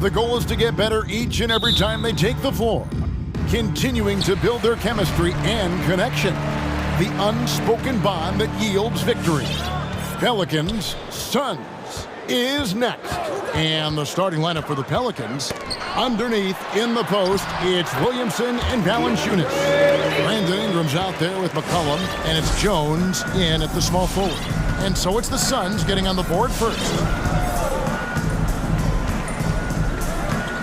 The goal is to get better each and every time they take the floor, continuing to build their chemistry and connection, the unspoken bond that yields victory. Pelicans, Suns is next. And the starting lineup for the Pelicans, underneath in the post, it's Williamson and Valanciunas. Brandon Ingram's out there with McCollum, and it's Jones in at the small forward. And so it's the Suns getting on the board first.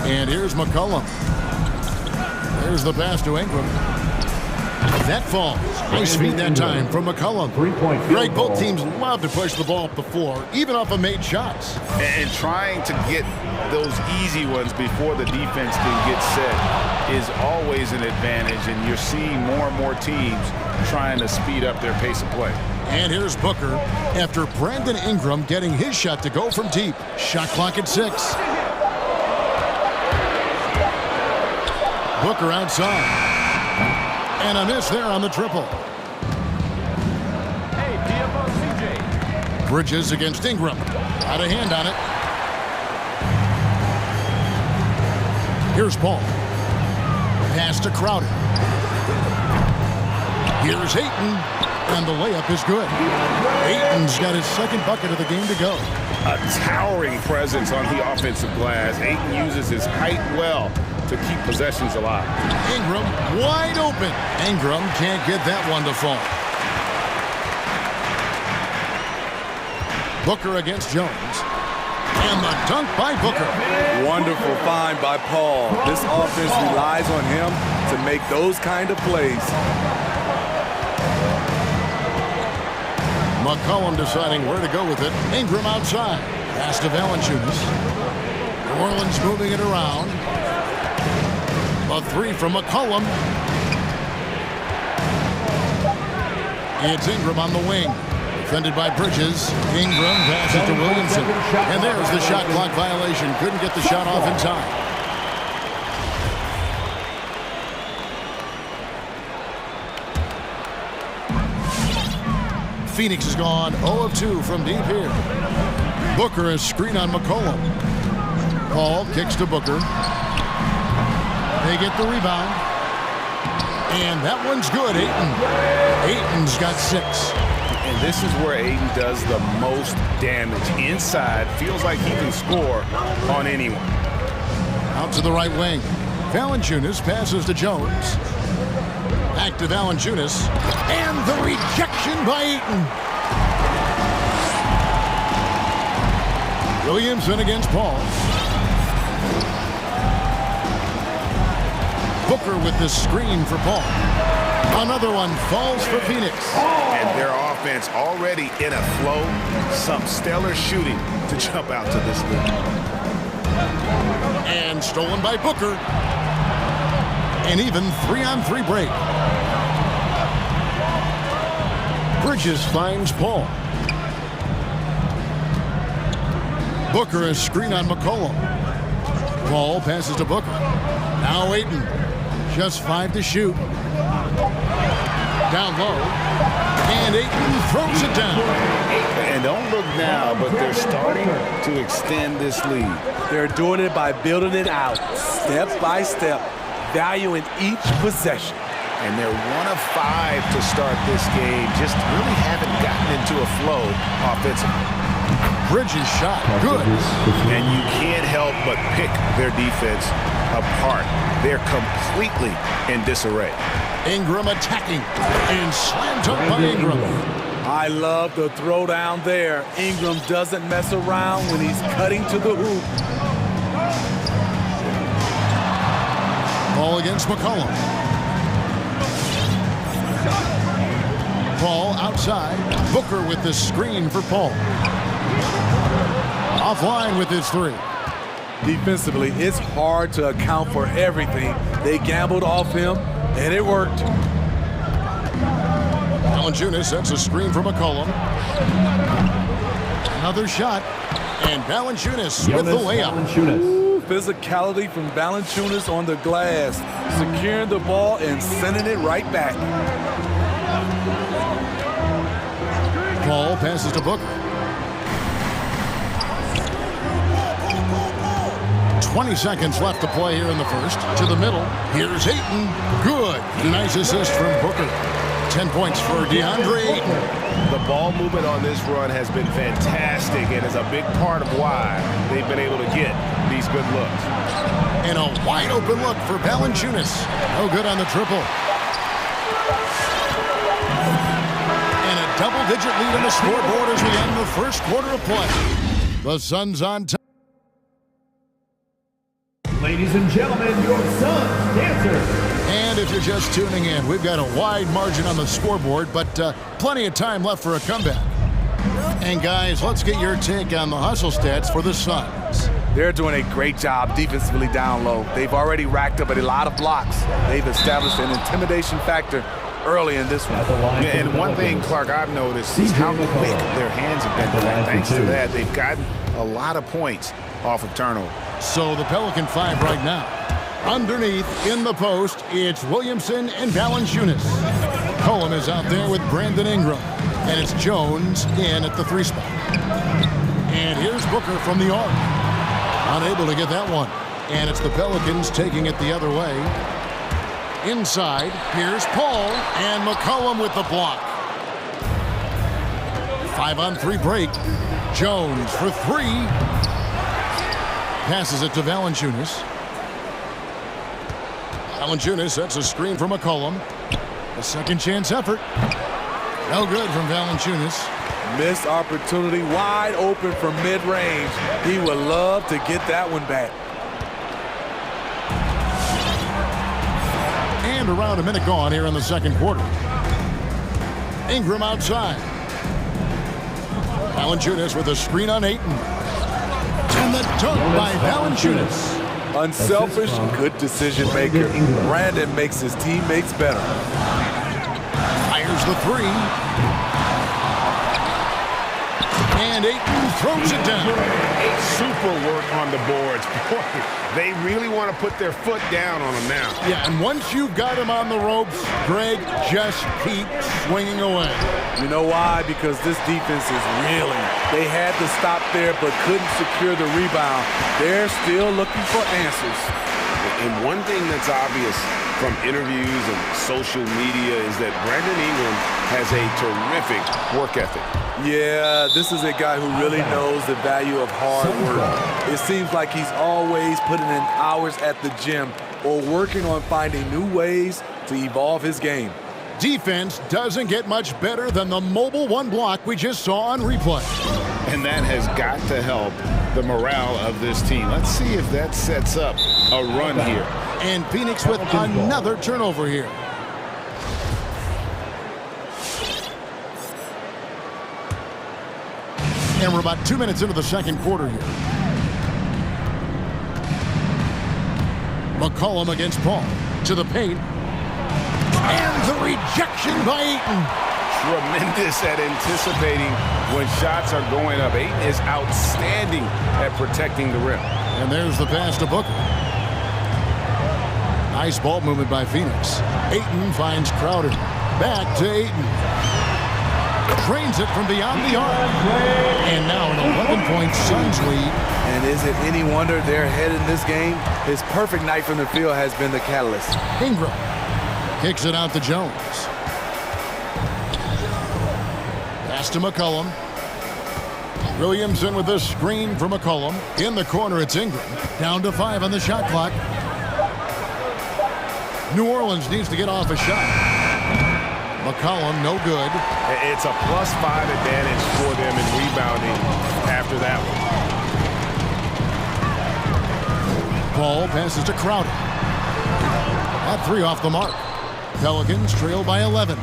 And here's McCollum. There's the pass to Ingram. That falls. Nice feed that time from McCollum. Greg, both teams love to push the ball up the floor, even off of made shots. And trying to get those easy ones before the defense can get set is always an advantage, and you're seeing more and more teams trying to speed up their pace of play. And here's Booker after Brandon Ingram getting his shot to go from deep. Shot clock at 6. Booker outside. And a miss there on the triple. Bridges against Ingram. Out of hand on it. Here's Paul. Pass to Crowder. Here's Ayton. And the layup is good. Ayton's got his second bucket of the game to go. A towering presence on the offensive glass. Ayton uses his height well to keep possessions alive. Ingram wide open. Ingram can't get that one to fall. Booker against Jones. And the dunk by Booker. Wonderful find by Paul. This offense relies on him to make those kind of plays. McCollum deciding where to go with it. Ingram outside. Pass to Valanciunas. New Orleans moving it around. A three from McCollum. It's Ingram on the wing. Defended by Bridges. Ingram passes to Williamson. And there's the shot clock violation. Couldn't get the shot off in time. Phoenix has gone 0 of 2 from deep here. Booker has screen on McCollum. Paul kicks to Booker. They get the rebound. And that one's good, Ayton. Ayton's got 6. And this is where Ayton does the most damage. Inside, feels like he can score on anyone. Out to the right wing. Valanciunas passes to Jones. Back to Valanciunas. And the rejection by Ayton. Williamson against Paul. Booker with the screen for Paul. Another one falls for Phoenix. And their offense already in a flow. Some stellar shooting to jump out to this lead. And stolen by Booker. An even 3-on-3 break. Bridges finds Paul. Booker is screen on McCollum. Paul passes to Booker. Now Ayton. Just 5 to shoot. Down low. And Ayton throws it down. And don't look now, but they're starting to extend this lead. They're doing it by building it out, step by step, valuing each possession. And they're 1 of 5 to start this game. Just really haven't gotten into a flow offensively. Bridges shot. Good. And you can't help but pick their defense apart. They're completely in disarray. Ingram attacking. And slammed up by Ingram. I love the throwdown there. Ingram doesn't mess around when he's cutting to the hoop. Ball against McCollum. Paul outside. Booker with the screen for Paul. Offline with his 3. Defensively, it's hard to account for everything. They gambled off him, and it worked. Valanciunas sets a screen for McCollum. Another shot. And Valanciunas with the layup. Ooh, physicality from Valanciunas on the glass. Securing the ball and sending it right back. Paul passes to Booker. 20 seconds left to play here in the first. To the middle. Here's Ayton. Good. Nice assist from Booker. 10 points for DeAndre Ayton. The ball movement on this run has been fantastic and is a big part of why they've been able to get these good looks. And a wide open look for Valanciunas. No good on the triple. And a double-digit lead on the scoreboard as we end the first quarter of play. The Suns on top. Ladies and gentlemen, your Suns dancers. And if you're just tuning in, we've got a wide margin on the scoreboard, but plenty of time left for a comeback. And guys, let's get your take on the hustle stats for the Suns. They're doing a great job defensively down low. They've already racked up a lot of blocks. They've established an intimidation factor early in this one. Yeah, and one thing, Clark, I've noticed is how quick their hands have been. Thanks to that, they've gotten a lot of points off of turnover. So the Pelican 5 right now. Underneath, in the post, it's Williamson and Valanciunas. Cullum is out there with Brandon Ingram. And it's Jones in at the 3 spot. And here's Booker from the arc. Unable to get that one. And it's the Pelicans taking it the other way. Inside, here's Paul, and McCollum with the block. 5-on-3 break. Jones for 3. Passes it to Valanciunas. Valanciunas sets a screen for McCollum. A second chance effort. No good from Valanciunas. Missed opportunity, wide open from mid-range. He would love to get that one back. And around a minute gone here in the second quarter. Ingram outside. Valanciunas with a screen on Ayton. And the dunk by Valanciunas. Unselfish, good decision maker. Brandon makes his teammates better. Fires the 3. And Ayton throws it down. Super work on the boards. Boy, they really want to put their foot down on them now. Yeah, and once you've got him on the ropes, Greg, just keep swinging away. You know why? Because this defense is reeling. They had to stop there but couldn't secure the rebound. They're still looking for answers. And one thing that's obvious from interviews and social media is that Brandon Ingram has a terrific work ethic. Yeah, this is a guy who really knows the value of hard work. It seems like he's always putting in hours at the gym or working on finding new ways to evolve his game. Defense doesn't get much better than the mobile 1 block we just saw on replay. And that has got to help the morale of this team. Let's see if that sets up a run here. And Phoenix with another turnover here. And we're about 2 minutes into the second quarter here. McCollum against Paul. To the paint. And the rejection by Ayton. Tremendous at anticipating when shots are going up. Ayton is outstanding at protecting the rim. And there's the pass to Booker. Nice ball movement by Phoenix. Ayton finds Crowder. Back to Ayton. Trains it from beyond the arc. And now an 11-point Suns lead. And is it any wonder they're ahead in this game? His perfect night from the field has been the catalyst. Ingram kicks it out to Jones. Pass to McCollum. Williamson with the screen for McCollum. In the corner, it's Ingram. Down to 5 on the shot clock. New Orleans needs to get off a shot. McCollum, no good. It's a +5 advantage for them in rebounding after that one. Paul passes to Crowder. That 3 off the mark. Pelicans trail by 11.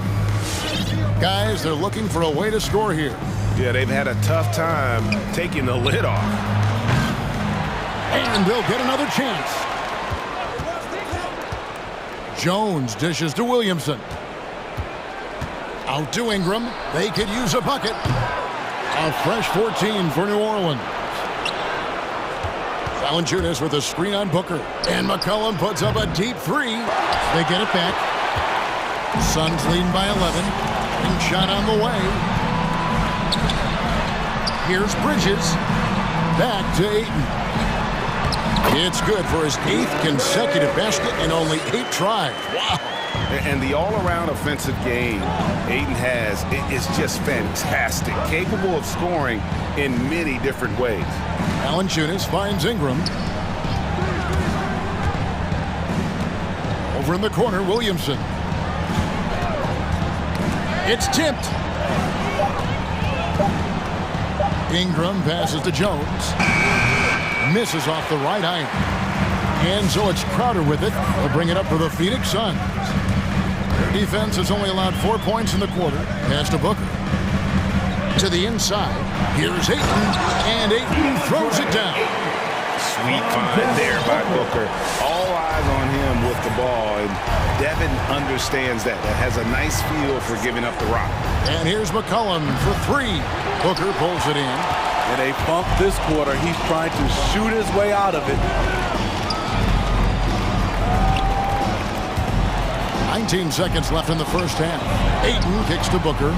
Guys, they're looking for a way to score here. Yeah, they've had a tough time taking the lid off. And they'll get another chance. Jones dishes to Williamson. Out to Ingram. They could use a bucket. A fresh 14 for New Orleans. Valanciunas with a screen on Booker. And McCollum puts up a deep 3. They get it back. Suns leading by 11. And shot on the way. Here's Bridges. Back to Ayton. It's good for his 8th consecutive basket in only 8 tries. Wow. And the all-around offensive game Ayton has is just fantastic, capable of scoring in many different ways. Valanciunas finds Ingram. Over in the corner, Williamson. It's tipped. Ingram passes to Jones. Misses off the right iron. And so it's Crowder with it. They'll bring it up for the Phoenix Suns. Their defense has only allowed 4 points in the quarter. Pass to Booker. To the inside. Here's Ayton. And Ayton throws it down. Sweet find there by Booker. All eyes on him with the ball. And Devin understands that. That has a nice feel for giving up the rock. And here's McCollum for 3. Booker pulls it in. In a funk this quarter, he's trying to shoot his way out of it. 19 seconds left in the first half. Ayton kicks to Booker.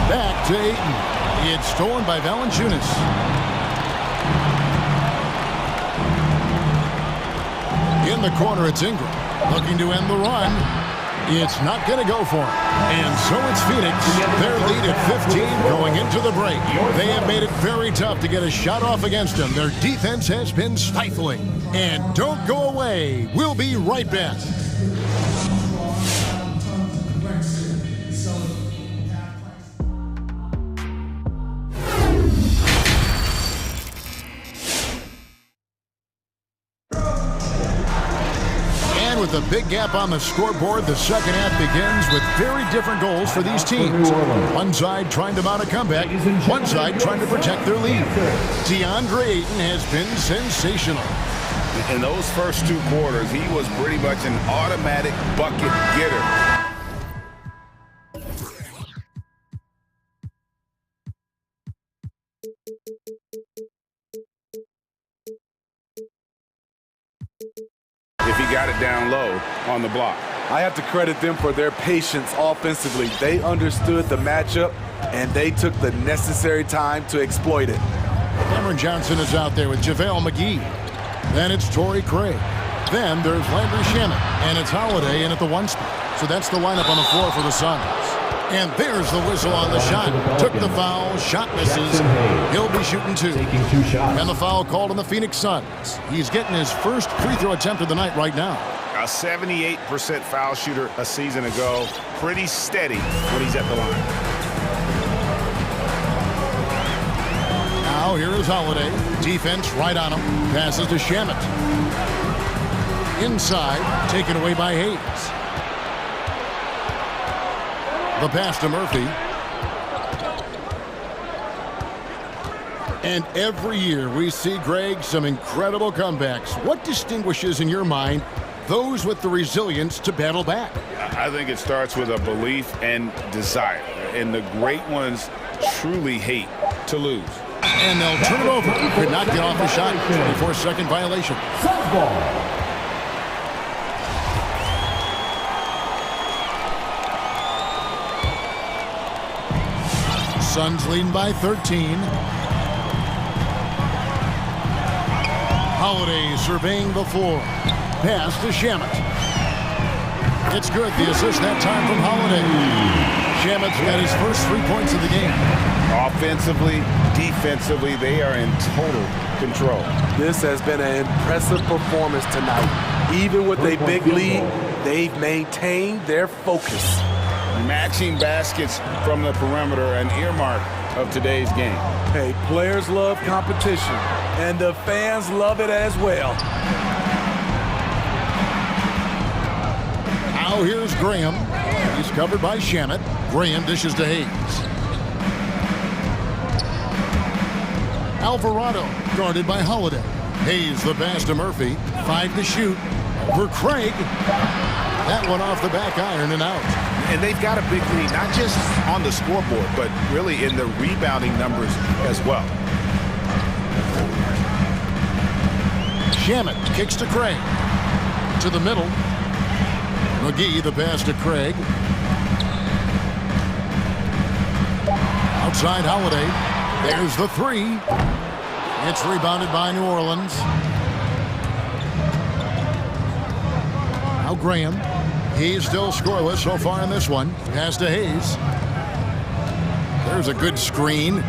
Back to Ayton. It's stolen by Valanciunas. In the corner, it's Ingram. Looking to end the run. It's not going to go for him. And so it's Phoenix. Their lead at 15 going into the break. They have made it very tough to get a shot off against them. Their defense has been stifling. And don't go away. We'll be right back. With a big gap on the scoreboard, the second half begins with very different goals for these teams. One side trying to mount a comeback, one side trying to protect their lead. DeAndre Ayton has been sensational. In those first 2 quarters, he was pretty much an automatic bucket getter. If he got it down low on the block. I have to credit them for their patience offensively. They understood the matchup, and they took the necessary time to exploit it. Cameron Johnson is out there with JaVale McGee. Then it's Torrey Craig. Then there's Landry Shamet, and it's Holiday in at the 1 spot. So that's the lineup on the floor for the Suns. And there's the whistle on the shot. Took the foul, shot misses. He'll be shooting 2. And the foul called on the Phoenix Suns. He's getting his first free throw attempt of the night right now. A 78% foul shooter a season ago. Pretty steady when he's at the line. Now here is Holiday. Defense right on him. Passes to Shamet. Inside, taken away by Hayes. The pass to Murphy. And every year we see, Greg, some incredible comebacks. What distinguishes, in your mind, those with the resilience to battle back? I think it starts with a belief and desire. And the great ones truly hate to lose. And they'll turn it over. Could not get off the shot. 24-second violation. Suns ball. Suns leading by 13. Holiday surveying the floor. Pass to Shamet. It's good. The assist that time from Holiday. Shamet's got his first 3 points of the game. Offensively, defensively, they are in total control. This has been an impressive performance tonight. Even with a big lead, they've maintained their focus. Matching baskets from the perimeter, an earmark of today's game. Hey, players love competition, and the fans love it as well. Now here's Graham. He's covered by Shamet. Graham dishes to Hayes. Alvarado guarded by Holiday. Hayes the pass to Murphy. 5 to shoot. Over Craig. That one off the back iron and out. And they've got a big lead, not just on the scoreboard, but really in the rebounding numbers as well. Shamet kicks to Craig. To the middle. McGee the pass to Craig. Outside Holiday. There's the 3. It's rebounded by New Orleans. Now Graham. He's still scoreless so far in this one. Pass to Hayes. There's a good screen.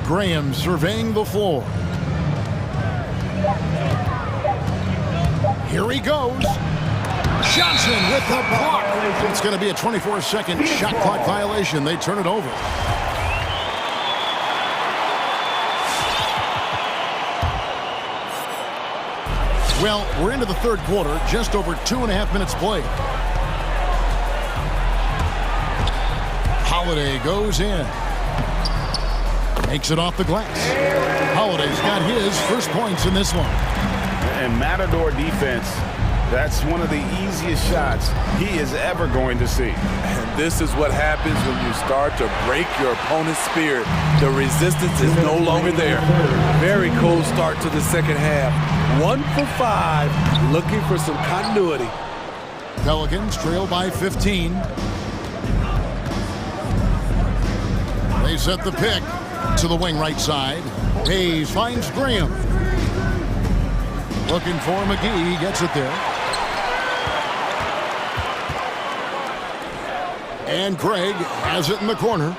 Graham surveying the floor. Here he goes. Johnson with the block. It's going to be a 24-second shot clock violation. They turn it over. Well, we're into the third quarter, just over 2.5 minutes played. Holiday goes in. Makes it off the glass. Holiday's got his first points in this one. And Matador defense, that's one of the easiest shots he is ever going to see. And this is what happens when you start to break your opponent's spirit. The resistance is no longer there. Very cold start to the second half. 1 for 5, looking for some continuity. Pelicans trail by 15. They set the pick to the wing right side. Hayes finds Graham. Looking for McGee. He gets it there. And Craig has it in the corner.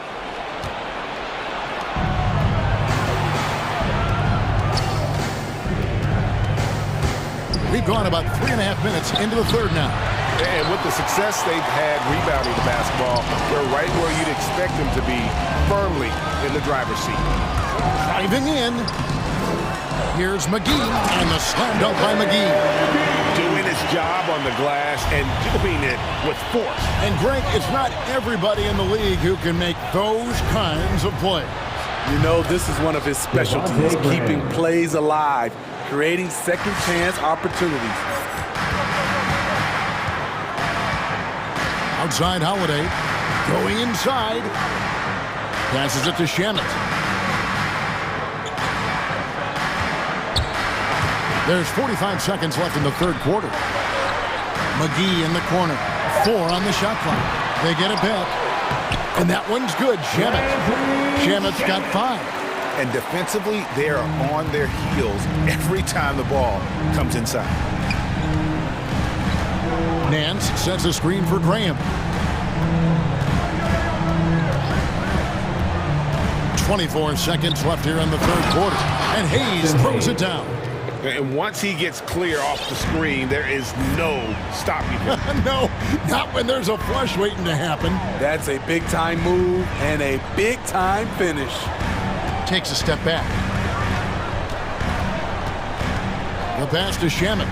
We've gone about 3.5 minutes into the third now. And with the success they've had rebounding the basketball, they're right where you'd expect them to be, firmly in the driver's seat. Driving in. Here's McGee, and the slam dunk by McGee. Doing his job on the glass and doing it with force. And Greg, it's not everybody in the league who can make those kinds of plays. You know, this is one of his specialties, keeping plays alive, creating second chance opportunities. Outside Holiday, going inside. Passes it to Shamet. There's 45 seconds left in the third quarter. McGee in the corner. 4 on the shot clock. They get it back. And that one's good. Shamet's got 5. And defensively, they are on their heels every time the ball comes inside. Nance sets a screen for Graham. 24 seconds left here in the third quarter. And Hayes throws it down. And once he gets clear off the screen, there is no stopping him. No, not when there's a flush waiting to happen. That's a big-time move and a big-time finish. Takes a step back. The pass to Shamet.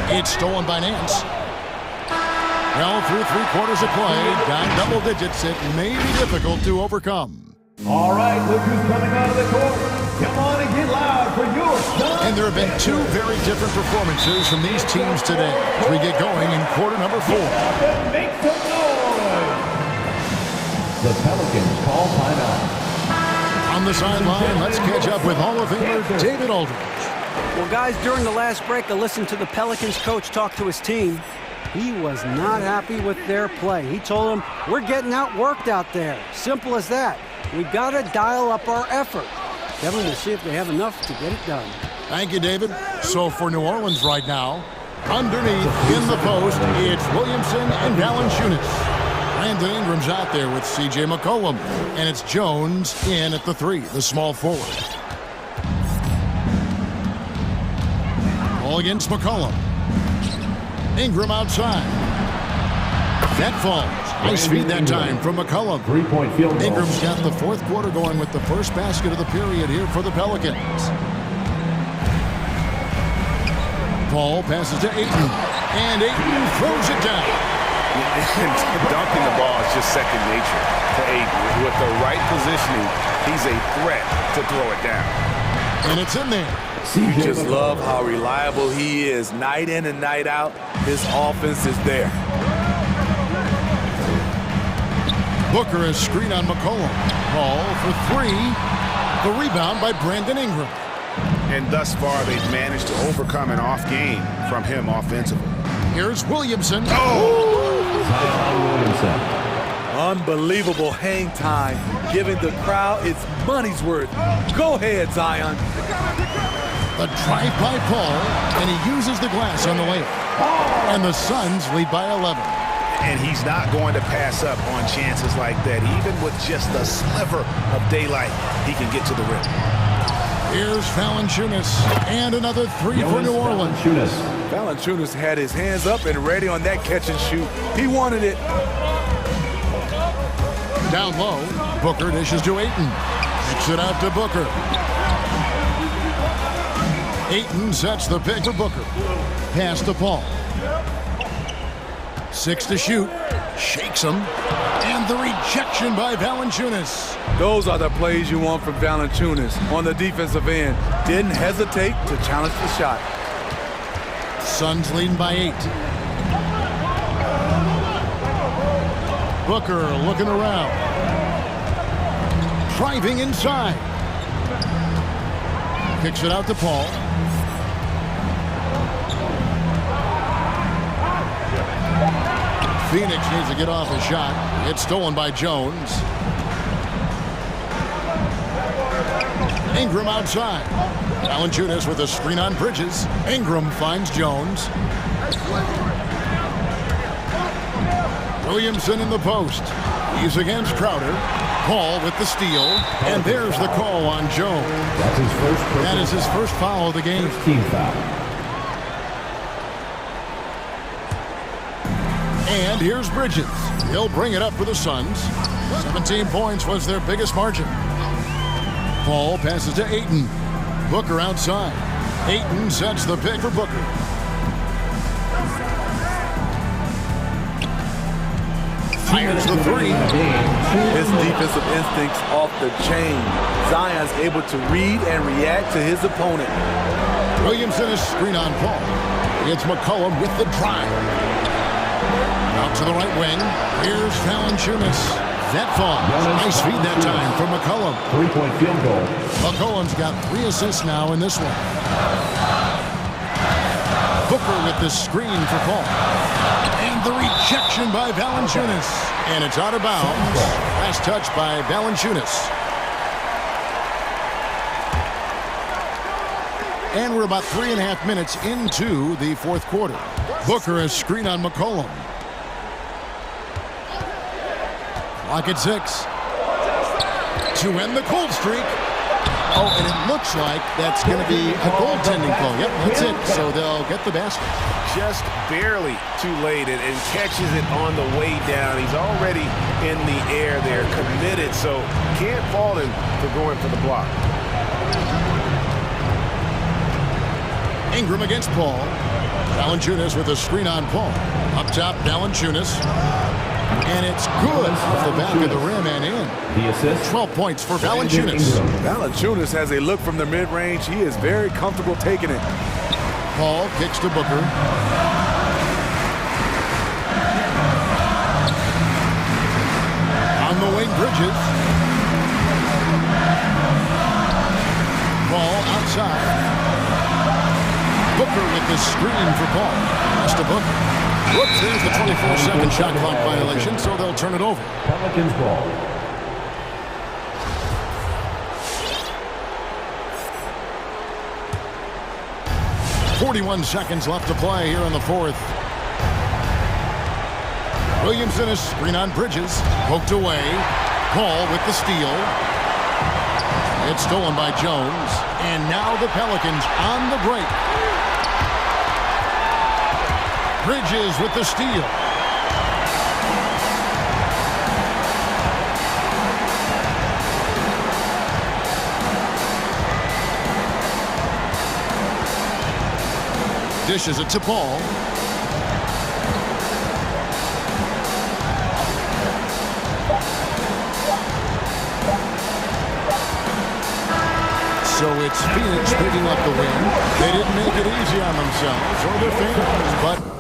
It's stolen by Nance. Well, through 3 quarters of play, down double digits, it may be difficult to overcome. All right, look who's coming out of the court. Come on and get loud for your son. And there have been 2 very different performances from these teams today as we get going in quarter number 4. Make some noise. The Pelicans call timeout. On the sideline, let's catch up with Hall of Famer David Aldridge. Well, guys, during the last break, I listened to the Pelicans coach talk to his team. He was not happy with their play. He told them, we're getting outworked out there. Simple as that. We've got to dial up our effort. Kevin, we'll see if they have enough to get it done. Thank you, David. So for New Orleans right now, underneath in the post, it's Williamson and Valanciunas. Brandon Ingram's out there with C.J. McCollum. And it's Jones in at the 3, the small forward. Ball against McCollum. Ingram outside. That falls. Nice feed that time from McCollum. 3-point field goal. Ingram's got the fourth quarter going with the first basket of the period here for the Pelicans. Paul passes to Ayton. And Ayton throws it down. Dunking the ball is just second nature to Ayton. With the right positioning, he's a threat to throw it down. And it's in there. You just love how reliable he is. Night in and night out, his offense is there. Booker is screen on McCollum. Paul for 3. The rebound by Brandon Ingram. And thus far, they've managed to overcome an off game from him offensively. Here's Williamson. Oh! Unbelievable hang time, giving the crowd its money's worth. Go ahead, Zion. The drive by Paul, and he uses the glass on the layup. And the Suns lead by 11. And he's not going to pass up on chances like that. Even with just a sliver of daylight, he can get to the rim. Here's Valanciunas, and another three for New Orleans. Valanciunas had his hands up and ready on that catch and shoot. He wanted it. Down low, Booker dishes to Ayton. Kicks it out to Booker. Ayton sets the pick for Booker. Pass to Paul. 6 to shoot. Shakes him. And the rejection by Valanciunas. Those are the plays you want from Valanciunas on the defensive end. Didn't hesitate to challenge the shot. Suns leading by 8. Booker looking around. Driving inside. Kicks it out to Paul. Phoenix needs to get off a shot. It's stolen by Jones. Ingram outside. Valanciunas with a screen on Bridges. Ingram finds Jones. Williamson in the post. He's against Crowder. Paul with the steal. And there's the call on Jones. That is his first foul of the game. Team foul. And here's Bridges. He'll bring it up for the Suns. 17 points was their biggest margin. Paul passes to Ayton. Booker outside. Ayton sets the pick for Booker. Fires the three. His defensive instincts off the chain. Zion's able to read and react to his opponent. Williamson is screen on Paul. It's McCollum with the drive. Out to the right wing. Here's Valanciunas. That fall. Nice feed that time from McCollum. 3-point field goal. McCollum's got 3 assists now in this one. Booker with the screen for Paul. And the rejection by Valanciunas. And it's out of bounds. Last touch by Valanciunas. And we're about 3.5 minutes into the fourth quarter. Booker has screen on McCollum. Clock at 6. To end the cold streak. Oh, and it looks like that's going to be a goaltending call. Yep, that's it. So they'll get the basket. Just barely too late and catches it on the way down. He's already in the air there, committed, so can't fault him for going for the block. Ingram against Paul. Valanciunas with a screen on Paul. Up top, Valanciunas. And it's good off the back of the rim and in. The assist. 12 points for Valanciunas. Valanciunas has a look from the mid-range. He is very comfortable taking it. Paul kicks to Booker. On the wing, Bridges. Paul outside. Booker with the screen for Paul. Pass to Booker. Whoops, there's the 24-second shot clock violation, so they'll turn it over. Pelicans ball. .41 seconds left to play here in the fourth. Williamson is screen on Bridges. Poked away. Paul with the steal. It's stolen by Jones. And now the Pelicans on the break. Bridges with the steal. Dishes it to Paul. So it's Phoenix picking up the win. They didn't make it easy on themselves or their fans, but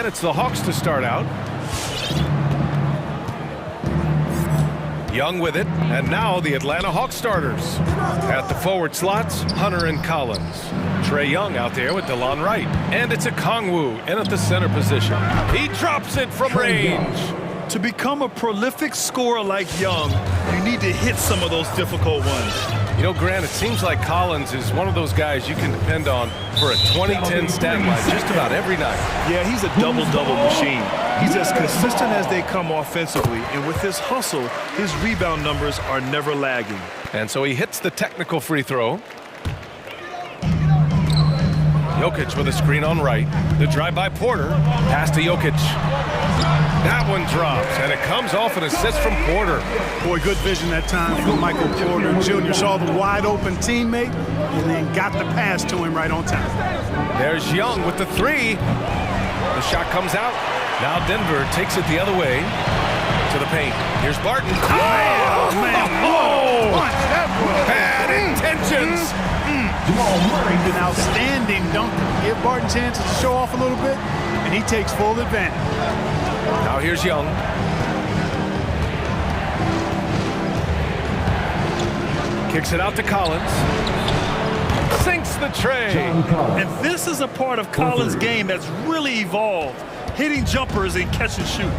And it's the Hawks to start out. Young with it, and now the Atlanta Hawks starters. At the forward slots, Hunter and Collins. Trae Young out there with DeLon Wright. And it's a Kongwu in at the center position. He drops it from range. To become a prolific scorer like Young, you need to hit some of those difficult ones. You know, Grant, it seems like Collins is one of those guys you can depend on for a 2010 stat line just about every night. Yeah, he's a double-double machine. He's as consistent as they come offensively, and with his hustle, his rebound numbers are never lagging. And so he hits the technical free throw. Jokic with a screen on right. The drive by Porter. Pass to Jokic. That one drops, and it comes off an assist from Porter. Boy, good vision that time from Michael Porter Jr. Saw the wide-open teammate and then got the pass to him right on time. There's Young with the three. The shot comes out. Now Denver takes it the other way to the paint. Here's Barton. Oh, man. Oh! That was Bad intentions. an outstanding dunk. Give Barton chances to show off a little bit, and he takes full advantage. Now here's Young. Kicks it out to Collins. Sinks the tray. And this is a part of Collins' game that's really evolved, hitting jumpers and catch and shoot.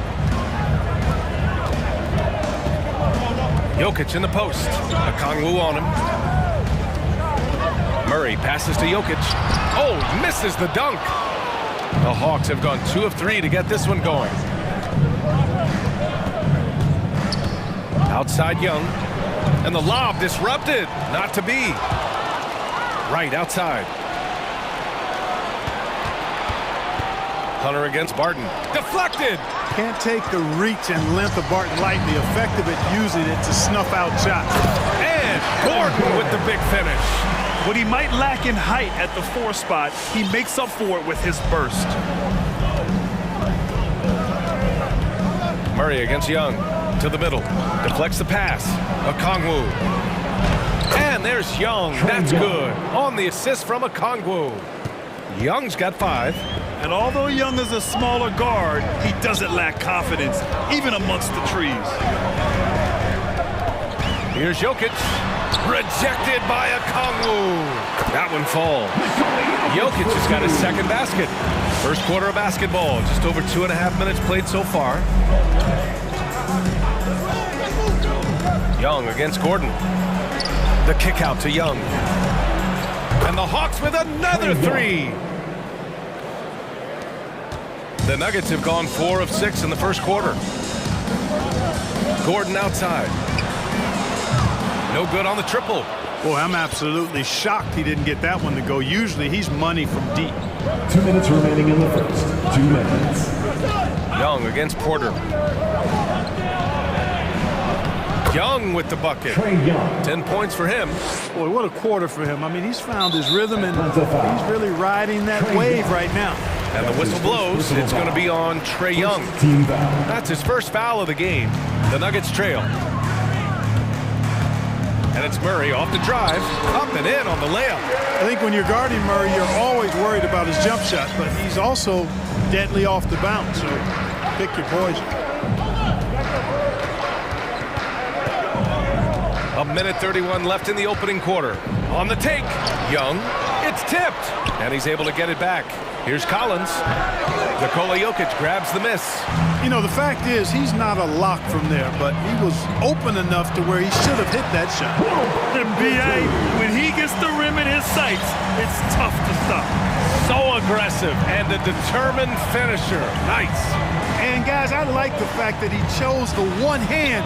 Jokic in the post. A Kongwu on him. Murray passes to Jokic. Oh, misses the dunk. The Hawks have gone 2 of 3 to get this one going. Outside Young. And the lob disrupted. Not to be. Right outside. Hunter against Barton. Deflected. Can't take the reach and length of Barton lightly. Effective at using it to snuff out shots. And Gordon with the big finish. What he might lack in height at the 4 spot, he makes up for it with his burst. Murray against Young. To the middle. Deflects the pass. Okongwu. And there's Young. That's good. On the assist from Okongwu. Young's got 5. And although Young is a smaller guard, he doesn't lack confidence, even amongst the trees. Here's Jokic. Rejected by Okongwu. That one falls. Jokic has got his second basket. First quarter of basketball. Just over 2.5 minutes played so far. Young against Gordon. The kick out to Young. And the Hawks with another 3. The Nuggets have gone 4 of 6 in the first quarter. Gordon outside. No good on the triple. Boy, I'm absolutely shocked he didn't get that one to go. Usually he's money from deep. 2 minutes remaining in the first. 2 minutes. Young against Porter. Young with the bucket. 10 points for him. Boy, what a quarter for him. I mean, he's found his rhythm, and he's really riding that wave right now. And the whistle blows. It's going to be on Trae Young. That's his first foul of the game. The Nuggets trail. And it's Murray off the drive. Up and in on the layup. I think when you're guarding Murray, you're always worried about his jump shot, but he's also deadly off the bounce, so pick your poison. 1:31 left in the opening quarter. On the take, Young. It's tipped, and he's able to get it back. Here's Collins. Nikola Jokic grabs the miss. You know, the fact is, he's not a lock from there, but he was open enough to where he should have hit that shot. And B.A., when he gets the rim in his sights, it's tough to stop. So aggressive and a determined finisher. Nice. And guys, I like the fact that he chose the one-hand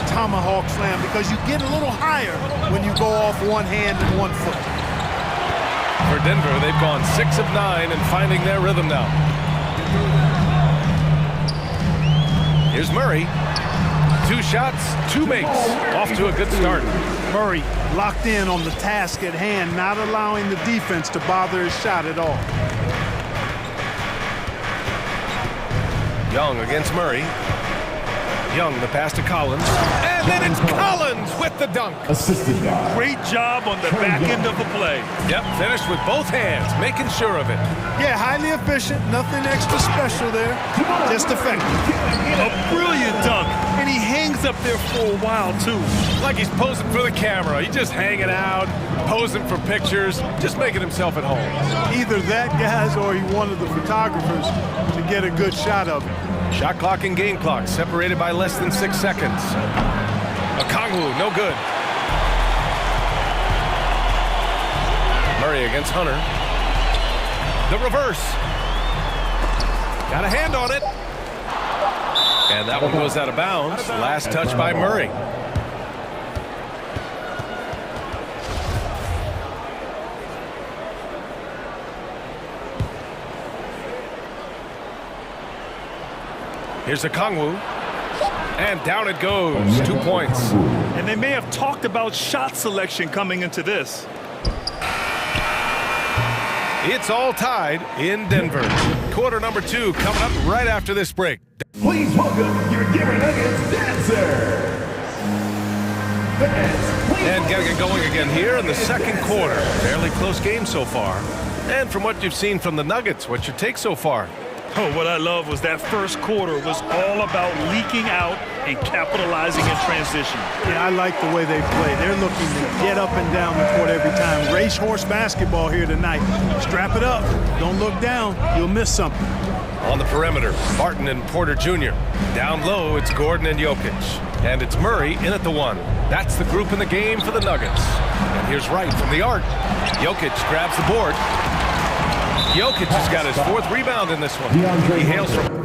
tomahawk slam, because you get a little higher when you go off one hand and 1 foot. For Denver, they've gone 6 of 9 and finding their rhythm now. Here's Murray. 2 shots, 2 makes. Off to a good start. Murray locked in on the task at hand, not allowing the defense to bother his shot at all. Young against Murray. Young, the pass to Collins. And then it's Collins with the dunk. Assisted by Great job on the back end of the play. Yep, finished with both hands, making sure of it. Yeah, highly efficient. Nothing extra special there. Just effective. A brilliant dunk, and he hangs up there for a while, too. Like he's posing for the camera. He's just hanging out, posing for pictures, just making himself at home. Either that, guys, or he wanted the photographers to get a good shot of it. Shot clock and game clock separated by less than 6 seconds. Okongwu, no good. Murray against Hunter. The reverse. Got a hand on it. And that one goes out of bounds. Last touch by Murray. Here's Okongwu. And down it goes. 2 points. And they may have talked about shot selection coming into this. It's all tied in Denver. Quarter number 2 coming up right after this break. Please welcome your Denver Nuggets dancer. And getting it going again here in the second quarter. Fairly close game so far. And from what you've seen from the Nuggets, what's your take so far? Oh, what I love was that first quarter was all about leaking out and capitalizing in transition. Yeah, I like the way they play. They're looking to get up and down the court every time. Racehorse basketball here tonight. Strap it up. Don't look down. You'll miss something. On the perimeter, Barton and Porter Jr. Down low, it's Gordon and Jokic. And it's Murray in at the 1. That's the group in the game for the Nuggets. And here's Wright from the arc. Jokic grabs the board. Jokic has got his 4th rebound in this one. He hails from...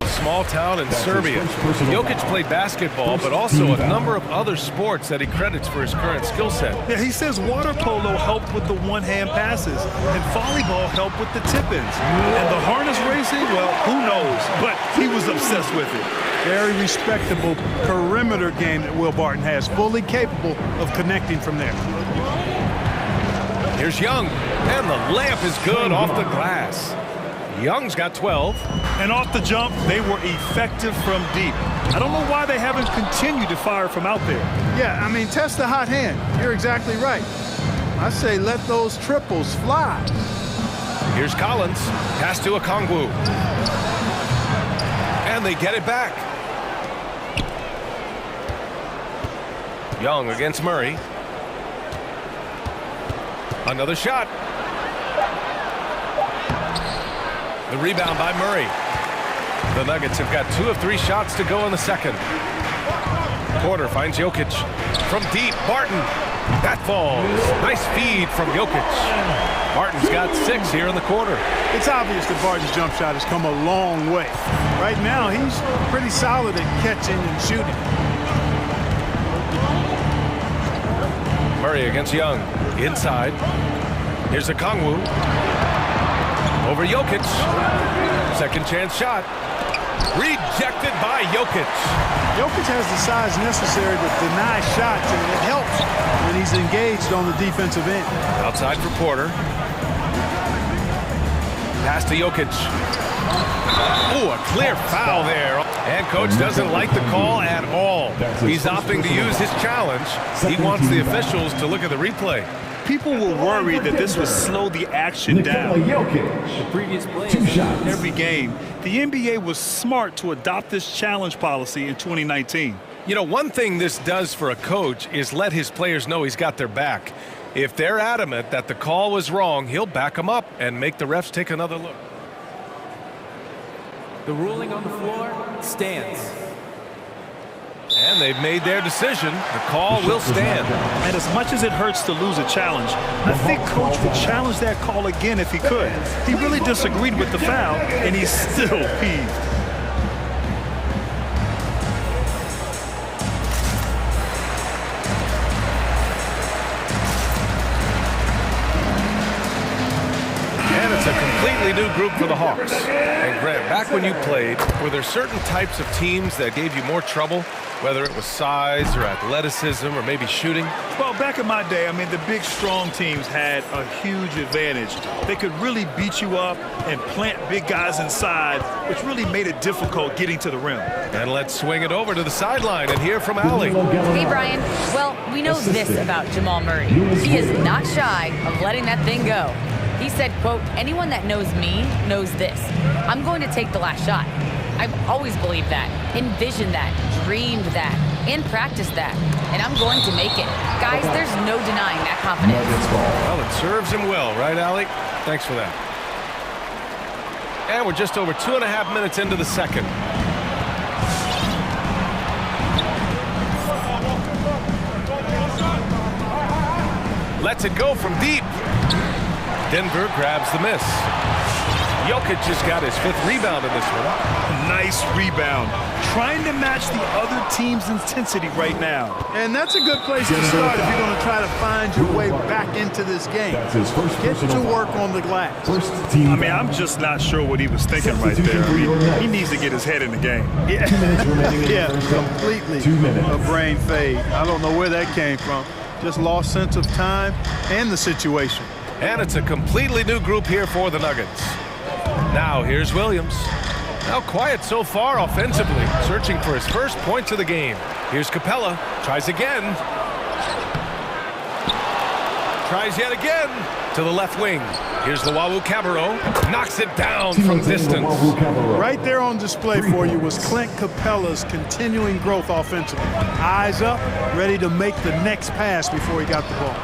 small town in Serbia. Jokic played basketball, but also a number of other sports that he credits for his current skill set. Yeah, he says water polo helped with the one-hand passes, and volleyball helped with the tip-ins. And the harness racing, well, who knows? But he was obsessed with it. Very respectable perimeter game that Will Barton has. Fully capable of connecting from there. Here's Young, and the layup is good off the glass. Young's got 12. And off the jump, they were effective from deep. I don't know why they haven't continued to fire from out there. Yeah, I mean, test the hot hand. You're exactly right. I say let those triples fly. Here's Collins. Pass to Okongwu. And they get it back. Young against Murray. Another shot. The rebound by Murray. The Nuggets have got 2 of 3 shots to go in the second. Porter finds Jokic. From deep, Barton. That falls. Nice feed from Jokic. Barton's got 6 here in the quarter. It's obvious that Barton's jump shot has come a long way. Right now, he's pretty solid at catching and shooting. Murray against Young. Inside. Here's Okongwu. Over Jokic. Second chance shot. Rejected by Jokic. Jokic has the size necessary to deny shots, and it helps when he's engaged on the defensive end. Outside for Porter. Pass to Jokic. Ooh, a clear foul there. And coach doesn't like the call at all. He's opting to use his challenge. He wants the officials to look at the replay. People were worried that this would slow the action down. The previous play every game. The NBA was smart to adopt this challenge policy in 2019. You know, one thing this does for a coach is let his players know he's got their back. If they're adamant that the call was wrong, he'll back them up and make the refs take another look. The ruling on the floor stands. And they've made their decision. The call will stand. And as much as it hurts to lose a challenge, I think coach would challenge that call again if he could. He really disagreed with the foul, and he's still peeved. And it's a completely completely new group for the Hawks. And Grant, back when you played, were there certain types of teams that gave you more trouble, whether it was size or athleticism or maybe shooting? Well, back in my day, I mean, the big, strong teams had a huge advantage. They could really beat you up and plant big guys inside, which really made it difficult getting to the rim. And let's swing it over to the sideline and hear from Allie. Hey, Brian. Well, we know this about Jamal Murray. He is not shy of letting that thing go. He said, quote, anyone that knows me knows this. I'm going to take the last shot. I've always believed that, envisioned that, dreamed that, and practiced that. And I'm going to make it. Guys, there's no denying that confidence. Well, it serves him well, right, Allie? Thanks for that. And we're just over 2.5 minutes into the second. Lets it go from deep. Denver grabs the miss. Jokic just got his 5th rebound in this one. Nice rebound. Trying to match the other team's intensity right now. And that's a good place to start if you're going to try to find your way back into this game. Get to work on the glass. I mean, I'm just not sure what he was thinking right there. I mean, he needs to get his head in the game. Yeah, completely a brain fade. I don't know where that came from. Just lost sense of time and the situation. And it's a completely new group here for the Nuggets. Now here's Williams. Now quiet so far offensively, searching for his first points of the game. Here's Capella, tries again. Tries yet again to the left wing. Here's the Wawu Cabarro, knocks it down from distance. Right there on display for you was Clint Capella's continuing growth offensively. Eyes up, ready to make the next pass before he got the ball.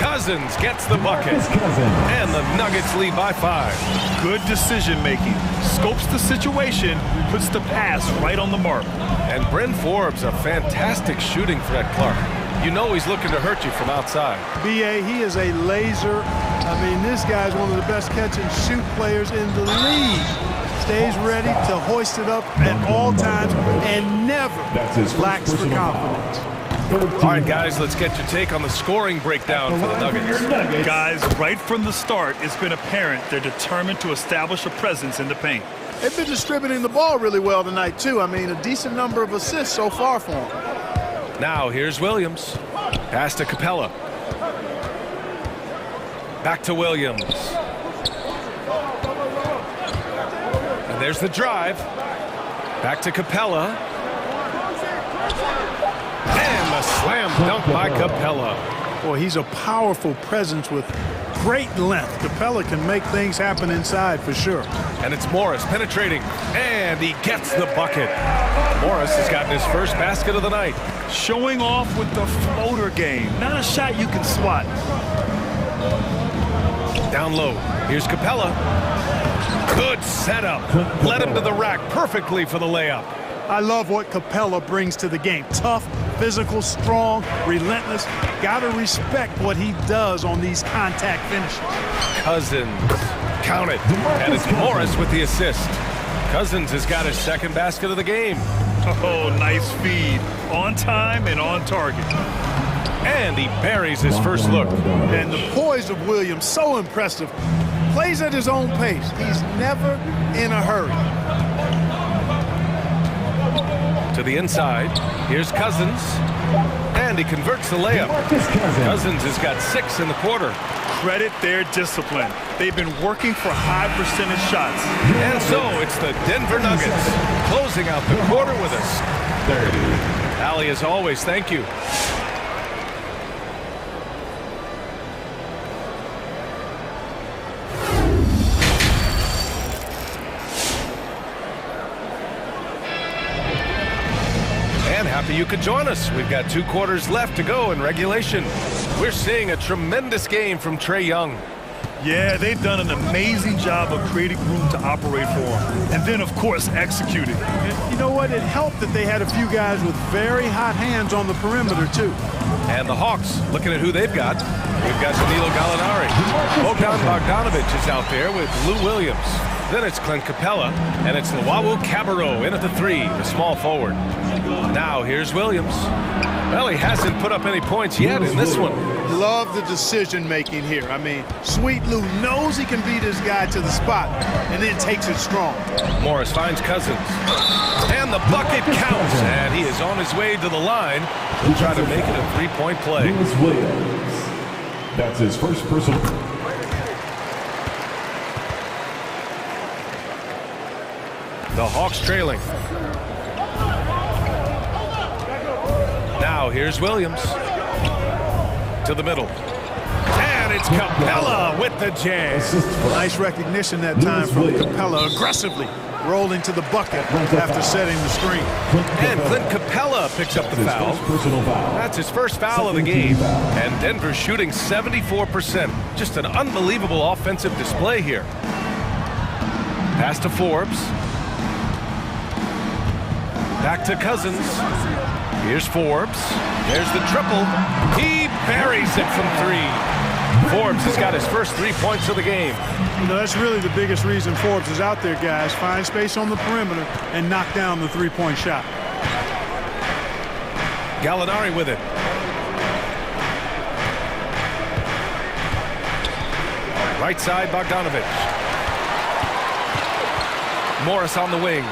Cousins gets the bucket, and the Nuggets lead by 5. Good decision-making. Scopes the situation, puts the pass right on the mark. And Bryn Forbes, a fantastic shooting threat, Clark. You know he's looking to hurt you from outside. B.A., he is a laser. I mean, this guy's one of the best catch-and-shoot players in the league. Stays ready to hoist it up at all times and never lacks for confidence. All right, guys, let's get your take on the scoring breakdown for the Nuggets. Guys, right from the start, it's been apparent they're determined to establish a presence in the paint. They've been distributing the ball really well tonight, too. I mean, a decent number of assists so far for them. Now, here's Williams. Pass to Capella. Back to Williams. And there's the drive. Back to Capella. And the slam dunk by Capella. Boy, he's a powerful presence with great length. Capella can make things happen inside for sure. And it's Morris penetrating, and he gets the bucket. Morris has gotten his first basket of the night. Showing off with the floater game. Not a shot you can swat. Down low, here's Capella. Good setup. Led him to the rack perfectly for the layup. I love what Capella brings to the game. Tough, physical, strong, relentless. Gotta respect what he does on these contact finishes. Cousins, count it. And it's Morris with the assist. Cousins has got his second basket of the game. Oh, nice feed. On time and on target. And he buries his first look. And the poise of Williams, so impressive. Plays at his own pace. He's never in a hurry. To the inside, here's Cousins, and he converts the layup. Cousins has got 6 in the quarter. Credit their discipline. They've been working for high percentage shots. And so it's the Denver Nuggets closing out the quarter with us. Allie, as always, thank you. Happy you could join us. We've got 2 quarters left to go in regulation. We're seeing a tremendous game from Trae Young. Yeah, they've done an amazing job of creating room to operate for him. And then, of course, executing. And you know what? It helped that they had a few guys with very hot hands on the perimeter, too. And the Hawks, looking at who they've got. We've got Danilo Gallinari. Bogdan Bogdanovic is out there with Lou Williams. Then it's Clint Capella, and it's Wawu Cabarro in at the 3, the small forward. Now here's Williams. Well, he hasn't put up any points yet in this one. love the decision-making here. I mean, Sweet Lou knows he can beat his guy to the spot and then takes it strong. Morris finds Cousins. And the bucket counts. And he is on his way to the line to try to make it a three-point play. Lewis Williams. That's his first personal. The Hawks trailing. Now here's Williams. To the middle. And it's Capella with the jam. Nice recognition that time from Capella, aggressively rolling to the bucket after setting the screen. And Clint Capella picks up the foul. That's his first foul of the game. And Denver shooting 74%. Just an unbelievable offensive display here. Pass to Forbes. Back to Cousins. Here's Forbes. There's the triple. He buries it from three. Forbes has got his first 3 points of the game. You know, that's really the biggest reason Forbes is out there, guys. Find space on the perimeter and knock down the three-point shot. Gallinari with it. Right side, Bogdanovich. Morris on the wing.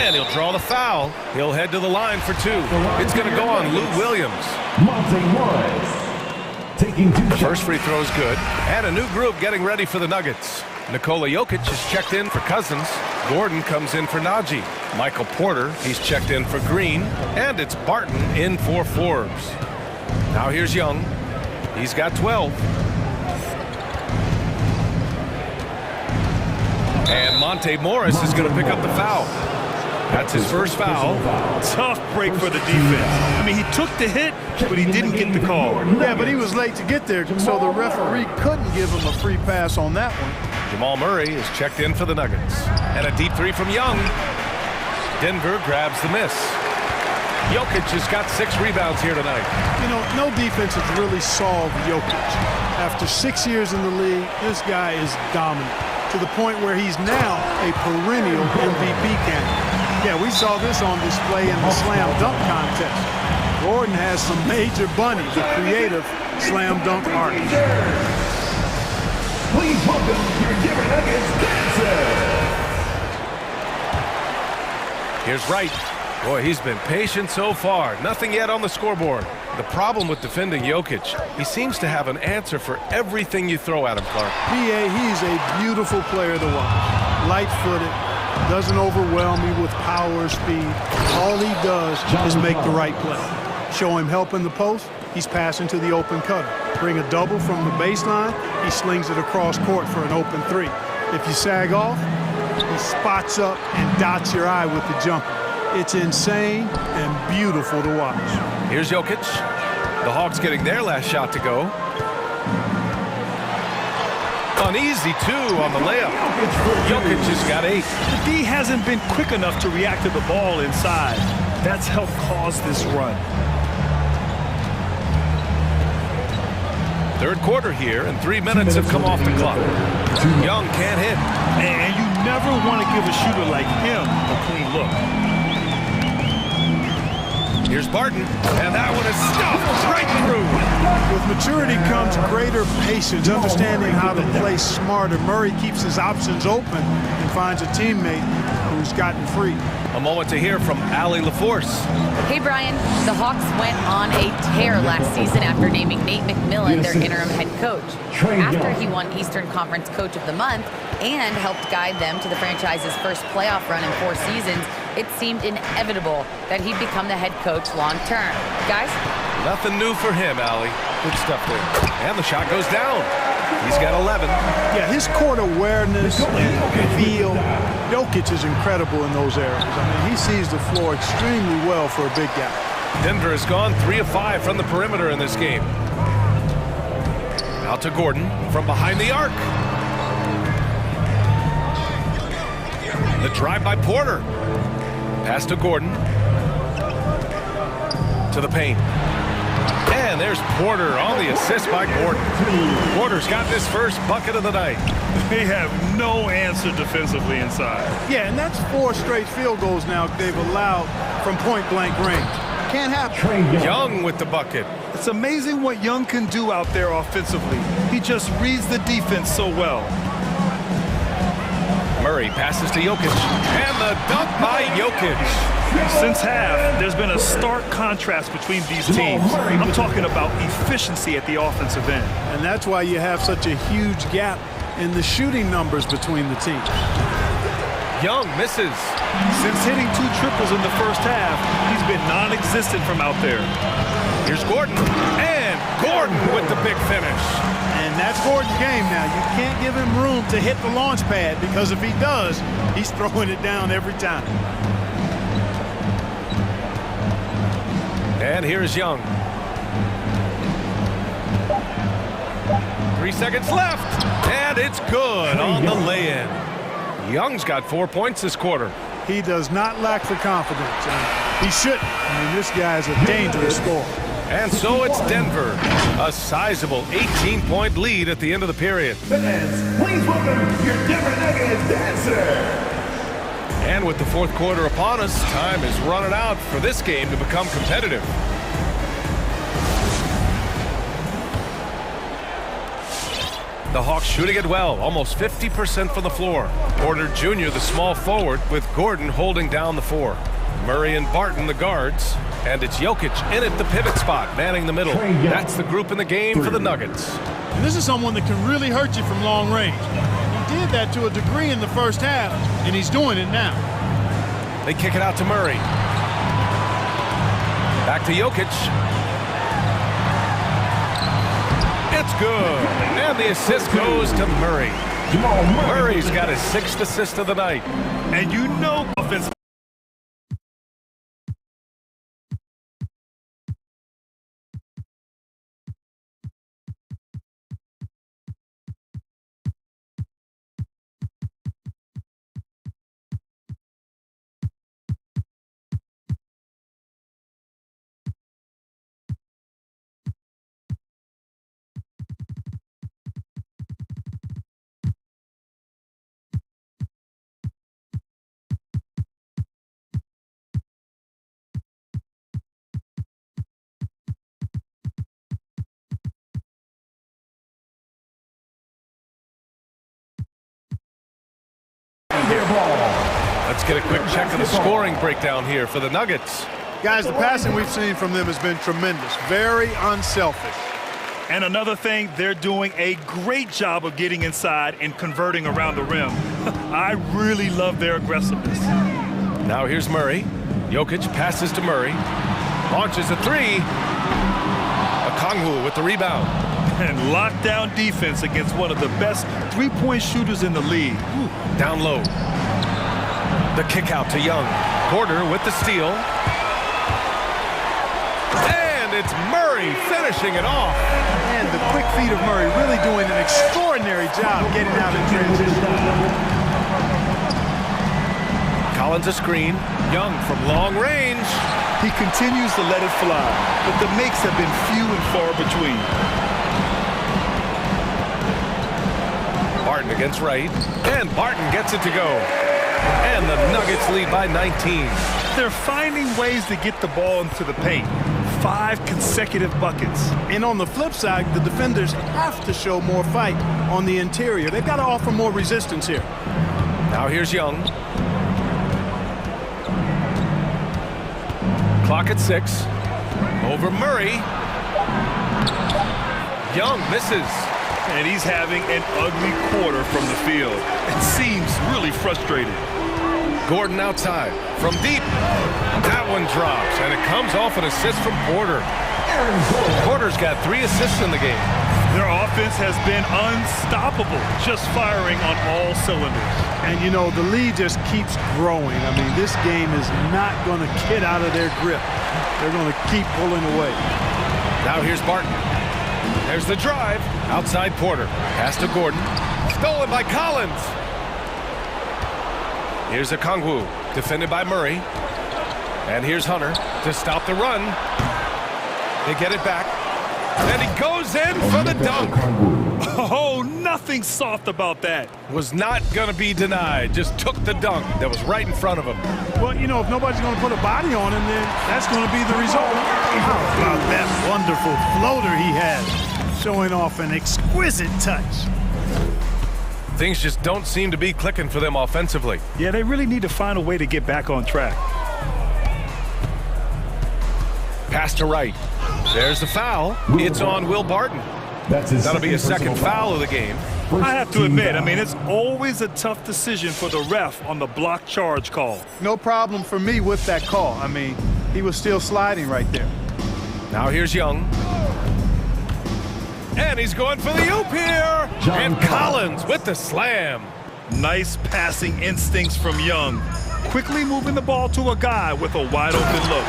And he'll draw the foul. He'll head to the line for two. It's going to go on Lou Williams. The first free throw is good. And a new group getting ready for the Nuggets. Nikola Jokic is checked in for Cousins. Gordon comes in for Najee. Michael Porter, he's checked in for Green. And it's Barton in for Forbes. Now here's Young. He's got 12. And Monte Morris is going to pick up the foul. That's his first foul. Tough break for the defense. I mean, he took the hit, but he didn't get the call. Yeah, but he was late to get there, so the referee couldn't give him a free pass on that one. Jamal Murray is checked in for the Nuggets. And a deep three from Young. Denver grabs the miss. Jokic has got 6 rebounds here tonight. You know, no defense has really solved Jokic. After 6 years in the league, this guy is dominant to the point where he's now a perennial MVP candidate. Yeah, we saw this on display in the slam dunk contest. Gordon has some major bunny, the creative slam dunk artist. Please welcome your Denver Nuggets dancer. Here's Wright. Boy, he's been patient so far. Nothing yet on the scoreboard. The problem with defending Jokic, he seems to have an answer for everything you throw at him, Clark. PA, he's a beautiful player to watch. Light-footed, doesn't overwhelm you with power or speed. All he does is make the right play. Show him help in the post, he's passing to the open cutter. Bring a double from the baseline, he slings it across court for an open three. If you sag off, he spots up and dots your eye with the jumper. It's insane and beautiful to watch. Here's Jokic. The Hawks getting their last shot to go. An easy two on the layup. Jokic has got 8. The D hasn't been quick enough to react to the ball inside. That's helped cause this run. Third quarter here, and 3 minutes have come off the clock. Young can't hit. And you never want to give a shooter like him a clean look. Here's Barton, and that one is stuffed right through. With maturity comes greater patience, understanding how to play smarter. Murray keeps his options open and finds a teammate who's gotten free. A moment to hear from Allie LaForce. Hey, Brian. The Hawks went on a tear last season after naming Nate McMillan their interim head coach. After he won Eastern Conference Coach of the Month and helped guide them to the franchise's first playoff run in 4 seasons, it seemed inevitable that he'd become the head coach long term. Guys? Nothing new for him, Allie. Good stuff there. And the shot goes down. He's got 11. Yeah, his court awareness and feel. Jokic is incredible in those areas. I mean, he sees the floor extremely well for a big guy. Denver has gone 3 of 5 from the perimeter in this game. Out to Gordon from behind the arc. The drive by Porter. Pass to Gordon. To the paint. And there's Porter on the assist by Gordon. Porter's got this first bucket of the night. They have no answer defensively inside. Yeah, and that's 4 straight field goals now they've allowed from point-blank range. Can't happen. Young with the bucket. It's amazing what Young can do out there offensively. He just reads the defense so well. Murray passes to Jokic. And the dunk by Jokic. Since half, there's been a stark contrast between these teams. I'm talking about efficiency at the offensive end. And that's why you have such a huge gap in the shooting numbers between the teams. Young misses. Since hitting 2 triples in the first half, he's been non-existent from out there. Here's Gordon. And Gordon with the big finish. And that's Gordon's game now. You can't give him room to hit the launch pad, because if he does, he's throwing it down every time. And here's Young. 3 seconds left. And it's good on the lay-in. Young's got 4 points this quarter. He does not lack for confidence, and he shouldn't. I mean, this guy is a dangerous scorer. And so it's Denver, a sizable 18-point lead at the end of the period. Fans, please welcome your Denver Nuggets dancer. And with the fourth quarter upon us, time is running out for this game to become competitive. The Hawks shooting it well, almost 50% from the floor. Porter Jr., the small forward, with Gordon holding down the 4. Murray and Barton, the guards. And it's Jokic in at the pivot spot, manning the middle. That's the group in the game for the Nuggets. And this is someone that can really hurt you from long range. He did that to a degree in the first half, and he's doing it now. They kick it out to Murray. Back to Jokic. It's good. And the assist goes to Murray. Murray's got his 6th assist of the night. And you know offense. Let's get a quick check of the scoring breakdown here for the Nuggets. Guys, the passing we've seen from them has been tremendous. Very unselfish. And another thing, they're doing a great job of getting inside and converting around the rim. I really love their aggressiveness. Now here's Murray. Jokic passes to Murray. Launches a 3. Okongwu with the rebound. And lockdown defense against one of the best three-point shooters in the league. Ooh, down low. The kick out to Young. Porter with the steal. And it's Murray finishing it off. And the quick feet of Murray really doing an extraordinary job getting out in transition. Collins a screen. Young from long range. He continues to let it fly, but the makes have been few and far between. Barton against Wright. And Barton gets it to go. And the Nuggets lead by 19. They're finding ways to get the ball into the paint. 5 consecutive buckets. And on the flip side, the defenders have to show more fight on the interior. They've got to offer more resistance here. Now here's Young. Clock at 6. Over Murray. Young misses. And he's having an ugly quarter from the field. It seems really frustrated. Gordon outside from deep. That one drops, and it comes off an assist from Porter. Porter's got 3 assists in the game. Their offense has been unstoppable, just firing on all cylinders. And, you know, the lead just keeps growing. I mean, this game is not going to get out of their grip. They're going to keep pulling away. Now here's Barton. There's the drive. Outside Porter. Pass to Gordon. Stolen by Collins. Here's Okongwu. Defended by Murray. And here's Hunter to stop the run. They get it back. And he goes in for the dunk. Oh, nothing soft about that. Was not going to be denied. Just took the dunk that was right in front of him. Well, you know, if nobody's going to put a body on him, then that's going to be the result. How about that wonderful floater he has, showing off an exquisite touch. Things just don't seem to be clicking for them offensively. Yeah, they really need to find a way to get back on track. Pass to right. There's the foul. It's on Will Barton. That'll be a second foul of the game. I have to admit, I mean, it's always a tough decision for the ref on the block charge call. No problem for me with that call. I mean, he was still sliding right there. Now here's Young. And he's going for the oop here. And Collins with the slam. Nice passing instincts from Young. Quickly moving the ball to a guy with a wide open look.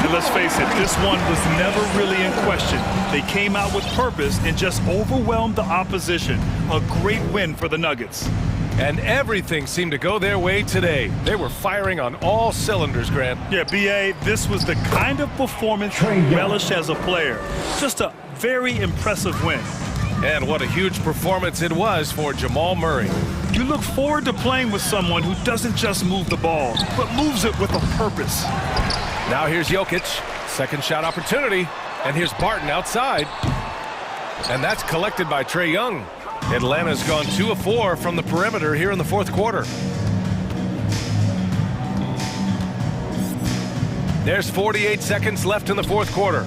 And let's face it, this one was never really in question. They came out with purpose and just overwhelmed the opposition. A great win for the Nuggets. And everything seemed to go their way today. They were firing on all cylinders, Grant. Yeah, B.A., this was the kind of performance you relish as a player. Just a very impressive win. And what a huge performance it was for Jamal Murray. You look forward to playing with someone who doesn't just move the ball, but moves it with a purpose. Now here's Jokic, second shot opportunity, and here's Barton outside. And that's collected by Trae Young. Atlanta's gone 2 of 4 from the perimeter here in the fourth quarter. There's 48 seconds left in the fourth quarter.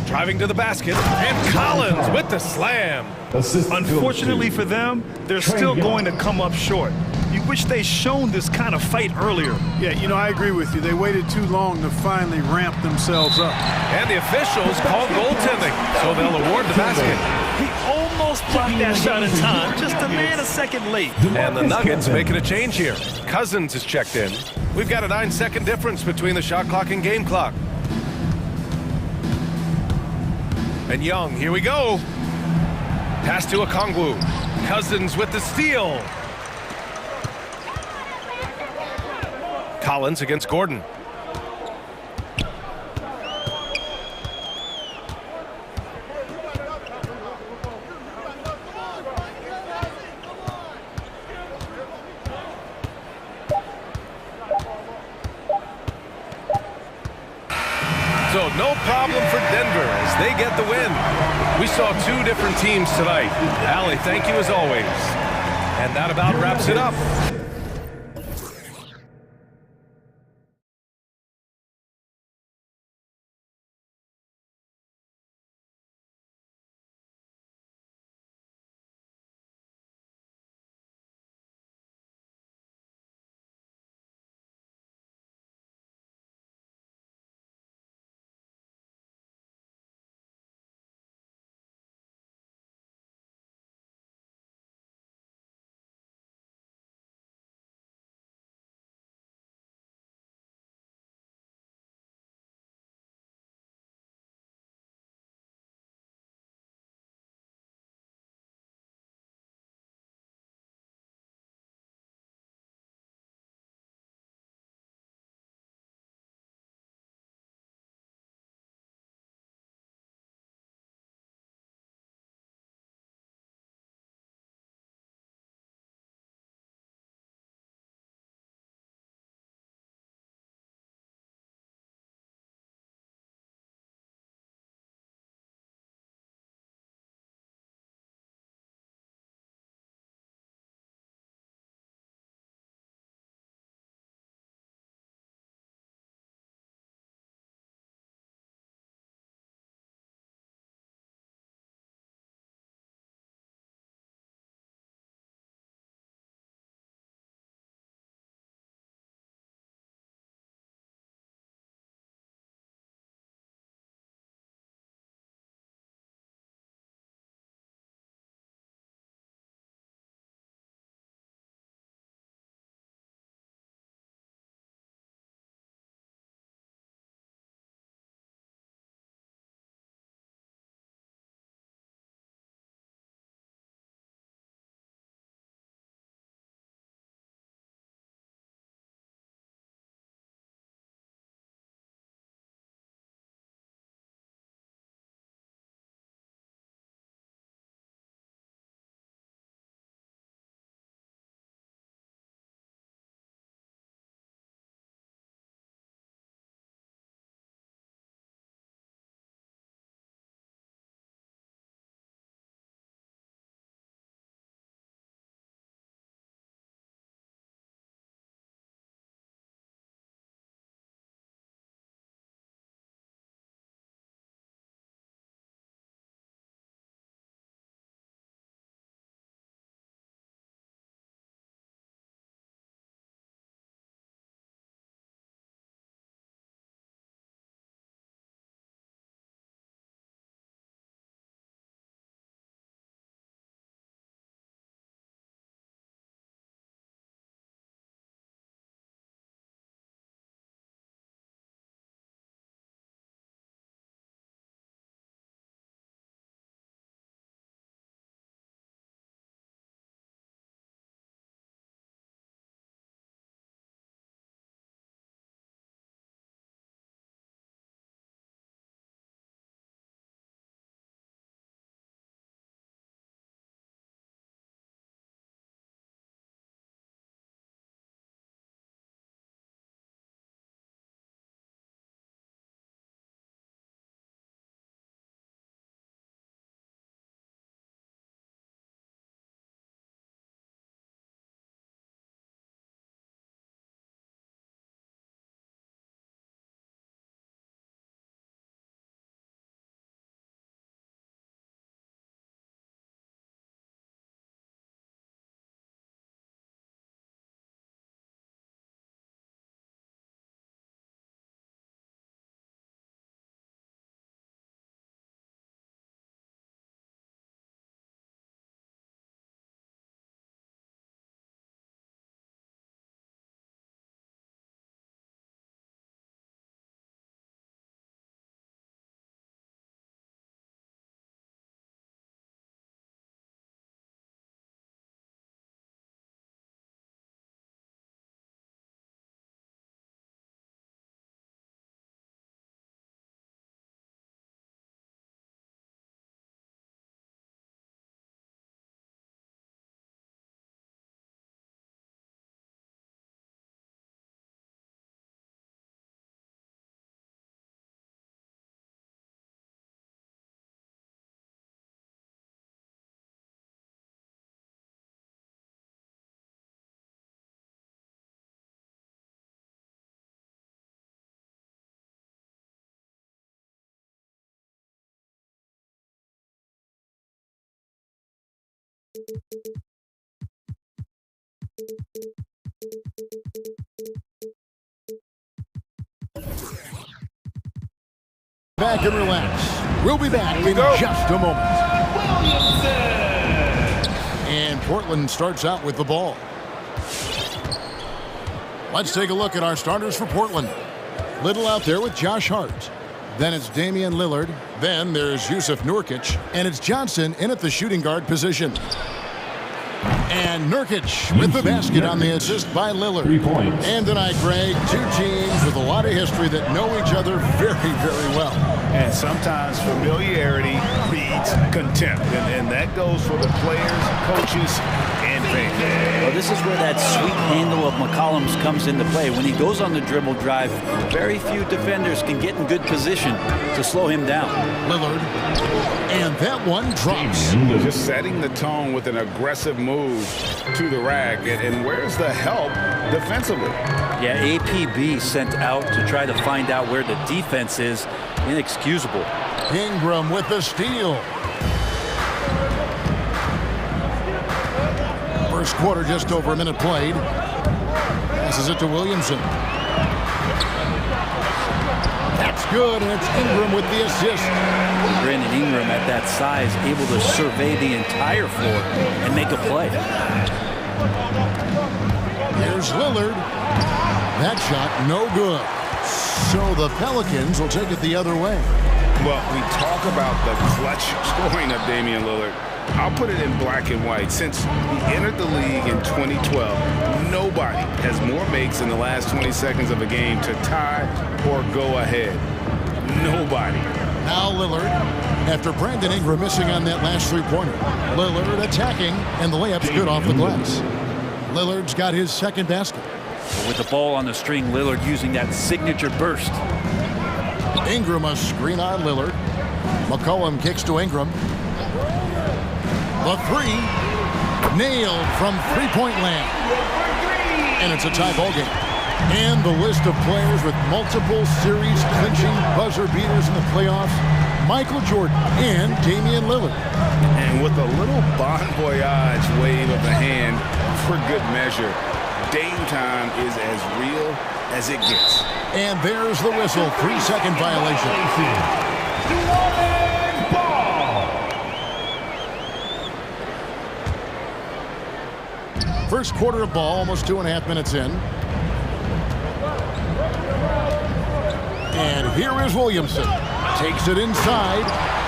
Driving to the basket, and Collins with the slam. Unfortunately for them, they're still going to come up short. You wish they'd shown this kind of fight earlier. Yeah, you know, I agree with you. They waited too long to finally ramp themselves up. And the officials called goaltending, so they'll award the basket. He almost blocked that shot in time, just a man a second late. And the Nuggets making a change here. Cousins is checked in. We've got a 9-second difference between the shot clock and game clock. And Young, here we go. Pass to Okongwu. Cousins with the steal. Collins against Gordon. So no problem for Denver as they get the win. We saw 2 different teams tonight. Allie, thank you as always. And that about wraps it up. Back and relax. We'll be back in just a moment. And Portland starts out with the ball. Let's take a look at our starters for Portland. Little out there with Josh Hart. Then it's Damian Lillard. Then there's Yusuf Nurkic. And it's Johnson in at the shooting guard position. And Nurkic with the basket on the assist by Lillard. 3 points. And tonight, Greg, two teams with a lot of history that know each other very, very well. And sometimes familiarity breeds contempt. And that goes for the players, coaches, and fans. Well, this is where that sweet handle of McCollum's comes into play. When he goes on the dribble drive, very few defenders can get in good position to slow him down. Lillard. And that one drops. Just setting the tone with an aggressive move to the rack. And where's the help defensively? Yeah, APB sent out to try to find out where the defense is. Inexcusable. Ingram with the steal. First quarter, just over a minute played. Passes it to Williamson. That's good, and it's Ingram with the assist. Brandon Ingram at that size, able to survey the entire floor and make a play. Here's Lillard. That shot, no good. So the Pelicans will take it the other way. Well, we talk about the clutch scoring of Damian Lillard. I'll put it in black and white. Since he entered the league in 2012, nobody has more makes in the last 20 seconds of a game to tie or go ahead. Nobody. Now Lillard, after Brandon Ingram missing on that last three-pointer. Lillard attacking, and the layup's good off the glass. Lillard's got his second basket. With the ball on the string, Lillard using that signature burst. Ingram a screen on Lillard. McCollum kicks to Ingram. The three, nailed from three-point land. And it's a tie ball game. And the list of players with multiple series clinching buzzer beaters in the playoffs, Michael Jordan and Damian Lillard. And with a little bon voyage wave of the hand for good measure, Dame time is as real as it gets. And there's the whistle, 3-second violation. First quarter of ball, almost 2.5 minutes in. And here is Williamson. Takes it inside,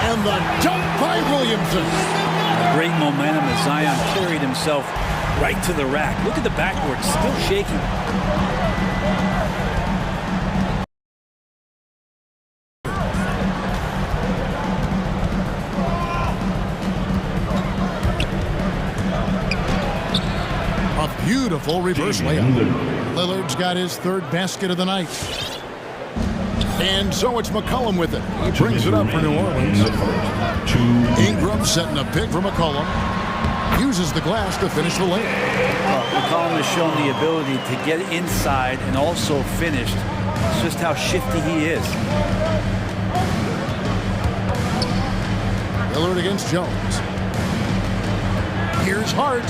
and the dunk by Williamson. Great momentum as Zion carried himself right to the rack. Look at the backboard, still shaking. A beautiful reverse layup. Lillard's got his third basket of the night. And so it's McCollum with it. He brings it up for New Orleans. Ingram setting a pick for McCollum. Uses the glass to finish the layup. McCollum has shown the ability to get inside and also finished. It's just how shifty he is. Lillard against Jones. Here's Hart.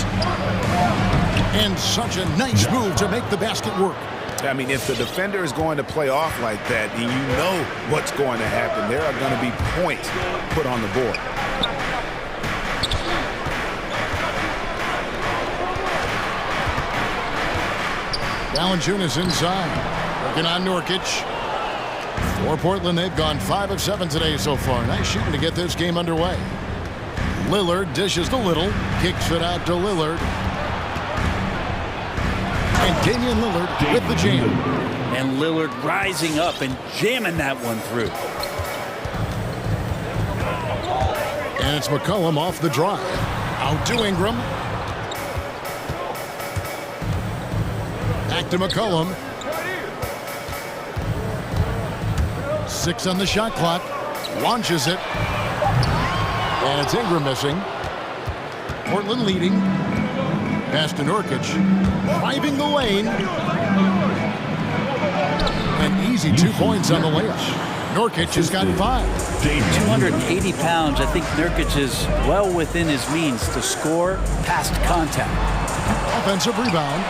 And such a nice move to make the basket work. I mean, if the defender is going to play off like that, then you know what's going to happen. There are going to be points put on the board. Valanciunas inside. Working on Nurkic. For Portland, they've gone 5 of 7 today so far. Nice shooting to get this game underway. Lillard dishes to Little. Kicks it out to Lillard. And Damian Lillard with the jam. And Lillard rising up and jamming that one through. And it's McCollum off the drive. Out to Ingram. Back to McCollum. 6 on the shot clock. Launches it. And it's Ingram missing. Portland leading. Pass to Nurkic. Driving the lane. An easy 2 points on the layup. Nurkic has got 5. 280 pounds. I think Nurkic is well within his means to score past contact. Offensive rebound.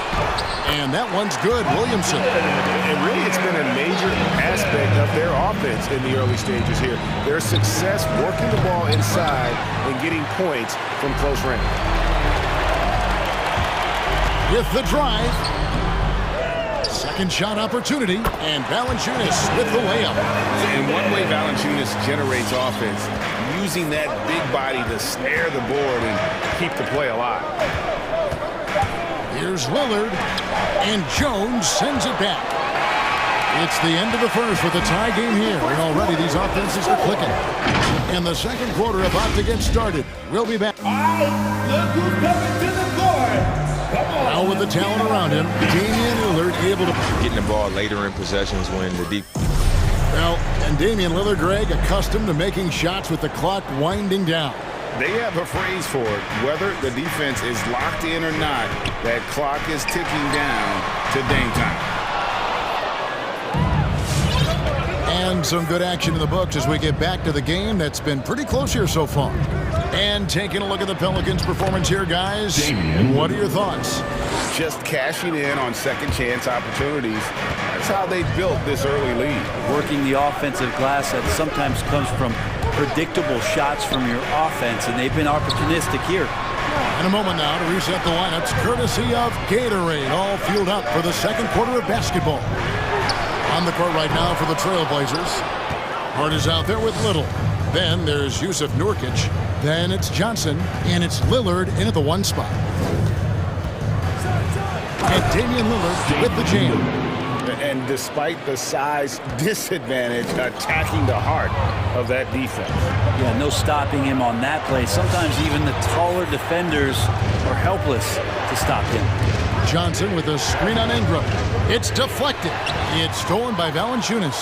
And that one's good, Williamson. And really, it's been a major aspect of their offense in the early stages here. Their success working the ball inside and getting points from close range. With the drive. Second shot opportunity, and Valanciunas with the layup. And one way Valanciunas generates offense, using that big body to snare the board and keep the play alive. Here's Lillard, and Jones sends it back. It's the end of the first with a tie game here, and already these offenses are clicking. And the second quarter about to get started. We'll be back. All right, look who's coming to the court. Now with the talent around him, Damian Lillard able to... Getting the ball later in possessions when the deep... Well, and Damian Lillard, Greg, accustomed to making shots with the clock winding down. They have a phrase for it. Whether the defense is locked in or not, that clock is ticking down to Dame time. And some good action in the books as we get back to the game that's been pretty close here so far. And taking a look at the Pelicans' performance here, guys. What are your thoughts? Just cashing in on second chance opportunities. That's how they built this early lead. Working the offensive glass that sometimes comes from predictable shots from your offense, and they've been opportunistic here. In a moment now to reset the lineups, courtesy of Gatorade, all fueled up for the second quarter of basketball. On the court right now for the Trailblazers. Hart is out there with Little. Then there's Yusuf Nurkic. Then it's Johnson, and it's Lillard in at the 1 spot. And Damian Lillard with the jam. And despite the size disadvantage, attacking the heart of that defense. Yeah, no stopping him on that play. Sometimes even the taller defenders are helpless to stop him. Johnson with a screen on Ingram. It's deflected. It's stolen by Valanciunas.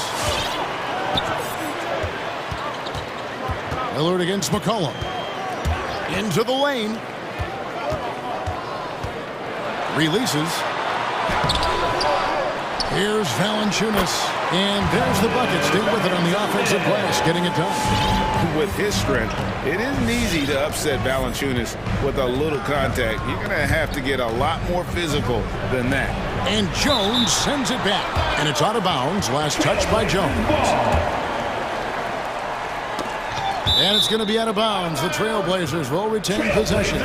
Lillard against McCollum. Into the lane. Releases. Here's Valanciunas. And there's the bucket. Stay with it on the offensive glass, getting it done. With his strength, it isn't easy to upset Valanciunas with a little contact. You're going to have to get a lot more physical than that. And Jones sends it back. And it's out of bounds. Last touch by Jones. And it's going to be out of bounds. The Trailblazers will retain possession.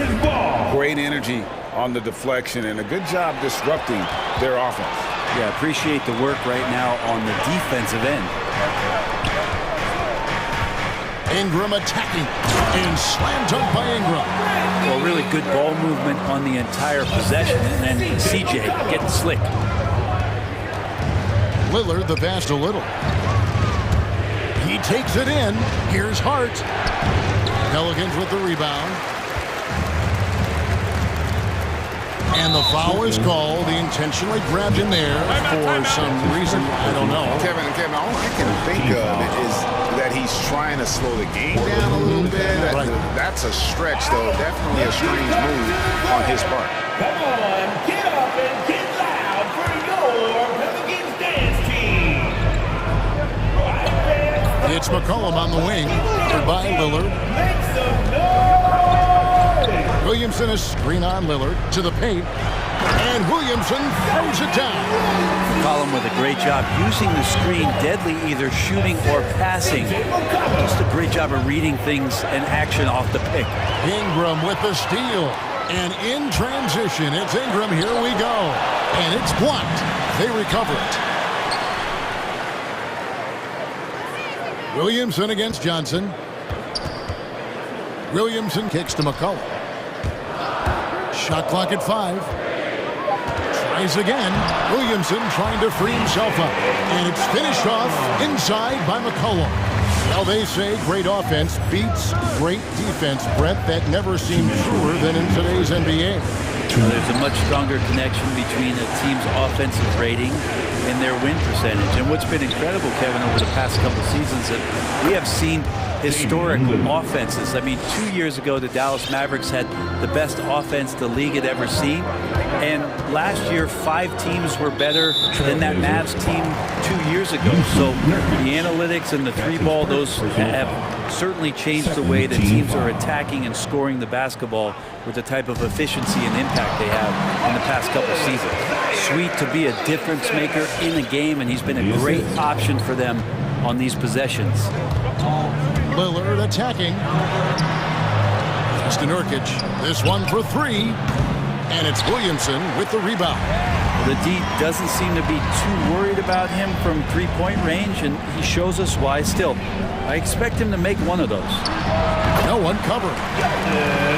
Great energy on the deflection and a good job disrupting their offense. Yeah, appreciate the work right now on the defensive end. Ingram attacking. And slam dunk by Ingram. Well, really good ball movement on the entire possession. And then CJ getting slick. Lillard the pass to Little. He takes it in. Here's Hart. Pelicans with the rebound. And the foul is called. He intentionally grabbed him there for some reason. I don't know. Kevin, all I can think of is that he's trying to slow the game down a little bit. Right. That's a stretch, though. Definitely a strange move on his part. Come on, get up and get loud for your Pelicans dance team. It's McCollum on the wing. By Lillard. Make some noise! Williamson is screen on Lillard to the paint. And Williamson throws it down. McCollum with a great job using the screen, deadly either shooting or passing. Just a great job of reading things and action off the pick. Ingram with the steal. And in transition, it's Ingram. Here we go. And it's blocked. They recover it. Williamson against Johnson. Williamson kicks to McCollum. Shot clock at 5. Tries again. Williamson trying to free himself up. And it's finished off inside by McCollum. Well, they say great offense beats great defense, Brett. That never seemed truer than in today's NBA. There's a much stronger connection between a team's offensive rating and their win percentage. And what's been incredible, Kevin, over the past couple seasons, that we have seen historic offenses. I mean, 2 years ago, the Dallas Mavericks had the best offense the league had ever seen. And last year, 5 teams were better than that Mavs team 2 years ago. So the analytics and the 3-ball, those have certainly changed the way that teams are attacking and scoring the basketball with the type of efficiency and impact they have in the past couple seasons. Sweet to be a difference maker in the game, and he's been a great option for them on these possessions. Lillard attacking. Justin Nurkic, this one for 3. And it's Williamson with the rebound. The D doesn't seem to be too worried about him from three-point range, and he shows us why. Still, I expect him to make one of those. No one covered.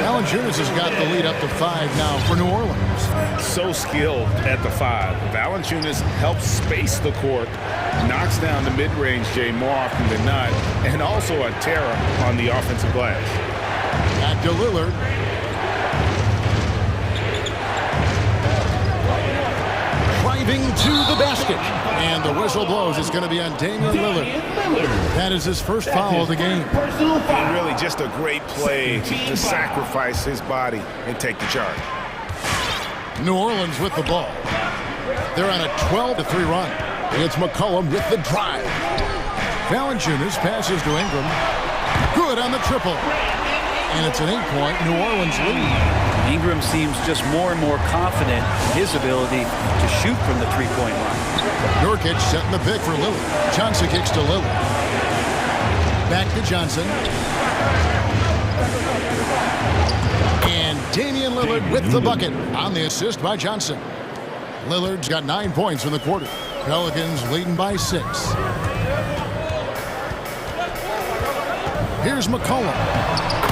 Valanciunas has got the lead up to 5 now for New Orleans. So skilled at the 5. Valanciunas helps space the court, knocks down the mid-range Jay more often than not, and also a terror on the offensive glass. Back to Lillard. Driving to the basket. And the whistle blows. It's going to be on Damian Lillard. That is his first foul of the game. And really just a great play to sacrifice his body and take the charge. New Orleans with the ball. They're on a 12-3 run. It's McCollum with the drive. Valanciunas passes to Ingram. Good on the triple. And it's an 8-point New Orleans lead. Ingram seems just more and more confident in his ability to shoot from the three-point line. Nurkic setting the pick for Lillard. Johnson kicks to Lillard. Back to Johnson. And Damian Lillard with the bucket on the assist by Johnson. Lillard's got 9 points in the quarter. Pelicans leading by 6. Here's McCollum.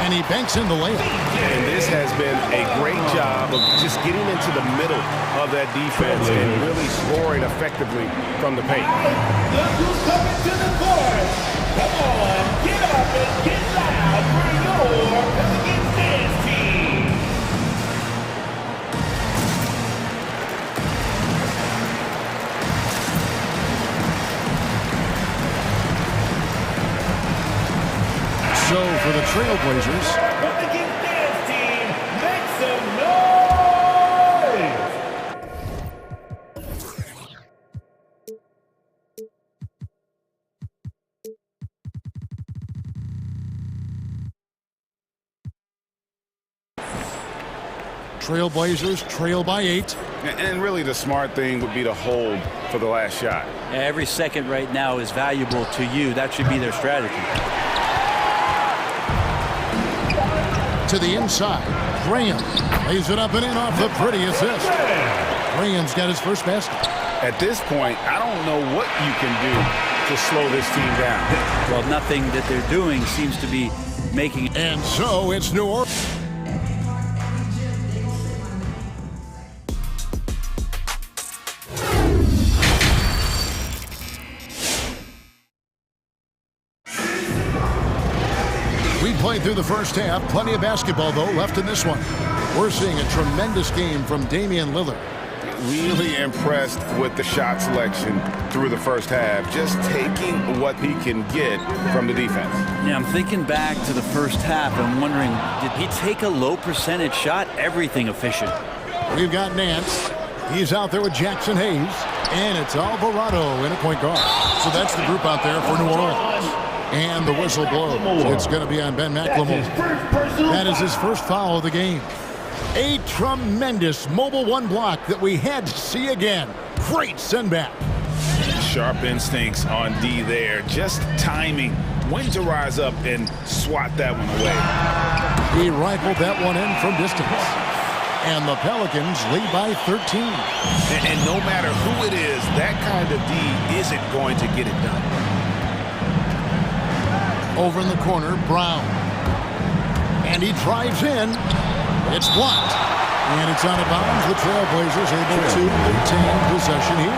And he banks in the layup. And this has been a great job of just getting into the middle of that defense and really scoring effectively from the paint. Look who's coming to the court. Come on, get up and get loud for your Pelicans dance team. So for the Trailblazers, Pelicans dance team, make some noise! Trailblazers trail by 8. And really the smart thing would be to hold for the last shot. Every second right now is valuable to you. That should be their strategy. To the inside, Graham lays it up and in off the pretty assist. Graham's got his first basket. At this point, I don't know what you can do to slow this team down. Well, nothing that they're doing seems to be making it. And so it's New Orleans. Played through the first half. Plenty of basketball, though, left in this one. We're seeing a tremendous game from Damian Lillard. Really impressed with the shot selection through the first half. Just taking what he can get from the defense. Yeah, I'm thinking back to the first half and wondering, did he take a low percentage shot? Everything efficient. We've got Nance. He's out there with Jackson Hayes. And it's Alvarado in a point guard. So that's the group out there for New Orleans. And the whistle blows. It's going to be on Ben McLemore. That is his first foul of the game. A tremendous mobile one block that we had to see again. Great send back. Sharp instincts on D there. Just timing when to rise up and swat that one away. He rifled that one in from distance. And the Pelicans lead by 13. And no matter who it is, that kind of D isn't going to get it done. Over in the corner, Brown. And he drives in. It's blocked. And it's out of bounds. The Trailblazers able to retain possession here.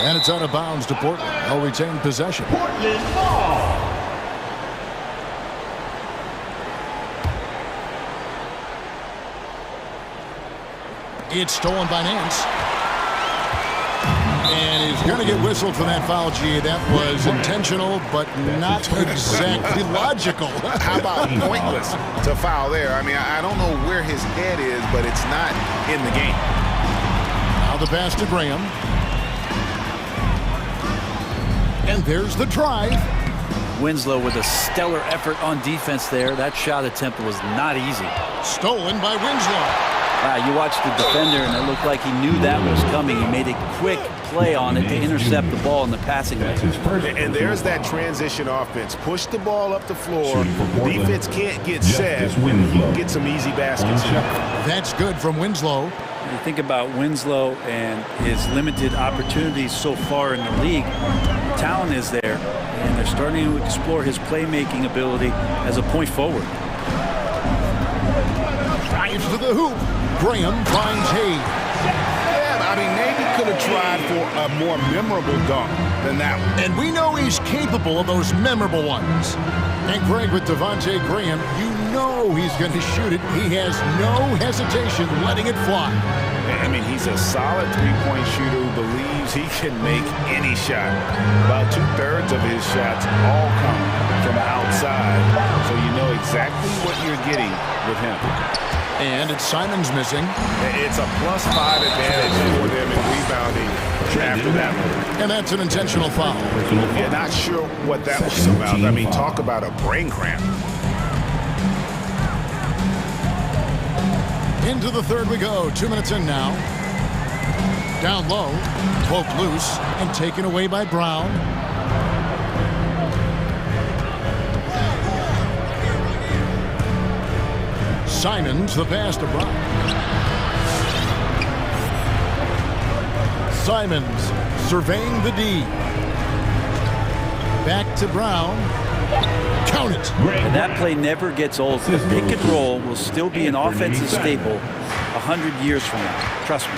And it's out of bounds to Portland. They'll retain possession. Portland ball. It's stolen by Nance. And he's going to get whistled for that foul, G. That was intentional, but not exactly logical. How about pointless to foul there? I mean, I don't know where his head is, but it's not in the game. Now the pass to Graham. And there's the drive. Winslow with a stellar effort on defense there. That shot attempt was not easy. Stolen by Winslow. Wow, you watched the defender, and it looked like he knew that was coming. He made a quick play on it to intercept the ball in the passing lane. And there's that transition offense. Push the ball up the floor. The defense can't get set. Get some easy baskets here. That's good from Winslow. You think about Winslow and his limited opportunities so far in the league. Talent is there, and they're starting to explore his playmaking ability as a point forward. Drives to the hoop. Graham finds Hayes. Yeah, I mean, maybe could have tried for a more memorable dunk than that one. And we know he's capable of those memorable ones. And Greg, with Devontae Graham, you know he's going to shoot it. He has no hesitation letting it fly. I mean, he's a solid three-point shooter who believes he can make any shot. About 2/3 of his shots all come from outside, so you know exactly what you're getting with him. And it's Simons missing. It's a +5 advantage for them in rebounding after that one. And that's an intentional foul. Yeah, not sure what that was about. I mean, talk about a brain cramp. Into the third we go. 2 minutes in now. Down low. Poked loose and taken away by Brown. Simons, the pass to Brown. Simons surveying the D. Back to Brown. Count it. And that play never gets old. The pick and roll will still be an offensive staple 100 years from now. Trust me.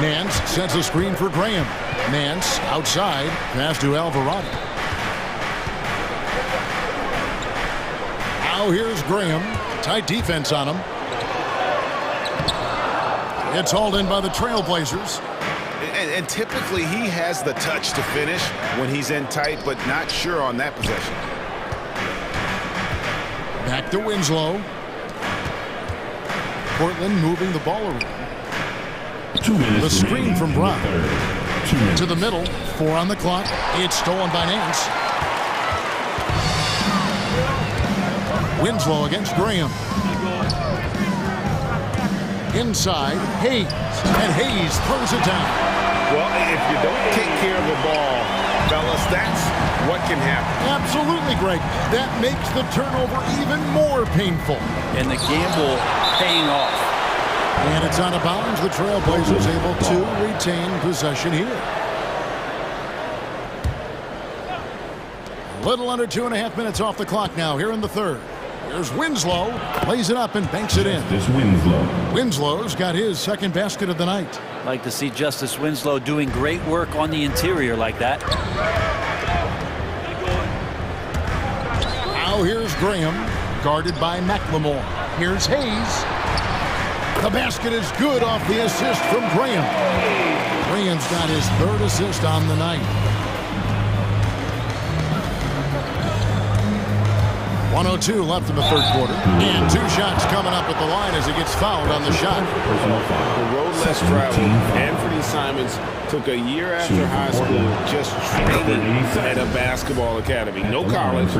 Nance sets a screen for Graham. Nance outside. Pass to Alvarado. Now here's Graham. Tight defense on him. It's hauled in by the Trailblazers. And typically he has the touch to finish when he's in tight, but not sure on that possession. Back to Winslow. Portland moving the ball around. The screen from Brown. To the middle. 4 on the clock. It's stolen by Nance. Winslow against Graham. Inside, Hayes. And Hayes throws it down. Well, if you don't take care of the ball, fellas, that's what can happen. Absolutely, Greg. That makes the turnover even more painful. And the gamble paying off. And it's out of bounds. The Trailblazers able to retain possession here. A little under 2.5 minutes off the clock now here in the third. Here's Winslow. Lays it up and banks it in. Winslow's got his second basket of the night. Like to see Justice Winslow doing great work on the interior like that. Now here's Graham, guarded by McLemore. Here's Hayes. The basket is good off the assist from Graham. Graham's got his third assist on the night. 1:02 left in the third quarter. And 2 shots coming up at the line as he gets fouled on the shot. The road less traveled. Anthony Simons took a year after high school just training at a basketball academy. No college.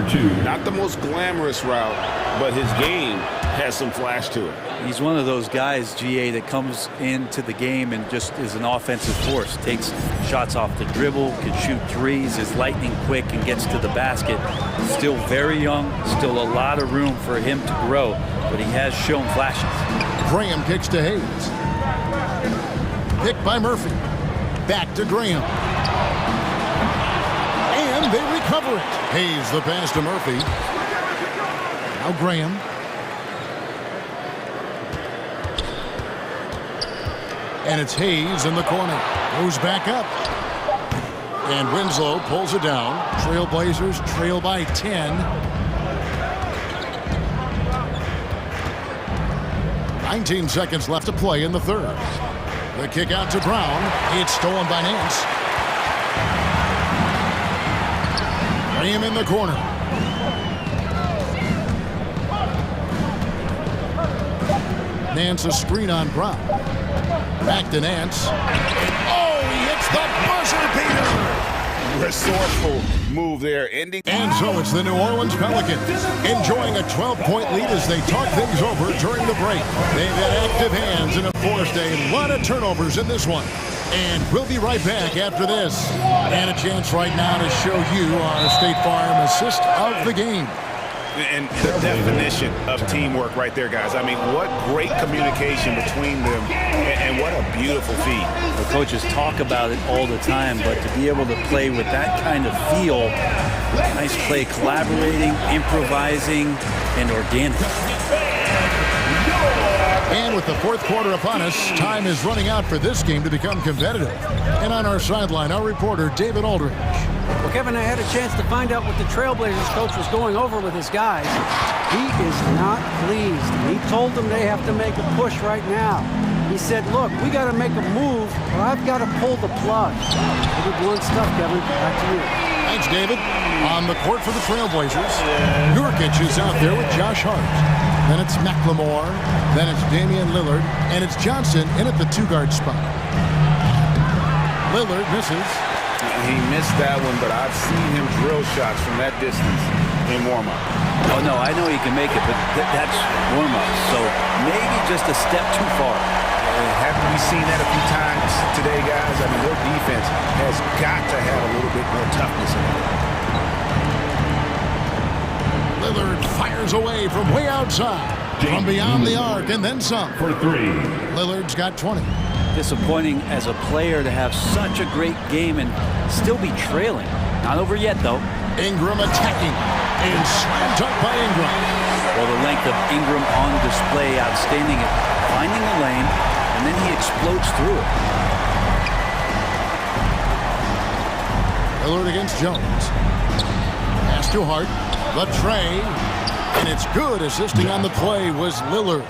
Not the most glamorous route, but his game has some flash to it. He's one of those guys, GA, that comes into the game and just is an offensive force. Takes shots off the dribble, can shoot threes, is lightning quick, and gets to the basket. Still very young, still a lot of room for him to grow, but he has shown flashes. Graham kicks to Hayes. Picked by Murphy. Back to Graham. And they recover it. Hayes the pass to Murphy. Now Graham. And it's Hayes in the corner. Goes back up. And Winslow pulls it down. Trailblazers trail by 10. 19 seconds left to play in the third. The kick out to Brown. It's stolen by Nance. Graham in the corner. Nance a screen on Brown. Back to Nance. Oh, he hits the buzzer beater. Resourceful move there, ending. And so it's the New Orleans Pelicans enjoying a 12-point lead as they talk things over during the break. They've had active hands and have forced a lot of turnovers in this one. And we'll be right back after this. And a chance right now to show you our State Farm assist of the game. And the definition of teamwork right there, guys. I mean, what great communication between them, and what a beautiful feed. The coaches talk about it all the time, but to be able to play with that kind of feel, nice play, collaborating, improvising, and organic. And with the fourth quarter upon us, time is running out for this game to become competitive. And on our sideline, our reporter, David Aldridge. Well, Kevin, I had a chance to find out what the Trailblazers coach was going over with his guys. He is not pleased. He told them they have to make a push right now. He said, look, we got to make a move, or I've got to pull the plug. Pretty blunt stuff, Kevin. Back to you. Thanks, David. On the court for the Trailblazers, Nurkic is out there with Josh Hart. Then it's McLemore. Then it's Damian Lillard. And it's Johnson in at the two-guard spot. Lillard misses. He missed that one, but I've seen him drill shots from that distance in warm-up. Oh, no, I know he can make it, but that's warm-up. So maybe just a step too far. Haven't we seen that a few times today, guys? I mean, their defense has got to have a little bit more toughness in it. Lillard fires away from way outside, from beyond the arc, and then some. For three. Lillard's got 20. Disappointing as a player to have such a great game and still be trailing. Not over yet, though. Ingram attacking, and slammed up by Ingram. Well, the length of Ingram on display, outstanding at finding the lane, and then he explodes through it. Lillard against Jones. Pass to Hart. The tray. And it's good. Assisting on the play was Lillard.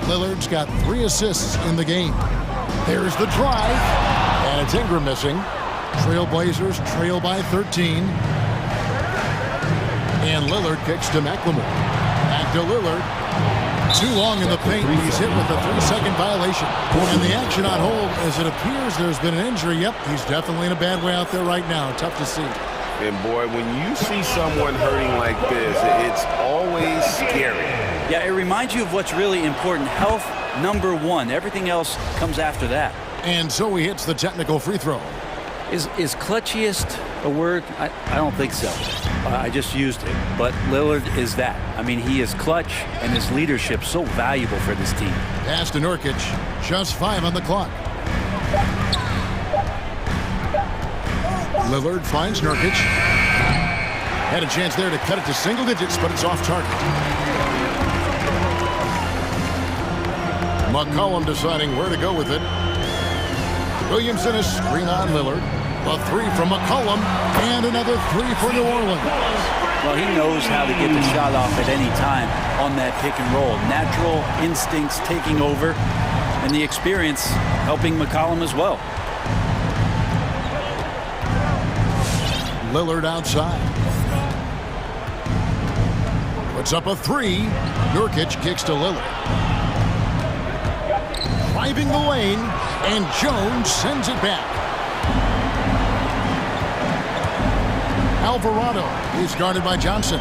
Lillard's got 3 assists in the game. There's the drive. And it's Ingram missing. Trailblazers trail by 13. And Lillard kicks to McLemore. Back to Lillard. Too long in the paint. He's hit with a 3-second violation. And the action on hold as it appears there's been an injury. Yep, he's definitely in a bad way out there right now. Tough to see. And boy, when you see someone hurting like this, it's always scary. Yeah, it reminds you of what's really important. Health, number one. Everything else comes after that. And so he hits the technical free throw. Is clutchiest a word? I don't think so. I just used it. But Lillard is that. I mean, he is clutch, and his leadership so valuable for this team. Pass to Nurkic. Just 5 on the clock. Lillard finds Nurkic. Had a chance there to cut it to single digits, but it's off target. McCollum deciding where to go with it. Williamson is screen on Lillard. A 3 from McCollum, and another 3 for New Orleans. Well, he knows how to get the shot off at any time on that pick and roll. Natural instincts taking over, and the experience helping McCollum as well. Lillard outside. Puts up a 3. Nurkic kicks to Lillard. Driving the lane, and Jones sends it back. Alvarado is guarded by Johnson.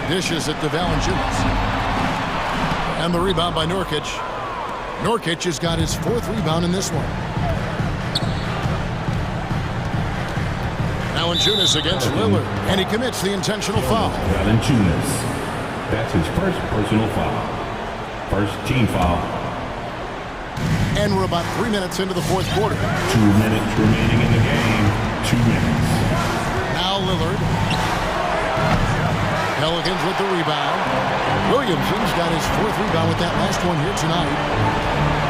Dishes it to Valanciunas. And the rebound by Nurkic. Nurkic has got his 4th rebound in this one. Valanciunas against Lillard, and he commits the intentional foul. Valanciunas. That's his first personal foul. First team foul. And we're about 3 minutes into the 4th quarter. 2 minutes remaining in the game. 2 minutes. Now Lillard. Pelicans with the rebound. Williamson's got his 4th rebound with that last one here tonight.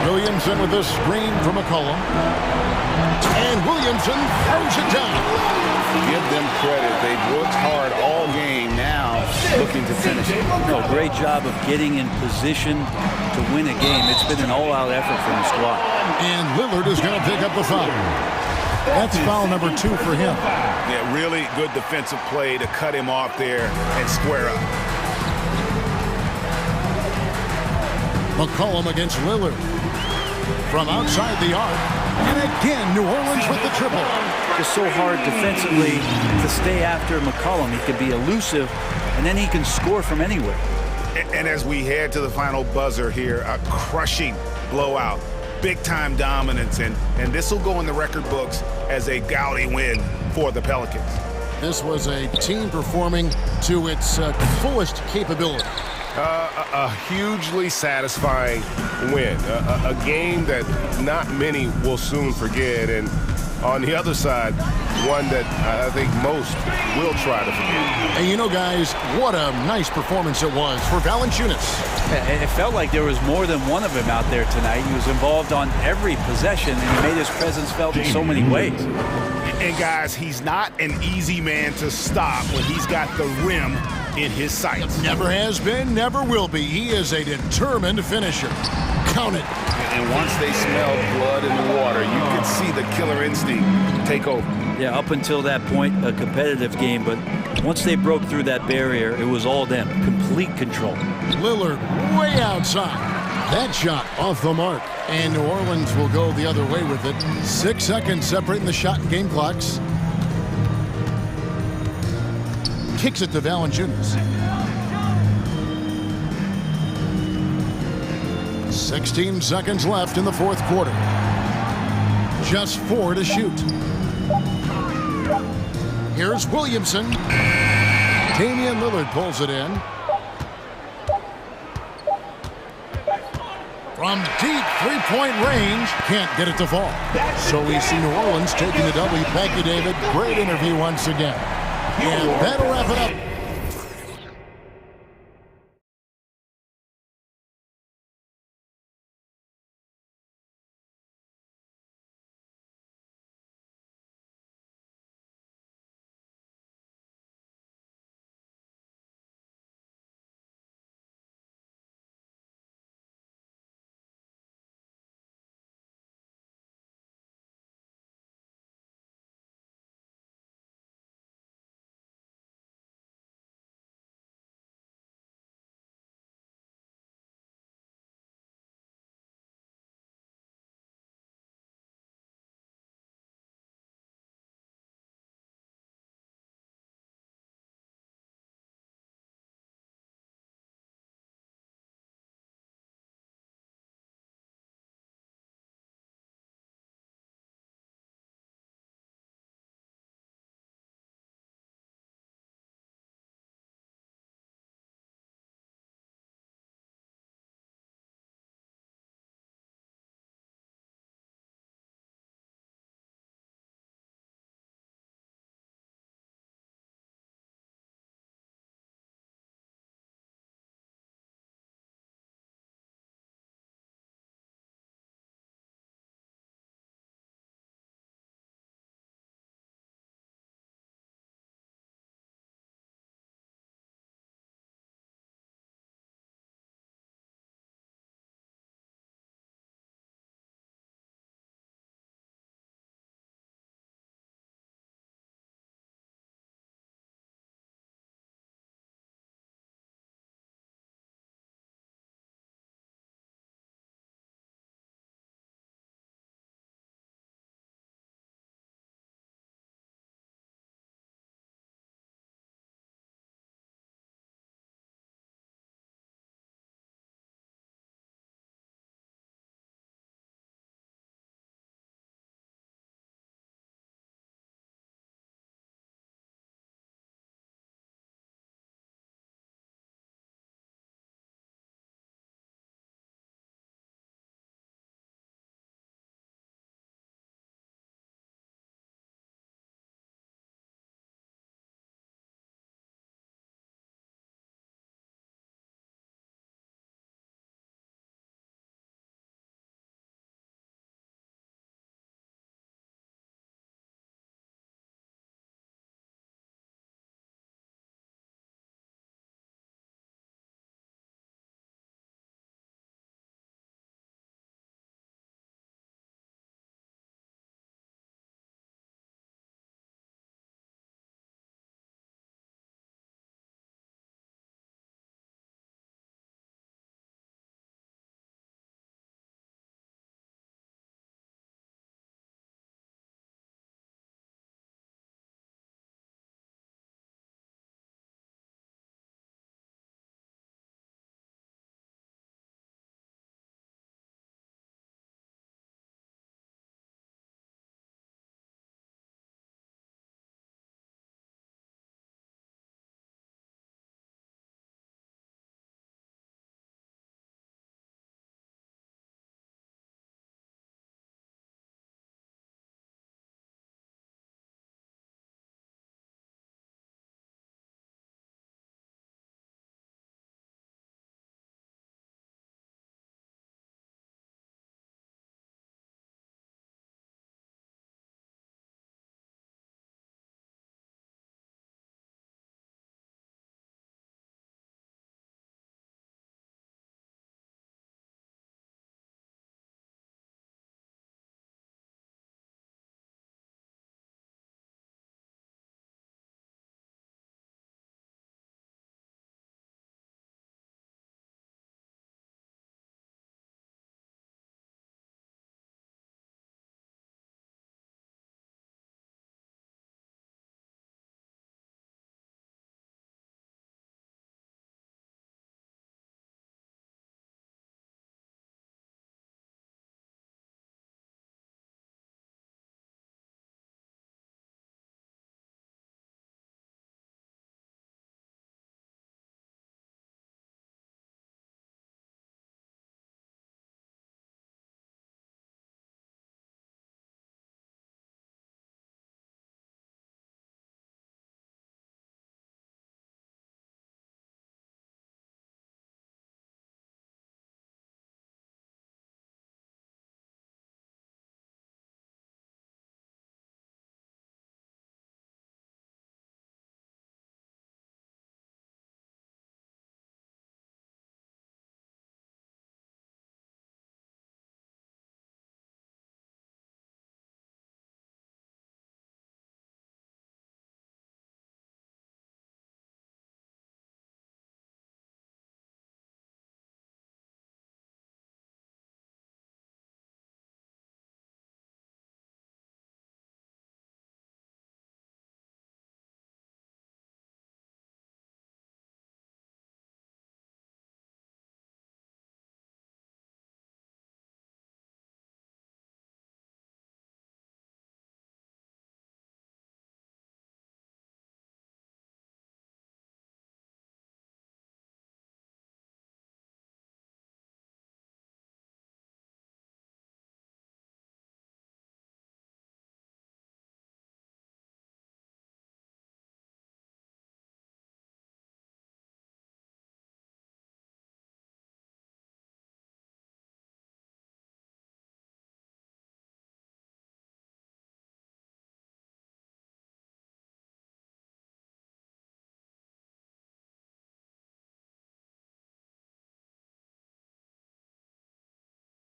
Williamson with the screen from McCollum. And Williamson throws it down. Give them credit. They've worked hard all game. Now looking to finish it. No, great job of getting in position to win a game. It's been an all-out effort from the squad. And Lillard is going to pick up the foul. That's foul number 2 for him. Yeah, really good defensive play to cut him off there and square up. McCollum against Lillard. From outside the arc. And again, New Orleans with the triple. Just so hard defensively to stay after McCollum. He can be elusive, and then he can score from anywhere. And as we head to the final buzzer here, a crushing blowout. Big-time dominance, and this will go in the record books as a gaudy win for the Pelicans. This was a team performing to its fullest capability. A hugely satisfying win. A game that not many will soon forget. And on the other side, one that I think most will try to forget. And you know, guys, what a nice performance it was for Valanciunas. It felt like there was more than one of him out there tonight. He was involved on every possession, and he made his presence felt in so many ways. And guys, he's not an easy man to stop when he's got the rim in his sights. Never has been, never will be. He is a determined finisher. Count it. And once they smelled blood in the water, you could see the killer instinct take over. Yeah, up until that point, a competitive game, but once they broke through that barrier, it was all them. Complete control. Lillard way outside. That shot off the mark. And New Orleans will go the other way with it. 6 seconds separating the shot and game clocks. Kicks it to Valanciunas. 16 seconds left in the fourth quarter. Just 4 to shoot. Here's Williamson. Damian Lillard pulls it in. From deep three-point range, can't get it to fall. So we see New Orleans taking the W. Thank you, David. Great interview once again. And that'll wrap it up.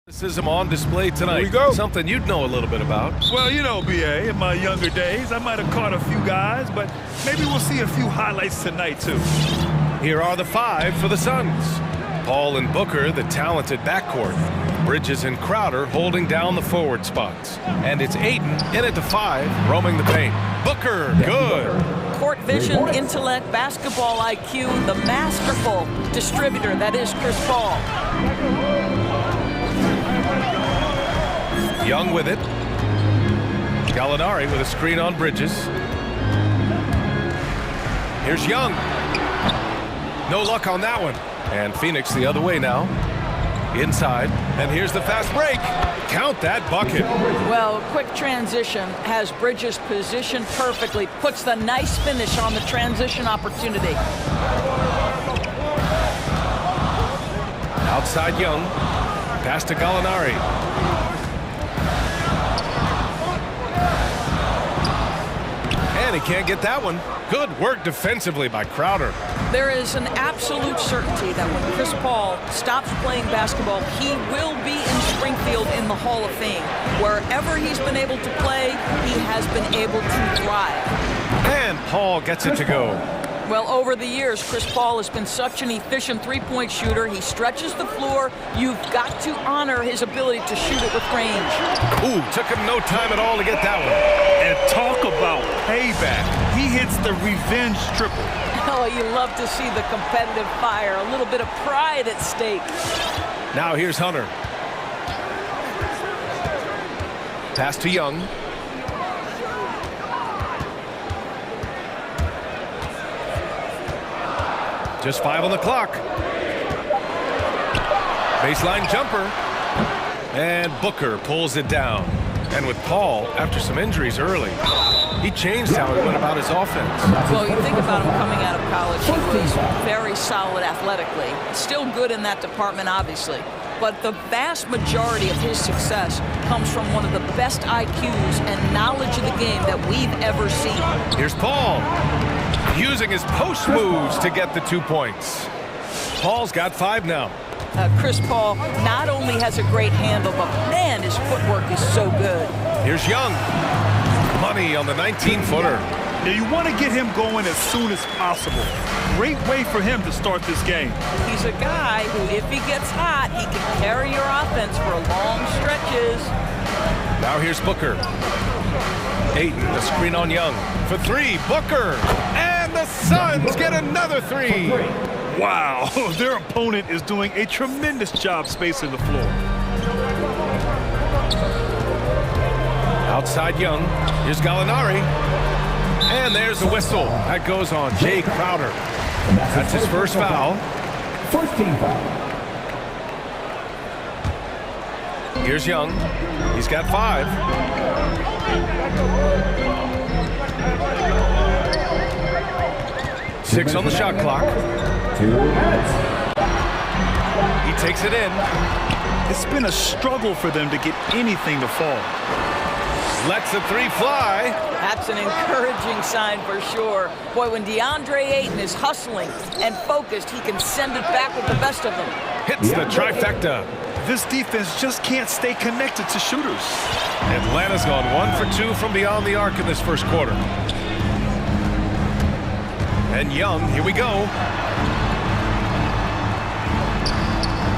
Athleticism on display tonight. Here we go. Something you'd know a little bit about. Well, you know, BA, in my younger days, I might have caught a few guys, but maybe we'll see a few highlights tonight, too. Here are the 5 for the Suns. Paul and Booker, the talented backcourt. Bridges and Crowder holding down the forward spots. And it's Ayton in at the 5, roaming the paint. Booker, good. Court vision, intellect, basketball IQ, the masterful distributor that is Chris Paul. Young with it. Gallinari with a screen on Bridges. Here's Young. No luck on that one. And Phoenix the other way now. Inside. And here's the fast break. Count that bucket. Well, quick transition has Bridges positioned perfectly. Puts the nice finish on the transition opportunity. Outside Young. Pass to Gallinari. And he can't get that one. Good work defensively by Crowder. There is an absolute certainty that when Chris Paul stops playing basketball, he will be in Springfield in the Hall of Fame. Wherever he's been able to play, he has been able to thrive. And Paul gets it to go. Well, over the years, Chris Paul has been such an efficient three-point shooter. He stretches the floor. You've got to honor his ability to shoot it with range. Ooh, took him no time at all to get that one. And talk about payback. He hits the revenge triple. Oh, you love to see the competitive fire. A little bit of pride at stake. Now here's Hunter. Pass to Young. Just 5 on the clock. Baseline jumper. And Booker pulls it down. And with Paul, after some injuries early, he changed how he went about his offense. Well, you think about him coming out of college, he was very solid athletically. Still good in that department, obviously. But the vast majority of his success comes from one of the best IQs and knowledge of the game that we've ever seen. Here's Paul, using his post moves to get the 2 points. Paul's got 5 now. Chris Paul not only has a great handle, but man, his footwork is so good. Here's Young. Money on the 19-footer. Now you want to get him going as soon as possible. Great way for him to start this game. He's a guy who, if he gets hot, he can carry your offense for long stretches. Now here's Booker. Ayton, the screen on Young. For 3, Booker. And the Suns get another 3. Wow, their opponent is doing a tremendous job spacing the floor. Outside Young. Here's Gallinari. And there's the whistle. That goes on Jay Crowder. That's his first foul. First team foul. Here's Young. He's got 5. Six on the shot clock. 2 minutes. He takes it in. It's been a struggle for them to get anything to fall. Lets the 3 fly. That's an encouraging sign for sure. Boy, when DeAndre Ayton is hustling and focused, he can send it back with the best of them. Hits the trifecta. This defense just can't stay connected to shooters. Atlanta's gone 1 for 2 from beyond the arc in this first quarter. And Young, here we go.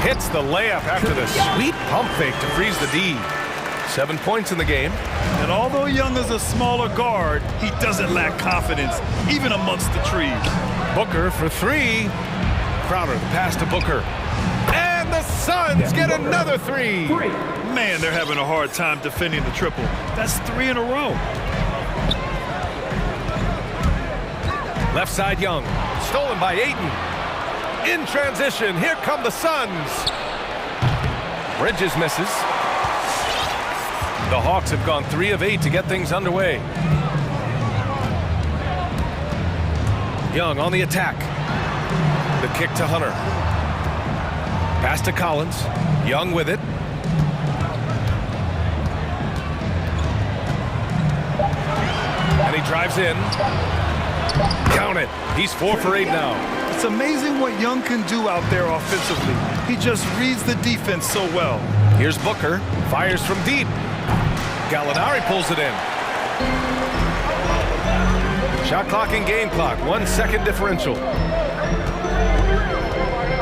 Hits the layup after the sweet pump fake to freeze the D. 7 points in the game. And although Young is a smaller guard, he doesn't lack confidence, even amongst the trees. Booker for 3. Crowder, the pass to Booker. And the Suns get another 3. Man, they're having a hard time defending the triple. That's 3 in a row. Left side Young. Stolen by Ayton. In transition, here come the Suns. Bridges misses. The Hawks have gone 3 of 8 to get things underway. Young on the attack. The kick to Hunter. Pass to Collins. Young with it. And he drives in. Count it. He's 4 for 8 now. It's amazing what Young can do out there offensively. He just reads the defense so well. Here's Booker. Fires from deep. Gallinari pulls it in. Shot clock and game clock. 1 second differential.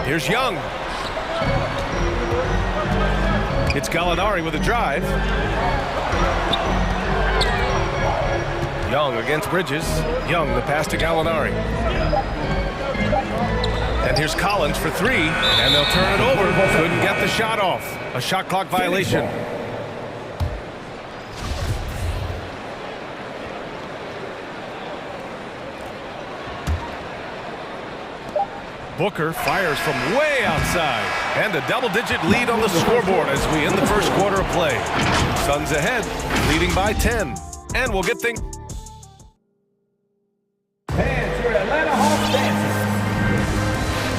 Here's Young. It's Gallinari with a drive. Young against Bridges. Young, the pass to Gallinari. And here's Collins for three, and they'll turn it over. Couldn't get the shot off. A shot clock violation. Booker fires from way outside. And a double-digit lead on the scoreboard as we end the first quarter of play. Suns ahead, leading by 10. And we'll get things... Fans, your Atlanta Hawks dancing.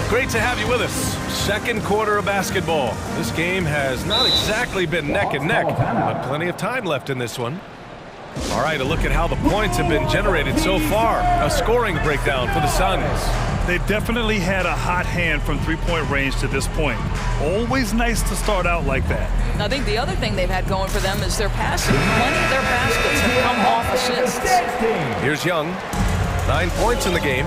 Great to have you with us. Second quarter of basketball. This game has not exactly been neck and neck, but plenty of time left in this one. All right, a look at how the points have been generated so far. A scoring breakdown for the Suns. They definitely had a hot hand from three-point range to this point. Always nice to start out like that. I think the other thing they've had going for them is their passing. Plenty of their baskets have come off assists. Here's Young. 9 points in the game.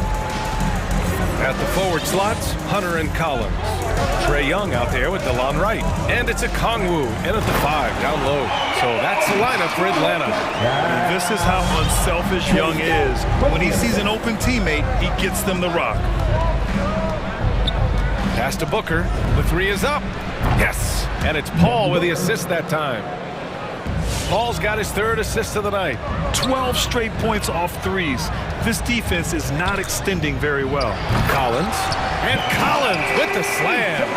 At the forward slots, Hunter and Collins. Trae Young out there with DeLon Wright. And it's a Kongwu in at the 5, down low. So that's the lineup for Atlanta. This is how unselfish Young is. When he sees an open teammate, he gets them the rock. Pass to Booker. The three is up. Yes. And it's Paul with the assist that time. Paul's got his third assist of the night. 12 straight points off threes. This defense is not extending very well. Collins. And Collins with the slam.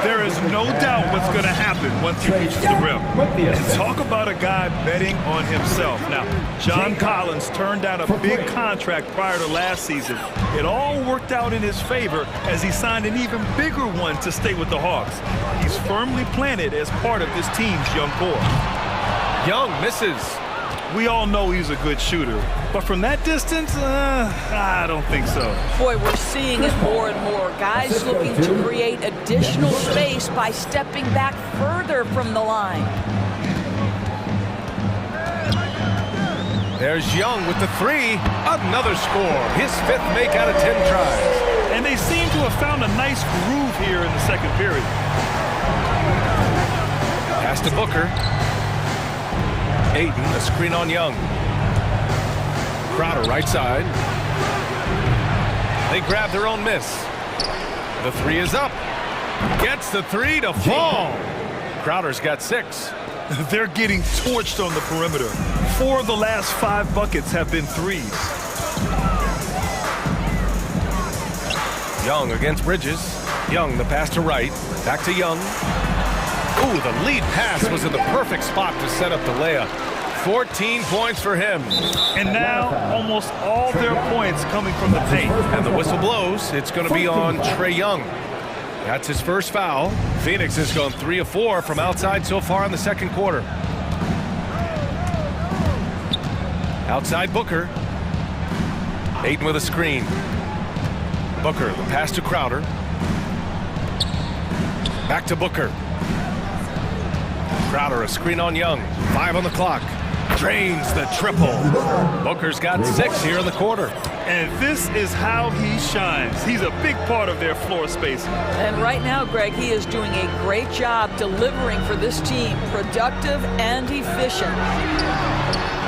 There is no doubt what's going to happen once he reaches the rim. And talk about a guy betting on himself. Now, John Collins turned down a big contract prior to last season. It all worked out in his favor as he signed an even bigger one to stay with the Hawks. He's firmly planted as part of this team's young core. Young misses. We all know he's a good shooter, but from that distance, I don't think so. Boy, we're seeing it more and more. Guys looking to create additional space by stepping back further from the line. There's Young with the three. Another score. His 5th make out of 10 tries. And they seem to have found a nice groove here in the second period. Pass to Booker. Ayton, a screen on Young. Crowder, right side. They grab their own miss. The three is up. Gets the three to fall. Crowder's got 6. They're getting torched on the perimeter. 4 of the last 5 buckets have been threes. Young against Bridges. Young, the pass to Wright. Back to Young. Ooh, the lead pass was in the perfect spot to set up the layup. 14 points for him. And now, almost all their points coming from the paint. And the whistle blows. It's going to be on Trae Young. That's his first foul. Phoenix has gone 3 of 4 from outside so far in the second quarter. Outside Booker. Ayton with a screen. Booker, the pass to Crowder. Back to Booker. Crowder, a screen on Young. 5 on the clock. Drains the triple. Booker's got 6 here in the quarter. And this is how he shines. He's a big part of their floor space. And right now, Greg, he is doing a great job delivering for this team. Productive and efficient.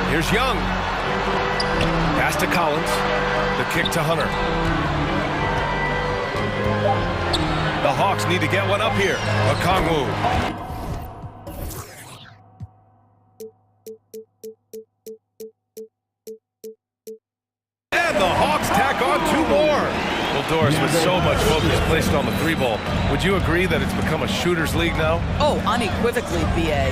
Here's Young. Pass to Collins. The kick to Hunter. The Hawks need to get one up here. Okongwu. The Hawks tack on 2 more. Well, Doris, with so much focus placed on the 3-ball, would you agree that it's become a shooter's league now? Oh, unequivocally, B.A.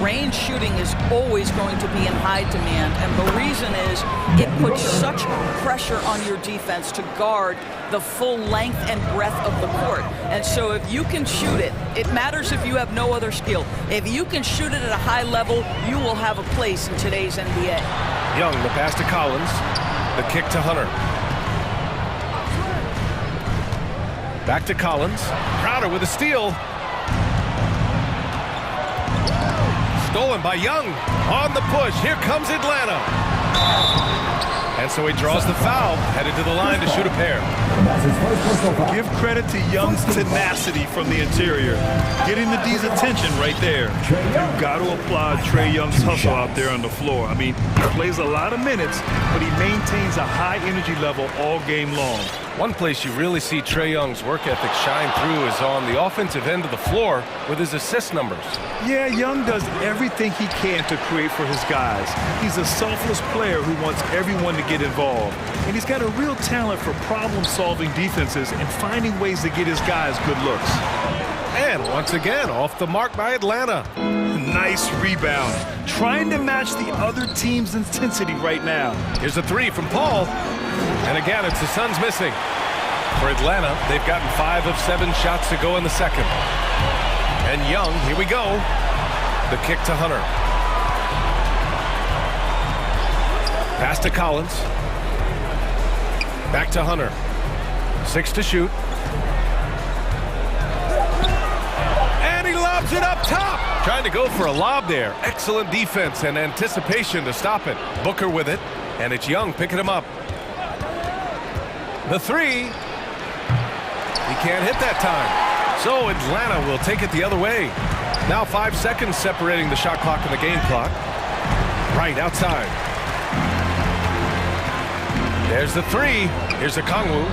Range shooting is always going to be in high demand, and the reason is it puts such pressure on your defense to guard the full length and breadth of the court. And so if you can shoot it, it matters if you have no other skill. If you can shoot it at a high level, you will have a place in today's NBA. Young, the pass to Collins. The kick to Hunter. Back to Collins. Crowder with a steal. stolen by Young. On the push, here comes Atlanta. And so he draws the foul, headed to the line to shoot a pair. Give credit to Young's tenacity from the interior, getting the D's attention right there. You've got to applaud Trae Young's hustle out there on the floor. I mean, he plays a lot of minutes, but he maintains a high energy level all game long. One place you really see Trae Young's work ethic shine through is on the offensive end of the floor with his assist numbers. Yeah, Young does everything he can to create for his guys. He's a selfless player who wants everyone to get involved. And he's got a real talent for problem-solving defenses and finding ways to get his guys good looks. And once again, off the mark by Atlanta. Nice rebound. Trying to match the other team's intensity right now. Here's a three from Paul. And again, it's the Suns missing. For Atlanta, they've gotten 5 of 7 shots to go in the second. And Young, here we go. The kick to Hunter. Pass to Collins. Back to Hunter. 6 to shoot. And he lobs it up top. Trying to go for a lob there. Excellent defense and anticipation to stop it. Booker with it. And it's Young picking him up. The three. He can't hit that time. So Atlanta will take it the other way. Now 5 seconds separating the shot clock and the game clock. Right outside. There's the three. Here's a Kongwu.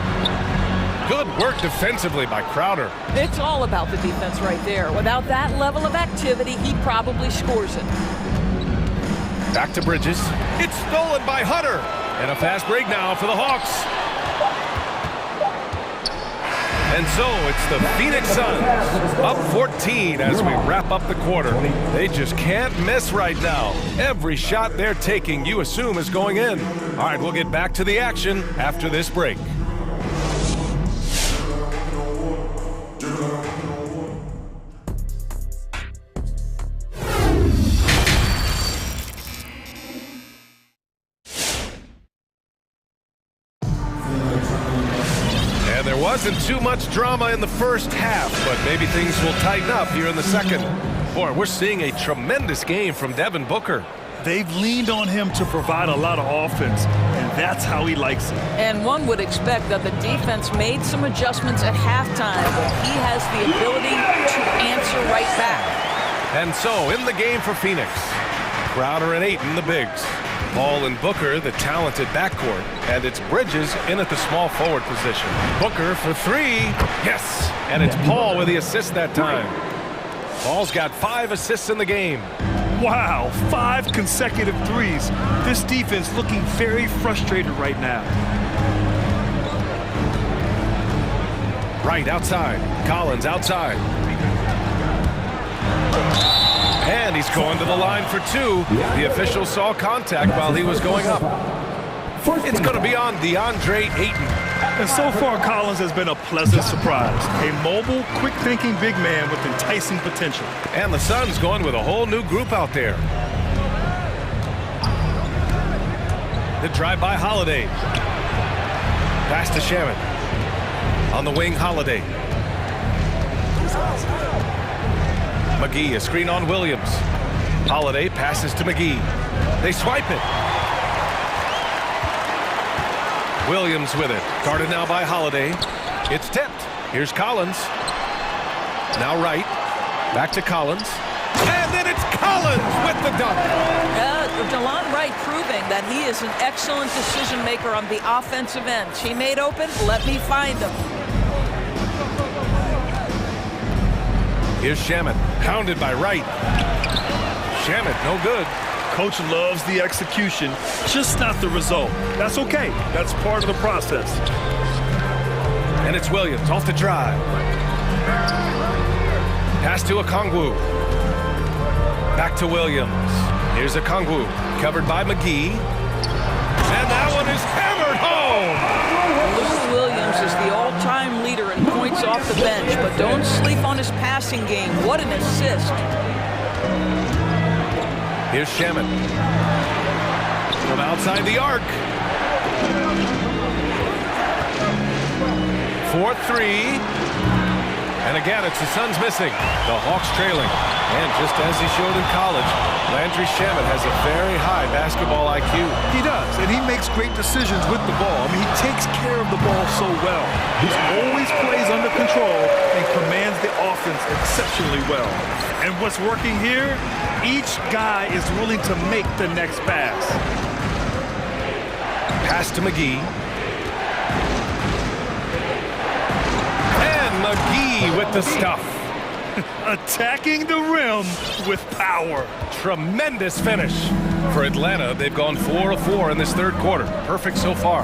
Good work defensively by Crowder. It's all about the defense right there. Without that level of activity, he probably scores it. Back to Bridges. It's stolen by Hunter. And a fast break now for the Hawks. And so it's the Phoenix Suns up 14 as we wrap up the quarter. They just can't miss right now. Every shot they're taking, you assume, is going in. All right, we'll get back to the action after this break. Wasn't too much drama in the first half, but maybe things will tighten up here in the second. Boy, we're seeing a tremendous game from Devin Booker. They've leaned on him to provide a lot of offense, and that's how he likes it. And one would expect that the defense made some adjustments at halftime, but he has the ability to answer right back. And so, in the game for Phoenix, Crowder and Ayton, the bigs. Paul and Booker, the talented backcourt, and it's Bridges in at the small forward position. Booker for three, yes, and it's Paul with the assist that time. Paul's got 5 assists in the game. Wow, 5 consecutive threes. This defense looking very frustrated right now. Right outside, Collins outside. And he's going to the line for 2. The official saw contact while he was going up. It's going to be on DeAndre Ayton. And so far, Collins has been a pleasant surprise. A mobile, quick-thinking big man with enticing potential. And the Suns going with a whole new group out there. The drive by Holiday. Pass to Shaman. On the wing, Holiday. McGee, a screen on Williams. Holiday passes to McGee. They swipe it. Williams with it. Guarded now by Holiday. It's tipped. Here's Collins. Now Wright. Back to Collins. And then it's Collins with the dunk. DeLon Wright proving that he is an excellent decision maker on the offensive end. Teammate open, let me find him. Here's Shaman, pounded by Wright. Shaman, no good. Coach loves the execution, just not the result. That's okay. That's part of the process. And it's Williams off the drive. Pass to Okongwu. Back to Williams. Here's Okongwu, covered by McGee. And that one is hammered home. Lou Williams is the all-time leader in points off the bench, but don't sleep on his passing game. What an assist. Here's Shaman. From outside the arc. 4-3. And again, it's the Suns missing. The Hawks trailing. And just as he showed in college, Landry Shamet has a very high basketball IQ. He does, and he makes great decisions with the ball. I mean, he takes care of the ball so well. He always plays under control and commands the offense exceptionally well. And what's working here, each guy is willing to make the next pass. Pass to McGee. And McGee with the stuff. Attacking the rim with power. Tremendous finish. For Atlanta, they've gone 4 of 4 in this third quarter. Perfect so far.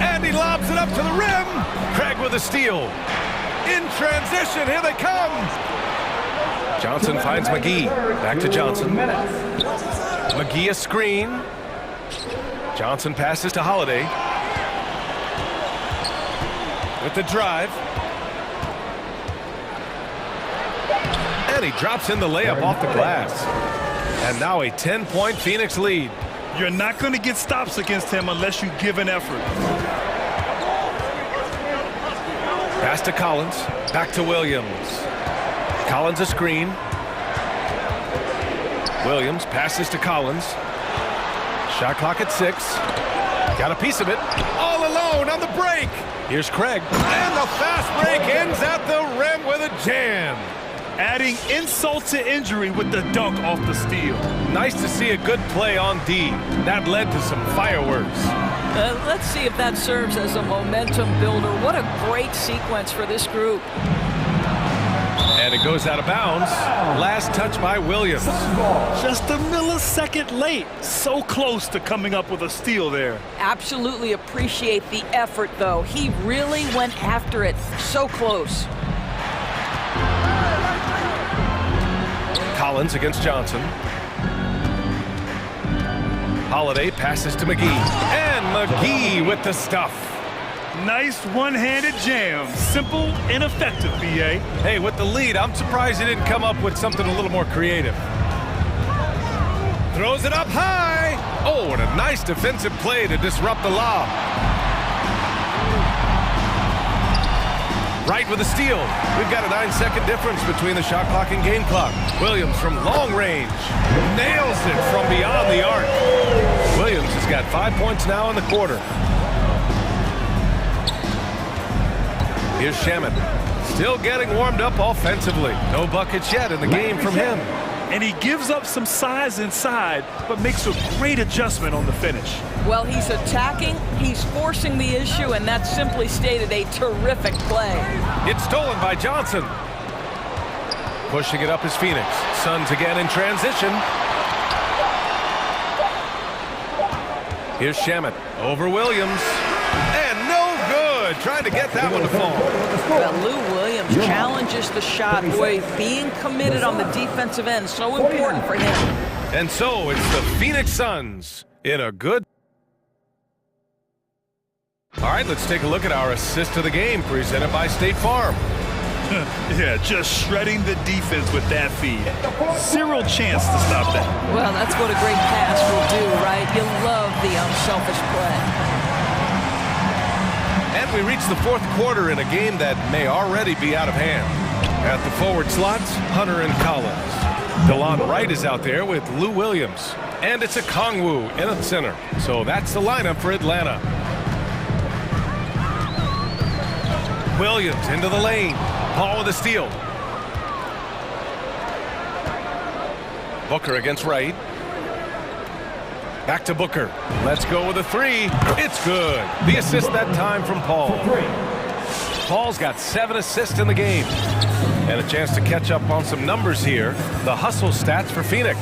And he lobs it up to the rim. Craig with a steal. In transition, here they come. Johnson finds McGee. Back to Johnson. McGee a screen. Johnson passes to Holiday. With the drive. And he drops in the layup off the glass. And now a 10-point Phoenix lead. You're not going to get stops against him unless you give an effort. Pass to Collins. Back to Williams. Collins a screen. Williams passes to Collins. Shot clock at 6. Got a piece of it. All alone on the break. Here's Craig. And the fast break ends at the rim with a jam. Adding insult to injury with the dunk off the steal. Nice to see a good play on D. That led to some fireworks. Let's see if that serves as a momentum builder. What a great sequence for this group. And it goes out of bounds. Last touch by Williams. Just a millisecond late. So close to coming up with a steal there. Absolutely appreciate the effort, though. He really went after it. So close. Collins against Johnson. Holiday passes to McGee. And McGee with the stuff. Nice one-handed jam. Simple and effective, B.A. Hey, with the lead, I'm surprised he didn't come up with something a little more creative. Throws it up high. Oh, and a nice defensive play to disrupt the lob. Right with the steal. We've got a 9-second difference between the shot clock and game clock. Williams from long range. Nails it from beyond the arc. Williams has got 5 points now in the quarter. Here's Shamet. Still getting warmed up offensively. No buckets yet in the game from him. And he gives up some size inside, but makes a great adjustment on the finish. Well, he's attacking, he's forcing the issue, and that's simply stated a terrific play. It's stolen by Johnson. Pushing it up is Phoenix. Suns again in transition. Here's Shamet over Williams. And no good. Trying to get that one to fall. Well, Lou Williams challenges the shot. Boy, being committed on the defensive end, so important for him. And so it's the Phoenix Suns in a good... All right, let's take a look at our assist of the game presented by State Farm. Yeah, just shredding the defense with that feed. Zero chance to stop that. Well, that's what a great pass will do, right? You love the unselfish play. And we reach the fourth quarter in a game that may already be out of hand. At the forward slots, Hunter and Collins. DeLon Wright is out there with Lou Williams. And it's a Kongwu in at center. So that's the lineup for Atlanta. Williams into the lane. Paul with a steal. Booker against Wright. Back to Booker. Let's go with a three. It's good. The assist that time from Paul. Paul's got 7 assists in the game. And a chance to catch up on some numbers here. The hustle stats for Phoenix.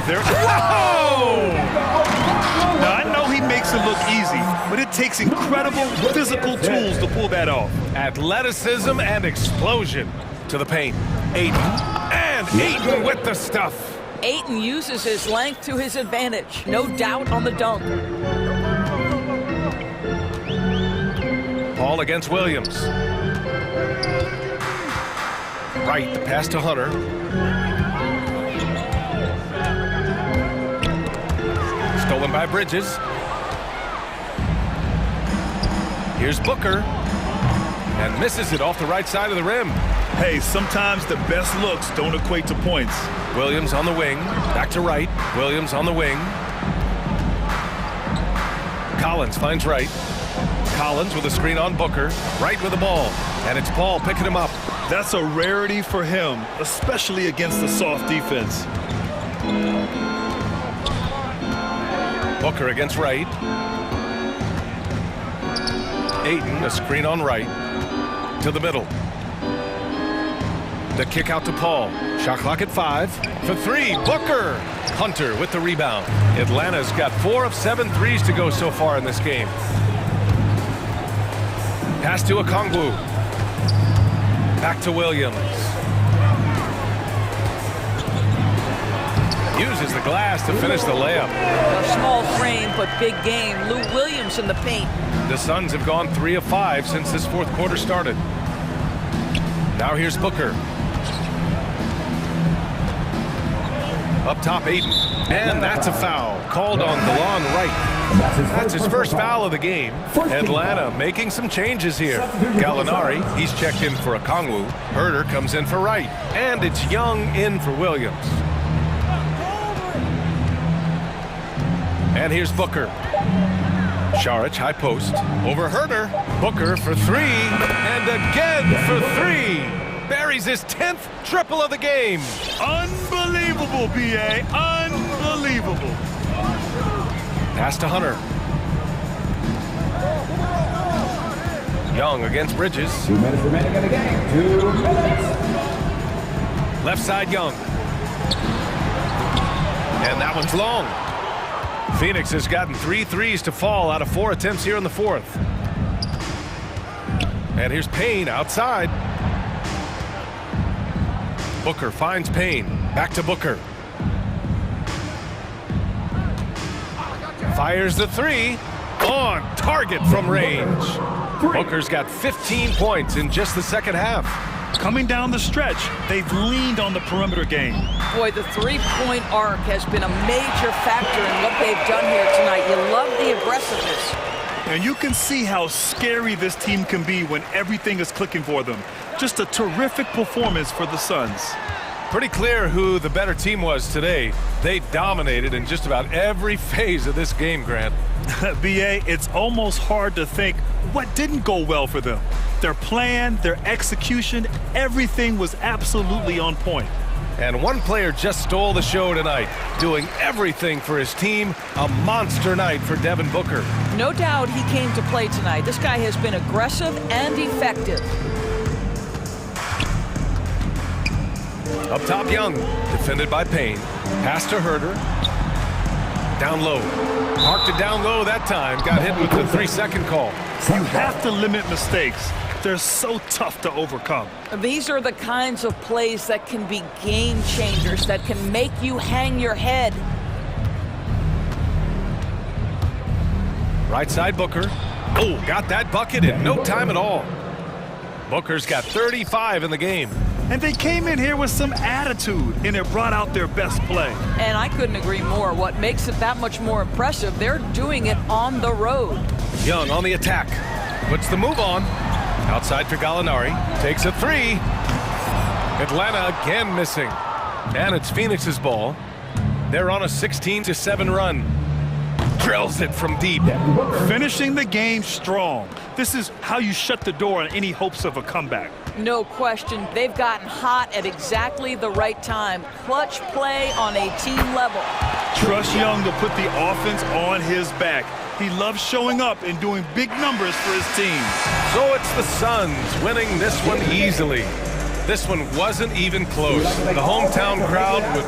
Whoa! Now, I know he makes it look easy, but it takes incredible physical tools to pull that off. Athleticism and explosion to the paint. Ayton. And Ayton with the stuff. Ayton uses his length to his advantage. No doubt on the dunk. Paul against Williams. Right, the pass to Hunter. Stolen by Bridges. Here's Booker. and misses it off the right side of the rim. Hey, sometimes the best looks don't equate to points. Williams on the wing, back to right. Williams on the wing. Collins finds right. Collins with a screen on Booker, right with the ball, and it's Paul picking him up. That's a rarity for him, especially against the soft defense. Booker against right. Ayton, a screen on right, to the middle. The kick out to Paul. Shot clock at 5. For 3, Booker! Hunter with the rebound. Atlanta's got 4 of 7 threes to go so far in this game. Pass to Okongwu. Back to Williams. Uses the glass to finish the layup. A small frame, but big game. Lou Williams in the paint. The Suns have gone 3 of 5 since this fourth quarter started. Now here's Booker. Up top, Ayton. And that's a foul. Called on DeLon Wright. That's his first foul of the game. Atlanta making some changes here. Gallinari, he's checked in for Okongwu. Herter comes in for Wright. And it's Young in for Williams. And here's Booker. Saric, high post. Over Herter. Booker for 3. And again for 3. Buries his 10th triple of the game. Unbelievable, B.A. Unbelievable. Pass to Hunter. Young against Bridges. 2 minutes remaining in the game. 2 minutes. Left side, Young. And that one's long. Phoenix has gotten 3 threes to fall out of 4 attempts here in the fourth. And here's Payne outside. Booker finds Payne. Back to Booker. Fires the 3. On target from range. Booker's got 15 points in just the second half. Coming down the stretch, they've leaned on the perimeter game. Boy, the three-point arc has been a major factor in what they've done here tonight. You love the aggressiveness. And you can see how scary this team can be when everything is clicking for them. Just a terrific performance for the Suns. Pretty clear who the better team was today. They dominated in just about every phase of this game, Grant. B.A., it's almost hard to think what didn't go well for them. Their plan, their execution, everything was absolutely on point. And one player just stole the show tonight, doing everything for his team. A monster night for Devin Booker. No doubt he came to play tonight. This guy has been aggressive and effective. Up top, Young, defended by Payne. Pass to Herter. Down low. Parked it down low that time. Got hit with the 3-second call. You have to limit mistakes. They're so tough to overcome. These are the kinds of plays that can be game changers, that can make you hang your head. Right side, Booker. Oh, got that bucket in no time at all. Booker's got 35 in the game. And they came in here with some attitude, and it brought out their best play. And I couldn't agree more. What makes it that much more impressive, they're doing it on the road. Young on the attack. Puts the move on. Outside for Gallinari. Takes a 3. Atlanta again missing. And it's Phoenix's ball. They're on a 16-7 run. Drills it from deep. Finishing the game strong. This is how you shut the door on any hopes of a comeback. No question. They've gotten hot at exactly the right time. Clutch play on a team level. Trust Young to put the offense on his back. He loves showing up and doing big numbers for his team. So it's the Suns winning this one easily. This one wasn't even close. The hometown crowd was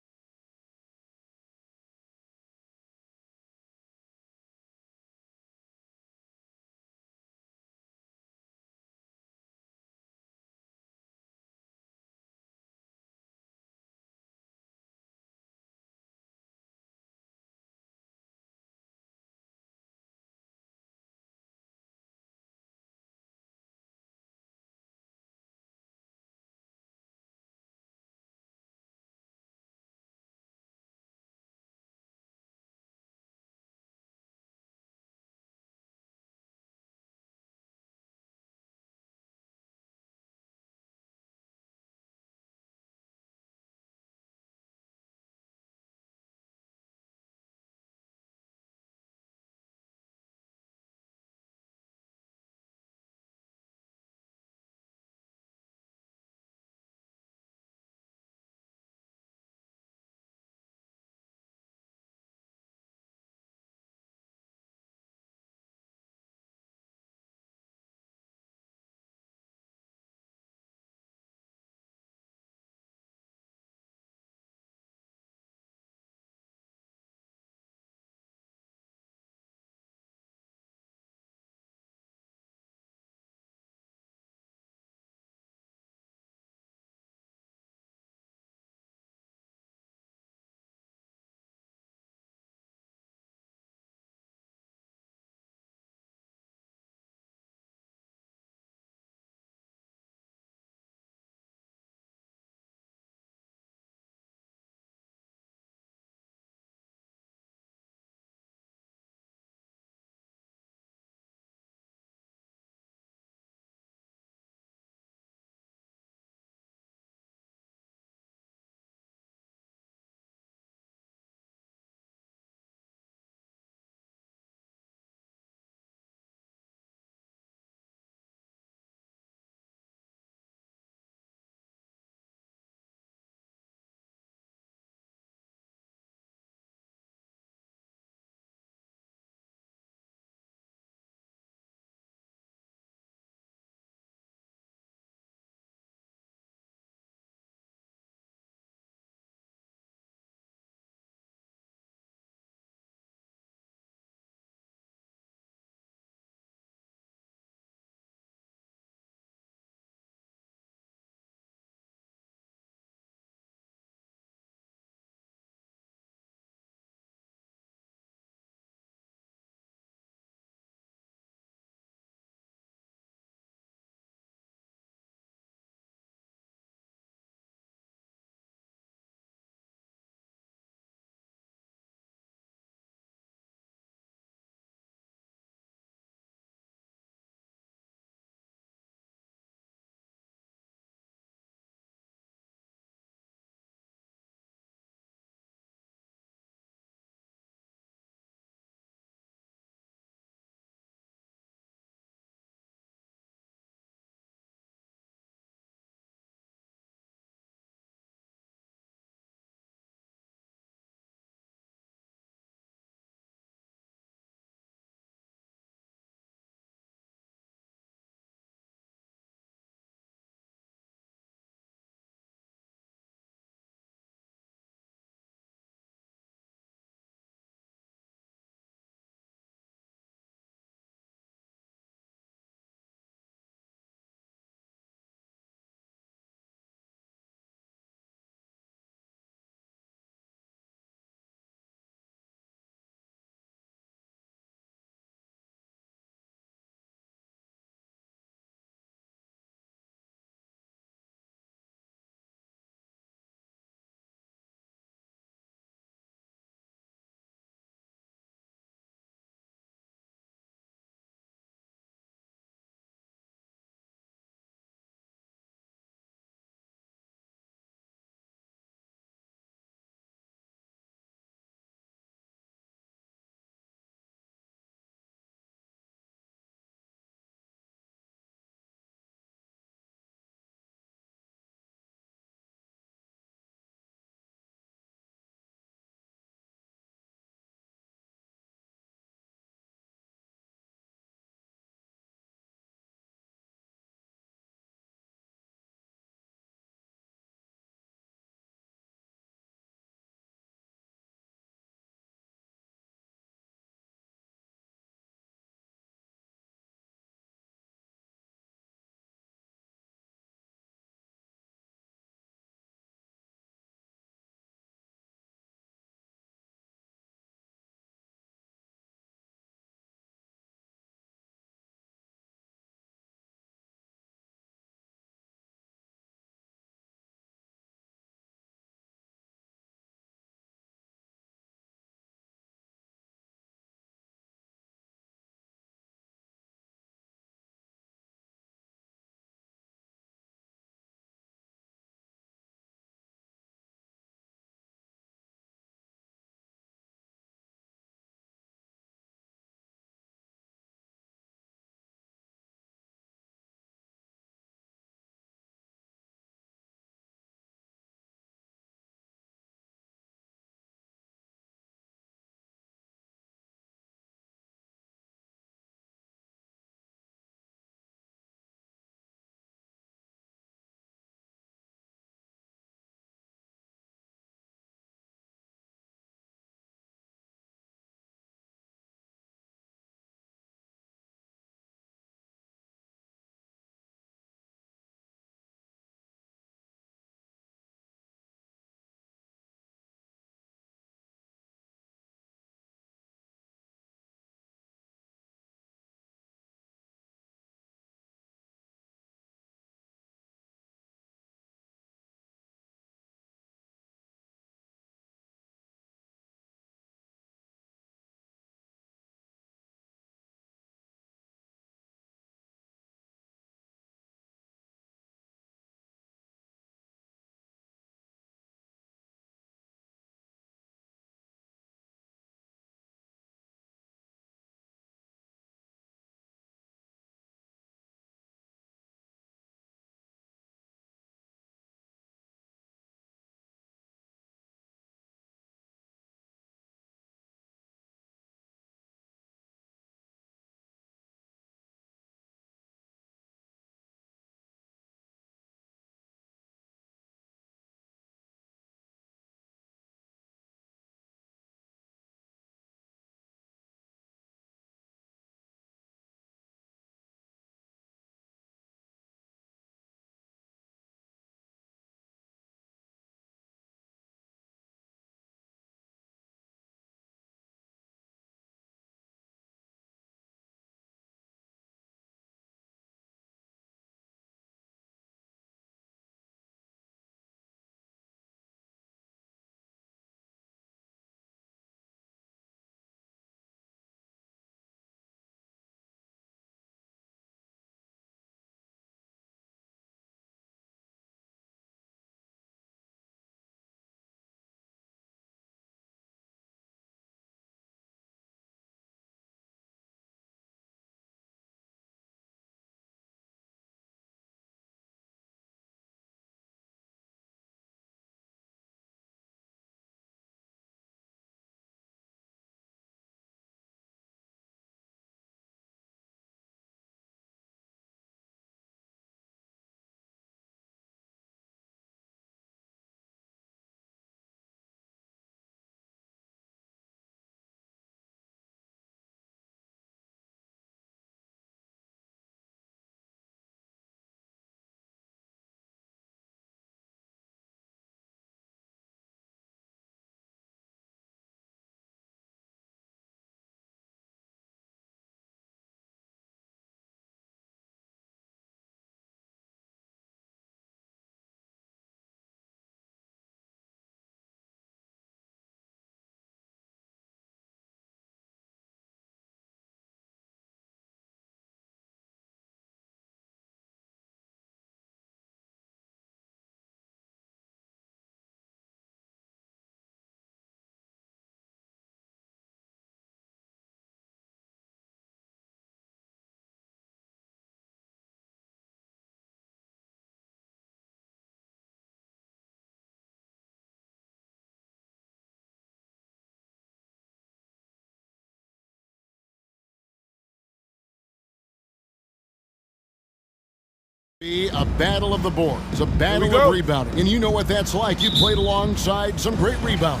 Be a battle of the boards, a battle of rebounding. And you know what that's like. You played alongside some great rebounders.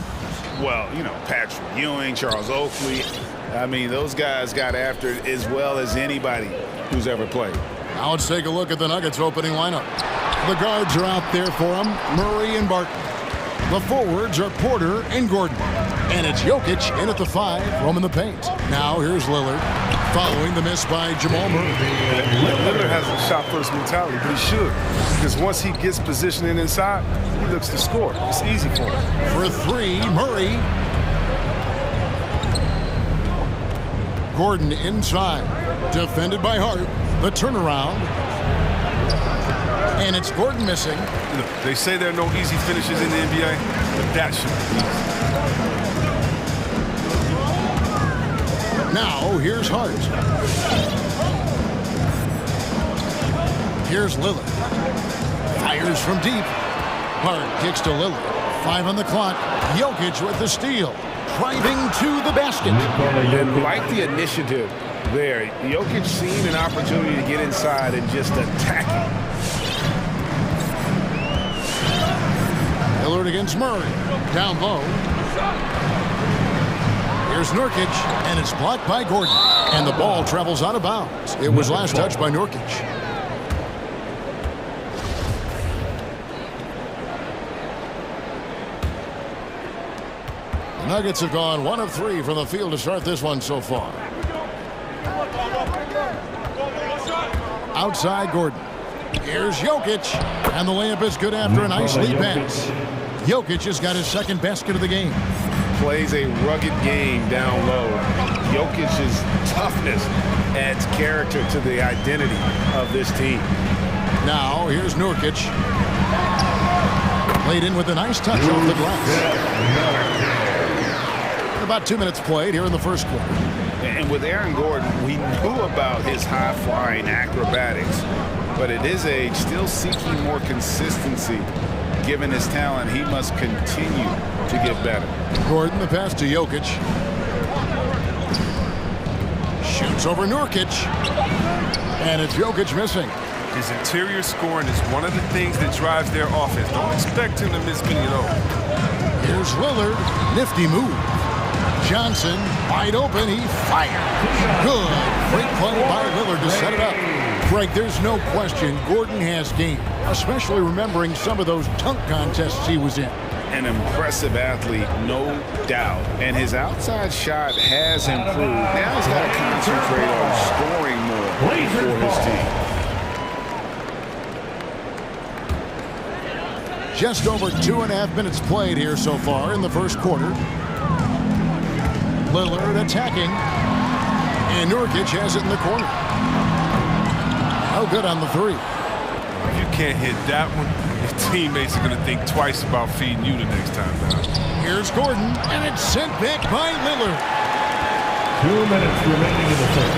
Well, you know, Patrick Ewing, Charles Oakley. I mean, those guys got after it as well as anybody who's ever played. Now let's take a look at the Nuggets opening lineup. The guards are out there for them, Murray and Barton. The forwards are Porter and Gordon. And it's Jokic in at the 5, roaming the paint. Now here's Lillard, following the miss by Jamal Murray. Lillard has a shot-first mentality, but he should. Because once he gets positioning inside, he looks to score. It's easy for him. For 3, Murray. Gordon inside, defended by Hart. The turnaround. And it's Gordon missing. Look, they say there are no easy finishes in the NBA, but that should be easy. Now, here's Hart. Here's Lillard. Fires from deep. Hart kicks to Lillard. 5 on the clock. Jokic with the steal. Driving to the basket. And like the initiative there, Jokic seen an opportunity to get inside and just attack it. Lillard against Murray. Down low. Here's Nurkic, and it's blocked by Gordon. And the ball travels out of bounds. It was last touched by Nurkic. The Nuggets have gone 1 of 3 from the field to start this one so far. Outside Gordon. Here's Jokic, and the layup is good after a nice lead pass. Jokic has got his second basket of the game. Plays a rugged game down low. Jokic's toughness adds character to the identity of this team. Now, here's Nurkic. Played in with a nice touch off the glass. About 2 minutes played here in the first quarter. And with Aaron Gordon, we knew about his high-flying acrobatics, but at his age, still seeking more consistency. Given his talent, he must continue to get better. Gordon, the pass to Jokic. Shoots over Nurkic. And it's Jokic missing. His interior scoring is one of the things that drives their offense. Don't expect him to miss many of those. Here's Lillard. Nifty move. Johnson, wide open. He fired. Good. Great play by Lillard to set it up. Greg, there's no question Gordon has game, especially remembering some of those dunk contests he was in. An impressive athlete, no doubt. And his outside shot has improved. Now he's got to concentrate on scoring more for his team. Just over 2.5 minutes played here so far in the first quarter. Lillard attacking. And Nurkic has it in the corner. No good on the 3. If you can't hit that one, your teammates are going to think twice about feeding you the next time down. Here's Gordon, and it's sent back by Lillard. 2 minutes remaining in the third.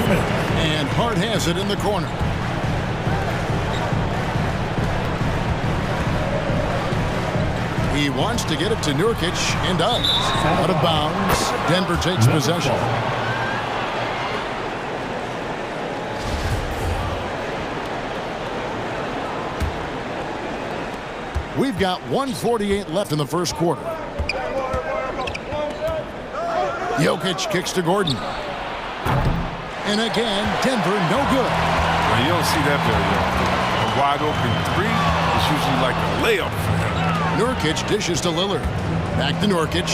2 minutes. And Hart has it in the corner. He wants to get it to Nurkic and does. Out of bounds. Denver takes possession. We've got 1:48 left in the first quarter. Jokic kicks to Gordon. And again, Denver no good. Well, you don't see that very often. A wide open 3 is usually like a layup for him. Nurkic dishes to Lillard. Back to Nurkic.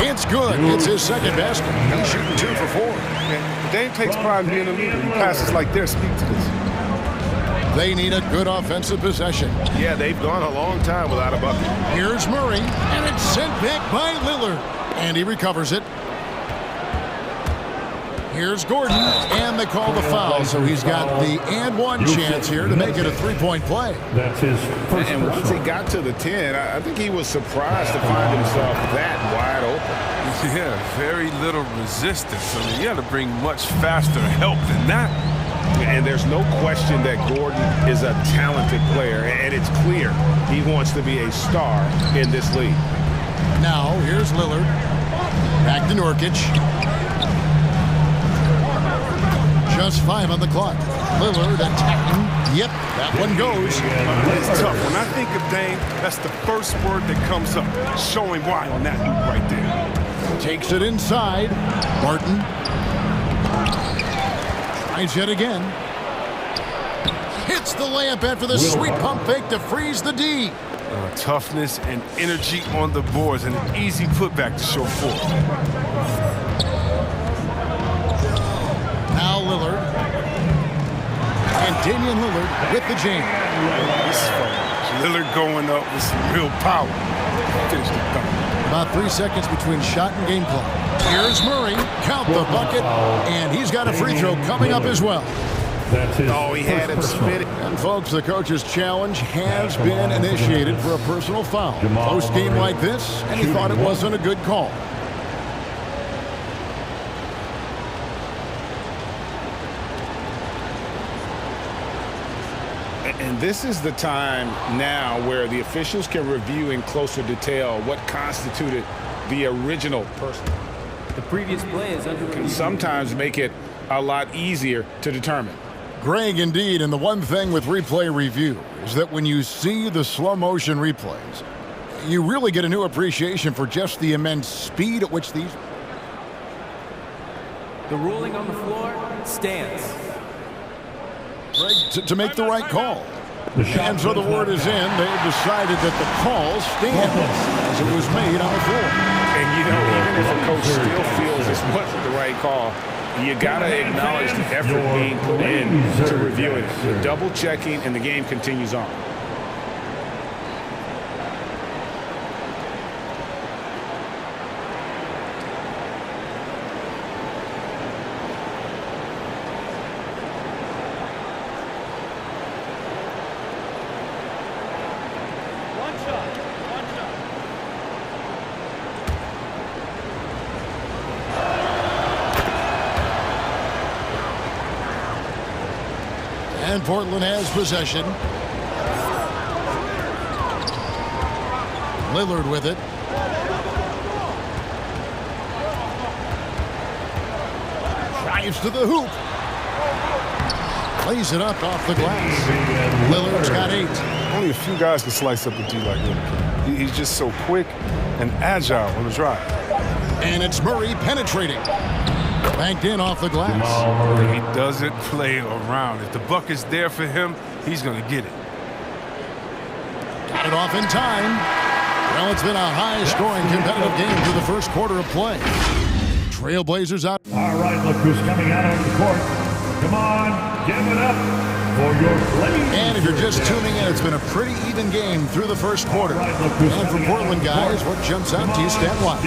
It's good. It's his second basket. He's shooting 2 for 4. Dame takes pride in being a leader. Passes like this speak to this. They need a good offensive possession. Yeah, they've gone a long time without a bucket. Here's Murray, and it's sent back by Lillard. And he recovers it. Here's Gordon, and they call the foul, so he's got the and-one chance here to make it a 3-point play. That's his first. And once he got to the 10, I think he was surprised to find himself that wide open. Yeah, very little resistance. I mean, you got to bring much faster help than that. And there's no question that Gordon is a talented player, and it's clear he wants to be a star in this league. Now, here's Lillard. Back to Nurkic. Just 5 on the clock. Lillard attacking. Yep, that one goes. It's tough. When I think of Dame, that's the first word that comes up. Show him why on that move right there. Takes it inside. Martin. Tries yet again. Hits the layup after the sweet pump fake to freeze the D. Toughness and energy on the boards and an easy putback to show forth. Now Lillard. And Damian Lillard with the jam. This is fun. Lillard going up with some real power. Finish the thumb. About 3 seconds between shot and game clock. Here's Murray. Count the bucket. And he's got a free throw coming up as well. Oh, he had him spitting. And folks, the coach's challenge has been initiated for a personal foul. Close game like this, and he thought it wasn't a good call. And this is the time now where the officials can review in closer detail what constituted the original person. The previous play is under Can sometimes make it a lot easier to determine. Greg, indeed, and the one thing with replay review is that when you see the slow motion replays, you really get a new appreciation for just the immense speed at which these... The ruling on the floor stands. Greg, to make the right call. And so the word is in. They've decided that the call stands as it was made on the floor. And, you know, even if a coach still feels this wasn't the right call, you got to acknowledge the effort being put in to reviewing it. The double checking, and the game continues on. And Portland has possession. Lillard with it. Drives to the hoop. Plays it up off the glass. Lillard's got 8. Only a few guys can slice up a D like Lillard. He's just so quick and agile on the drive. And it's Murray penetrating. Banked in off the glass. He doesn't play around. If the bucket's there for him, he's going to get it. Got it off in time. Well, it's been a high-scoring competitive game through the first quarter of play. Trailblazers out. All right, look who's coming out on the court. Come on, give it up for your play. And if you're just tuning in, it's been a pretty even game through the first quarter. And for Portland guys, what jumps out to you stat-wise?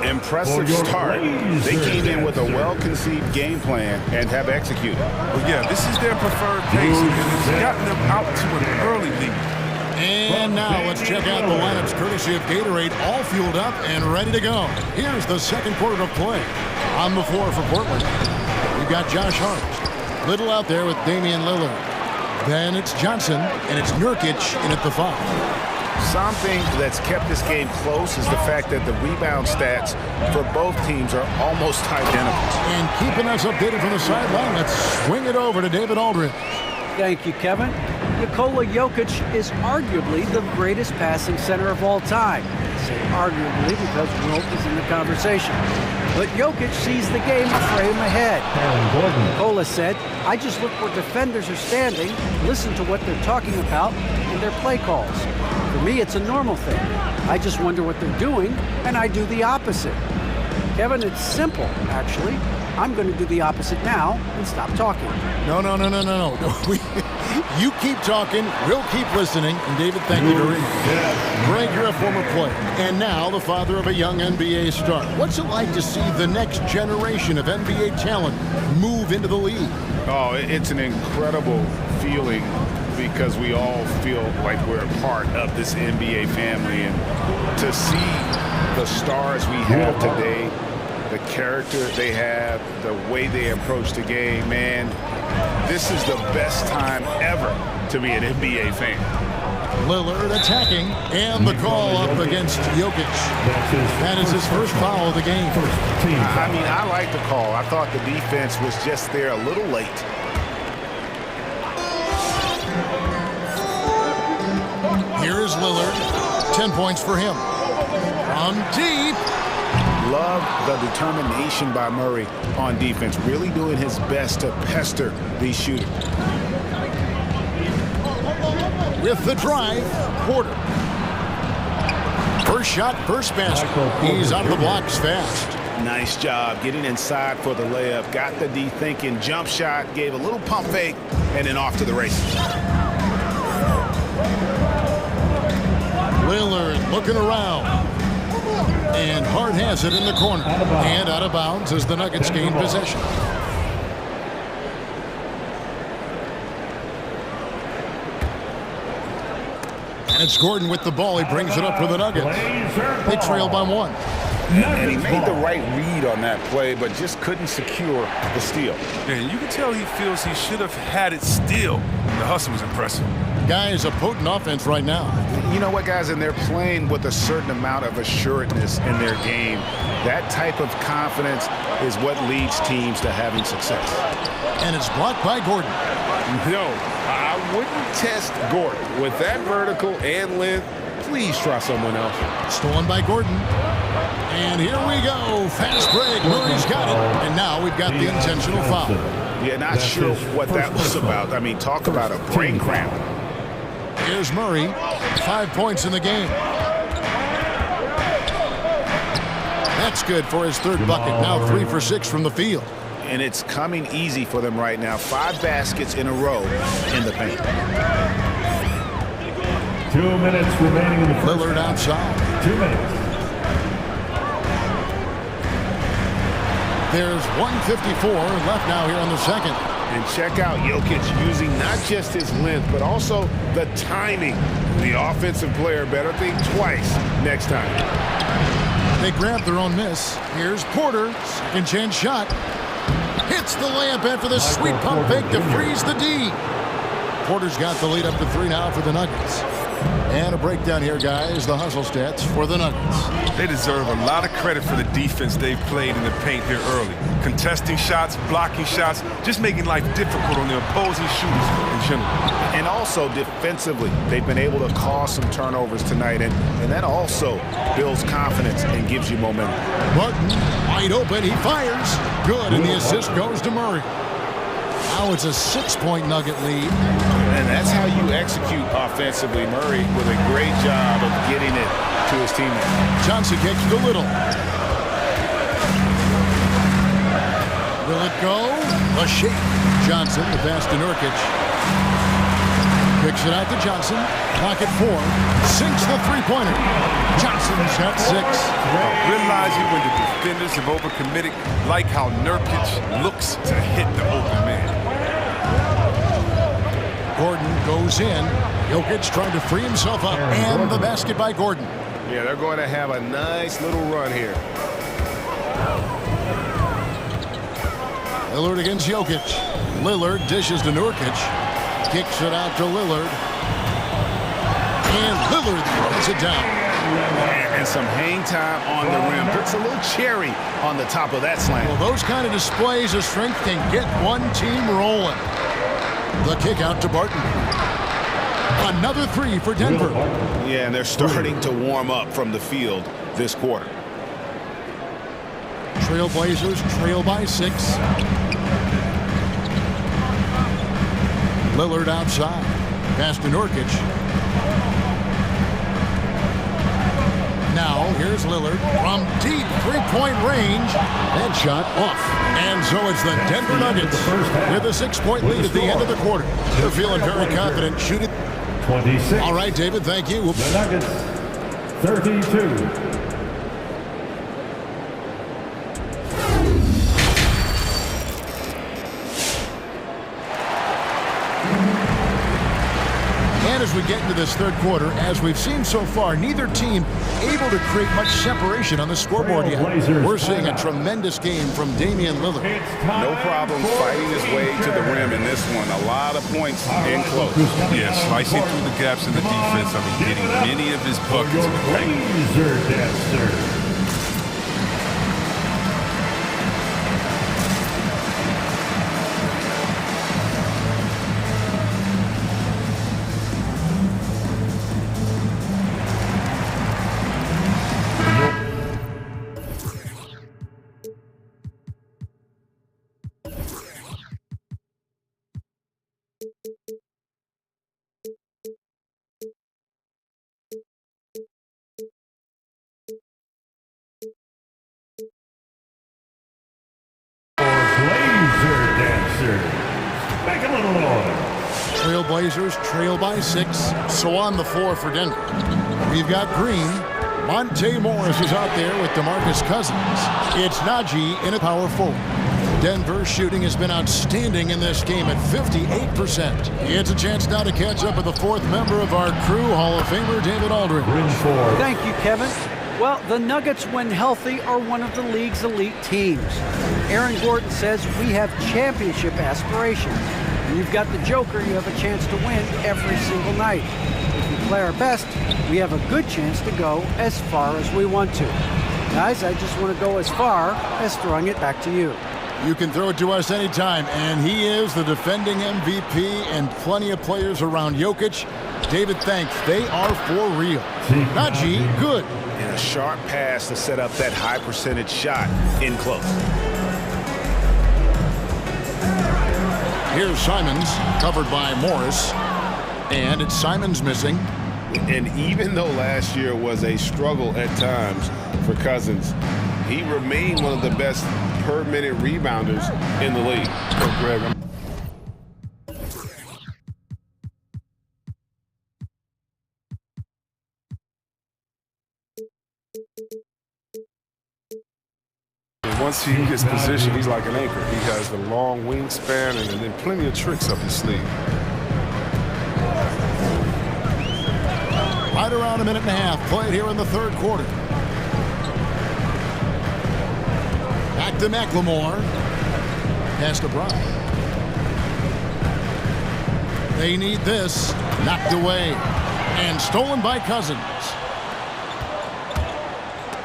Impressive start. They came in with a well-conceived game plan and have executed. Well, yeah, this is their preferred pace, and it's gotten them out to an early lead. And now let's check out the lineups courtesy of Gatorade, all fueled up and ready to go. Here's the second quarter of play. On the floor for Portland, we've got Josh Hart. Little out there with Damian Lillard. Then it's Johnson, and it's Nurkic in at the 5. Something that's kept this game close is the fact that the rebound stats for both teams are almost identical. And keeping us updated from the sideline, let's swing it over to David Aldridge. Thank you, Kevin. Nikola Jokic is arguably the greatest passing center of all time. I say arguably because Wilt is in the conversation. But Jokic sees the game a frame ahead. Nikola said, I just look where defenders are standing, listen to what they're talking about in their play calls. For me, it's a normal thing. I just wonder what they're doing, and I do the opposite. Kevin, it's simple, actually. I'm going to do the opposite now and stop talking. No. You keep talking, we'll keep listening. And David, thank you very much. Greg, you're a former player, and now the father of a young NBA star. What's it like to see the next generation of NBA talent move into the league? Oh, it's an incredible feeling because we all feel like we're a part of this NBA family. And to see the stars we have today, the character they have, the way they approach the game, man, this is the best time ever to be an NBA fan. Lillard attacking, and the call up against Jokic. That is his first foul of the game. I mean, I like the call. I thought the defense was just there a little late. Here is Lillard. 10 points for him. From deep. Love the determination by Murray on defense, really doing his best to pester these shooters. With the drive, Porter. First shot, first basket. He's out of the blocks fast. Nice job getting inside for the layup. Got the D thinking, jump shot, gave a little pump fake, and then off to the races. Lillard looking around. And Hart has it in the corner. And out of bounds as the Nuggets gain possession. And it's Gordon with the ball. He brings it up for the Nuggets. They trail by 1. And he made the right read on that play, but just couldn't secure the steal. And you can tell he feels he should have had it still. The hustle was impressive. Guys, a potent offense right now. You know what, guys? And they're playing with a certain amount of assuredness in their game. That type of confidence is what leads teams to having success. And it's blocked by Gordon. No, I wouldn't test Gordon. With that vertical and length, please try someone else. Stolen by Gordon. And here we go. Fast break. Murray's got it. And now we've got the intentional foul. Yeah, not sure what that was about. I mean, talk about a brain cramp. Here's Murray. 5 points in the game. That's good for his third bucket. Now 3 for 6 from the field. And it's coming easy for them right now. 5 baskets in a row in the paint. 2 minutes remaining in the first. Lillard outside. 2 minutes. There's 1:54 left now here on the second. And check out Jokic using not just his length, but also the timing. The offensive player better think twice next time. They grab their own miss. Here's Porter. Second chance shot. Hits the layup after the sweet pump fake to freeze the D. Porter's got the lead up to 3 now for the Nuggets. And a breakdown here, guys. The hustle stats for the Nuggets. They deserve a lot of credit for the defense they've played in the paint here early. Contesting shots, blocking shots, just making life difficult on the opposing shooters in general. And also defensively, they've been able to cause some turnovers tonight, and that also builds confidence and gives you momentum. Martin, wide open, he fires. Good, and the assist goes to Murray. Now it's a 6-point Nugget lead. And that's how you execute offensively. Murray with a great job of getting it to his teammate. Johnson kicks to Little. Will it go? A shake. Johnson, the pass to Nurkic. Kicks it out to Johnson. Clock at 4. Sinks the three-pointer. Johnson's got 6. Realizing when the defenders have overcommitted, like how Nurkic looks to hit the open man. Gordon goes in. Jokic trying to free himself up. And the basket by Gordon. Yeah, they're going to have a nice little run here. Lillard against Jokic. Lillard dishes to Nurkic. Kicks it out to Lillard. And Lillard throws it down. And some hang time on the rim. Puts a little cherry on the top of that slam. Well, those kind of displays of strength can get one team rolling. The kick out to Barton. Another 3 for Denver. Yeah, and they're starting to warm up from the field this quarter. Trailblazers trail by 6. Lillard outside. Pass to Nurkic. Now, here's Lillard from deep three-point range. That shot off. And so it's the Denver Nuggets with a 6-point lead at the end of the quarter. They're feeling very confident. Shoot it. 26. All right, David, thank you. The Nuggets, 32. And as we get into this third quarter, as we've seen so far, neither team able to create much separation on the scoreboard yet. We're seeing a tremendous game from Damian Lillard. No problem fighting his way to the rim in this one. A lot of points in close. Yeah, slicing through the gaps in the defense. I mean, getting many of his buckets in the paint. Make a little noise. Trailblazers trail by 6. So on the floor for Denver, we've got Green. Monte Morris is out there with DeMarcus Cousins. It's Najee in a power forward. Denver's shooting has been outstanding in this game at 58%. It's a chance now to catch up with the fourth member of our crew, Hall of Famer David Aldridge. Thank you, Kevin. Well, the Nuggets, when healthy, are one of the league's elite teams. Aaron Gordon says we have championship aspirations. When you've got the Joker, you have a chance to win every single night. If we play our best, we have a good chance to go as far as we want to. Guys, I just want to go as far as throwing it back to you. You can throw it to us anytime, and he is the defending MVP and plenty of players around Jokic. David thanks. They are for real. Najee, good. And a sharp pass to set up that high percentage shot in close. Here's Simons, covered by Morris. And it's Simons missing. And even though last year was a struggle at times for Cousins, he remained one of the best per-minute rebounders in the league. Greg, once he gets positioned, he's like an anchor. He has the long wingspan and then plenty of tricks up his sleeve. Right around a minute and a half played here in the third quarter. Back to McLemore. Pass to Brown. They need this. Knocked away. And stolen by Cousins.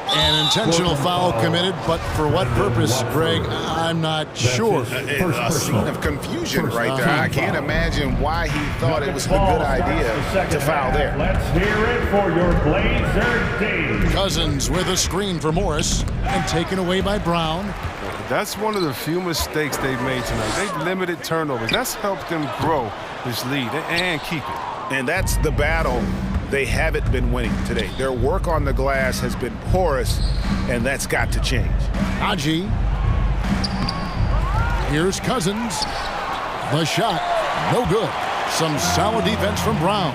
An intentional foul committed, but for what purpose, Greg, I'm not sure. A scene of confusion right there. I can't imagine why he thought it was a good idea to foul there. Let's hear it for your Blazer Dave. Cousins with a screen for Morris and taken away by Brown. That's one of the few mistakes they've made tonight. They've limited turnovers. That's helped them grow this lead and keep it. And that's the battle they haven't been winning today. Their work on the glass has been porous, and that's got to change. Najee. Here's Cousins. The shot, no good. Some solid defense from Brown.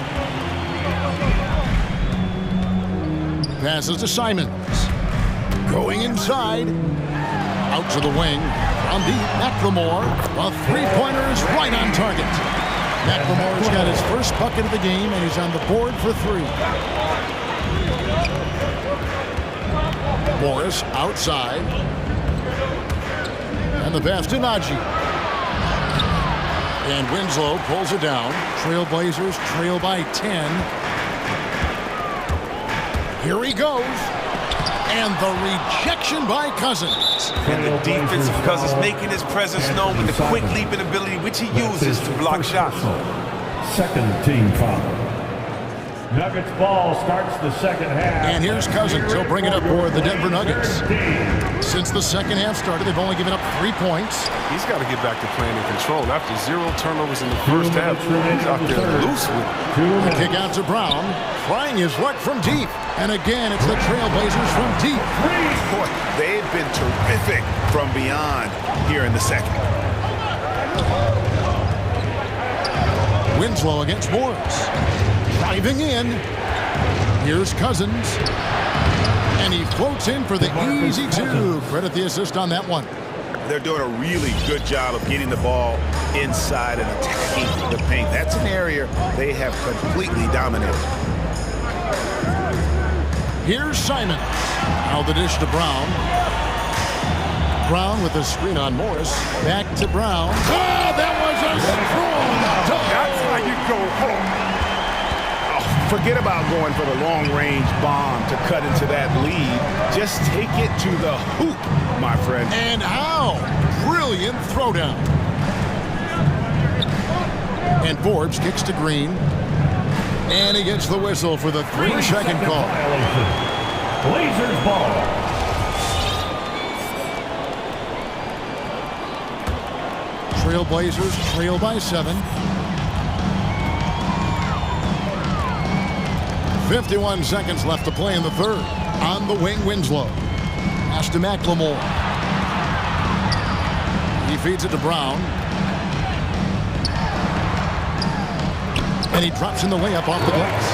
Passes to Simons. Going inside. Out to the wing. On deep, McLemore. A three-pointer is right on target. McLemore's got his first bucket of the game, and he's on the board for 3. Morris outside. And the pass to Najee. And Winslow pulls it down. Trailblazers trail by 10. Here he goes. And the rejection by Cousins. And the defense of Cousins making his presence known with the quick leaping ability which he uses to block shots. Second team foul. Nuggets ball starts the second half. And here's Cousins. He'll bring it up for the Denver Nuggets. Since the second half started, they've only given up 3 points. He's got to get back to playing in control. After 0 turnovers in the first half, he's out there loose with it. The kick out to Brown. Trying his luck from deep. And again, it's the Trailblazers from deep. Boy, they've been terrific from beyond here in the second. Winslow against Morris. Driving in. Here's Cousins. And he floats in for the easy 2. Credit the assist on that one. they're doing a really good job of getting the ball inside and attacking the paint. That's an area they have completely dominated. Here's Simon. Now the dish to Brown. Brown with a screen on Morris. Back to Brown. Oh, that was a strong dunk. That's how you go home. Forget about going for the long-range bomb to cut into that lead. Just take it to the hoop, my friend. And how? Brilliant throwdown. And Forbes kicks to Green. And he gets the whistle for the 3-second call. Blazers ball. Trailblazers trail by 7. 51 seconds left to play in the third. On the wing, Winslow. Pass to McLemore. He feeds it to Brown. And he drops in the layup off the glass.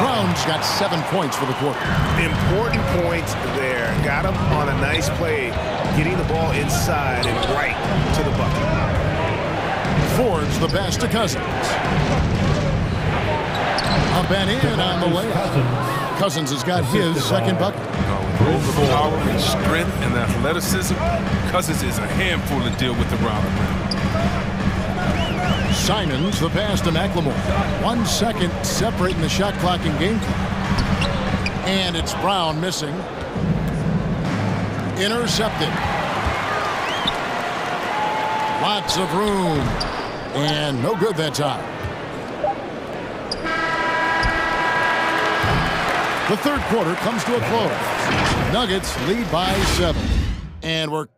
Brown's got 7 points for the quarter. Important points there. Got him on a nice play, getting the ball inside and right to the bucket. Forbes the pass to Cousins. Up and in on the layup. Cousins has got his second bucket. With all the power and strength and athleticism, Cousins is a handful to deal with around the rim. Simons the pass to McLemore. 1 second separating the shot clock and game clock. And it's Brown missing. Intercepted. Lots of room. And no good that time. The third quarter comes to a close. Nuggets lead by 7. And we're...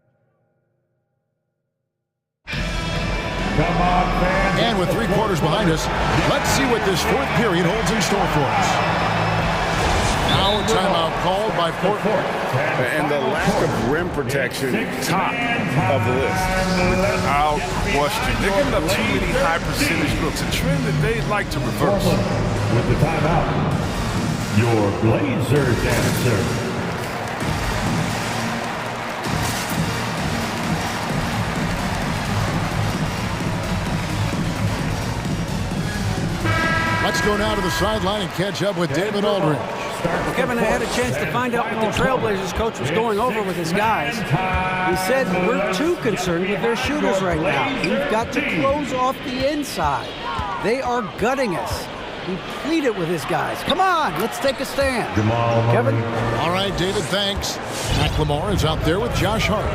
And with 3 quarters behind us, let's see what this fourth period holds in store for us. Now a timeout called by Portland. And the lack of rim protection, top of the list. Without question. They're giving up too many high percentage looks, a trend that they'd like to reverse. With the timeout, your Blazer dancer. Let's go now to the sideline and catch up with David Aldridge. Well, Kevin, I had a chance to find out what the Trailblazers coach was going over with his guys. He said, we're too concerned with their shooters right now. We've got to close off the inside. They are gutting us. He pleaded with his guys. Come on, let's take a stand. Kevin? All right, David, thanks. McLemore is out there with Josh Hart.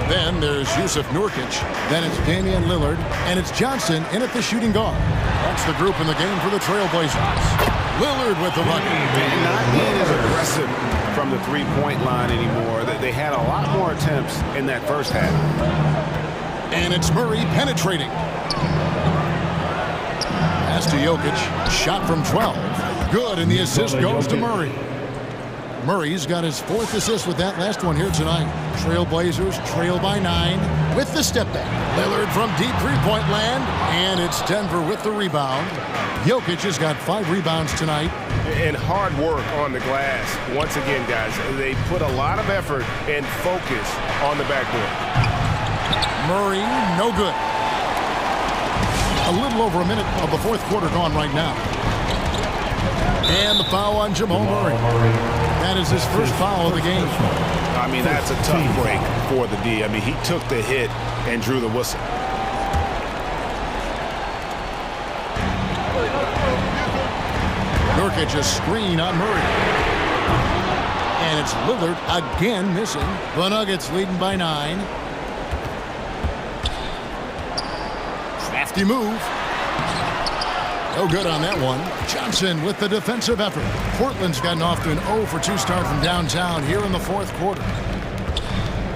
Then there's Yusuf Nurkic. Then it's Damian Lillard. And it's Johnson in at the shooting guard. That's the group in the game for the Trailblazers. Lillard with the bucket. Not being as aggressive from the three-point line anymore. They had a lot more attempts in that first half. And it's Murray penetrating. Pass to Jokic. Shot from 12. Good, and the assist goes to Murray. Murray's got his 4th assist with that last one here tonight. Trailblazers trail by 9 with the step back. Lillard from deep three-point land, and it's Denver with the rebound. Jokic has got 5 rebounds tonight. And hard work on the glass. Once again, guys, they put a lot of effort and focus on the backboard. Murray, no good. A little over a minute of the fourth quarter gone right now. And the foul on Jamal Murray. That is his first foul of the game. I mean, that's a tough break for the D. I mean, he took the hit and drew the whistle. Nurkic a screen on Murray. And it's Lillard again missing. The Nuggets leading by 9. Crafty move. No good on that one. Johnson with the defensive effort. Portland's gotten off to an 0-for-2 start from downtown here in the fourth quarter.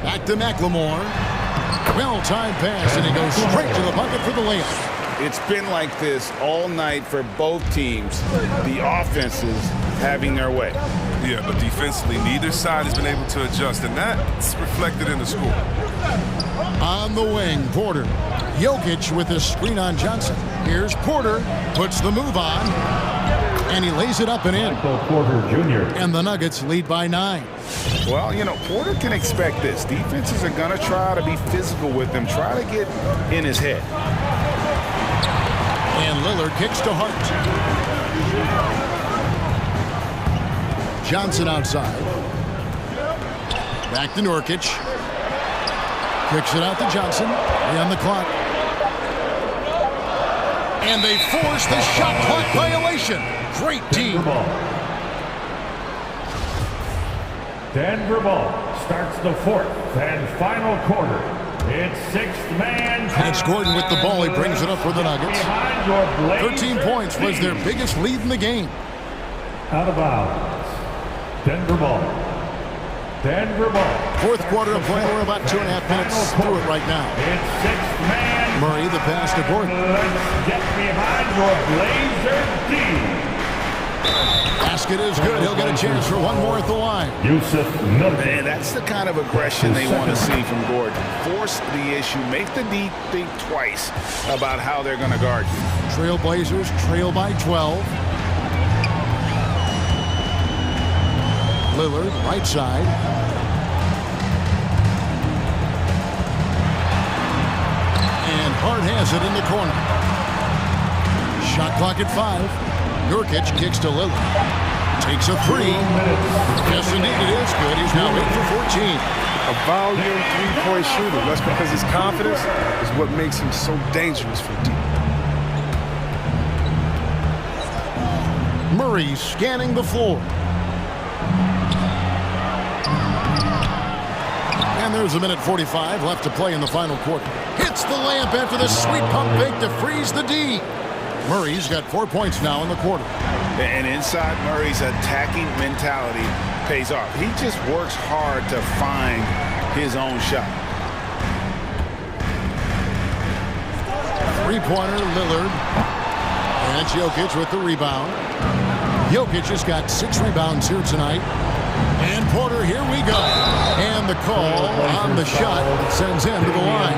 Back to McLemore. Well-timed pass, and he goes straight to the bucket for the layup. It's been like this all night for both teams. The offenses having their way. Yeah, but defensively, neither side has been able to adjust, and that's reflected in the score. On the wing, Porter. Jokic with a screen on Johnson. Here's Porter. Puts the move on. And he lays it up and in. And the Nuggets lead by 9. Well, you know, Porter can expect this. Defenses are going to try to be physical with him, try to get in his head. And Lillard kicks to Hart. Johnson outside. Back to Nurkic. Kicks it out to Johnson. 3 on the clock. And they force the shot clock violation. Great team. Denver ball starts the 4th and final quarter. It's 6th man. That's Gordon with the ball. He brings it up for the Nuggets. 13 points was their biggest lead in the game. Out of bounds. Denver ball. Denver ball. 4th quarter of play. We're about 2.5 minutes through it right now. It's 6th man. Murray, the pass to Gordon. Let's get behind your Blazer D. Basket is good. He'll get a chance for one more at the line. Man, that's the kind of aggression they want to see from Gordon. Force the issue. Make the D think twice about how they're going to guard you. Trailblazers trail by 12. Lillard, right side. And Hart has it in the corner. Shot clock at 5. Nurkic kicks to Lillard. Takes a 3. Yes, indeed it is good. He's now 8 for 14. A volume three-point shooter. That's because his confidence is what makes him so dangerous for deep. Murray scanning the floor. And there's a minute 45 left to play in the final quarter. Hits the layup after the sweet pump fake to freeze the D. Murray's got 4 points now in the quarter. And inside Murray's attacking mentality pays off. He just works hard to find his own shot. Three-pointer, Lillard. And Jokic with the rebound. Jokic has got 6 rebounds here tonight. And Porter, here we go. And the call on the shot sends him to the line.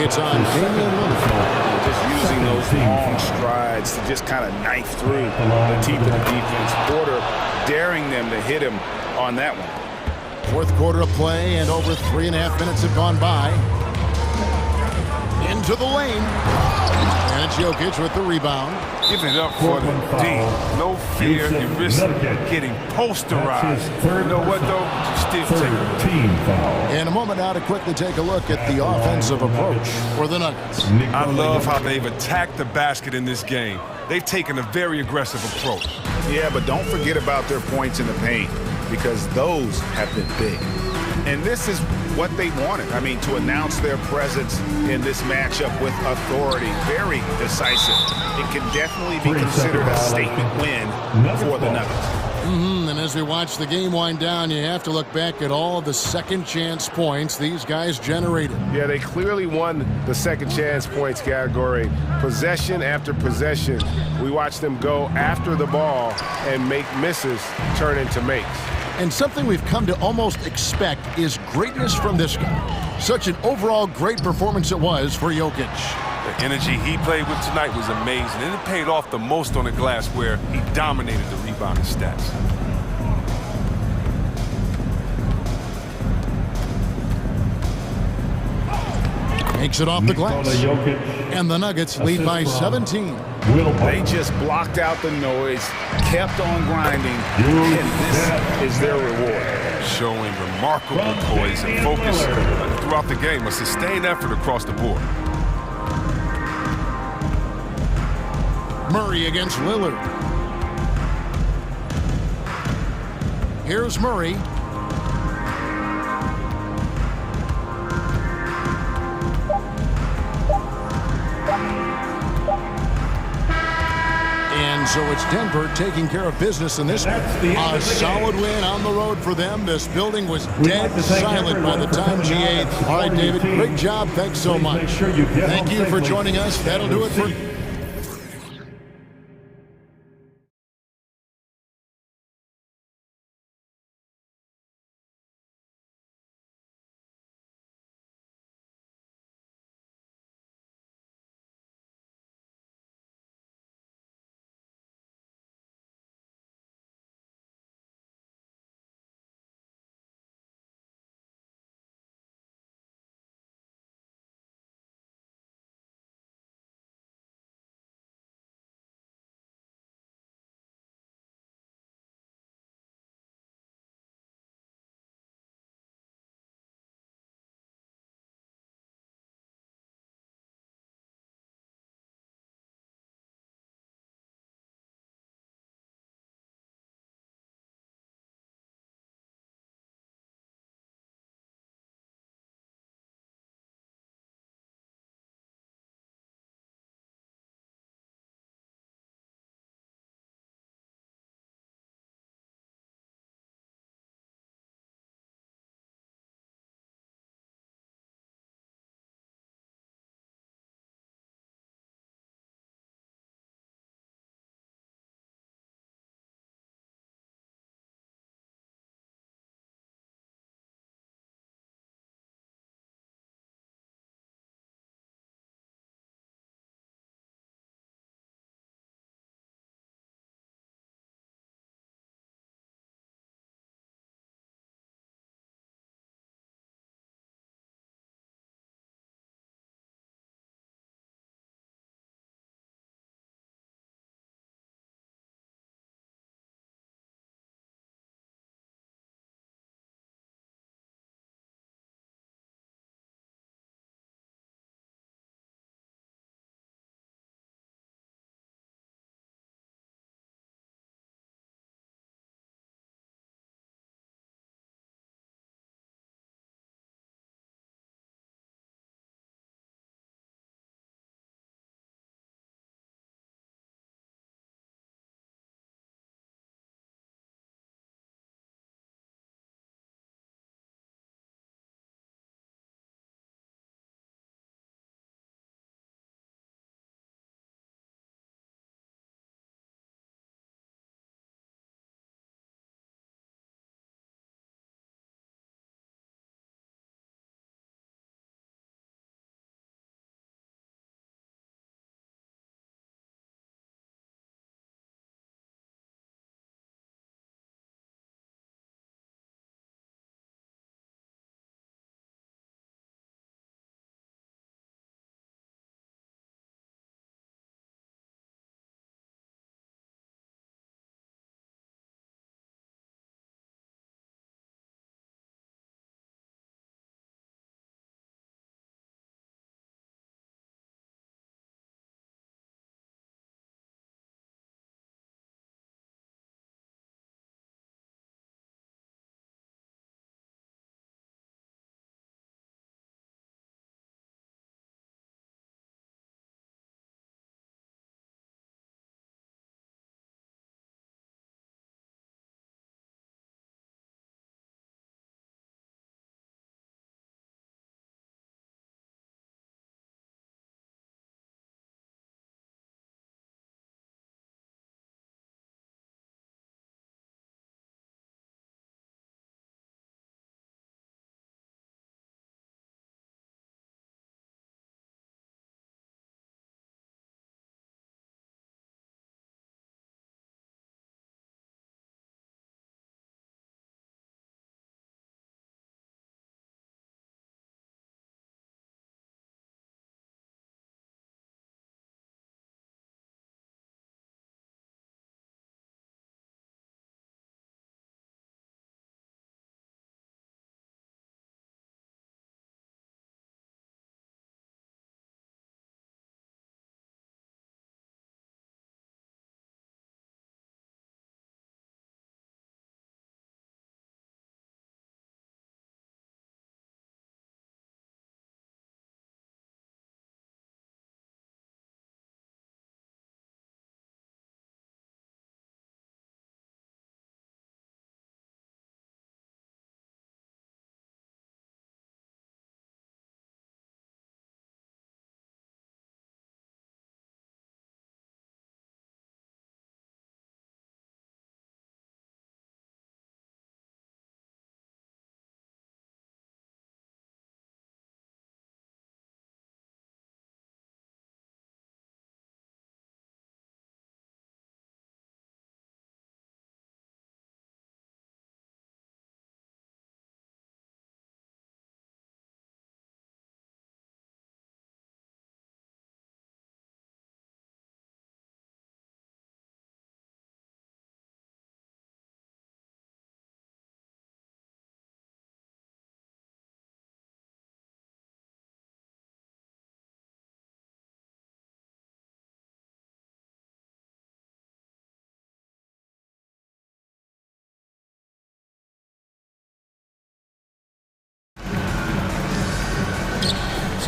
It's on Damian Lillard. Just using those long strides to just kind of knife through the teeth of the defense. Porter daring them to hit him on that one. 4th quarter of play, and over 3.5 minutes have gone by. Into the lane. And Jokic with the rebound. Give it up for the D. No fear. You risk getting posterized. You know what, though? Still take it. In a moment now to quickly take a look at the offensive approach for the Nuggets. I love how they've attacked the basket in this game. They've taken a very aggressive approach. Yeah, but don't forget about their points in the paint, because those have been big. And this is what they wanted. I mean, to announce their presence in this matchup with authority, very decisive. It can definitely be considered a statement win for the Nuggets. And as we watch the game wind down, you have to look back at all the second chance points these guys generated. Yeah, they clearly won the second chance points category. Possession after possession, we watched them go after the ball and make misses turn into makes. And something we've come to almost expect is greatness from this guy. Such an overall great performance it was for Jokic. The energy he played with tonight was amazing, and it paid off the most on the glass, where he dominated the rebounding stats. Makes it off the glass. And the Nuggets lead by 17. They just blocked out the noise, kept on grinding, and this is their reward. Showing remarkable poise and focus throughout the game, a sustained effort across the board. Murray against Lillard. Here's Murray. And so it's Denver taking care of business in this one. A solid win on the road for them. This building was dead silent by the time G8. All right, David, great job. Thanks so much. Thank you for joining us. That'll do it for...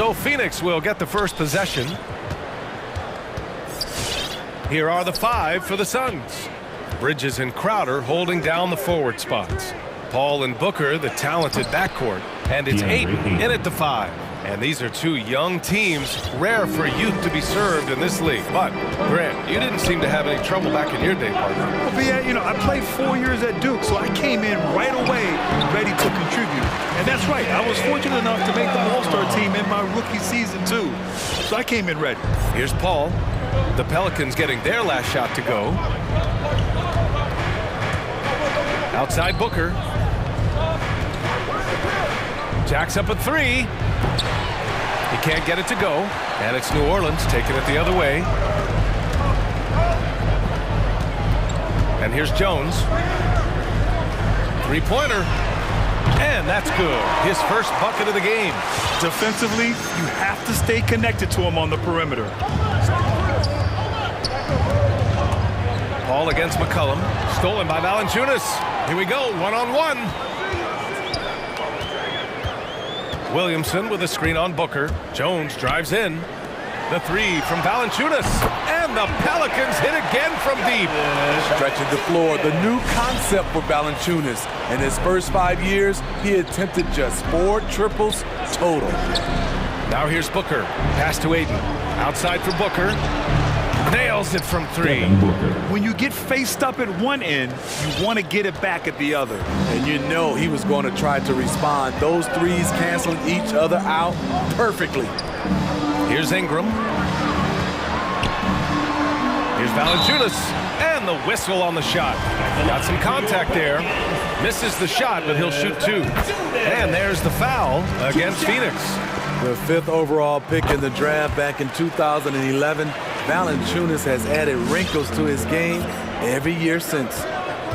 So Phoenix will get the first possession. Here are the 5 for the Suns. Bridges and Crowder holding down the forward spots. Paul and Booker, the talented backcourt. And it's Ayton in at the 5. And these are two young teams, rare for youth to be served in this league. But, Grant, you didn't seem to have any trouble back in your day, partner. Well, but yeah, you know, I played 4 years at Duke, so I came in right away ready to contribute. And that's right, I was fortunate enough to make the All-Star team in my rookie season, too. So I came in ready. Here's Paul. The Pelicans getting their last shot to go. Outside Booker. Jacks up a 3. He can't get it to go. And it's New Orleans taking it the other way. And here's Jones. Three-pointer. And that's good. His first bucket of the game. Defensively, you have to stay connected to him on the perimeter. Paul against McCollum. Stolen by Valanciunas. Here we go, one-on-one. Williamson with a screen on Booker. Jones drives in. The 3 from Valanciunas. And the Pelicans hit again from deep. Stretching the floor, the new concept for Valanciunas. In his first 5 years, he attempted just 4 triples total. Now here's Booker. Pass to Ayton. Outside for Booker. Nails it from 3. When you get faced up at one end, you want to get it back at the other. And you know he was going to try to respond. Those threes canceling each other out perfectly. Here's Ingram. Here's Valanciunas. And the whistle on the shot. Got some contact there. Misses the shot, but he'll shoot 2. And there's the foul against Phoenix. The 5th overall pick in the draft back in 2011. Valanciunas has added wrinkles to his game every year since.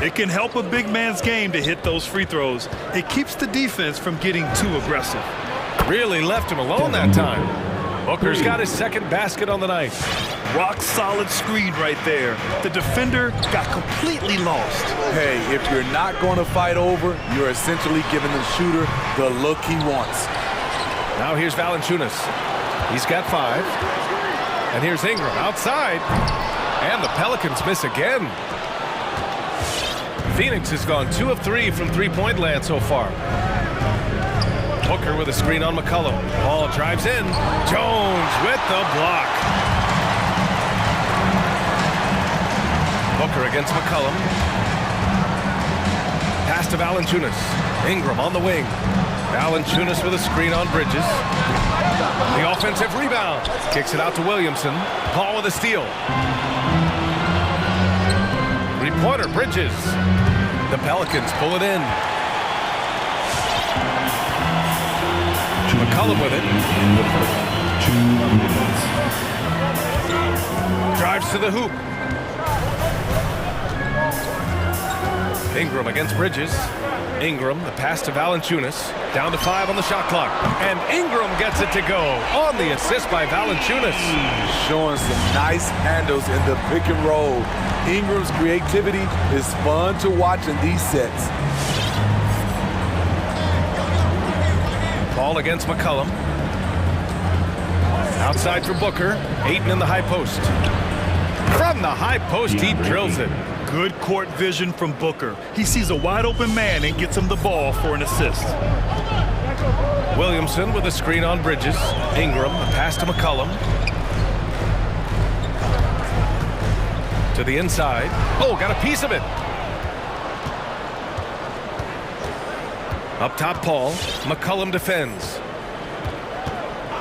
It can help a big man's game to hit those free throws. It keeps the defense from getting too aggressive. Really left him alone that time. Booker's got his second basket on the night. Rock solid screen right there. The defender got completely lost. Hey, if you're not going to fight over, you're essentially giving the shooter the look he wants. Now here's Valanciunas. He's got 5. And here's Ingram outside. And the Pelicans miss again. Phoenix has gone 2 of 3 from three-point land so far. Booker with a screen on McCollum. Ball drives in. Jones with the block. Booker against McCollum. Pass to Valanciunas. Ingram on the wing. Valanciunas with a screen on Bridges. The offensive rebound. Kicks it out to Williamson. Paul with a steal. Three-pointer, Bridges. The Pelicans pull it in. McCollum with it. Drives to the hoop. Ingram against Bridges. Ingram, the pass to Valanciunas. Down to 5 on the shot clock. And Ingram gets it to go on the assist by Valanciunas. Showing some nice handles in the pick and roll. Ingram's creativity is fun to watch in these sets. Ball against McCollum. Outside for Booker. Ayton in the high post. From the high post, he drills it. Good court vision from Booker. He sees a wide open man and gets him the ball for an assist. Williamson with a screen on Bridges. Ingram, a pass to McCollum. To the inside. Oh, got a piece of it. Up top, Paul. McCollum defends.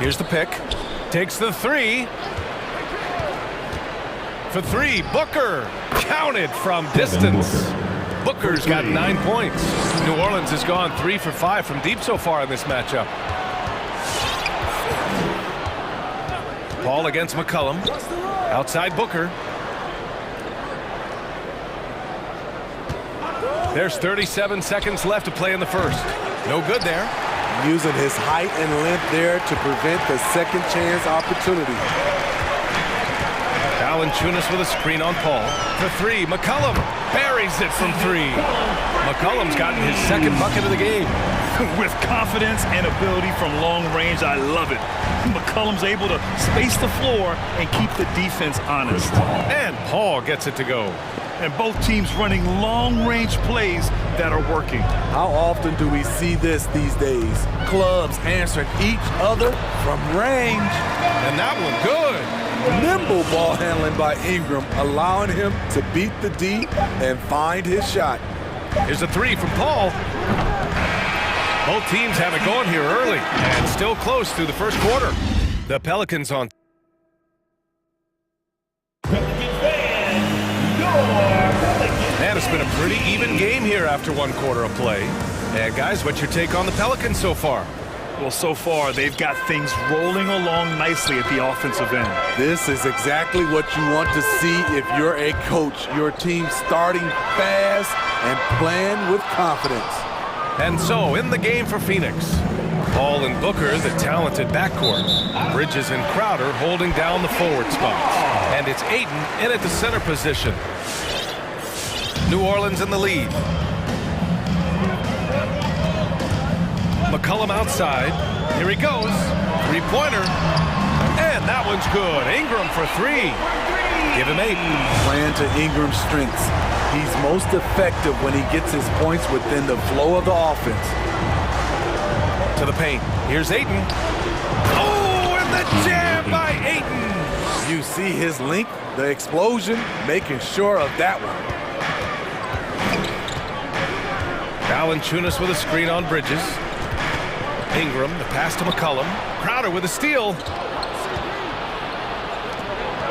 Here's the pick. Takes the 3. For 3, Booker. Counted from distance. Booker's got 9 points. New Orleans has gone 3 for 5 from deep so far in this matchup. Paul against McCollum. Outside Booker. There's 37 seconds left to play in the first. No good there. Using his height and length there to prevent the second chance opportunity. Valanciunas with a screen on Paul. For 3, McCollum buries it from 3. McCollum's gotten his second bucket of the game. With confidence and ability from long range, I love it. McCollum's able to space the floor and keep the defense honest. And Paul gets it to go. And both teams running long-range plays that are working. How often do we see this these days? Clubs answering each other from range. And that one good. Nimble ball handling by Ingram, allowing him to beat the D and find his shot. Here's a three from Paul. Both teams have it going here early and still close through the first quarter. The Pelicans on. And it's been a pretty even game here after one quarter of play. And guys, what's your take on the Pelicans so far? Well, so far, they've got things rolling along nicely at the offensive end. This is exactly what you want to see if you're a coach. Your team starting fast and playing with confidence. And so, in the game for Phoenix, Paul and Booker, the talented backcourt. Bridges and Crowder holding down the forward spots. And it's Ayton in at the center position. New Orleans in the lead. McCollum outside. Here he goes. Three-pointer. And that one's good. Ingram for three. Give him 8. Playing to Ingram's strengths. He's most effective when he gets his points within the flow of the offense. To the paint. Here's Ayton. Oh, and the jam by Ayton. You see his length, the explosion, making sure of that one. Valanciunas with a screen on Bridges. Ingram, the pass to McCollum. Crowder with a steal.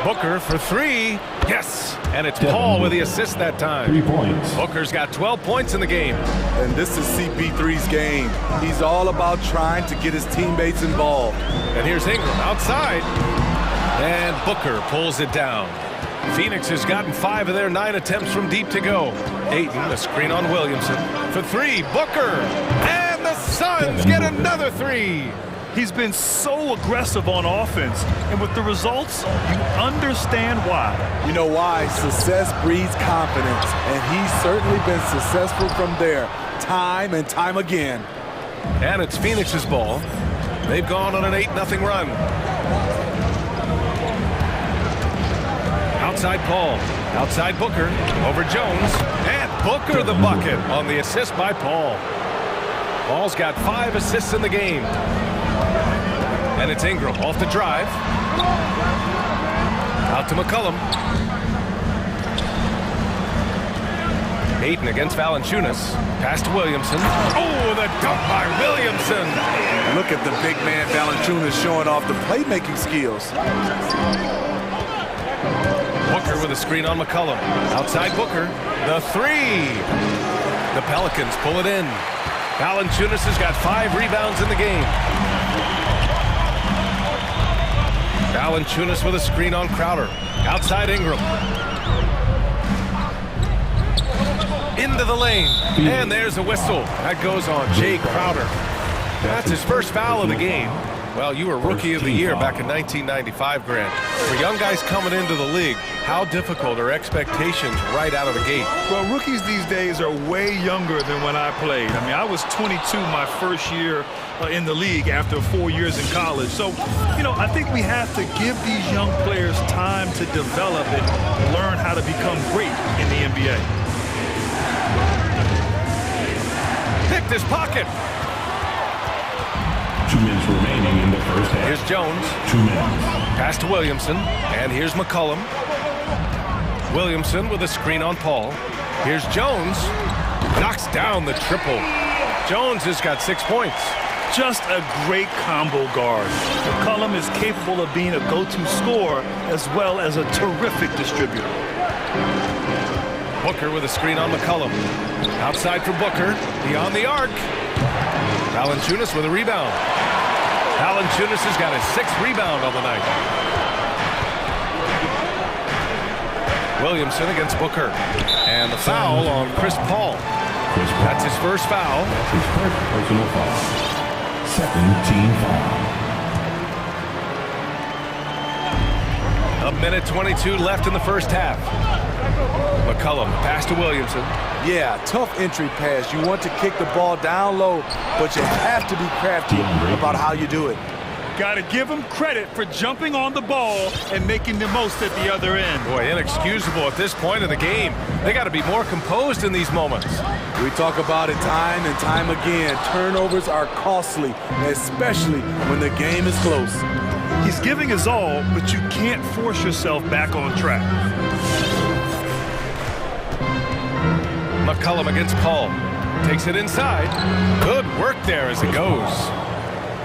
Booker for three. Yes! And it's Paul with the assist that time. 3 points. Booker's got 12 points in the game. And this is CP3's game. He's all about trying to get his teammates involved. And here's Ingram outside. And Booker pulls it down. Phoenix has gotten 5 of their 9 attempts from deep to go. Ayton, a screen on Williamson. For three, Booker. And the Suns get another 3. He's been so aggressive on offense, and with the results, you understand why. You know why? Success breeds confidence, and he's certainly been successful from there, time and time again. And it's Phoenix's ball. They've gone on an 8-0 run. Outside Paul, outside Booker, over Jones, and Booker the bucket on the assist by Paul. Paul's got 5 assists in the game. And it's Ingram off the drive. Out to McCollum. Ayton against Valanciunas. Pass to Williamson. Oh, the dunk by Williamson. Look at the big man Valanciunas showing off the playmaking skills. Booker with a screen on McCollum. Outside Booker. The 3. The Pelicans pull it in. Valanciunas has got 5 rebounds in the game. Valanciunas with a screen on Crowder. Outside Ingram. Into the lane. And there's a whistle. That goes on Jay Crowder. That's his first foul of the game. Well, you were Rookie of the Year back in 1995, Grant. For young guys coming into the league, how difficult are expectations right out of the gate? Well, rookies these days are way younger than when I played. I mean, I was 22 my first year in the league after 4 years in college. So, you know, I think we have to give these young players time to develop and learn how to become great in the NBA. Picked his pocket. 2 minutes remaining in the first half. Here's Jones. 2 minutes. Pass to Williamson. And here's McCollum. Williamson with a screen on Paul. Here's Jones. Knocks down the triple. Jones has got 6 points. Just a great combo guard. McCollum is capable of being a go-to scorer as well as a terrific distributor. Booker with a screen on McCollum. Outside for Booker. Beyond the arc. Valanciunas with a rebound. Valanciunas has got his 6th rebound on the night. Williamson against Booker. And the foul on Chris Paul. That's his first foul. That's his first personal foul. 2nd team foul. 1:22 left in the first half. McCollum, pass to Williamson. Yeah, tough entry pass. You want to kick the ball down low, but you have to be crafty about how you do it. Got to give him credit for jumping on the ball and making the most at the other end. Boy, inexcusable at this point of the game. They got to be more composed in these moments. We talk about it time and time again. Turnovers are costly, especially when the game is close. He's giving his all, but you can't force yourself back on track. McCullum against Paul. Takes it inside. Good work there as it goes.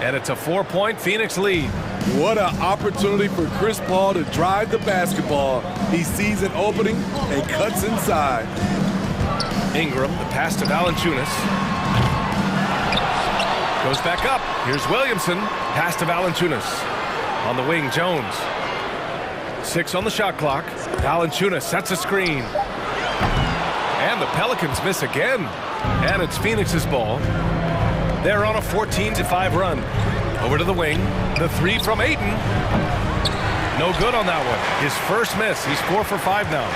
And it's a 4-point Phoenix lead. What an opportunity for Chris Paul to drive the basketball. He sees an opening and cuts inside. Ingram, the pass to Valanciunas. Goes back up. Here's Williamson. Pass to Valanciunas. On the wing, Jones. 6 on the shot clock. Valanciunas sets a screen. And the Pelicans miss again. And it's Phoenix's ball. They're on a 14-5 run. Over to the wing. The 3 from Ayton. No good on that one. His first miss. He's 4 for 5 now.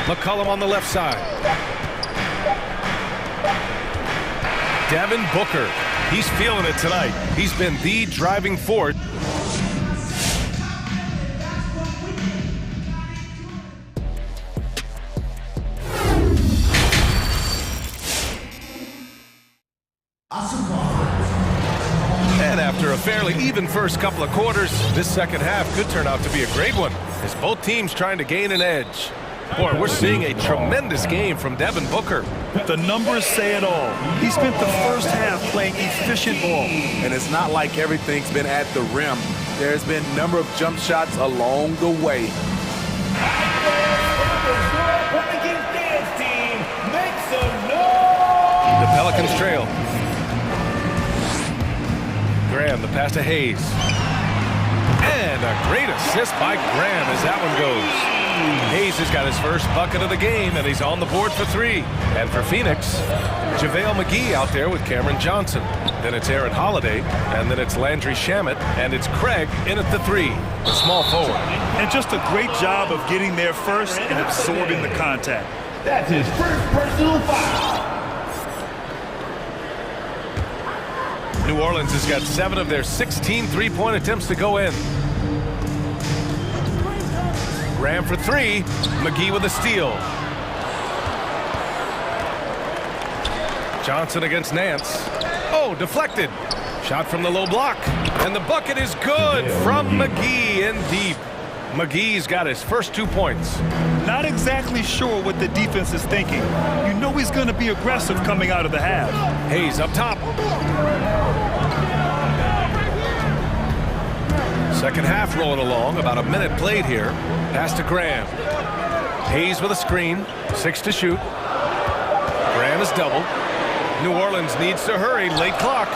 McCullum on the left side. Devin Booker. He's feeling it tonight. He's been the driving force. And after a fairly even first couple of quarters, this second half could turn out to be a great one, as both teams trying to gain an edge. Boy, we're seeing a tremendous game from Devin Booker. The numbers say it all. He spent the first half playing efficient ball. And it's not like everything's been at the rim. There's been a number of jump shots along the way. The Pelicans trail. Graham, the pass to Hayes. And a great assist by Graham as that one goes. Hayes has got his first bucket of the game, and he's on the board for 3. And for Phoenix, JaVale McGee out there with Cameron Johnson. Then it's Aaron Holiday, and then it's Landry Shamet, and it's Craig in at the 3, the small forward. And just a great job of getting there first and absorbing the contact. That's his first personal foul. New Orleans has got 7 of their 16 three-point attempts to go in. Graham for 3. McGee with a steal. Johnson against Nance. Oh, deflected. Shot from the low block. And the bucket is good from McGee in deep. McGee's got his first 2 points. Not exactly sure what the defense is thinking. You know he's going to be aggressive coming out of the half. Hayes up top. Second half rolling along, about a minute played here. Pass to Graham. Hayes with a screen, 6 to shoot. Graham is doubled. New Orleans needs to hurry, late clock.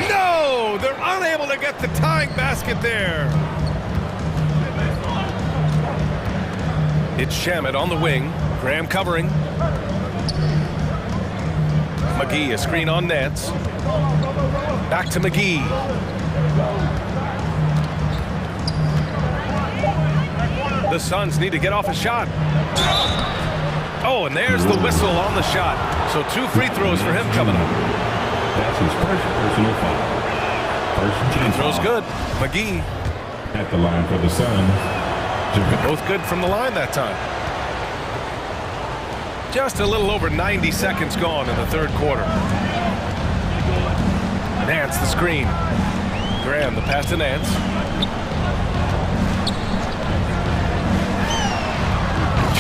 No, they're unable to get the tying basket there. It's Shamet on the wing, Graham covering. McGee, a screen on Nance. Back to McGee. The Suns need to get off a shot. Oh, and there's the whistle on the shot. So 2 free throws for him coming up. That's his first personal foul. First team Throw's foul. good. McGee. At the line for the Suns. Both good from the line that time. Just a little over 90 seconds gone in the third quarter. Nance the screen. Graham the pass to Nance.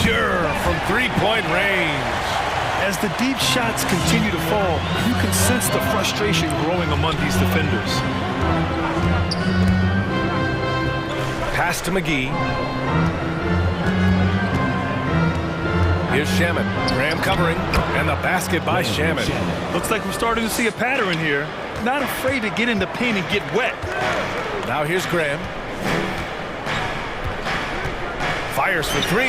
Pure from 3-point range. As the deep shots continue to fall, you can sense the frustration growing among these defenders. Pass to McGee. Here's Shamet. Graham covering. And the basket by Shamet. Looks like we're starting to see a pattern here. Not afraid to get in the paint and get wet. Now here's Graham. Fires for 3.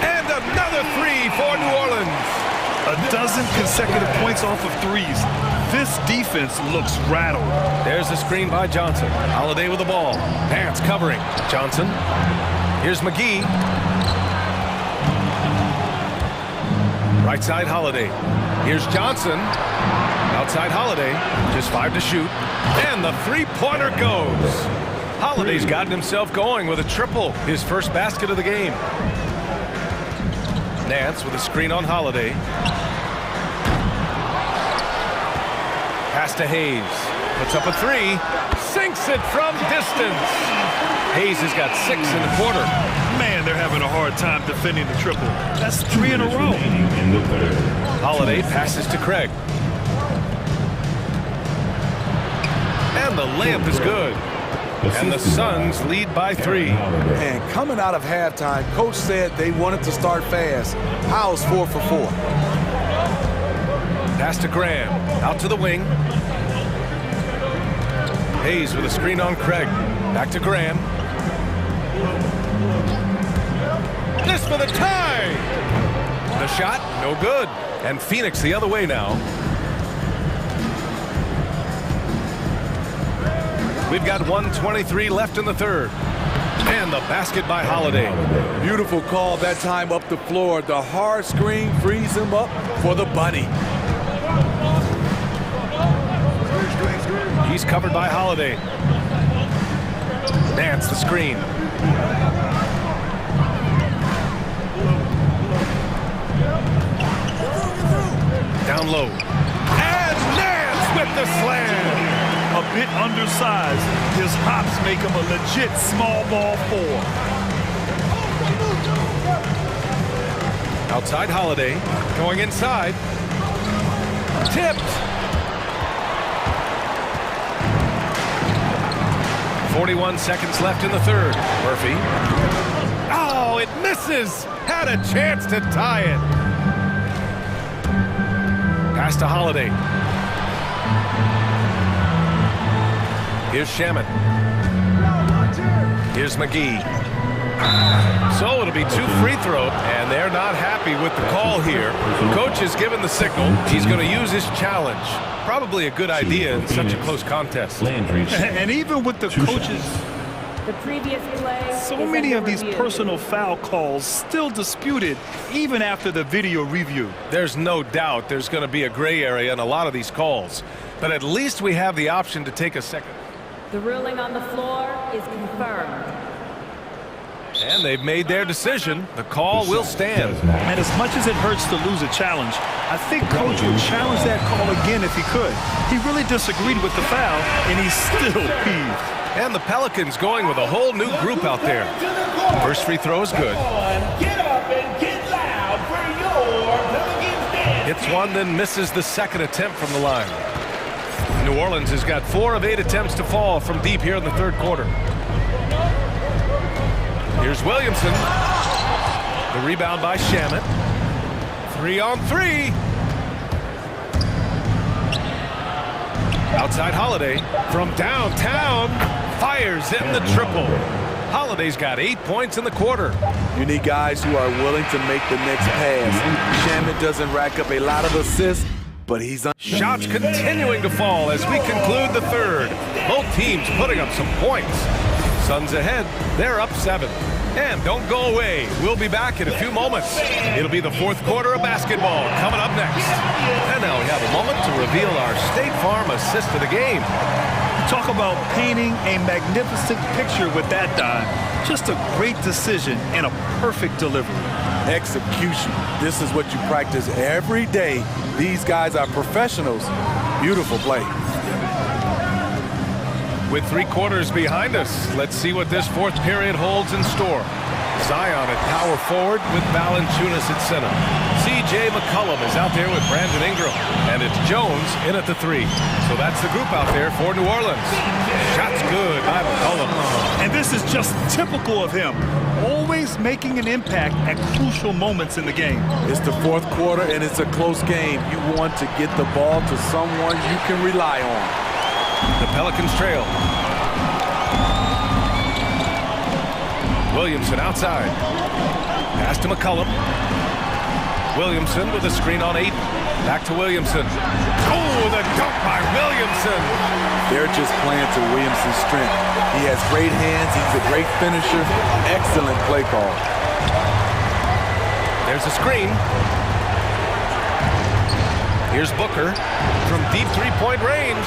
And another 3 for New Orleans. A dozen consecutive points off of threes. This defense looks rattled. There's the screen by Johnson. Holiday with the ball. Nance covering. Johnson. Here's McGee. Right side Holiday. Here's Johnson. Outside Holiday, just 5 to shoot. And the three-pointer goes. Holiday's gotten himself going with a triple, his first basket of the game. Nance with a screen on Holiday. Pass to Hayes. Puts up a three. Sinks it from distance. Hayes has got 6 in the quarter. Man, they're having a hard time defending the triple. That's 3 in a row. Holiday passes to Craig. And the layup is good. And the Suns lead by 3. And coming out of halftime, Coach said they wanted to start fast. How's 4 for 4? Pass to Graham. Out to the wing. Hayes with a screen on Craig. Back to Graham. This for the tie! The shot, no good. And Phoenix the other way now. We've got 1:23 left in the third. And the basket by Holiday. Beautiful call that time up the floor. The hard screen frees him up for the bunny. He's covered by Holiday. Nance the screen. Down low. And Nance with the slam. A bit undersized. His hops make him a legit small ball 4. Outside Holiday. Going inside. Tipped. 41 seconds left in the third. Murphy. Oh, it misses. Had a chance to tie it. Pass to Holiday. Here's Shaman. Here's McGee. So it'll be 2 free throws, and they're not happy with the call here. Coach has given the signal. He's going to use his challenge. Probably a good idea in such a close contest. And even with the coaches, the previous play, so many of these personal foul calls still disputed even after the video review. There's no doubt there's going to be a gray area in a lot of these calls, but at least we have the option to take a second. The ruling on the floor is confirmed. And they've made their decision. The call will stand. And as much as it hurts to lose a challenge, I think Coach would challenge that call again if he could. He really disagreed with the foul, and he's still peeved. And the Pelicans going with a whole new group out there. First free throw is good. Get up and get loud for your Pelicans dance. Hits one, then misses the second attempt from the line. New Orleans has got 4 of 8 attempts to fall from deep here in the third quarter. Here's Williamson. The rebound by Shaman. 3-on-3. Outside Holiday from downtown. Fires in the triple. Holiday's got 8 points in the quarter. You need guys who are willing to make the next pass. Shaman doesn't rack up a lot of assists, but he's shots continuing to fall as we conclude the third. Both teams putting up some points. Suns ahead. They're up 7. And don't go away. We'll be back in a few moments. It'll be the fourth quarter of basketball coming up next. And now we have a moment to reveal our State Farm assist of the game. Talk about painting a magnificent picture with that dive. Just a great decision and a perfect delivery. Execution. This is what you practice every day. These guys are professionals. Beautiful play. With 3 quarters behind us, let's see what this fourth period holds in store. Zion at power forward with Valanciunas at center. C.J. McCollum is out there with Brandon Ingram. And it's Jones in at the 3. So that's the group out there for New Orleans. Shot's good by McCollum. And this is just typical of him. Always making an impact at crucial moments in the game. It's the fourth quarter and it's a close game. You want to get the ball to someone you can rely on. The Pelicans trail. Williamson outside. Pass to McCollum. Williamson with a screen on 8. Back to Williamson. Oh, the dunk by Williamson. They're just playing to Williamson's strength. He has great hands. He's a great finisher. Excellent play call. There's a screen. Here's Booker from deep three-point range.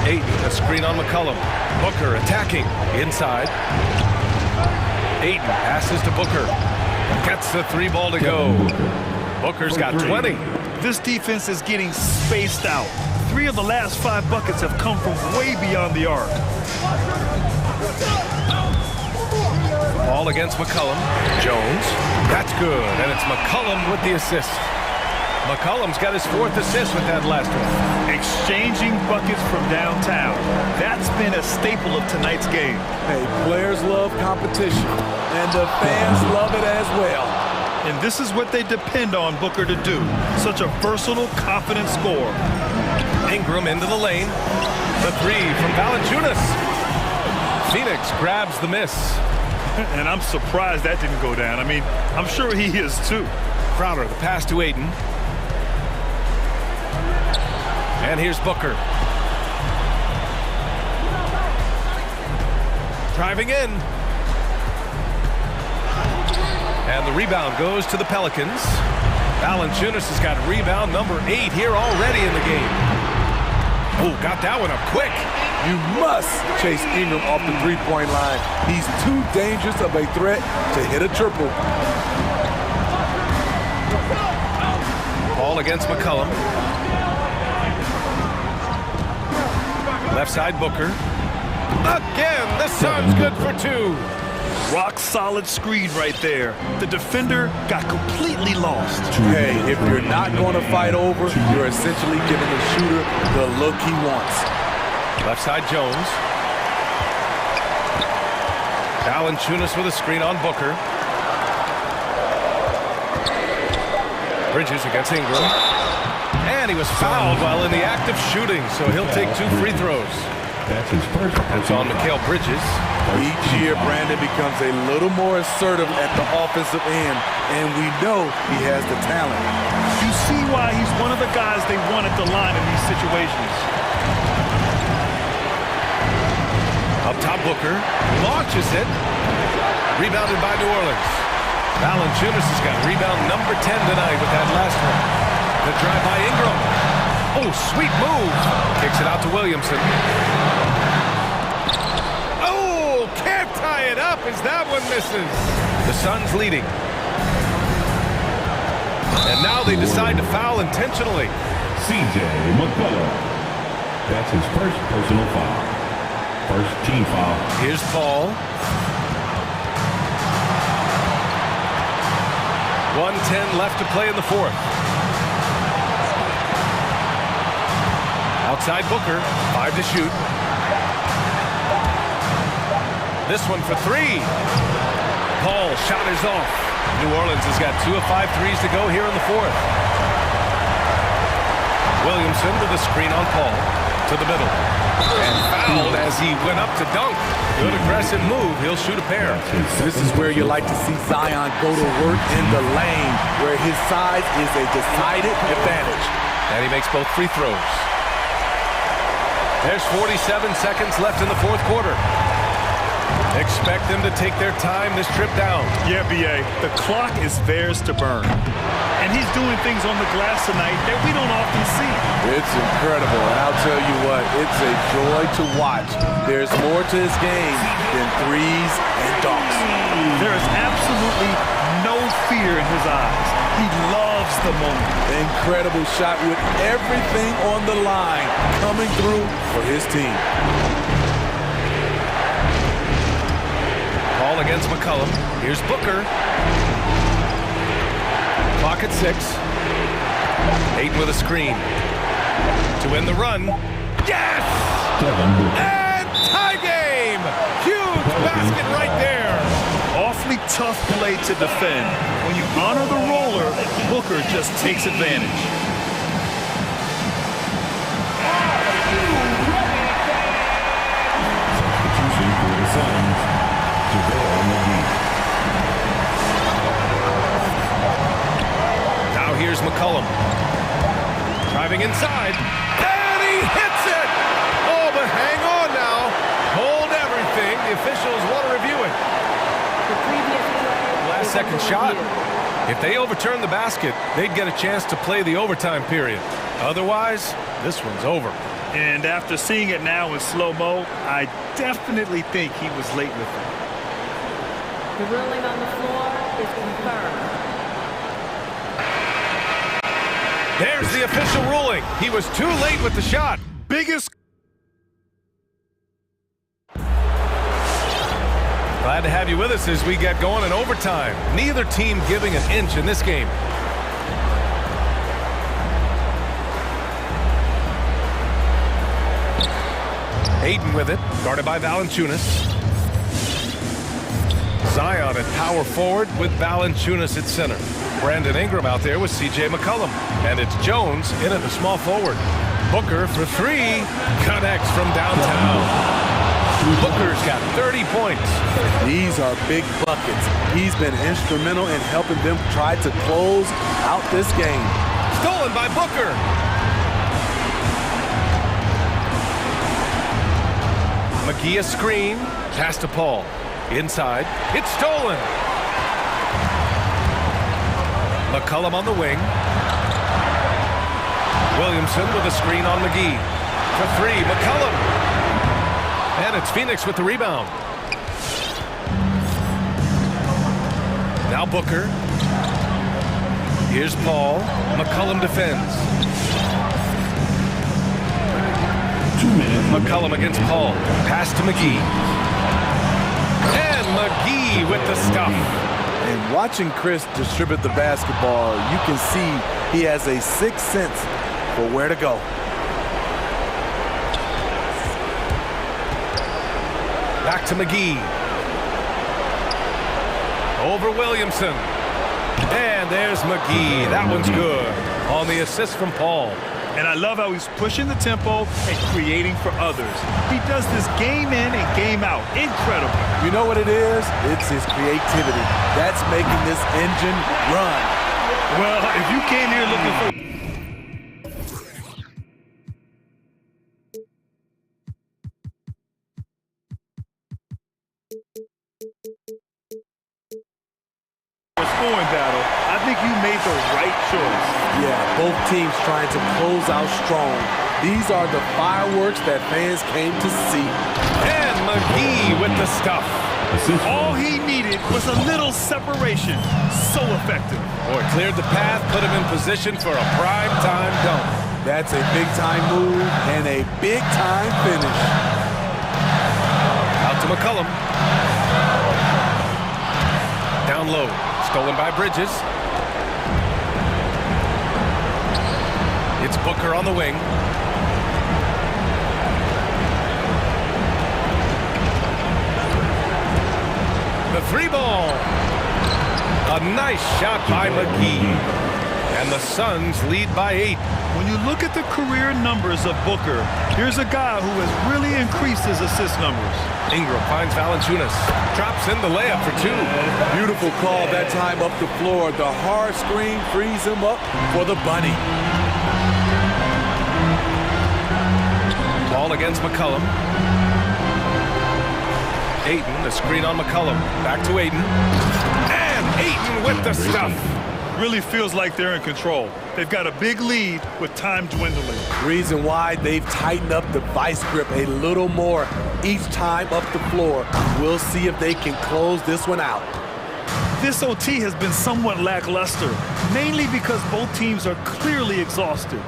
Ayton, a screen on McCollum. Booker attacking inside. Ayton passes to Booker. Gets the three ball to go. Booker's got 20. This defense is getting spaced out. 3 of the last 5 buckets have come from way beyond the arc. Ball against McCollum. Jones. That's good. And it's McCollum with the assist. McCollum's got his 4th assist with that last one. Exchanging buckets from downtown. That's been a staple of tonight's game. Hey, players love competition, and the fans love it as well. And this is what they depend on Booker to do. Such a versatile, confident scorer. Ingram into the lane. The 3 from Valanciunas. Phoenix grabs the miss. And I'm surprised that didn't go down. I mean, I'm sure he is too. Crowder, the pass to Ayton. And here's Booker. Driving in. And the rebound goes to the Pelicans. Valanciunas has got rebound number 8 here already in the game. Oh, got that one up quick. You must chase Ingram off the three-point line. He's too dangerous of a threat to hit a triple. Ball against McCollum. Left side Booker. Again, the Suns good for 2. Rock solid screen right there. The defender got completely lost. Hey, if you're not going to fight over, you're essentially giving the shooter the look he wants. Left side Jones. Valanciunas with a screen on Booker. Bridges against Ingram. And he was fouled while in the act of shooting, so he'll take 2 free throws. That's his first. It's on Mikal Bridges. Each year, Brandon becomes a little more assertive at the offensive end, and we know he has the talent. You see why he's one of the guys they want at the line in these situations. Up top, Booker launches it. Rebounded by New Orleans. Valanciunas has got rebound number 10 tonight with that last one. The drive by Ingram. Oh, sweet move. Kicks it out to Williamson. Oh, can't tie it up as that one misses. The Suns leading. And now they decide to foul intentionally. C.J. McCollum. That's his first personal foul. First team foul. Here's Paul. 1:10 left to play in the 4th. Outside Booker, 5 to shoot. This one for 3. Paul shot is off. New Orleans has got 2 of 5 threes to go here in the 4th. Williamson with a screen on Paul to the middle. And fouled as he went up to dunk. Good aggressive move. He'll shoot a pair. This is where you like to see Zion go to work in the lane, where his size is a decided advantage. And he makes both free throws. There's 47 seconds left in the 4th quarter. Expect them to take their time this trip down. Yeah, B.A., the clock is theirs to burn. And he's doing things on the glass tonight that we don't often see. It's incredible, and I'll tell you what, it's a joy to watch. There's more to his game than threes and dunks. There is absolutely no fear in his eyes. He loves the moment. Incredible shot with everything on the line coming through for his team. Ball against McCollum. Here's Booker. Clock at 6. Ayton with a screen. To win the run. Yes! And tie game! Huge basket right there. Awfully tough play to defend. When you honor the roller, Booker just takes advantage. Substitution for the Suns. Now here's McCollum. Driving inside. And he hits it! Oh, but hang on now. Hold everything. The officials want to review it. Last second shot. If they overturn the basket, they'd get a chance to play the overtime period. Otherwise, this one's over. And after seeing it now in slow-mo, I definitely think he was late with it. The ruling on the floor is confirmed. There's the official ruling. He was too late with the shot. Biggest. Glad to have you with us as we get going in overtime. Neither team giving an inch in this game. Aiden with it, guarded by Valanciunas. Zion at power forward with Valanciunas at center. Brandon Ingram out there with C.J. McCollum. And it's Jones in at the small forward. Booker for three. Connects from downtown. Booker's got 30 points. These are big buckets. He's been instrumental in helping them try to close out this game. Stolen by Booker. McGee a screen. Pass to Paul. Inside. It's stolen. McCollum on the wing. Williamson with a screen on McGee. For three, McCollum. And it's Phoenix with the rebound. Now Booker. Here's Paul. McCollum defends. 2 minutes. McCollum against Paul. Pass to McGee. And McGee with the stuff. And watching Chris distribute the basketball, you can see he has a sixth sense for where to go. Back to McGee. Over Williamson. And there's McGee. That one's good. On the assist from Paul. And I love how he's pushing the tempo and creating for others. He does this game in and game out. Incredible. You know what it is? It's his creativity. That's making this engine run. Well, if you came here looking for... scoring battle, I think you made the right choice. Yeah, both teams trying to close out strong. These are the fireworks that fans came to see. And McGee with the stuff. All he needed was a little separation. So effective. Boy, cleared the path, put him in position for a prime-time dunk. That's a big-time move and a big-time finish. Out to McCollum. Down low. Stolen by Bridges. It's Booker on the wing. The three ball. A nice shot by McGee. And the Suns lead by 8. When you look at the career numbers of Booker, here's a guy who has really increased his assist numbers. Ingram finds Valanciunas. Drops in the layup for 2. Beautiful call that time up the floor. The hard screen frees him up for the bunny. Ball against McCollum. Ayton, the screen on McCollum. Back to Ayton. And Ayton with the stuff. Really feels like they're in control. They've got a big lead with time dwindling. Reason why they've tightened up the vice grip a little more each time up the floor. We'll see if they can close this one out. This OT has been somewhat lackluster, mainly because both teams are clearly exhausted.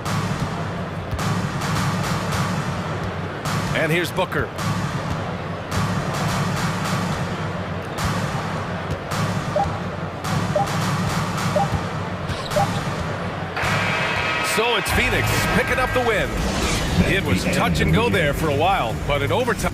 And here's Booker. So it's Phoenix picking up the win. It was touch and go there for a while, but in overtime.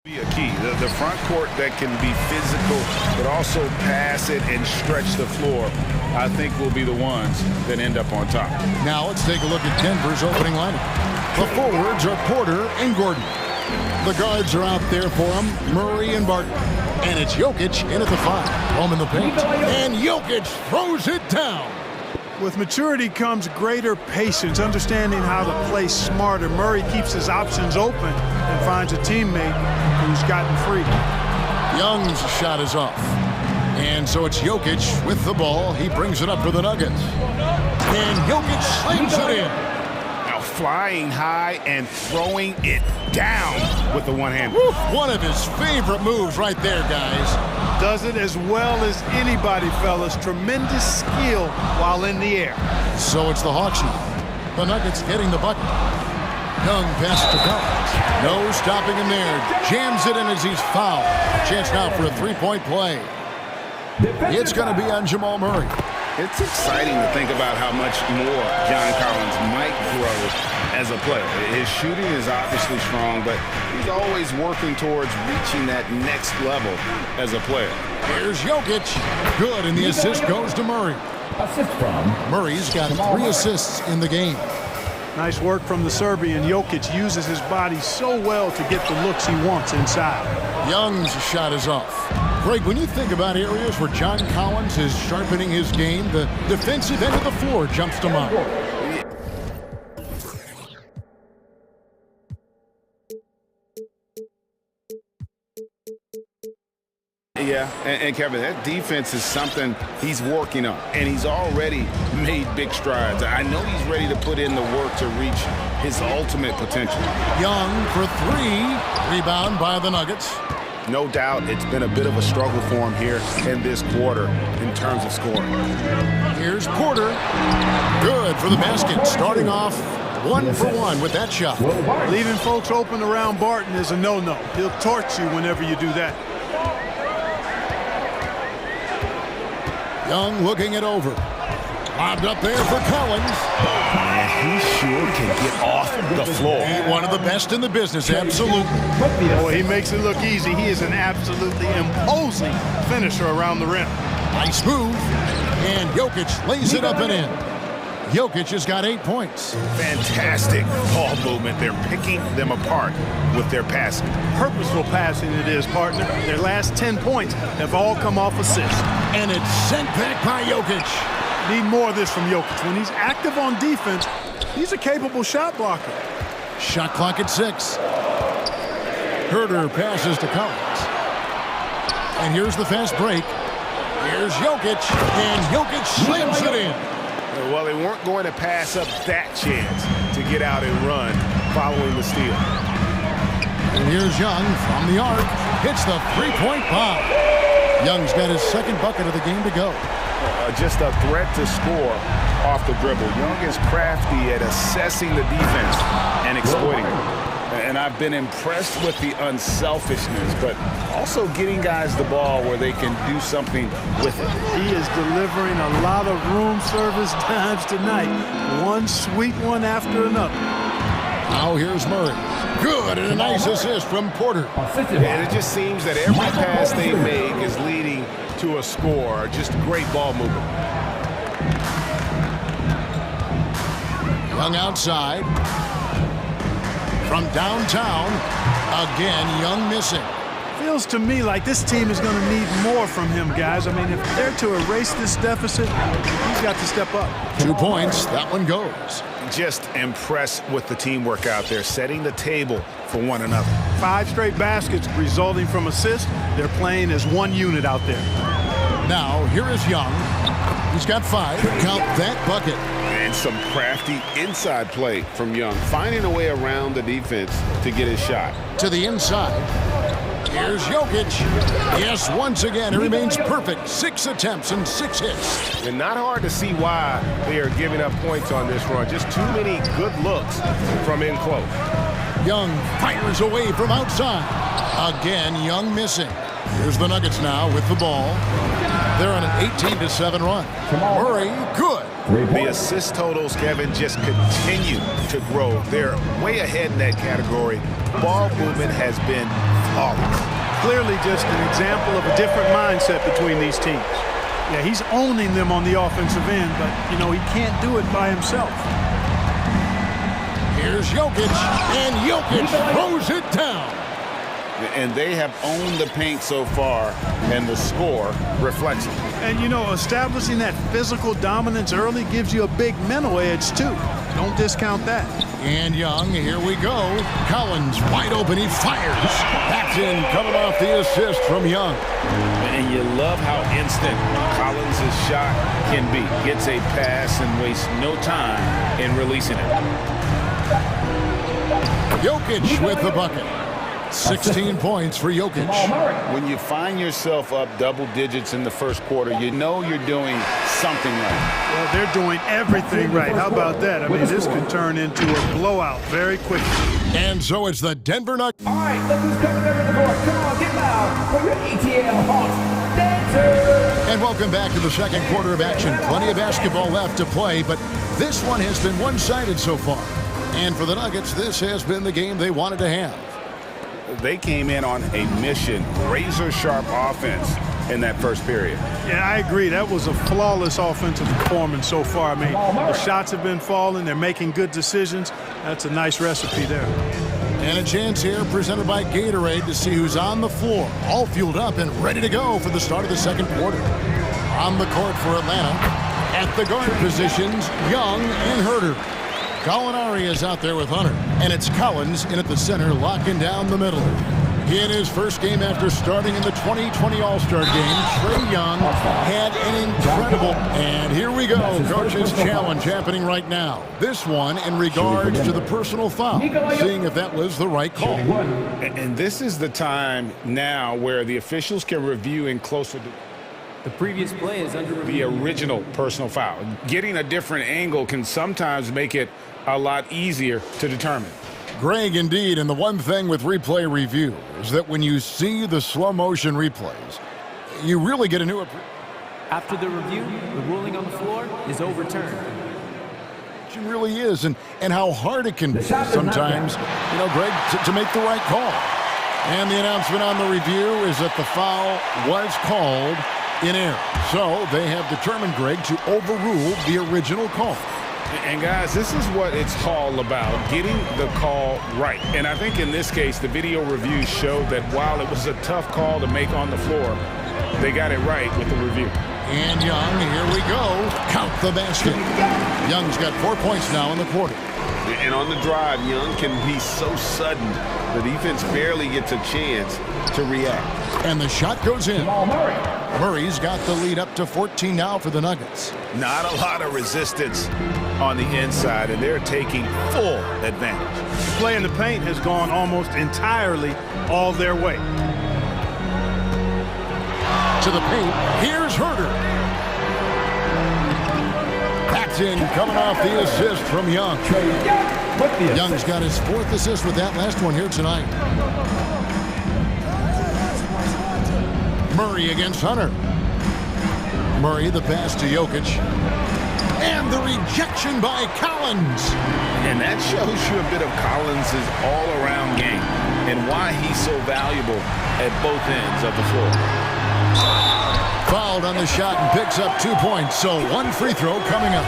Be a key. The front court that can be physical, but also pass it and stretch the floor, I think will be the ones that end up on top. Now let's take a look at Denver's opening lineup. The forwards are Porter and Gordon. The guards are out there for them, Murray and Barton. And it's Jokic in at the 5, home in the paint. And Jokic throws it down. With maturity comes greater patience, understanding how to play smarter. Murray keeps his options open and finds a teammate who's gotten free. Young's shot is off. And so it's Jokic with the ball. He brings it up for the Nuggets. And Jokic slams it in. Now flying high and throwing it down with the one hand. One of his favorite moves right there, guys. Does it as well as anybody, fellas. Tremendous skill while in the air. So it's the Hawks now. The Nuggets getting the bucket. Young passes to Collins. No stopping him there. Jams it in as he's fouled. Chance now for a three-point play. It's going to be on Jamal Murray. It's exciting to think about how much more John Collins might grow as a player. His shooting is obviously strong, but he's always working towards reaching that next level as a player. Here's Jokic. Good, and the assist goes to Murray. Assist from Murray's got 3 assists in the game. Nice work from the Serbian. Jokic uses his body so well to get the looks he wants inside. Young's shot is off. Greg, when you think about areas where John Collins is sharpening his game, the defensive end of the floor jumps to mind. Yeah, and Kevin, that defense is something he's working on, and he's already made big strides. I know he's ready to put in the work to reach his ultimate potential. Young for 3. Rebound by the Nuggets. No doubt it's been a bit of a struggle for him here in this quarter in terms of scoring. Here's Porter. Good for the basket. Starting off 1 for 1 with that shot. Leaving folks open around Barton is a no-no. He'll torch you whenever you do that. Young looking it over. Lobbed up there for Collins. Man, he sure can get off the floor. One of the best in the business, absolutely. Boy, he makes it look easy. He is an absolutely imposing finisher around the rim. Nice move. And Jokic lays it up and in. Jokic has got 8 points. Fantastic ball movement. They're picking them apart with their passing. Purposeful passing it is, partner. Their last 10 points have all come off assists. And it's sent back by Jokic. Need more of this from Jokic. When he's active on defense, he's a capable shot blocker. Shot clock at 6. Herter passes to Collins. And here's the fast break. Here's Jokic, and Jokic slams it in. Well, they weren't going to pass up that chance to get out and run following the steal. And here's Young from the arc. Hits the three-point bomb. Young's got his second bucket of the game to go. Just a threat to score off the dribble. Young is crafty at assessing the defense and exploiting it. And I've been impressed with the unselfishness, but also getting guys the ball where they can do something with it. He is delivering a lot of room service times tonight. One sweet one after another. Now here's Murray. Good, and a nice assist from Porter. And it just seems that every pass they make is leading to a score. Just great ball movement. Young outside. From downtown, again, Young missing. Feels to me like this team is going to need more from him, guys. I mean, if they're to erase this deficit, he's got to step up. 2 points, that one goes. Just impressed with the teamwork out there, setting the table for one another. 5 straight baskets resulting from assists. They're playing as one unit out there. Now, here is Young. He's got 5. Count that bucket. And some crafty inside play from Young, finding a way around the defense to get his shot. To the inside. Here's Jokic. Yes, once again, it remains perfect. 6 attempts and 6 hits. And not hard to see why they are giving up points on this run. Just too many good looks from in close. Young fires away from outside. Again, Young missing. Here's the Nuggets now with the ball. They're on an 18-7 run. Murray, good. The assist totals, Kevin, just continue to grow. They're way ahead in that category. Ball movement has been Clearly just an example of a different mindset between these teams. Yeah, he's owning them on the offensive end, but, you know, he can't do it by himself. Here's Jokic, and Jokic throws it down. And they have owned the paint so far, and the score reflects it. And, you know, establishing that physical dominance early gives you a big mental edge, too. Don't discount that. And Young, here we go. Collins wide open, he fires. That's in, coming off the assist from Young. And you love how instant Collins' shot can be. Gets a pass and wastes no time in releasing it. Jokic with the bucket. 16 points for Jokic. When you find yourself up double digits in the first quarter, you know you're doing something right. Well, they're doing everything right. How about that? I mean, this could turn into a blowout very quickly. And so it's the Denver Nuggets. All right, look who's coming over the court. Come on, get loud for your ETL Hawks dancers. And welcome back to the second quarter of action. Plenty of basketball left to play, but this one has been one-sided so far. And for the Nuggets, this has been the game they wanted to have. They came in on a mission, razor-sharp offense in that first period. Yeah, I agree. That was a flawless offensive performance so far. I mean, the shots have been falling. They're making good decisions. That's a nice recipe there. And a chance here presented by Gatorade to see who's on the floor, all fueled up and ready to go for the start of the second quarter. On the court for Atlanta, at the guard positions, Young and Herter. Gallinari is out there with Hunter, and it's Collins in at the center, locking down the middle. In his first game after starting in the 2020 All-Star Game, Trae Young had an incredible, and here we go, Coach's challenge happening right now. This one in regards to the personal foul, seeing if that was the right call. And this is the time now where the officials can review in closer to the previous play is under review. The original personal foul. Getting a different angle can sometimes make it a lot easier to determine. Greg, indeed, and the one thing with replay review is that when you see the slow motion replays, you really get a new approach. After the review, the ruling on the floor is overturned. It really is, and how hard it can be sometimes, you know, Greg, to make the right call. And the announcement on the review is that the foul was called in error. So they have determined, Greg, to overrule the original call. And guys, this is what it's all about, getting the call right. And I think in this case, the video review showed that while it was a tough call to make on the floor, they got it right with the review. And Young, here we go. Count the basket. Young's got 4 points now in the quarter. And on the drive, Young can be so sudden. The defense barely gets a chance to react. And the shot goes in. Murray's got the lead up to 14 now for the Nuggets. Not a lot of resistance on the inside, and they're taking full advantage. Play in the paint has gone almost entirely all their way. To the paint, here's Herter. That's in, coming off the assist from Young. Young's got his fourth assist with that last one here tonight. Murray against Hunter. Murray, the pass to Jokic. And the rejection by Collins. And that shows you a bit of Collins' all-around game and why he's so valuable at both ends of the floor. Fouled on the shot and picks up 2 points, so one free throw coming up.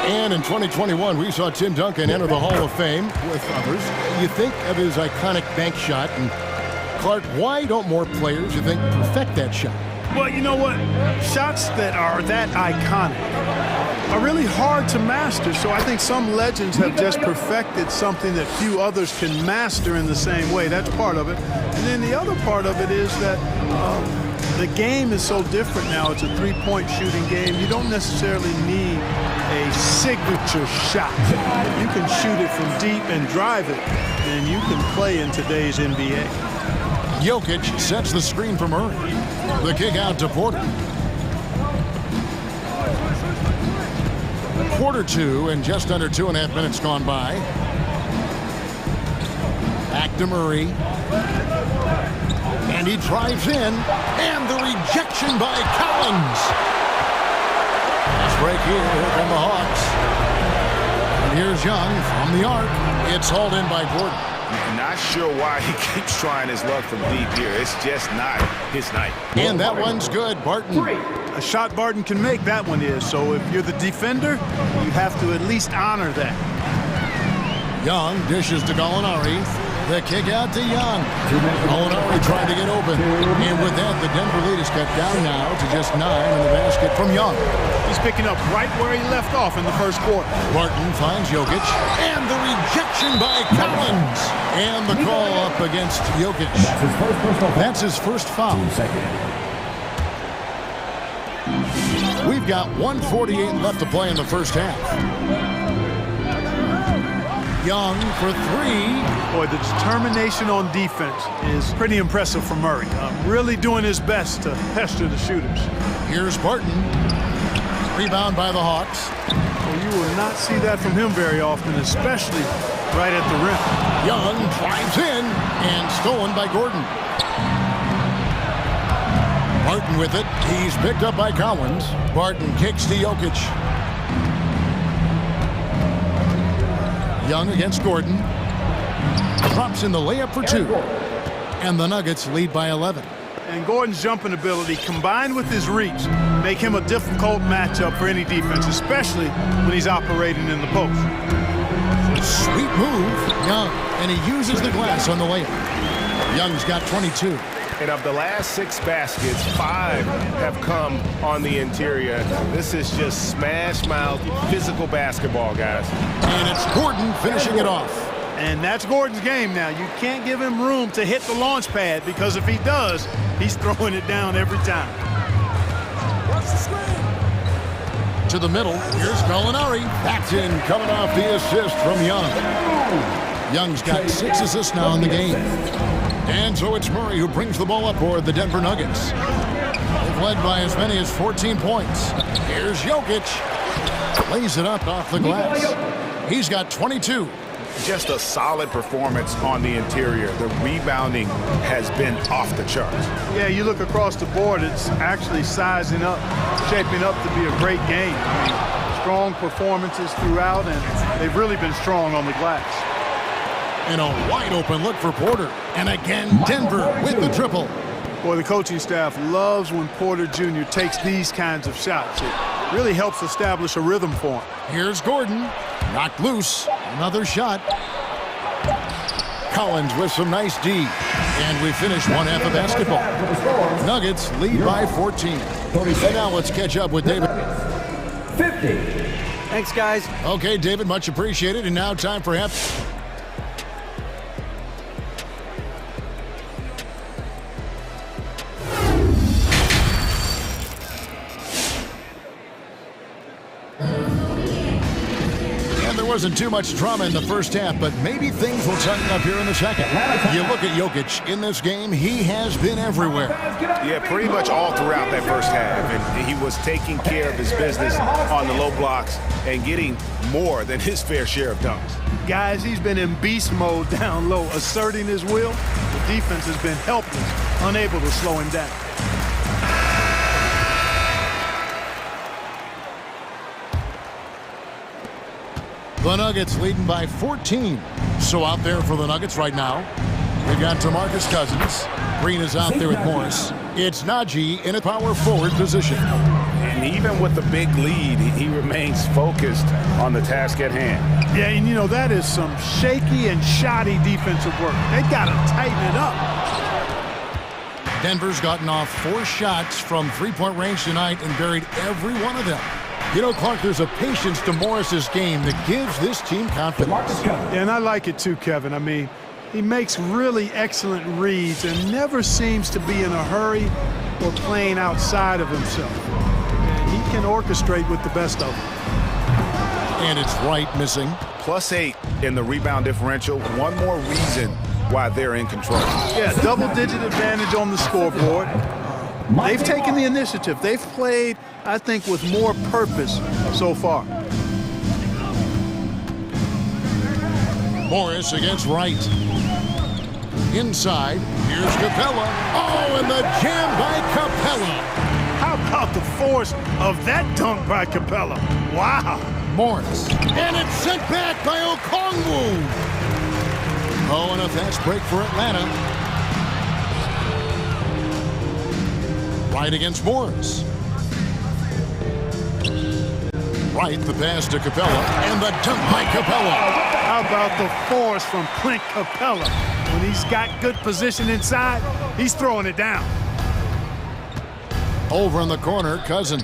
And in 2021, we saw Tim Duncan enter the Hall of Fame with others. You think of his iconic bank shot, and Clark, why don't more players, you think, perfect that shot? Well, you know what? Shots that are that iconic are really hard to master, so I think some legends have just perfected something that few others can master in the same way. That's part of it. And then the other part of it is that the game is so different now. It's a three-point shooting game. You don't necessarily need a signature shot. If you can shoot it from deep and drive it, then you can play in today's NBA. Jokic sets the screen for Murray. The kick out to Porter. Quarter two and just under 2.5 minutes gone by. Back to Murray. And he drives in. And the rejection by Collins. Fast break here from the Hawks. And here's Young from the arc. It's hauled in by Gordon. Not sure why he keeps trying his luck from deep here. It's just not his night. And that one's good, Barton. A shot Barton can make, that one is. So if you're the defender, you have to at least honor that. Young dishes to Gallinari. The kick out to Young. Gallinari trying to get open. And with that, the Denver lead is cut down now to just 9 in the basket from Young. He's picking up right where he left off in the first quarter. Barton finds Jokic. And the rejection by Collins. And the call up against Jokic. That's his first foul. We've got 1:48 left to play in the first half. Young for 3. Boy, the determination on defense is pretty impressive from Murray. Really doing his best to pester the shooters. Here's Barton. Rebound by the Hawks. Well, you will not see that from him very often, especially right at the rim. Young drives in and stolen by Gordon. Barton with it. He's picked up by Collins. Barton kicks to Jokic. Young against Gordon. Drops in the layup for 2. And the Nuggets lead by 11. And Gordon's jumping ability combined with his reach make him a difficult matchup for any defense, especially when he's operating in the post. Sweet move, Young, and he uses the glass on the layup. Young's got 22. And of the last 6 baskets, 5 have come on the interior. This is just smash-mouth physical basketball, guys. And it's Gordon finishing it off. And that's Gordon's game now. You can't give him room to hit the launch pad, because if he does, he's throwing it down every time. To the middle, here's Gallinari. Backed in, coming off the assist from Young. Young's got 6 assists now in the game. And so it's Murray who brings the ball up for the Denver Nuggets. They've led by as many as 14 points. Here's Jokic. Lays it up off the glass. He's got 22. Just a solid performance on the interior. The rebounding has been off the charts. Yeah, you look across the board, it's actually sizing up, shaping up to be a great game. I mean, strong performances throughout, and they've really been strong on the glass. And a wide open look for Porter. And again, Denver with the triple. Boy, the coaching staff loves when Porter Jr. takes these kinds of shots. It really helps establish a rhythm for him. Here's Gordon. Knocked loose. Another shot. Collins with some nice D. And we finish one half of basketball. Nuggets lead by 14. And now let's catch up with David. 50. Thanks, guys. Okay, David, much appreciated. And now time for half. Wasn't too much drama in the first half, but maybe things will tighten up here in the second. You look at Jokic in this game, he has been everywhere. Yeah, pretty much all throughout that first half. And he was taking care of his business on the low blocks and getting more than his fair share of dunks. Guys, he's been in beast mode down low, asserting his will. The defense has been helpless, unable to slow him down. The Nuggets leading by 14. So out there for the Nuggets right now, we've got DeMarcus Cousins. Green is out there with Morris. It's Najee in a power forward position. And even with the big lead, he remains focused on the task at hand. Yeah, and you know, that is some shaky and shoddy defensive work. They got to tighten it up. Denver's gotten off 4 shots from three-point range tonight and buried every one of them. You know, Clark, there's a patience to Morris's game that gives this team confidence. Yeah, and I like it too, Kevin. I mean, he makes really excellent reads and never seems to be in a hurry or playing outside of himself. And he can orchestrate with the best of them. And it's Wright missing. +8 in the rebound differential. One more reason why they're in control. Yeah, double-digit advantage on the scoreboard. They've taken the initiative. They've played, I think, with more purpose so far. Morris against Wright. Inside, here's Capella. Oh, and the jam by Capella. How about the force of that dunk by Capella? Wow. Morris. And it's sent back by Okongwu. Oh, and a fast break for Atlanta. Right against Morris. Right, the pass to Capella, and the dunk by Capella. How about the force from Clint Capella? When he's got good position inside, he's throwing it down. Over in the corner, Cousins.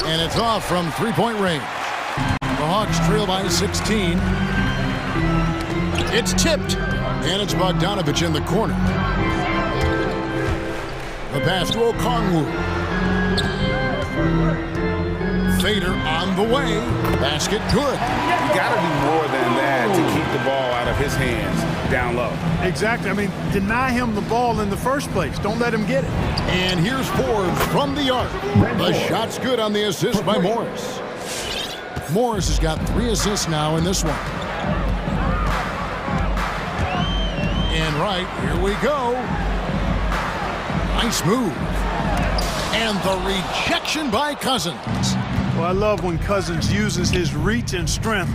And it's off from three-point range. The Hawks trail by 16. It's tipped, and it's Bogdanovich in the corner. The pass to Okongwu. Fader on the way. Basket good. You got to do more than that to keep the ball out of his hands down low. Exactly. I mean, deny him the ball in the first place. Don't let him get it. And here's Forbes from the arc. The shot's good on the assist by Morris. Morris has got 3 assists now in this one. And right, here we go. Nice move. And the rejection by Cousins. Well, I love when Cousins uses his reach and strength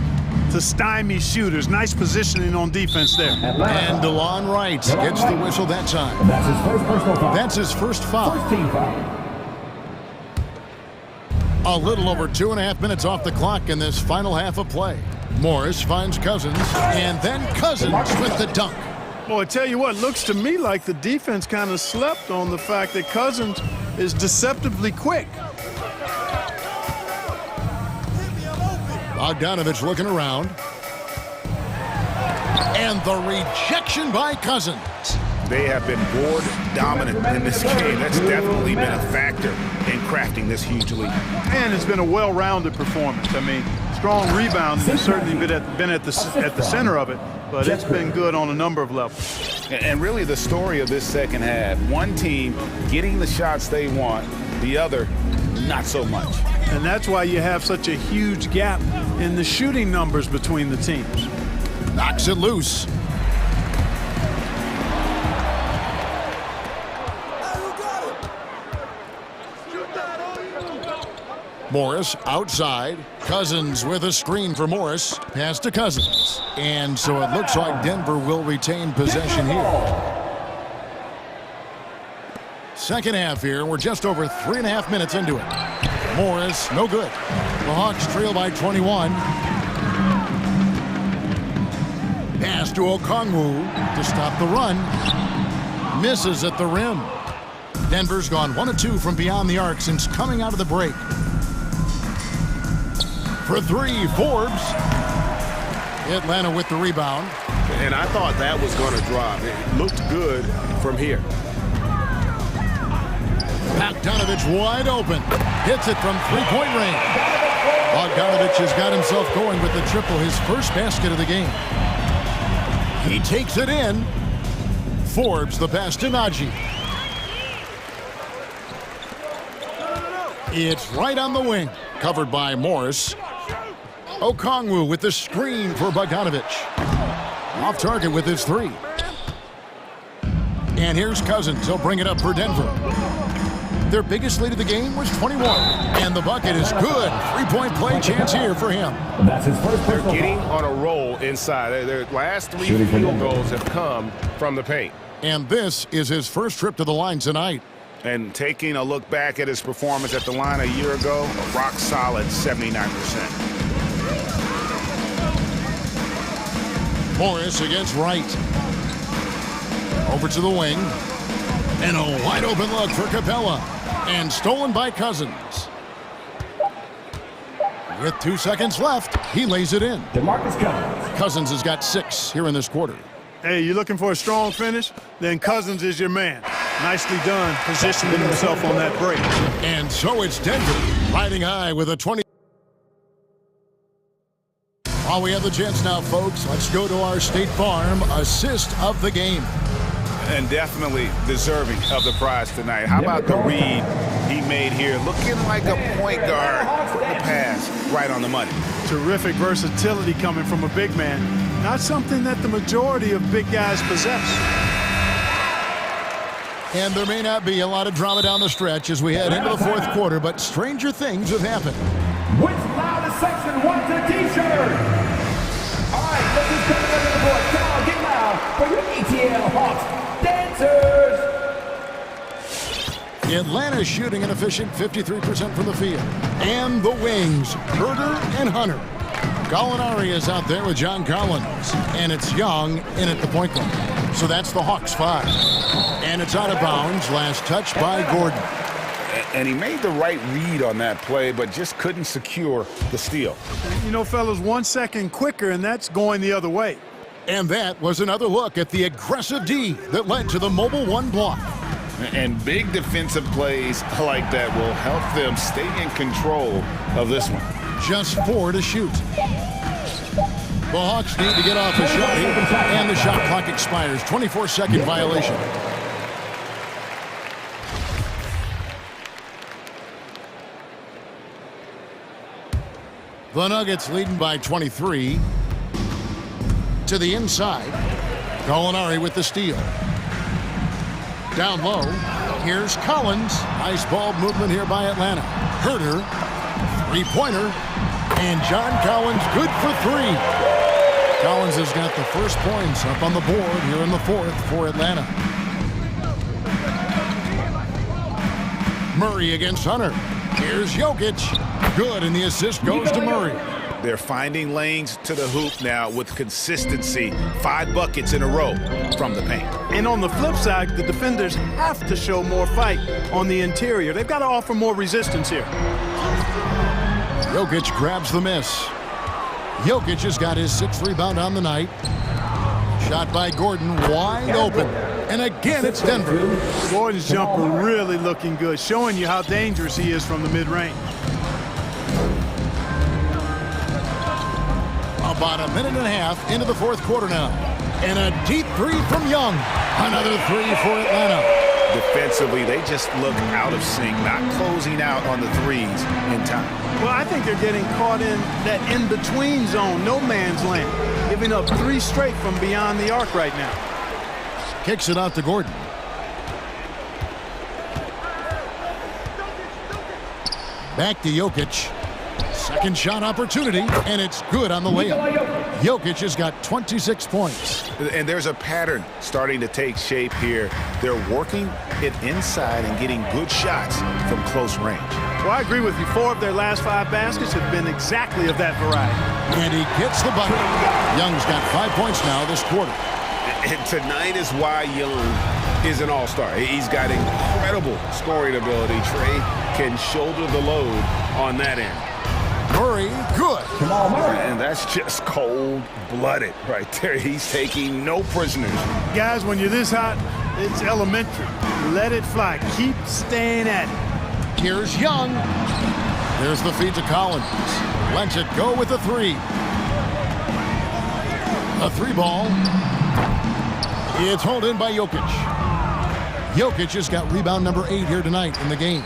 to stymie shooters. Nice positioning on defense there. And DeLon Wright gets the whistle that time. That's his first personal foul. That's his first foul. First team foul. A little over 2.5 minutes off the clock in this final half of play. Morris finds Cousins, and then Cousins with the dunk. Well, I tell you what, looks to me like the defense kind of slept on the fact that Cousins is deceptively quick. Bogdanovich looking around. And the rejection by Cousins. They have been board dominant in this game. That's definitely been a factor in crafting this huge lead. And it's been a well-rounded performance. I mean, strong rebounding has certainly been at the center of it, but it's been good on a number of levels. And really the story of this second half, one team getting the shots they want, the other not so much. And that's why you have such a huge gap in the shooting numbers between the teams. Knocks it loose. Morris outside. Cousins with a screen for Morris. Pass to Cousins. And so it looks like Denver will retain possession here. Second half here. We're just over 3.5 minutes into it. Morris, no good. The Hawks trail by 21. Pass to Okongwu to stop the run. Misses at the rim. Denver's gone 1 of 2 from beyond the arc since coming out of the break. For 3, Forbes. Atlanta with the rebound. And I thought that was going to drop. It looked good from here. Bogdanovich wide open. Hits it from three-point range. Bogdanovich has got himself going with the triple, his first basket of the game. He takes it in. Forbes the pass to Najee. It's right on the wing. Covered by Morris. Okongwu with the screen for Bogdanovich. Off target with his 3. And here's Cousins. He'll bring it up for Denver. Their biggest lead of the game was 21. And the bucket is good. 3-point play chance here for him. That's his first They're getting on a roll inside. Their last 3 field goals have come from the paint. And this is his first trip to the line tonight. And taking a look back at his performance at the line a year ago, a rock solid 79%. Morris against Wright. Over to the wing. And a wide open look for Capella. And stolen by Cousins. With 2 seconds left, he lays it in. DeMarcus Cousins. Cousins has got 6 here in this quarter. Hey, you're looking for a strong finish? Then Cousins is your man. Nicely done, positioning himself on that break. And so it's Denver riding high with a 20. While we have the chance now, folks, let's go to our State Farm assist of the game. And definitely deserving of the prize tonight. How about the read he made here? Looking like a point guard. Putting the pass right on the money. Terrific versatility coming from a big man. Not something that the majority of big guys possess. And there may not be a lot of drama down the stretch as we head into the fourth quarter, but stranger things have happened. Which loudest section wants a t-shirt? All right, this is coming up to the board. for your ATL Hawks dancers. Atlanta shooting an efficient 53% from the field. And the wings, Herder and Hunter. Gallinari is out there with John Collins. And it's Young in at the point guard. So that's the Hawks 5. And it's out of bounds. Last touch by Gordon. And he made the right read on that play, but just couldn't secure the steal. You know, fellas, 1 second quicker, and that's going the other way. And that was another look at the aggressive D that led to the mobile 1 block. And big defensive plays like that will help them stay in control of this one. Just 4 to shoot. The Hawks need to get off the shot here, and the shot clock expires. 24-second violation. The Nuggets leading by 23. To the inside. Gallinari with the steal. Down low. Here's Collins. Nice ball movement here by Atlanta. Herder. Three-pointer. And John Collins good for 3. Collins has got the first points up on the board here in the 4th for Atlanta. Murray against Hunter. Here's Jokic. Good, and the assist goes to Murray. They're finding lanes to the hoop now with consistency. 5 buckets in a row from the paint. And on the flip side, the defenders have to show more fight on the interior. They've got to offer more resistance here. Jokic grabs the miss. Jokic has got his 6th rebound on the night. Shot by Gordon, wide open. And again, it's Denver. Gordon's jumper really looking good, showing you how dangerous he is from the mid-range. About a minute and a half into the 4th quarter now. And a deep 3 from Young. Another 3 for Atlanta. Defensively, they just look out of sync, not closing out on the threes in time. Well, I think they're getting caught in that in-between zone, no man's land, giving up 3 straight from beyond the arc right now. Kicks it out to Gordon. Back to Jokic. Second shot opportunity, and it's good on the layup. Jokic has got 26 points. And there's a pattern starting to take shape here. They're working it inside and getting good shots from close range. Well, I agree with you. 4 of their last 5 baskets have been exactly of that variety. And he gets the bucket. Young's got 5 points now this quarter. And tonight is why Young is an all-star. He's got incredible scoring ability. Trey can shoulder the load on that end. Murray, good. And that's just cold-blooded right there. He's taking no prisoners. Guys, when you're this hot, it's elementary. Let it fly. Keep staying at it. Here's Young. There's the feed to Collins. Lets it go with a 3. A 3 ball. It's hauled in by Jokic. Jokic has got rebound number 8 here tonight in the game.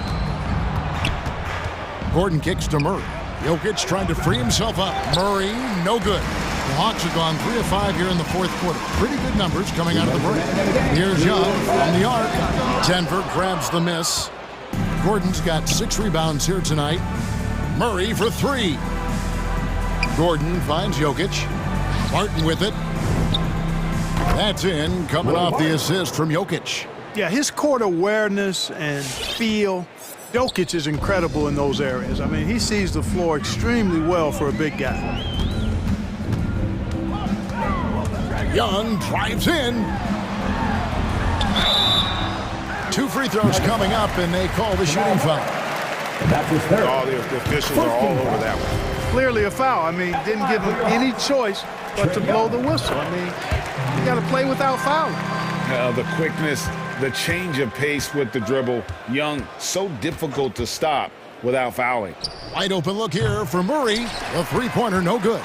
Gordon kicks to Murray. Jokic trying to free himself up. Murray, no good. The Hawks have gone 3 of 5 here in the 4th quarter. Pretty good numbers coming out of the break. Here's Young from the arc. Denver grabs the miss. Gordon's got 6 rebounds here tonight. Murray for 3. Gordon finds Jokic. Martin with it. That's in, coming off the assist from Jokic. Yeah, his court awareness and feel. Jokic is incredible in those areas. I mean, he sees the floor extremely well for a big guy. Young drives in. 2 free throws coming up, and they call the shooting foul. All the officials are all over that one. Clearly a foul. I mean, didn't give him any choice but to blow the whistle. I mean, you got to play without fouling. The quickness, the change of pace with the dribble. Young, so difficult to stop without fouling. Wide open look here for Murray. A 3-pointer, no good.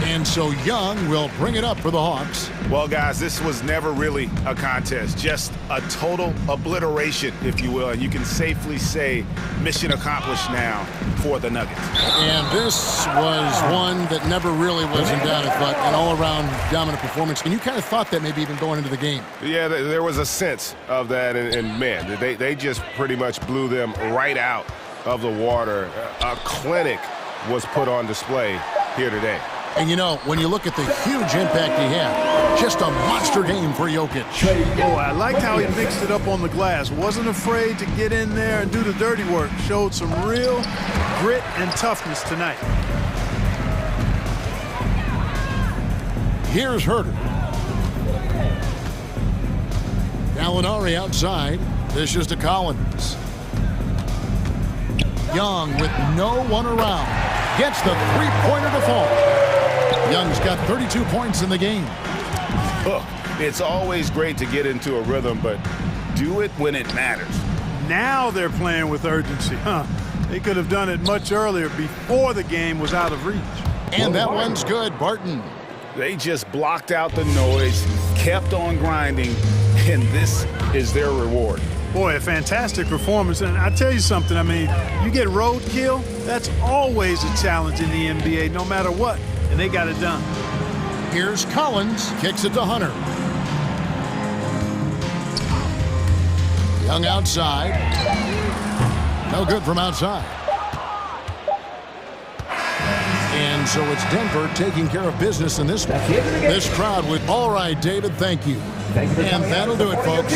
And so Young will bring it up for the Hawks. Well, guys, this was never really a contest. Just a total obliteration, if you will. And you can safely say mission accomplished now for the Nuggets. And this was one that never really was in doubt, but an all-around dominant performance. And you kind of thought that maybe even going into the game. Yeah, there was a sense of that. And man, they just pretty much blew them right out of the water. A clinic was put on display here today. And, you know, when you look at the huge impact he had, just a monster game for Jokic. Oh, I liked how he mixed it up on the glass. Wasn't afraid to get in there and do the dirty work. Showed some real grit and toughness tonight. Here's Herter. Gallinari outside. Dishes to Collins. Young with no one around. Gets the three-pointer to fall. Young's got 32 points in the game. Look, it's always great to get into a rhythm, but do it when it matters. Now they're playing with urgency, huh? They could have done it much earlier before the game was out of reach. And that one's good, Barton. They just blocked out the noise, kept on grinding, and this is their reward. Boy, a fantastic performance. And I tell you something, I mean, you get roadkill, that's always a challenge in the NBA, no matter what. And they got it done. Here's Collins, kicks it to Hunter. Young outside. No good from outside. And so it's Denver taking care of business in this one. This crowd would, all right, David, thank you. And that'll do it, folks.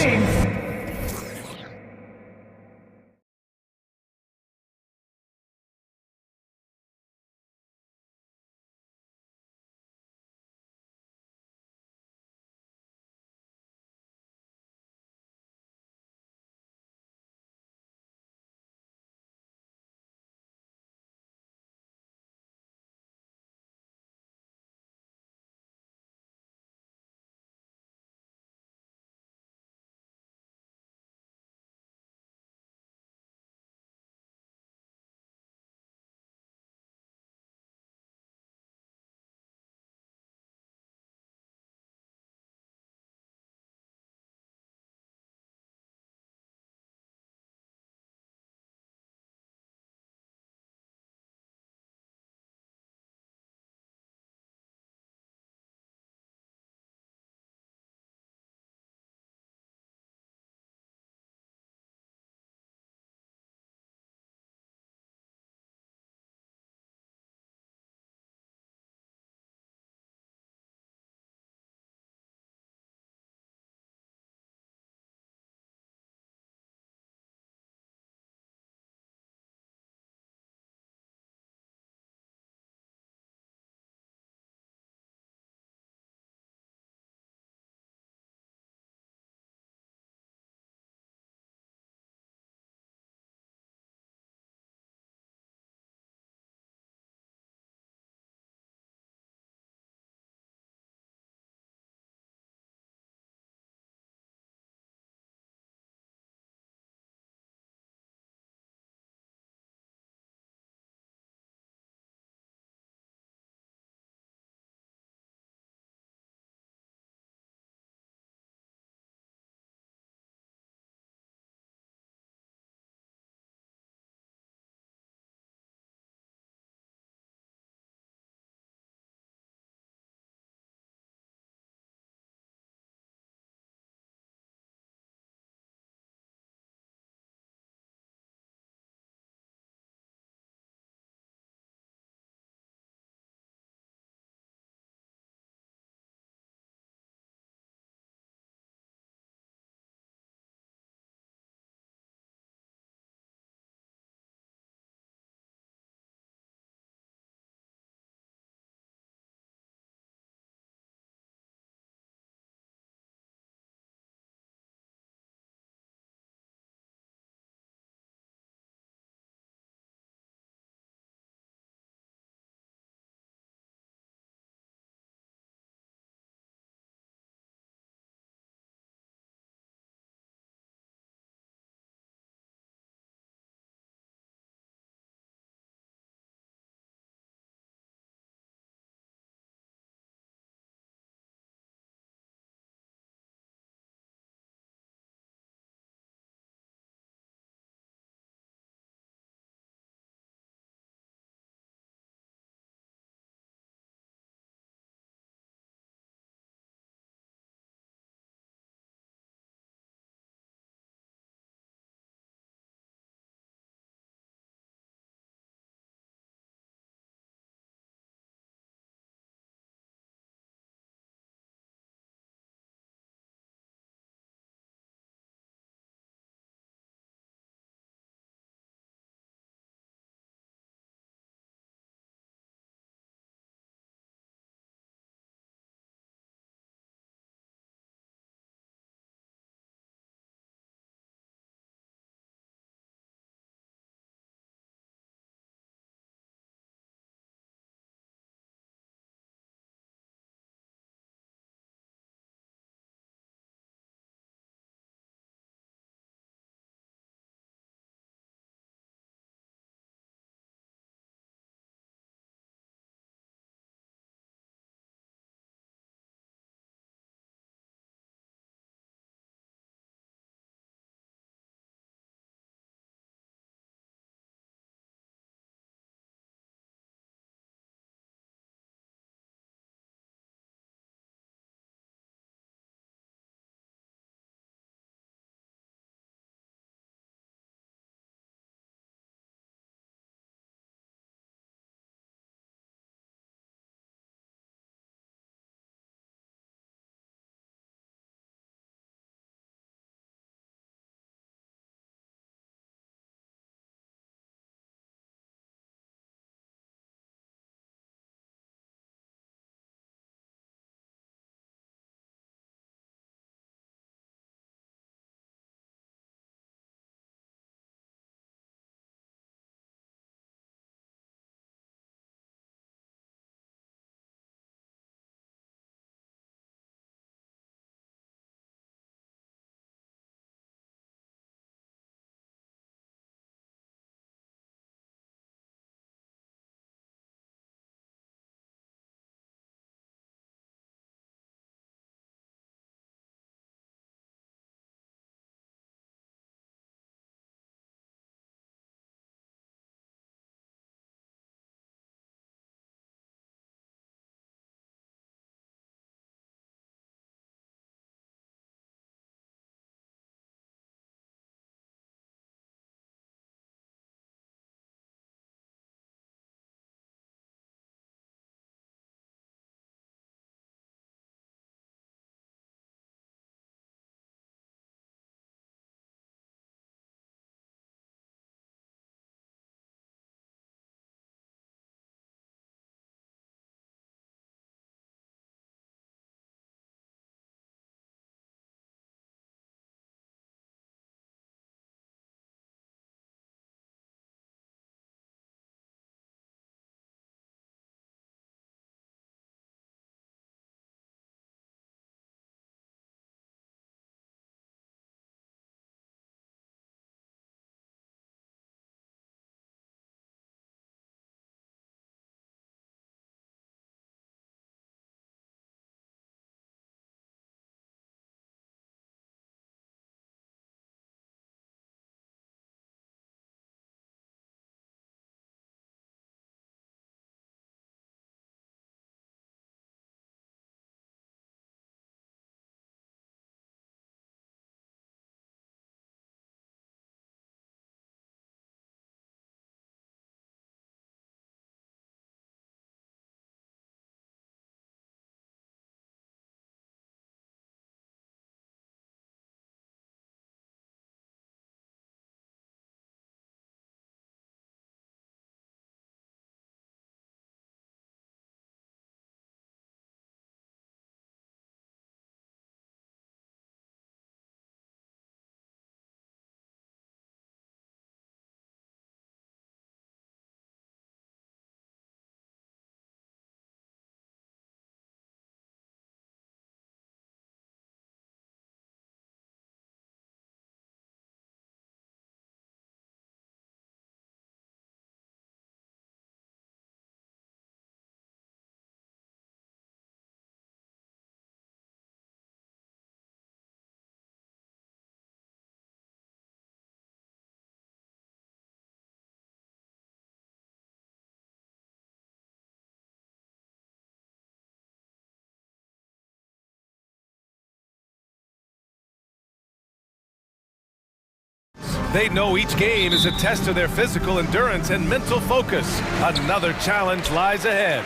They know each game is a test of their physical endurance and mental focus. Another challenge lies ahead.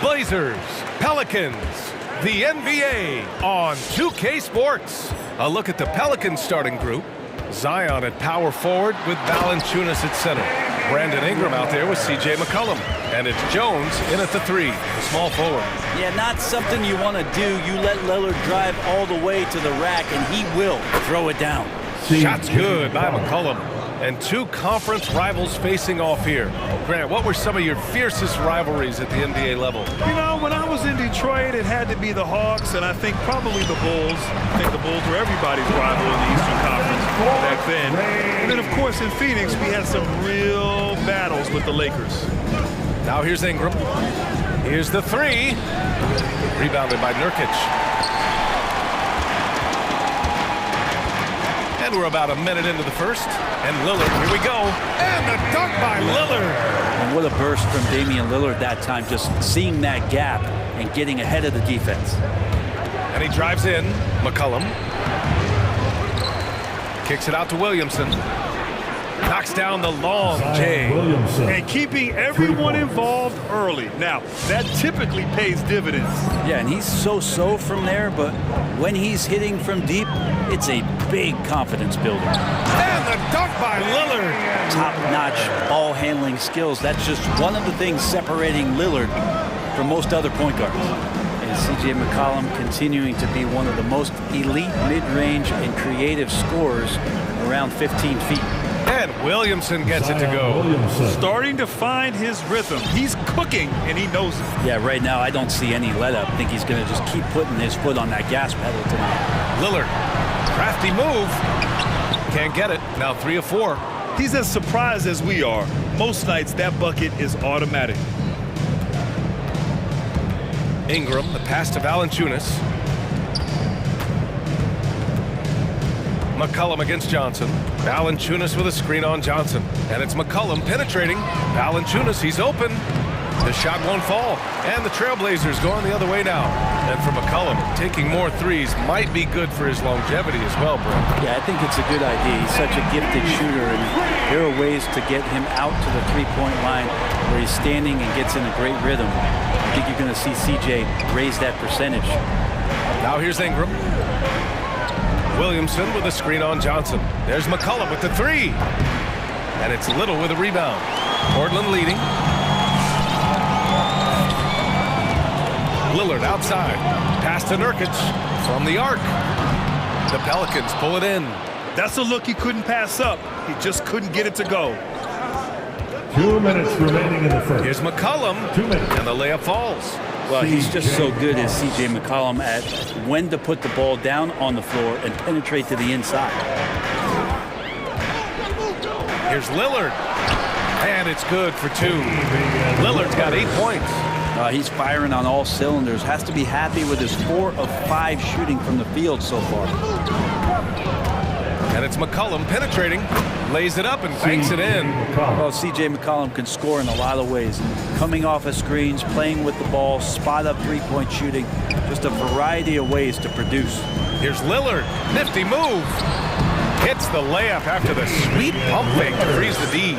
Blazers, Pelicans, the NBA on 2K Sports. A look at the Pelicans starting group. Zion at power forward with Valanciunas at center. Brandon Ingram out there with C.J. McCollum. And it's Jones in at the 3, the small forward. Yeah, not something you want to do. You let Lillard drive all the way to the rack, and he will throw it down. Shots good by McCollum. And two conference rivals facing off here. Grant, what were some of your fiercest rivalries at the NBA level? You know, when I was in Detroit, it had to be the Hawks, and I think probably the Bulls. I think the Bulls were everybody's rival in the Eastern Conference back then. And then, of course, in Phoenix, we had some real battles with the Lakers. Now here's Ingram. Here's the 3. Rebounded by Nurkic. And we're about a minute into the first. And Lillard, here we go. And the dunk by Lillard. And what a burst from Damian Lillard that time, just seeing that gap and getting ahead of the defense. And he drives in. McCollum. Kicks it out to Williamson. Knocks down the long J. And keeping everyone involved early. Now, that typically pays dividends. Yeah, and he's so-so from there, but when he's hitting from deep, it's a big confidence builder. And the dunk by Lillard. Top-notch ball handling skills. That's just one of the things separating Lillard from most other point guards. And C.J. McCollum continuing to be one of the most elite mid-range and creative scorers around 15 feet. And Williamson gets it to go. Starting to find his rhythm. He's cooking, and he knows it. Yeah, right now I don't see any let-up. I think he's going to just keep putting his foot on that gas pedal tonight. Lillard, crafty move. Can't get it. Now 3 of 4. He's as surprised as we are. Most nights, that bucket is automatic. Ingram, the pass to Valanciunas. McCollum against Johnson. Valanciunas with a screen on Johnson. And it's McCollum penetrating. Valanciunas, he's open. The shot won't fall. And the Trailblazers going the other way now. And for McCollum, taking more threes might be good for his longevity as well, bro. Yeah, I think it's a good idea. He's such a gifted shooter, and there are ways to get him out to the three-point line where he's standing and gets in a great rhythm. I think you're going to see CJ raise that percentage. Now here's Ingram. Williamson with a screen on Johnson. There's McCollum with the 3. And it's Little with a rebound. Portland leading. Lillard outside. Pass to Nurkic from the arc. The Pelicans pull it in. That's a look he couldn't pass up. He just couldn't get it to go. 2 minutes remaining in the first. Here's McCollum. 2 minutes. And the layup falls. Well, he's just so good as C.J. McCollum at when to put the ball down on the floor and penetrate to the inside. Here's Lillard. And it's good for 2. Lillard's got 8 points. He's firing on all cylinders. Has to be happy with his 4 of 5 shooting from the field so far. And it's McCollum penetrating. Lays it up and banks it in. Well, C.J. McCollum can score in a lot of ways. Coming off of screens, playing with the ball, spot up three-point shooting. Just a variety of ways to produce. Here's Lillard. Nifty move. Hits the layup after the sweet pump fake to freeze the D.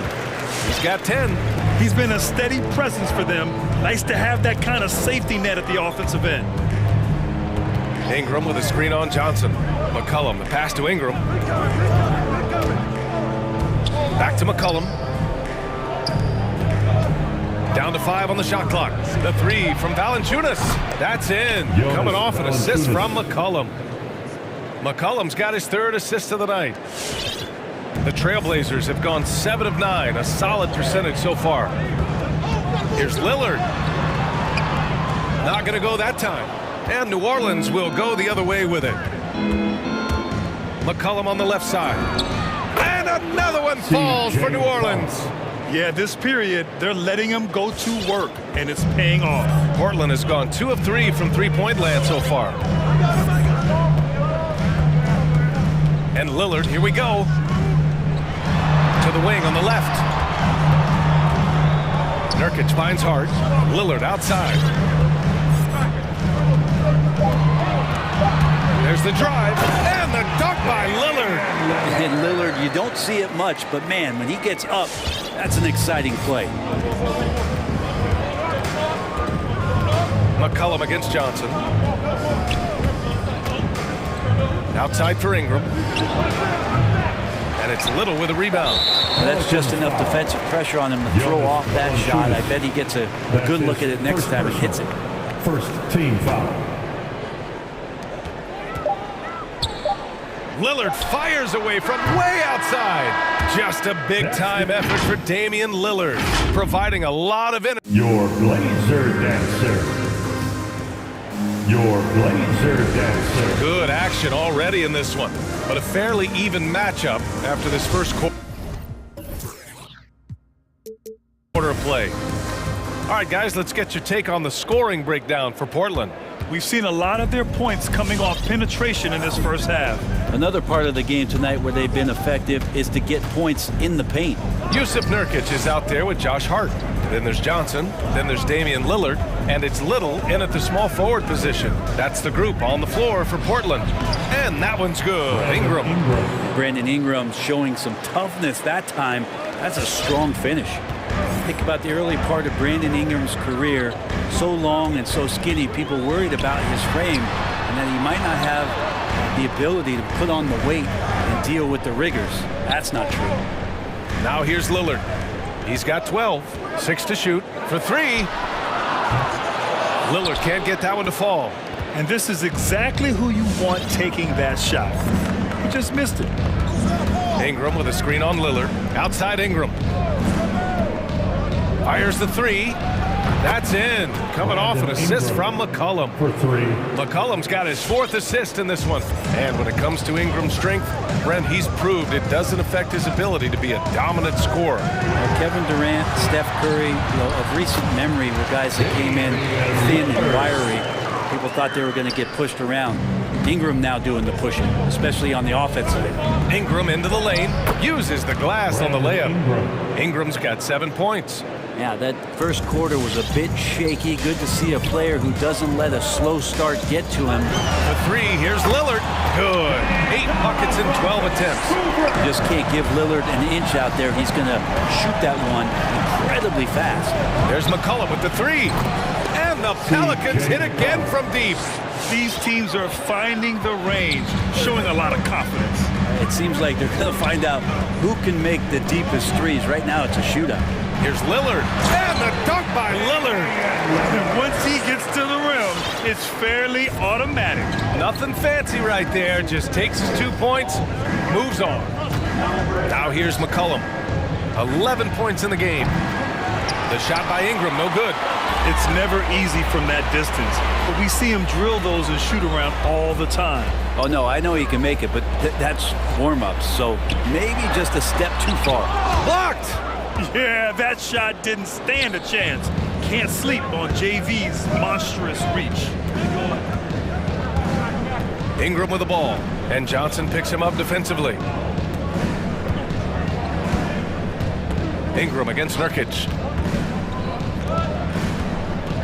He's got 10. He's been a steady presence for them. Nice to have that kind of safety net at the offensive end. Ingram with a screen on Johnson. McCollum, the pass to Ingram. Back to McCollum. Down to 5 on the shot clock. The 3 from Valanciunas. That's in. Coming off an assist from McCollum. McCollum's got his 3rd assist of the night. The Trailblazers have gone 7 of 9, a solid percentage so far. Here's Lillard. Not going to go that time. And New Orleans will go the other way with it. McCollum on the left side. And another one falls for New Orleans. Yeah, this period, they're letting him go to work, and it's paying off. Portland has gone 2 of 3 from three-point land so far. And Lillard, here we go. To the wing on the left. Nurkic finds Hart. Lillard outside. There's the drive, and the dunk by Lillard. And Lillard, you don't see it much, but man, when he gets up, that's an exciting play. McCollum against Johnson. Outside for Ingram. And it's Little with a rebound. That's just enough defensive pressure on him to throw off that shot. I bet he gets a good look at it next time and hits it. First team foul. Lillard fires away from way outside. Just a big-time effort for Damian Lillard, providing a lot of energy. Your Blazer dancer. Your Blazer dancer. Good action already in this one, but a fairly even matchup after this first quarter of play. All right, guys, let's get your take on the scoring breakdown for Portland. We've seen a lot of their points coming off penetration in this first half. Another part of the game tonight where they've been effective is to get points in the paint. Yusuf Nurkic is out there with Josh Hart. Then there's Johnson. Then there's Damian Lillard. And it's Little in at the small forward position. That's the group on the floor for Portland. And that one's good. Ingram. Brandon Ingram showing some toughness that time. That's a strong finish. Think about the early part of Brandon Ingram's career. So long and so skinny, people worried about his frame and that he might not have the ability to put on the weight and deal with the rigors. That's not true. Now here's Lillard. He's got 12, 6 to shoot for 3. Lillard can't get that one to fall. And this is exactly who you want taking that shot. He just missed it. Ingram with a screen on Lillard. Outside Ingram. Fires the 3. That's in. Coming off an assist from McCollum. For 3. McCollum's got his 4th assist in this one. And when it comes to Ingram's strength, Brent, he's proved it doesn't affect his ability to be a dominant scorer. Kevin Durant, Steph Curry, of recent memory were guys that came in thin and wiry. People thought they were going to get pushed around. Ingram now doing the pushing, especially on the offensive end. Ingram into the lane, uses the glass on the layup. Ingram's got 7 points. Yeah, that first quarter was a bit shaky. Good to see a player who doesn't let a slow start get to him. The 3, here's Lillard. Good. 8 buckets in 12 attempts. You just can't give Lillard an inch out there. He's going to shoot that one incredibly fast. There's McCollum with the 3. And the Pelicans hit again from deep. These teams are finding the range, showing a lot of confidence. It seems like they're going to find out who can make the deepest threes. Right now, it's a shootout. Here's Lillard, and the dunk by Lillard. And once he gets to the rim, it's fairly automatic. Nothing fancy right there, just takes his 2 points, moves on. Now here's McCollum, 11 points in the game. The shot by Ingram, no good. It's never easy from that distance, but we see him drill those and shoot around all the time. Oh, no, I know he can make it, but that's warm-ups, so maybe just a step too far. Blocked! Yeah, that shot didn't stand a chance. Can't sleep on JV's monstrous reach. Ingram with the ball, and Johnson picks him up defensively. Ingram against Nurkic.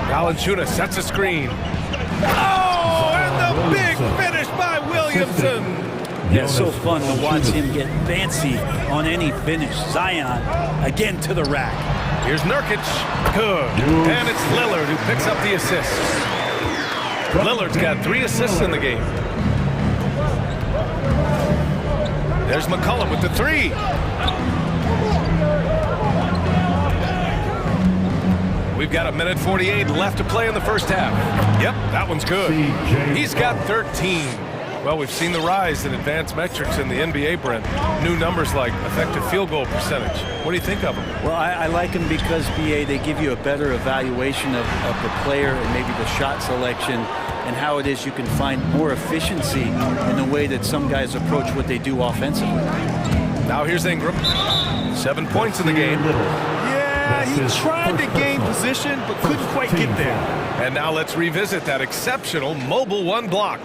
Valanciunas sets a screen. Oh, and the big finish by Williamson. Yeah, it's so fun to watch him get fancy on any finish. Zion, again to the rack. Here's Nurkic. Good. And it's Lillard who picks up the assist. Lillard's got 3 assists in the game. There's McCollum with the 3. We've got 1:48 left to play in the first half. Yep, that one's good. He's got 13. Well, we've seen the rise in advanced metrics in the NBA, Brent. New numbers like effective field goal percentage. What do you think of them? Well, I like them because, BA, they give you a better evaluation of the player and maybe the shot selection and how it is you can find more efficiency in the way that some guys approach what they do offensively. Now here's Ingram. 7 points in the game. Yeah, he tried to gain position but couldn't quite get there. And now let's revisit that exceptional mobile 1 block.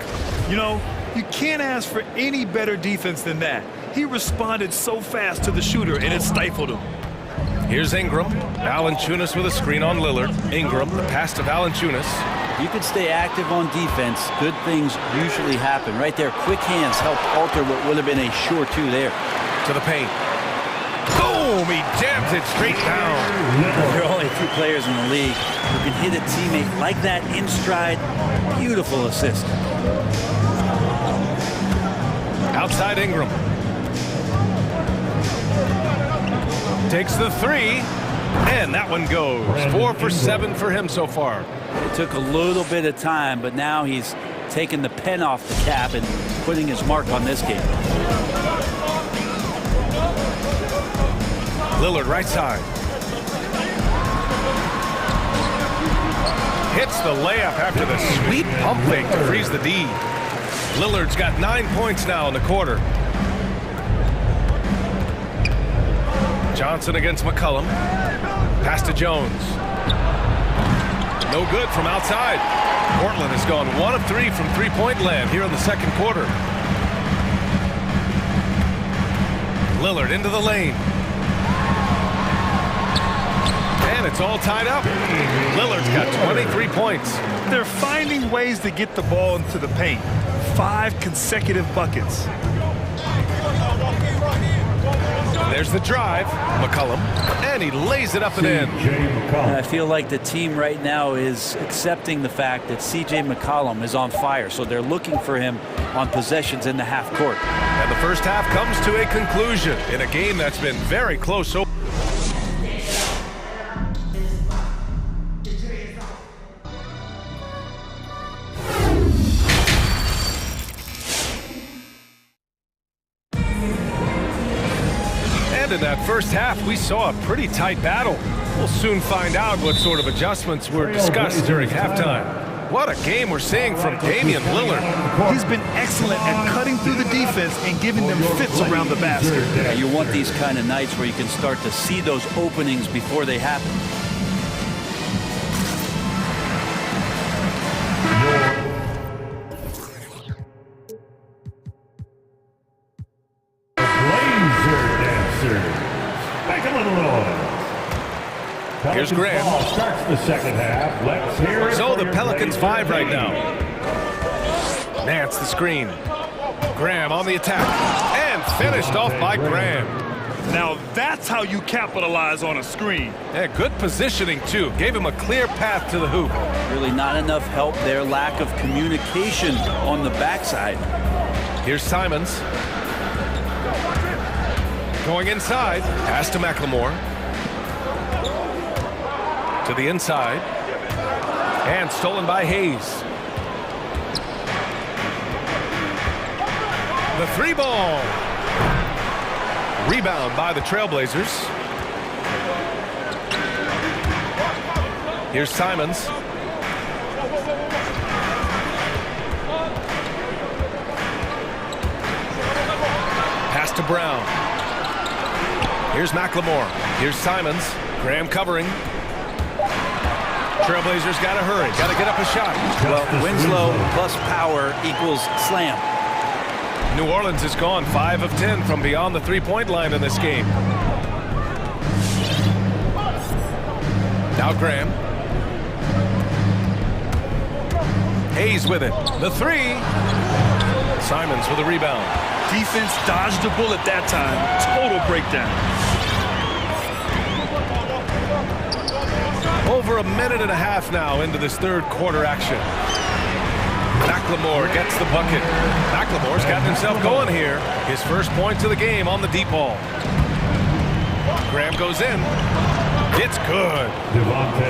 You know, you can't ask for any better defense than that. He responded so fast to the shooter, and it stifled him. Here's Ingram. Valanciunas with a screen on Lillard. Ingram, the pass to Valanciunas. You can stay active on defense. Good things usually happen. Right there, quick hands help alter what would have been a sure two there. To the paint. Boom! He jams it straight down. There are only a few players in the league who can hit a teammate like that in stride. Beautiful assist. Outside Ingram. Takes the three, and that one goes. 4 for 7 for him so far. It took a little bit of time, but now he's taking the pen off the cap and putting his mark on this game. Lillard right side. Hits the layup after the sweet pump fake to freeze the D. Lillard's got 9 points now in the quarter. Johnson against McCollum. Pass to Jones. No good from outside. Portland has gone 1 of 3 from three-point land here in the second quarter. Lillard into the lane. And it's all tied up. Lillard's got 23 points. They're finding ways to get the ball into the paint. 5 consecutive buckets. There's the drive, McCollum, and he lays it up and in. And I feel like the team right now is accepting the fact that C.J. McCollum is on fire, so they're looking for him on possessions in the half court. And the first half comes to a conclusion in a game that's been very close. In that first half, we saw a pretty tight battle. We'll soon find out what sort of adjustments were discussed during halftime. What a game we're seeing from Damian Lillard. He's been excellent at cutting through the defense and giving them fits around the basket. Yeah, you want these kind of nights where you can start to see those openings before they happen. Here's Graham. Starts the second half. Let's hear it. So the Pelicans 5 right now. Nance the screen. Graham on the attack. And finished off by Graham. Now that's how you capitalize on a screen. Yeah, good positioning too. Gave him a clear path to the hoop. Really not enough help there. Lack of communication on the backside. Here's Simons. Going inside. Pass to McLemore. To the inside. And stolen by Hayes. The three ball. Rebound by the Trailblazers. Here's Simons. Pass to Brown. Here's McLemore. Here's Simons. Graham covering. Trailblazers got to hurry. Got to get up a shot. Well, Winslow plus power equals slam. New Orleans has gone 5 of 10 from beyond the three-point line in this game. Now Graham. Hayes with it. The three. Simons with a rebound. Defense dodged a bullet that time. Total breakdown. Over a minute and a half now into this third quarter action. McLemore gets the bucket. McLemore's gotten himself going here. His first points of the game on the deep ball. Graham goes in. It's good.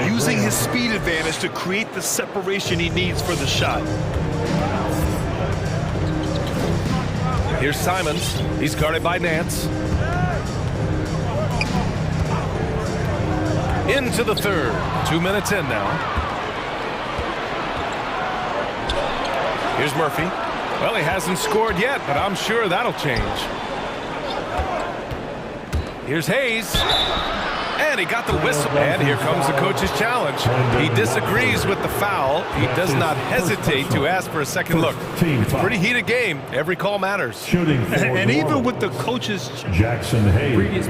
Using his speed advantage to create the separation he needs for the shot. Here's Simons. He's guarded by Nance. Into the third. 2 minutes in now. Here's Murphy. Well, he hasn't scored yet, but I'm sure that'll change. Here's Hayes. And he got the whistle. And here comes the coach's challenge. He disagrees with the foul. He does not hesitate to ask for a second look. It's a pretty heated game. Every call matters. And even with the coach's Jackson Hayes.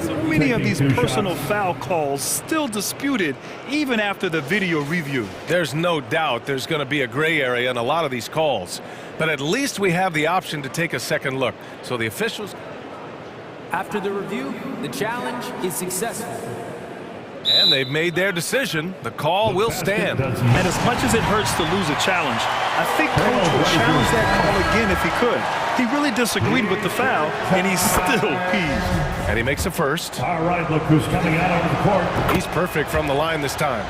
so many of these personal foul calls still disputed even after the video review. There's no doubt there's going to be a gray area in a lot of these calls. But at least we have the option to take a second look. So the officials... After the review, the challenge is successful. And they've made their decision. The call will stand. And as much as it hurts to lose a challenge, I think Coach would challenge that call again if he could. He really disagreed with the foul, and he's still peeved. And he makes a first. All right, look who's coming out onto the court. He's perfect from the line this time.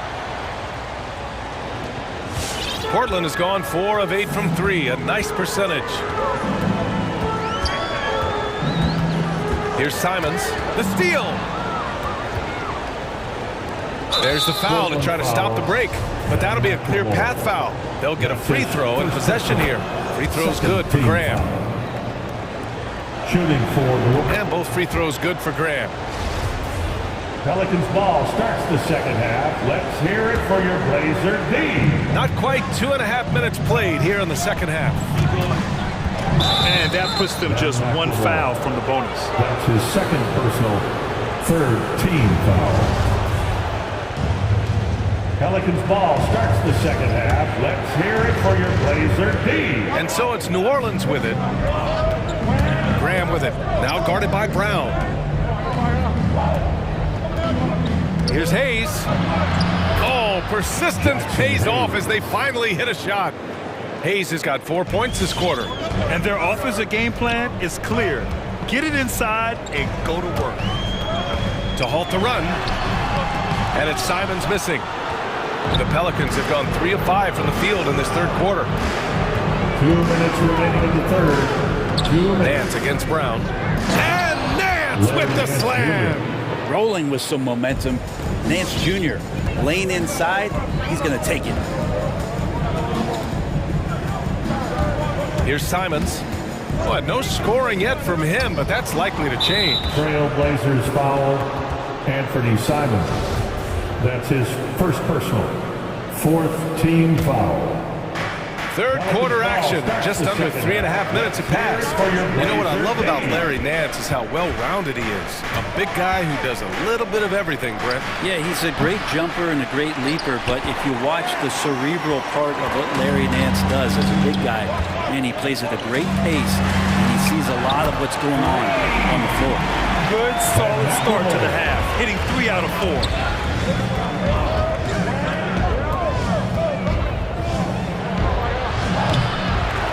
Portland has gone 4 of 8 from 3, a nice percentage. Here's Simons, the steal. There's the foul to try to stop the break, but that'll be a clear path foul. They'll get a free throw in possession here. Free throw's good for Graham. Shooting for and both free throws good for Graham. Pelicans ball starts the second half. Let's hear it for your Blazer D. Not quite 2.5 minutes played here in the second half. And that puts them just 1 foul from the bonus. That's his second personal, 3rd team foul. Pelicans ball starts the second half. Let's hear it for your Blazer D. And so it's New Orleans with it. Graham with it. Now guarded by Brown. Here's Hayes. Oh, persistence pays off as they finally hit a shot. Hayes has got 4 points this quarter. And their offensive game plan is clear. Get it inside and go to work. To halt the run. And it's Simons missing. The Pelicans have gone 3 of 5 from the field in this third quarter. 2 minutes remaining in the third. 2 minutes. Nance against Brown. And Nance with the slam. Rolling with some momentum. Nance Jr. lane inside. He's going to take it. Here's Simons. Well, no scoring yet from him, but that's likely to change. Trailblazers foul Anthony Simons. That's his first personal, 4th team foul. Third quarter action, just under 3.5 minutes have passed. You know what I love about Larry Nance is how well-rounded he is. A big guy who does a little bit of everything, Brent. Yeah, he's a great jumper and a great leaper, but if you watch the cerebral part of what Larry Nance does as a big guy, man, he plays at a great pace, and he sees a lot of what's going on the floor. Good, solid start to the half, hitting 3 out of 4.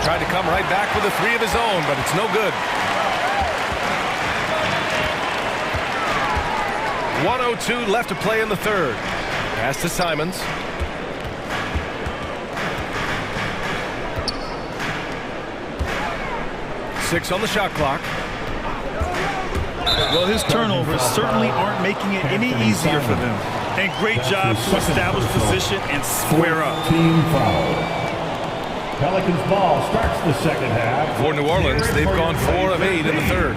Tried to come right back with a 3 of his own, but it's no good. 1:02 left to play in the third. Pass to Simons. Six on the shot clock. Well, his turnovers certainly aren't making it any easier for them. And great job to establish position and square up. Team foul. Pelicans ball starts the second half. For New Orleans, they've gone 4 of 8 in the third.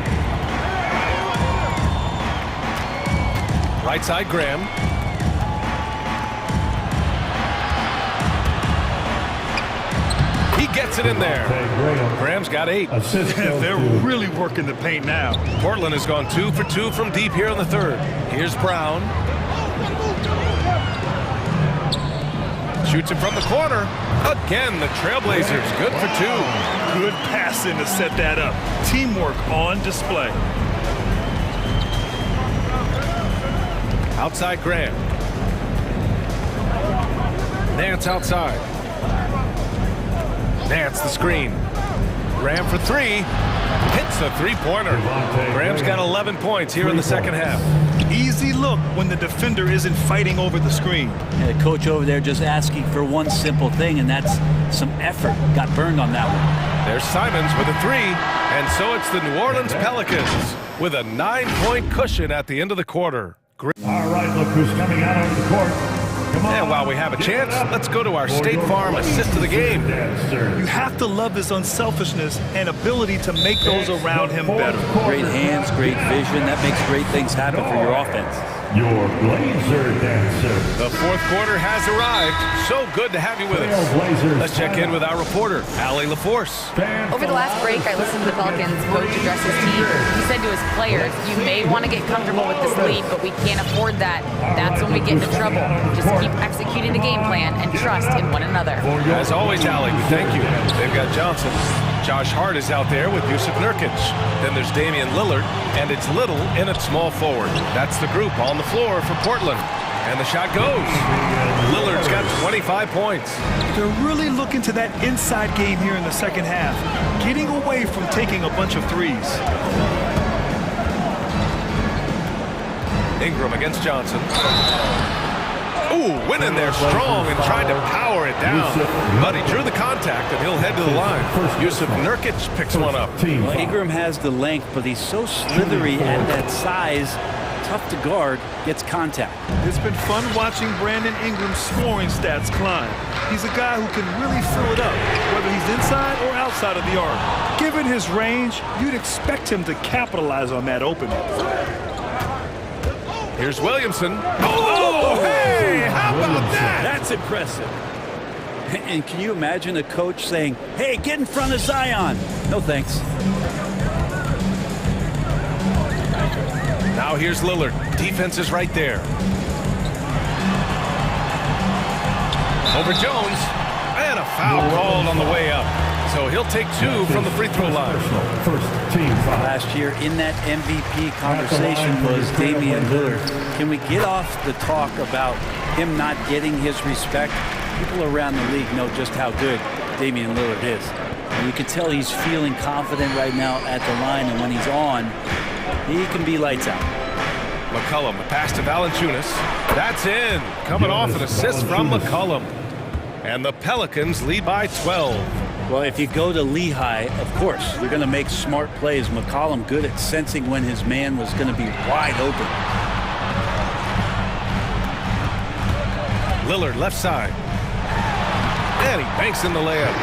Right side, Graham. He gets it in there. Graham's got 8. They're really working the paint now. Portland has gone 2 for 2 from deep here in the third. Here's Brown. Shoots it from the corner. Again, the Trailblazers, good for 2. Good passing to set that up. Teamwork on display. Outside Graham. Nance outside. Nance the screen. Graham for 3. Hits the 3-pointer. Graham's got 11 points here in the second half. Easy look when the defender isn't fighting over the screen. Yeah, the coach over there just asking for one simple thing, and that's some effort. Got burned on that one. There's Simons with a 3, and so it's the New Orleans Pelicans with a 9-point cushion at the end of the quarter. All right, look who's coming out on the court. And while we have a chance, let's go to our State Farm assist of the game. You have to love his unselfishness and ability to make those around him better. Great hands, great vision. That makes great things happen for your offense. your Blazer dancer. The fourth quarter has arrived. So good to have you with us. Let's check in with our reporter, Allie LaForce. Over the last break, I listened to the Pelicans coach address his team. He said to his players, you may want to get comfortable with this lead, but we can't afford that. That's when we get into trouble. Just keep executing the game plan and trust in one another. As always, Allie, we thank you. They've got Johnson. Josh Hart is out there with Yusuf Nurkic. Then there's Damian Lillard, and it's Little in at small forward. That's the group on the floor for Portland. And the shot goes. Lillard's got 25 points. They're really looking to that inside game here in the second half, getting away from taking a bunch of threes. Ingram against Johnson. Ooh, went in there strong and tried to power it down. But he drew the contact, and he'll head to the line. Yusuf Nurkic picks one up. Well, Ingram has the length, but he's so slithery at that size. Tough to guard, gets contact. It's been fun watching Brandon Ingram's scoring stats climb. He's a guy who can really fill it up, whether he's inside or outside of the arc. Given his range, you'd expect him to capitalize on that opening. Here's Williamson. Oh, hey, how about that? That's impressive. And can you imagine a coach saying, hey, get in front of Zion? No thanks. Now here's Lillard. Defense is right there. Over Jones. And a foul called on the way up. So he'll take two from the free throw line. Last year in that MVP conversation was Damian Lillard. Can we get off the talk about him not getting his respect? People around the league know just how good Damian Lillard is. And you can tell he's feeling confident right now at the line, and when he's on, he can be lights out. McCollum, the pass to Valanciunas. That's in. Coming off an assist from McCollum. And the Pelicans lead by 12. Well, if you go to Lehigh, of course, you're going to make smart plays. McCollum good at sensing when his man was going to be wide open. Lillard left side. And he banks in the layup.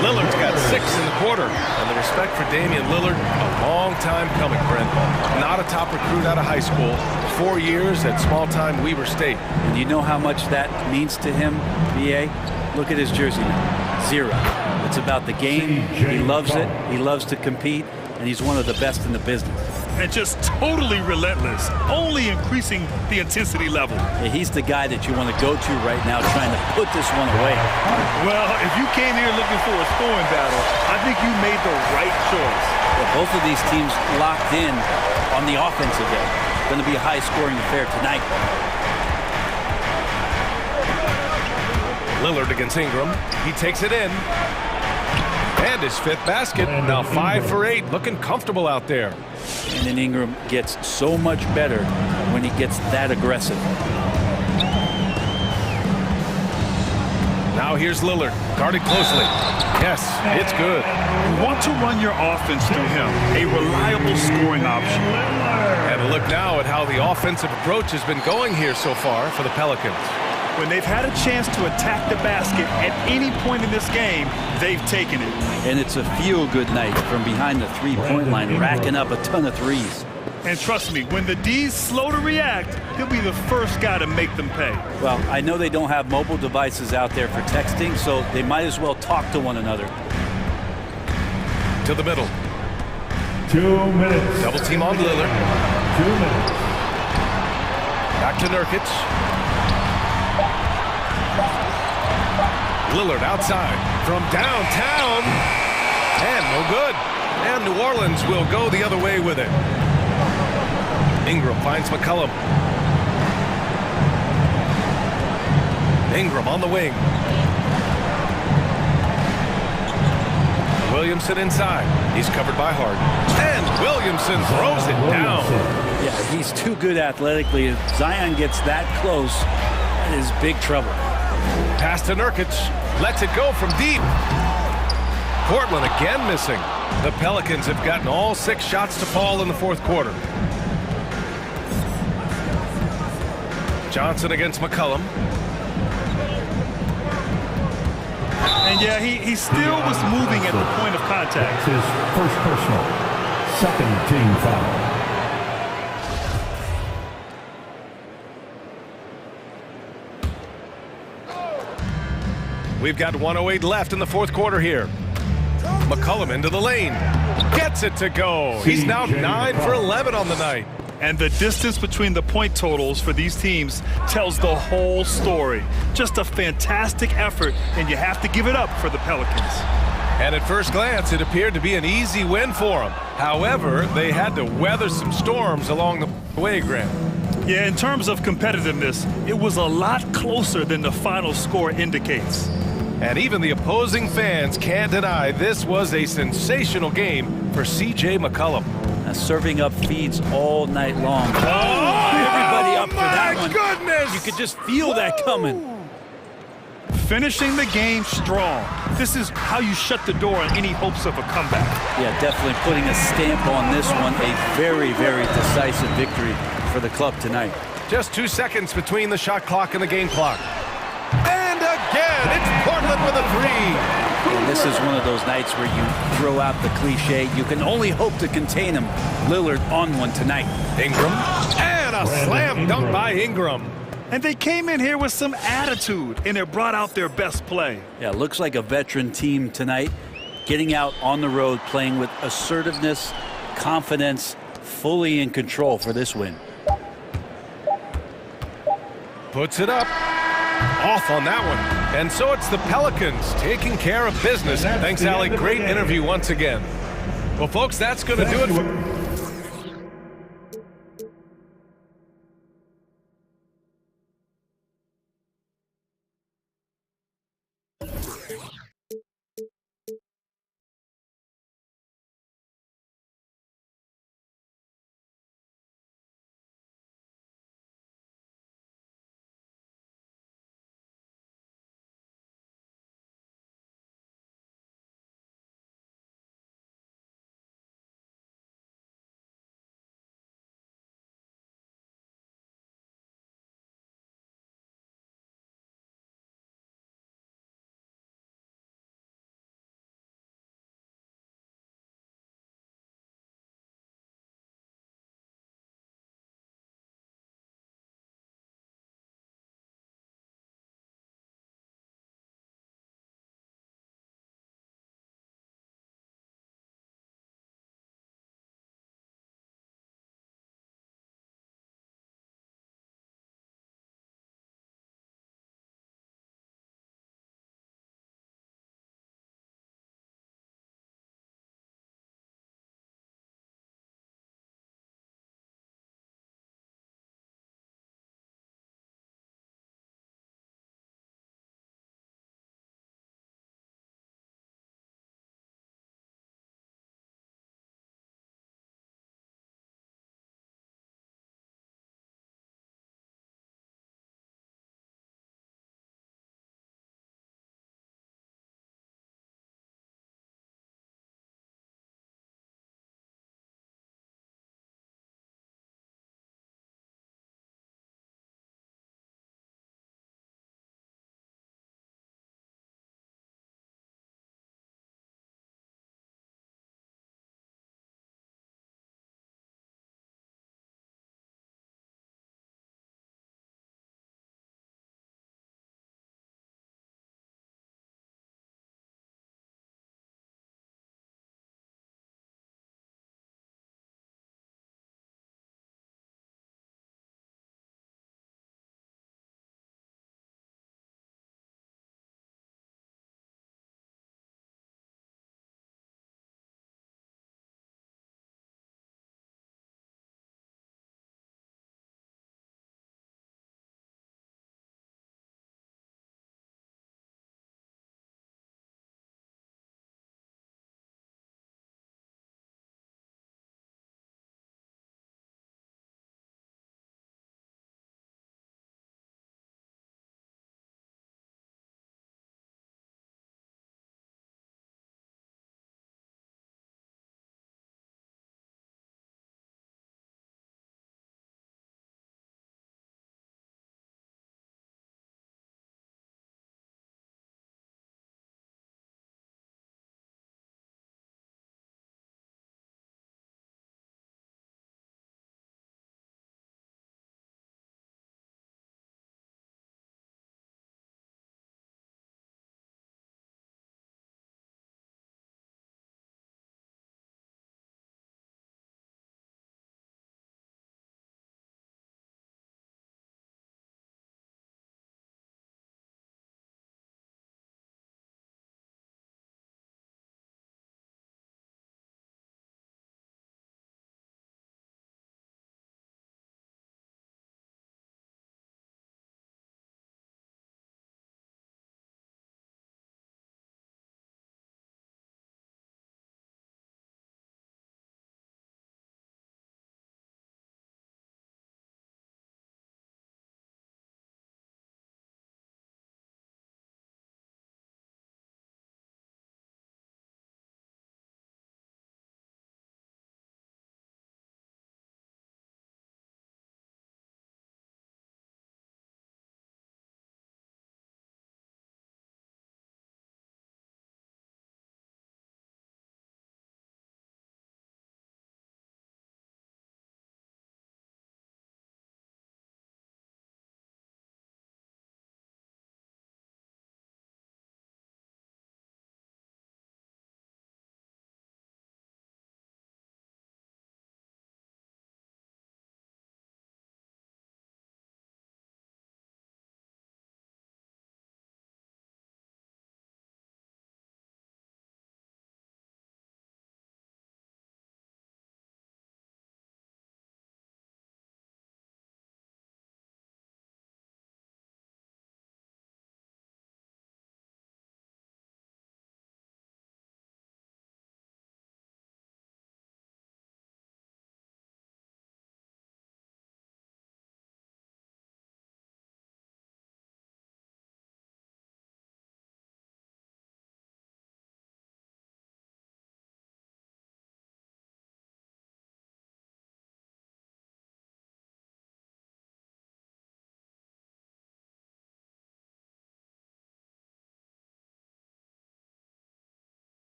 Lillard's got 6 in the quarter. And the respect for Damian Lillard, a long time coming, Brent. Not a top recruit out of high school. 4 years at small-time Weber State. And you know how much that means to him, B.A.? Look at his jersey now. 0. It's about the game. He loves it. He loves to compete. And he's one of the best in the business. And just totally relentless, only increasing the intensity level. Yeah, he's the guy that you want to go to right now, trying to put this one away. Well, if you came here looking for a scoring battle, I think you made the right choice. Well, both of these teams locked in on the offensive end. Going to be a high-scoring affair tonight. Lillard against Ingram. He takes it in. And his 5th basket. Now 5 for 8. Looking comfortable out there. And then Ingram gets so much better when he gets that aggressive. Now here's Lillard. Guarded closely. Yes, it's good. You want to run your offense through him. A reliable scoring option. And a look now at how the offensive approach has been going here so far for the Pelicans. When they've had a chance to attack the basket at any point in this game, they've taken it. And it's a feel-good night from behind the three-point line, racking up a ton of threes. And trust me, when the D's slow to react, he'll be the first guy to make them pay. Well, I know they don't have mobile devices out there for texting, so they might as well talk to one another. To the middle. 2 minutes. Double team on Lillard. 2 minutes. Back to Nurkic. Lillard outside from downtown. And no good. And New Orleans will go the other way with it. Ingram finds McCollum. Ingram on the wing. Williamson inside. He's covered by Hart. And Williamson throws it down. Yeah, he's too good athletically. If Zion gets that close, that is big trouble. Pass to Nurkic. Lets it go from deep. Portland again missing. The Pelicans have gotten all 6 shots to fall in the fourth quarter. Johnson against McCollum. And yeah, he still was moving at the point of contact. His first personal, 2nd team foul. We've got 1:08 left in the fourth quarter here. McCollum into the lane. Gets it to go. He's now 9 for 11 on the night. And the distance between the point totals for these teams tells the whole story. Just a fantastic effort, and you have to give it up for the Pelicans. And at first glance, it appeared to be an easy win for them. However, they had to weather some storms along the way, Grant. Yeah, in terms of competitiveness, it was a lot closer than the final score indicates. And even the opposing fans can't deny this was a sensational game for C.J. McCollum. Serving up feeds all night long. Everybody up for that one. Goodness! You could just feel that coming. Finishing the game strong. This is how you shut the door on any hopes of a comeback. Yeah, definitely putting a stamp on this one. A very, very decisive victory for the club tonight. Just 2 seconds between the shot clock and the game clock. And again, it's Portland with a three. And this is one of those nights where you throw out the cliche. You can only hope to contain him. Lillard on one tonight. Ingram. And a slam dunk by Ingram. And they came in here with some attitude, and it brought out their best play. Yeah, looks like a veteran team tonight. Getting out on the road, playing with assertiveness, confidence, fully in control for this win. Puts it up. Off on that one. And so it's the Pelicans taking care of business. Thanks, Allie. Great interview once again. Well, folks, that's going to do it for...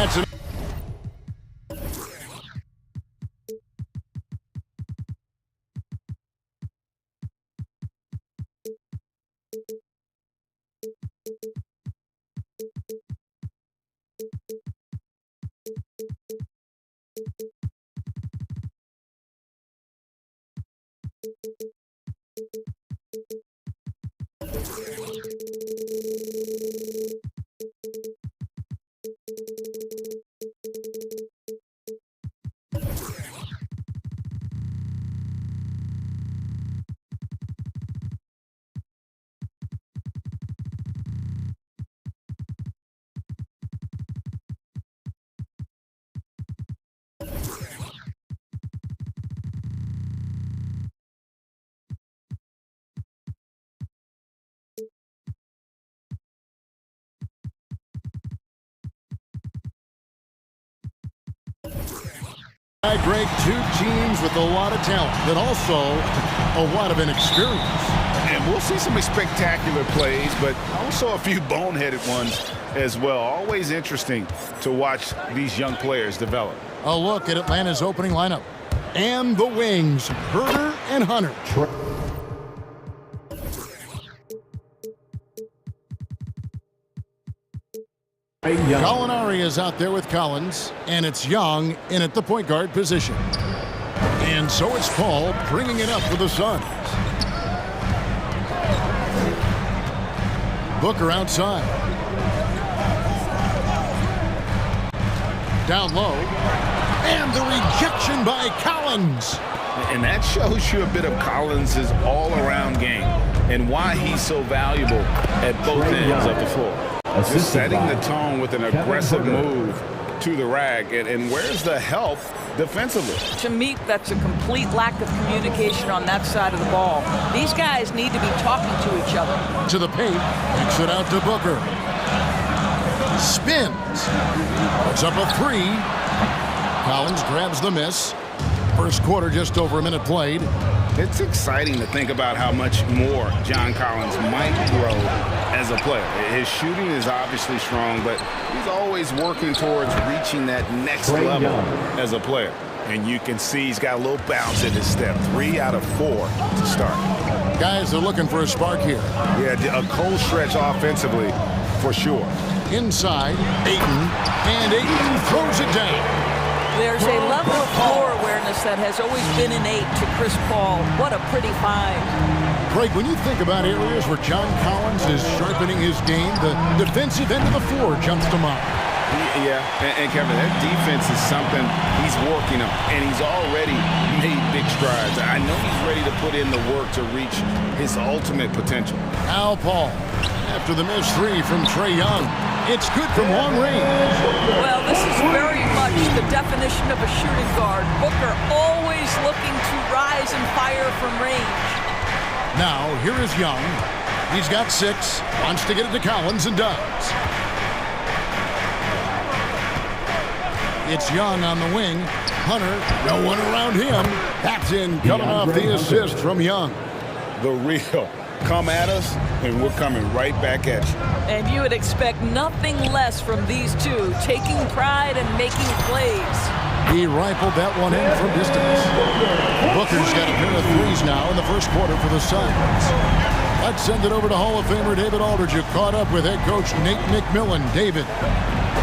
That's an Greg, two teams with a lot of talent, but also a lot of inexperience. And we'll see some spectacular plays, but also a few boneheaded ones as well. Always interesting to watch these young players develop. A look at Atlanta's opening lineup. And the wings, Herder and Hunter. Gallinari is out there with Collins, and it's Young in at the point guard position. And so it's Paul bringing it up for the Suns. Booker outside. Down low. And the rejection by Collins. And that shows you a bit of Collins' all-around game and why he's so valuable at both ends of the floor. Just setting the tone with an aggressive move to the rack. And where's the help defensively? To me, that's a complete lack of communication on that side of the ball. These guys need to be talking to each other. To the paint, kicks it out to Booker. Spins. Puts up a three. Collins grabs the miss. First quarter, just over a minute played. It's exciting to think about how much more John Collins might grow as a player. His shooting is obviously strong, but he's always working towards reaching that next level as a player. And you can see he's got a little bounce in his step. 3 out of 4 to start. Guys are looking for a spark here. Yeah, a cold stretch offensively for sure. Inside, Ayton, and Ayton throws it down. There's a level of floor awareness that has always been innate to Chris Paul. What a pretty find. Craig, when you think about areas where John Collins is sharpening his game, the defensive end of the floor jumps to mind. Yeah, and Kevin, that defense is something he's working on, and he's already made big strides. I know he's ready to put in the work to reach his ultimate potential. Al Paul, after the missed three from Trae Young. It's good from long range. Well, this is very much the definition of a shooting guard. Booker always looking to rise and fire from range. Now, here is Young. He's got 6, wants to get it to Collins and does. It's Young on the wing. Hunter, no one around him. That's in, coming off the assist from Young. The real. Come at us, and we're coming right back at you. And you would expect nothing less from these two, taking pride and making plays. He rifled that one in from distance. Booker's got a pair of threes now in the first quarter for the Suns. Let's send it over to Hall of Famer David Aldridge, who caught up with head coach Nate McMillan. David.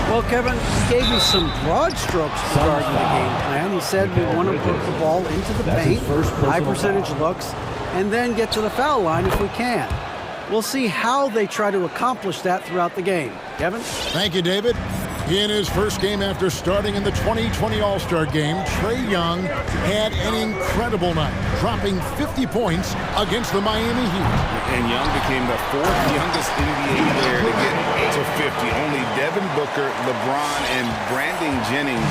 Well, Kevin, he gave me some broad strokes regarding the game plan. He said we want to put the ball into the paint, high percentage looks, and then get to the foul line if we can. We'll see how they try to accomplish that throughout the game. Kevin? Thank you, David. In his first game after starting in the 2020 All-Star Game, Trae Young had an incredible night, dropping 50 points against the Miami Heat. And Young became the 4th youngest NBA player to get to 50. Only Devin Booker, LeBron, and Brandon Jennings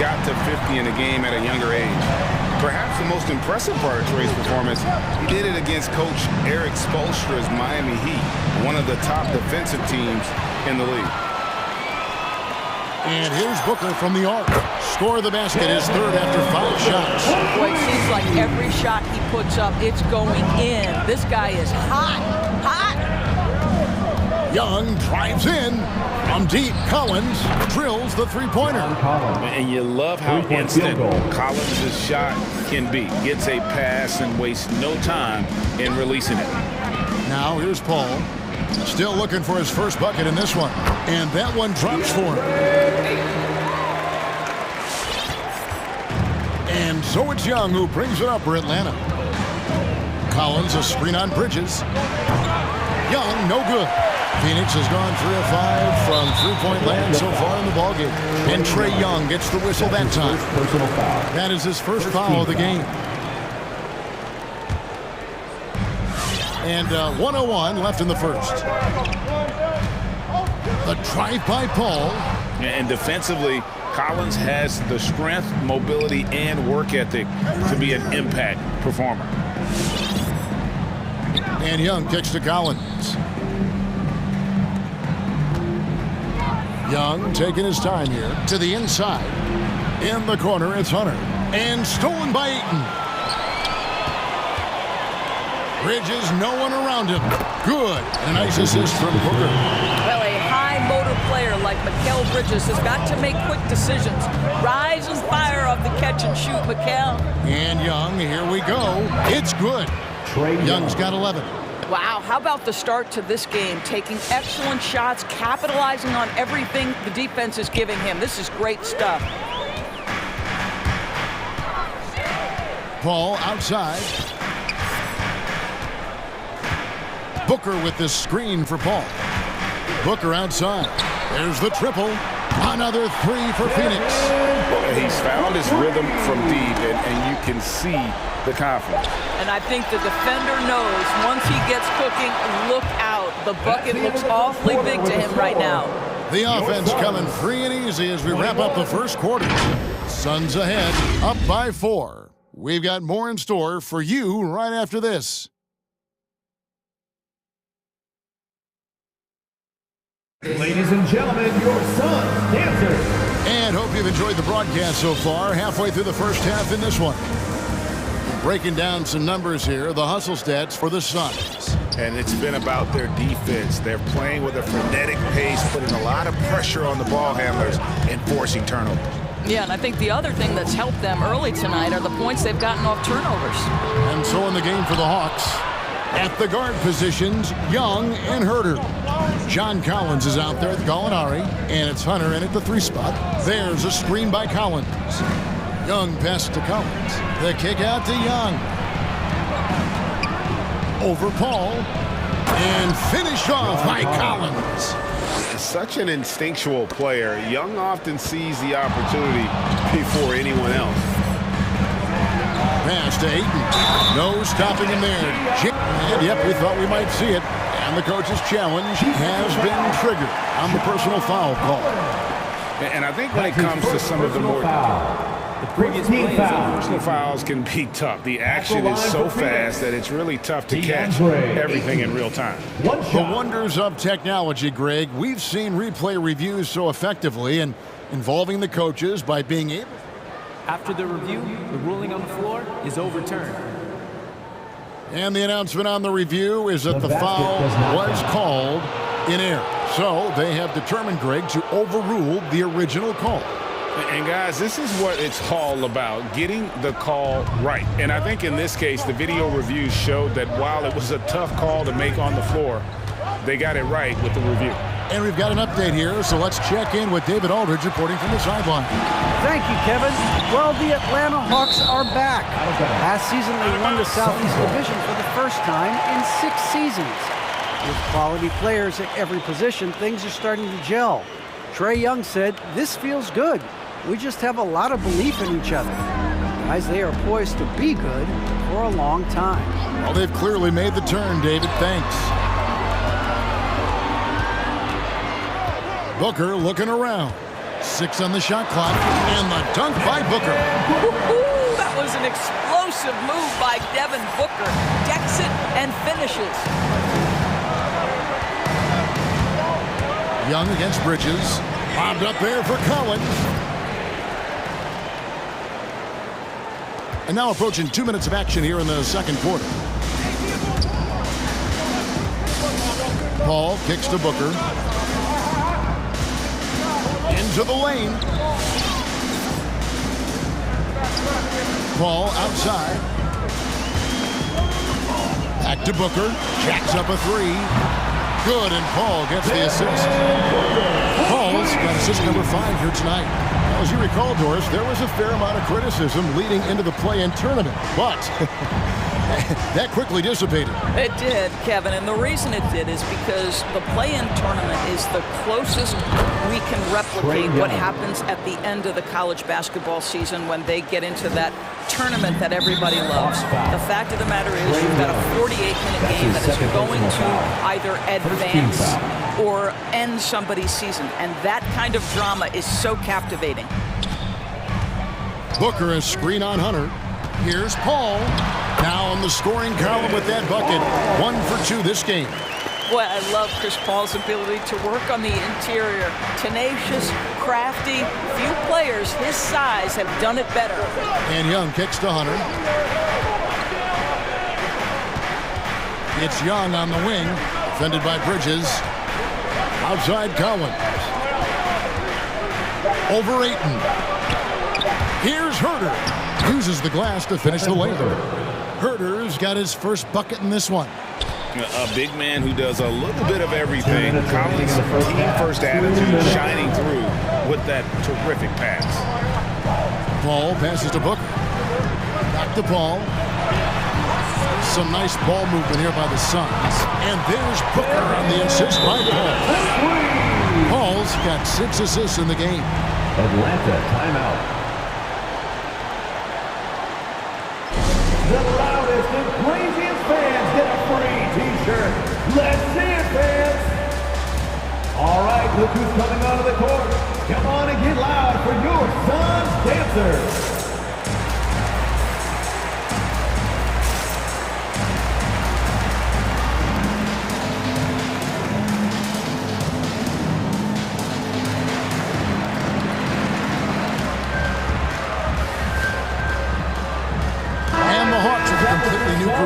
got to 50 in a game at a younger age. Perhaps the most impressive part of Trae's performance, he did it against Coach Eric Spoelstra's Miami Heat, one of the top defensive teams in the league. And here's Booker from the arc. Score the basket, his 3rd after 5 shots. Boy, it seems like every shot he puts up, it's going in. This guy is hot, hot. Young drives in. From deep, Collins drills the three-pointer. And you love how instant Collins' shot can be. Gets a pass and wastes no time in releasing it. Now here's Paul. Still looking for his first bucket in this one. And that one drops for him. And so it's Young who brings it up for Atlanta. Collins, a screen on Bridges. Young, no good. Phoenix has gone 3 of 5 from three-point land so far in the ballgame. And Trae Young gets the whistle that time. That is his first foul of the game. And 1:01 left in the first. The drive by Paul. And defensively, Collins has the strength, mobility, and work ethic to be an impact performer. And Young kicks to Collins. Young taking his time here to the inside. In the corner, it's Hunter. And stolen by Ayton. Bridges, no one around him. Good. A nice assist from Booker. Well, a high-motor player like Mikal Bridges has got to make quick decisions. Rise and fire off the catch and shoot, Mikal. And Young, here we go. It's good. Young's got 11. Wow, how about the start to this game? Taking excellent shots, capitalizing on everything the defense is giving him. This is great stuff. Paul outside. Booker with the screen for Paul. Booker outside. There's the triple. Another three for Phoenix. He's found his rhythm from deep, and you can see the confidence. And I think the defender knows once he gets cooking, look out. The bucket looks awfully big to him right now. The offense coming free and easy as we wrap up the first quarter. Suns ahead, up by 4. We've got more in store for you right after this. Ladies and gentlemen, your Suns dancers. And hope you've enjoyed the broadcast so far. Halfway through the first half in this one. Breaking down some numbers here, the hustle stats for the Suns. And it's been about their defense. They're playing with a frenetic pace, putting a lot of pressure on the ball handlers and forcing turnovers. Yeah, and I think the other thing that's helped them early tonight are the points they've gotten off turnovers. And so in the game for the Hawks, at the guard positions, Young and Herter. John Collins is out there with Gallinari, and it's Hunter in at the 3 spot. There's a screen by Collins. Young pass to Collins. The kick out to Young. Over Paul. And finished off by Collins. Such an instinctual player. Young often sees the opportunity before anyone else. Pass to Ayton. No stopping him there. And yep, we thought we might see it. And the coach's challenge has been triggered on the personal foul call. And I think when it comes to some of the more personal fouls can be tough. The action is so fast that it's really tough to catch everything in real time. The wonders of technology, Greg. We've seen replay reviews so effectively and involving the coaches by being able. After the review, the ruling on the floor is overturned. And the announcement on the review is that the foul was called in error. So they have determined, Greg, to overrule the original call. And guys, this is what it's all about, getting the call right. And I think in this case, the video reviews showed that while it was a tough call to make on the floor, they got it right with the review. And we've got an update here, so let's check in with David Aldridge reporting from the sideline. Thank you, Kevin. Well, the Atlanta Hawks are back. Last season, they won the Southeast Division for the first time in 6 seasons. With quality players at every position, things are starting to gel. Trae Young said, "This feels good. We just have a lot of belief in each other." Guys, they are poised to be good for a long time. Well, they've clearly made the turn, David. Thanks. Booker looking around. 6 on the shot clock, and the dunk by Booker. That was an explosive move by Devin Booker. Decks it and finishes. Young against Bridges. Bombed up there for Collins. And now approaching 2 minutes of action here in the second quarter. Paul kicks to Booker. Into the lane. Paul outside. Back to Booker. Jacks up a three. Good, and Paul gets the assist. Paul's got assist number 5 here tonight. Now, as you recall, Doris, there was a fair amount of criticism leading into the play-in tournament, but that quickly dissipated. It did, Kevin, and the reason it did is because the play-in tournament is the closest we can replicate what happens at the end of the college basketball season when they get into that tournament that everybody loves. The fact of the matter is you've got a 48-minute game that is going to either advance or end somebody's season, and that kind of drama is so captivating. Booker is screen on Hunter. Here's Paul. Now on the scoring column with that bucket. 1 for 2 this game. Boy, I love Chris Paul's ability to work on the interior. Tenacious, crafty, few players his size have done it better. And Young kicks to Hunter. It's Young on the wing, defended by Bridges. Outside Collins. Over Ayton. Here's Herter. Uses the glass to finish the layup. Herter's got his first bucket in this one. A big man who does a little bit of everything. Collins' team-first attitude shining through with that terrific pass. Paul passes to Booker. Back to Paul. Some nice ball movement here by the Suns. And there's Booker on the assist by Paul. Paul's got 6 assists in the game. Atlanta timeout. The loudest and craziest fans get a free t-shirt. Let's see it, fans. All right, look who's coming onto the court. Come on and get loud for your Suns dancers.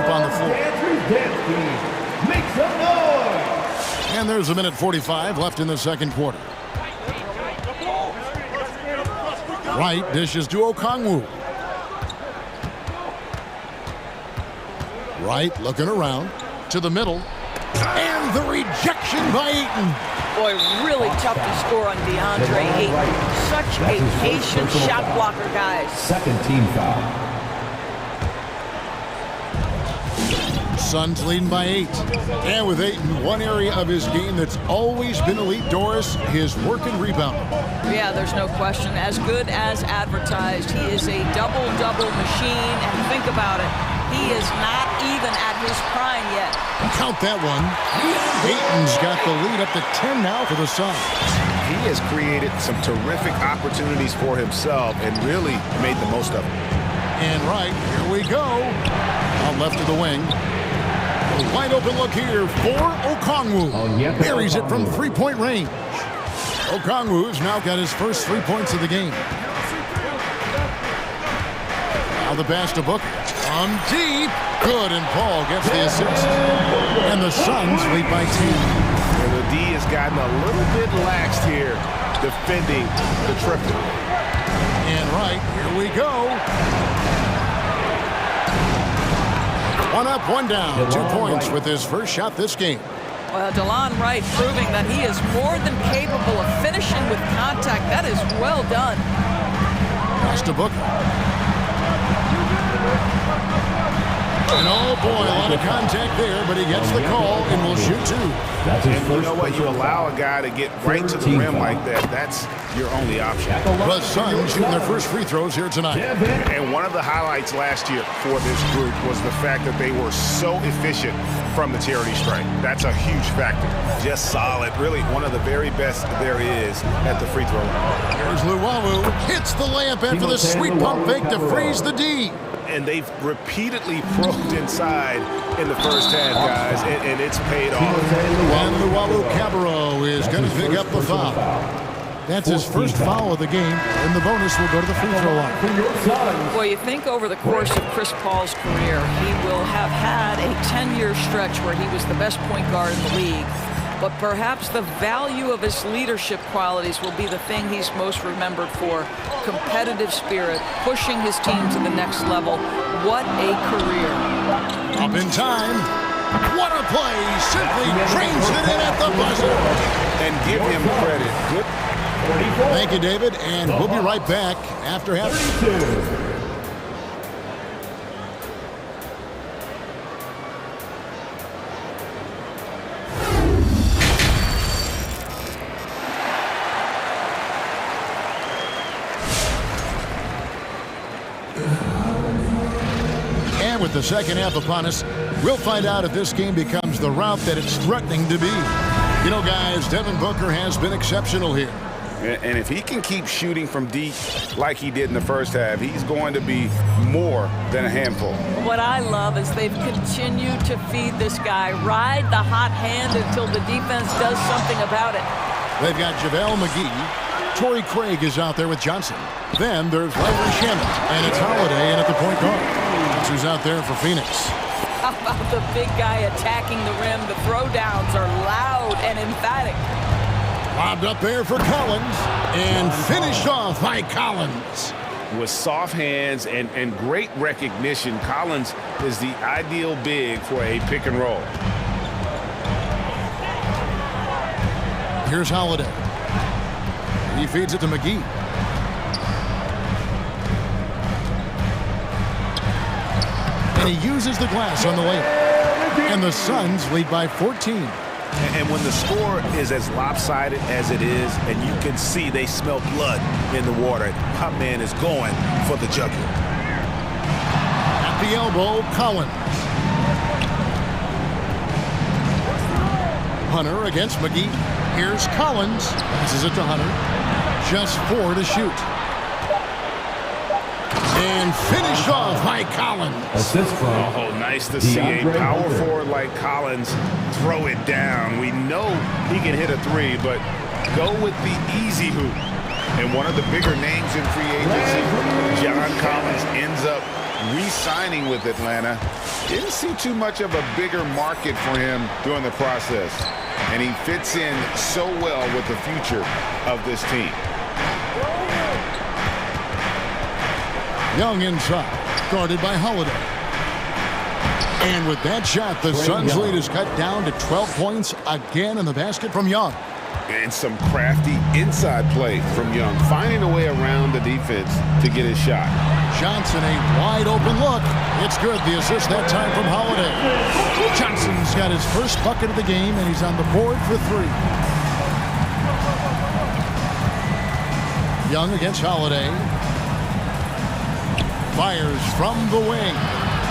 On the floor. Make some noise. And there's a minute 45 left in the second quarter. Wright dishes to Okongwu. Wright looking around to the middle. And the rejection by Ayton. Boy, really tough to score on DeAndre Ayton. Such a patient shot blocker, guys. Second team foul. Suns leading by 8. And with Ayton, one area of his game that's always been elite, Doris, his work and rebound. Yeah, there's no question. As good as advertised, he is a double-double machine. And think about it, he is not even at his prime yet. Count that one. Ayton's got the lead up to 10 now for the Suns. He has created some terrific opportunities for himself and really made the most of them. And right, here we go. Out left of the wing. A wide open look here for Okongwu. Buries it from 3-point range. Okongwu's now got his first 3 points of the game. Now the pass to Booker. From deep. Good, and Paul gets the assist. And the Suns lead by 10. And the D has gotten a little bit laxed here defending the triple. And right, here we go. 1 up, 1 down. 2 points with his first shot this game. Well, DeLon Wright proving that he is more than capable of finishing with contact. That is well done. Pass to Booker. And oh boy, a lot of contact there, but he gets the call and will shoot 2. And you know what? You allow a guy to get right to the rim like that. That's your only option. The Suns shooting their first free throws here tonight. And one of the highlights last year for this group was the fact that they were so efficient from the charity stripe. That's a huge factor. Just solid. Really one of the very best there is at the free throw line. Here's Luwawu. Hits the layup after the sweet pump fake to freeze the D. And they've repeatedly probed inside in the first half, guys, and it's paid off. And Luwawu Cabarro is going to pick up the foul. That's his first foul of the game, and the bonus will go to the free throw line. Well, you think over the course of Chris Paul's career, he will have had a 10-year stretch where he was the best point guard in the league. but perhaps the value of his leadership qualities will be the thing he's most remembered for. Competitive spirit, pushing his team to the next level. What a career. Up in time. What a play. Simply drains it in at the buzzer. And give him credit. Good. Thank you, David, and we'll be right back after half. And with the second half upon us, we'll find out if this game becomes the route that it's threatening to be. You know, guys, Devin Booker has been exceptional here. And if he can keep shooting from deep like he did in the first half, he's going to be more than a handful. What I love is they've continued to feed this guy, ride the hot hand until the defense does something about it. They've got JaVale McGee. Torrey Craig is out there with Johnson. Then there's Larry Shannon, and it's Holiday in at the point guard. That's who's out there for Phoenix. How about the big guy attacking the rim? The throwdowns are loud and emphatic. Lobbed up there for Collins, and finished off by Collins. With soft hands and great recognition, Collins is the ideal big for a pick and roll. Here's Holiday. He feeds it to McGee. And he uses the glass on the layup. And the Suns lead by 14. And when the score is as lopsided as it is, and you can see they smell blood in the water, my man is going for the jugular. At the elbow, Collins. Hunter against McGee. Here's Collins. Passes it to Hunter. Just 4 to shoot. And finished off by Collins. Oh, nice to see a power forward like Collins throw it down. We know he can hit a three, but go with the easy hoop. And one of the bigger names in free agency, John Collins, ends up re-signing with Atlanta. Didn't see too much of a bigger market for him during the process. And he fits in so well with the future of this team. Young inside, guarded by Holiday. And with that shot, the Suns' lead is cut down to 12 points again in the basket from Young. And some crafty inside play from Young, finding a way around the defense to get his shot. Johnson, a wide open look. It's good. The assist that time from Holiday. Johnson's got his first bucket of the game, and he's on the board for 3. Young against Holiday. Fires from the wing.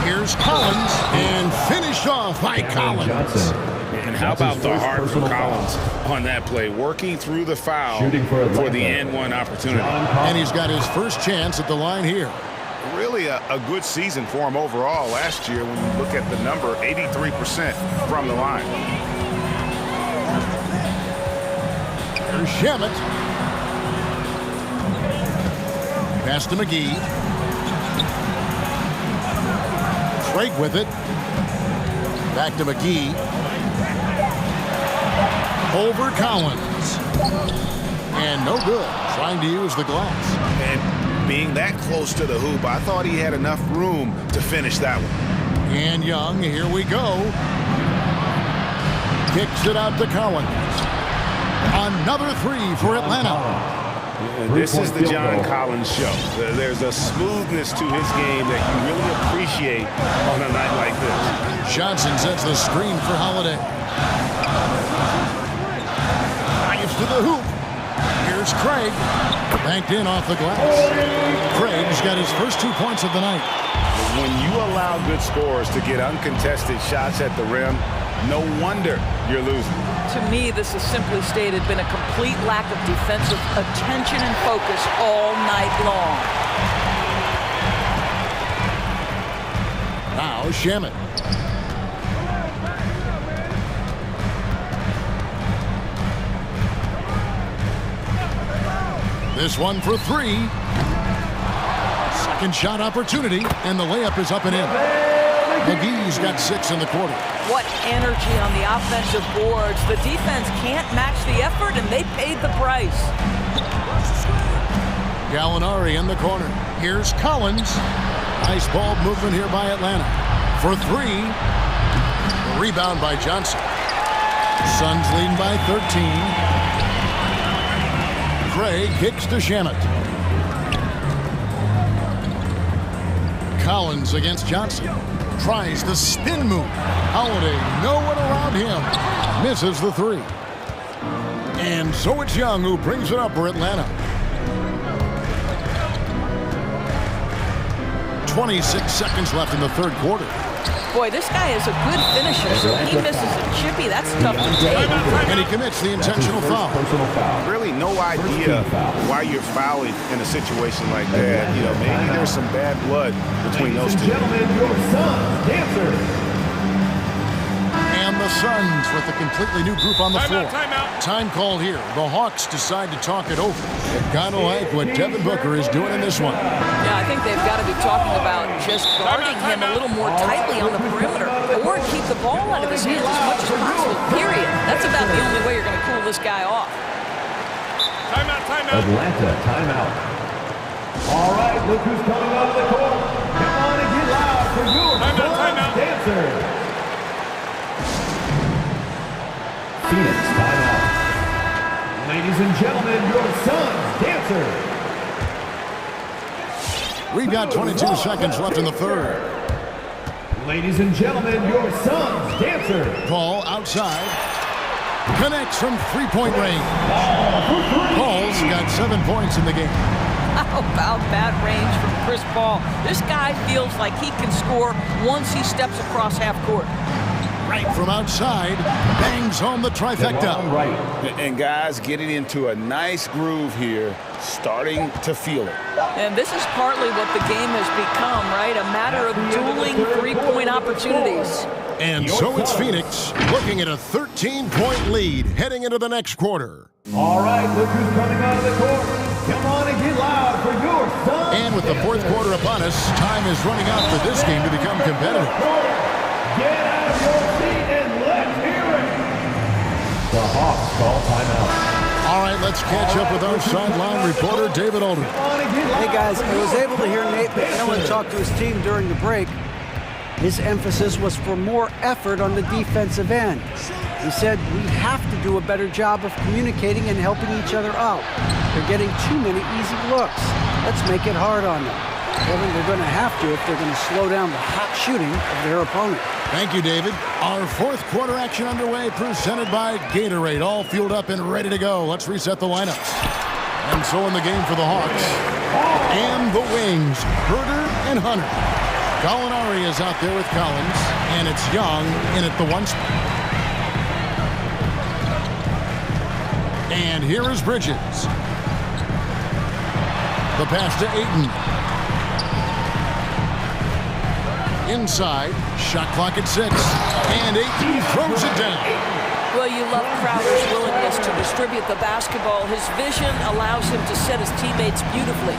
Here's Collins, and finished off by Collins. And how about the heart for Collins on that play, working through the foul for the and-one opportunity. And he's got his first chance at the line here. Really a good season for him overall last year when you look at the number, 83% from the line. Here's Shamet. Pass to McGee. Craig with it. Back to McGee. Over Collins. And no good. Trying to use the glass. And being that close to the hoop, I thought he had enough room to finish that one. And Young, here we go. Kicks it out to Collins. Another 3 for Atlanta. This is the John Collins show. There's a smoothness to his game that you really appreciate on a night like this. Johnson sets the screen for Holiday. Drives to the hoop. Here's Craig. Banked in off the glass. Craig's got his first 2 points of the night. When you allow good scorers to get uncontested shots at the rim, no wonder you're losing. To me, this is simply stated been a complete lack of defensive attention and focus all night long. Now Shamet. This one for 3. Second shot opportunity, and the layup is up and in. McGee's got 6 in the quarter. What energy on the offensive boards. The defense can't match the effort, and they paid the price. Gallinari in the corner. Here's Collins. Nice ball movement here by Atlanta. For 3. The rebound by Johnson. Suns leading by 13. Gray kicks to Shannon. Collins against Johnson. Tries the spin move. Holiday, no one around him. Misses the 3. And so it's Young who brings it up for Atlanta. 26 seconds left in the third quarter. Boy, this guy is a good finisher, so he misses a chippy. That's tough to take. And he commits the intentional foul. Really no idea why you're fouling in a situation like that. You know, maybe there's some bad blood between those two. Gentlemen, your Suns dancers. And the Suns with a completely new group on the floor. Timeout. Time called here. The Hawks decide to talk it over. They've got to like what Devin Booker is doing in this one. Yeah, I think they've got to be talking about just guarding him a little more tightly on the perimeter or keep the ball out of his hands as much as possible, period. That's about the only way you're going to cool this guy off. Timeout. Atlanta, timeout. All right, look who's coming out of the court. Come on and get loud for your Suns dancers. Phoenix, timeout. Ladies and gentlemen, your Suns dancers. We've got 22 seconds left in the third. Ladies and gentlemen, your Suns dancers. Paul outside. Connects from three-point range. Paul's got 7 points in the game. How about that range from Chris Paul? This guy feels like he can score once he steps across half court. Right from outside, bangs home the trifecta. And guys getting into a nice groove here, starting to feel it. And this is partly what the game has become, right? A matter of dueling three-point opportunities. And so it's Phoenix looking at a 13-point lead heading into the next quarter. All right, look who's coming out of the court. Come on and get loud for your Suns. And with the fourth quarter upon us, time is running out for this game to become competitive. Get out of your seat and let's hear it. The Hawks call timeout. All right, let's catch up with our sideline reporter, David Alden. Hey, guys, I was able to hear Nate McMillan talk to his team during the break. His emphasis was for more effort on the defensive end. He said we have to do a better job of communicating and helping each other out. They're getting too many easy looks. Let's make it hard on them. Kevin, they're going to have to if they're going to slow down the hot shooting of their opponent. Thank you, David. Our fourth quarter action underway, presented by Gatorade. All fueled up and ready to go. Let's reset the lineups. And so in the game for the Hawks. And the wings, Herder and Hunter. Gallinari is out there with Collins, and it's Young in at the 1 spot. And here is Bridges. The pass to Ayton. Inside, shot clock at 6, and Ayton throws it down. Well, you love Crowder's willingness to distribute the basketball. His vision allows him to set his teammates beautifully.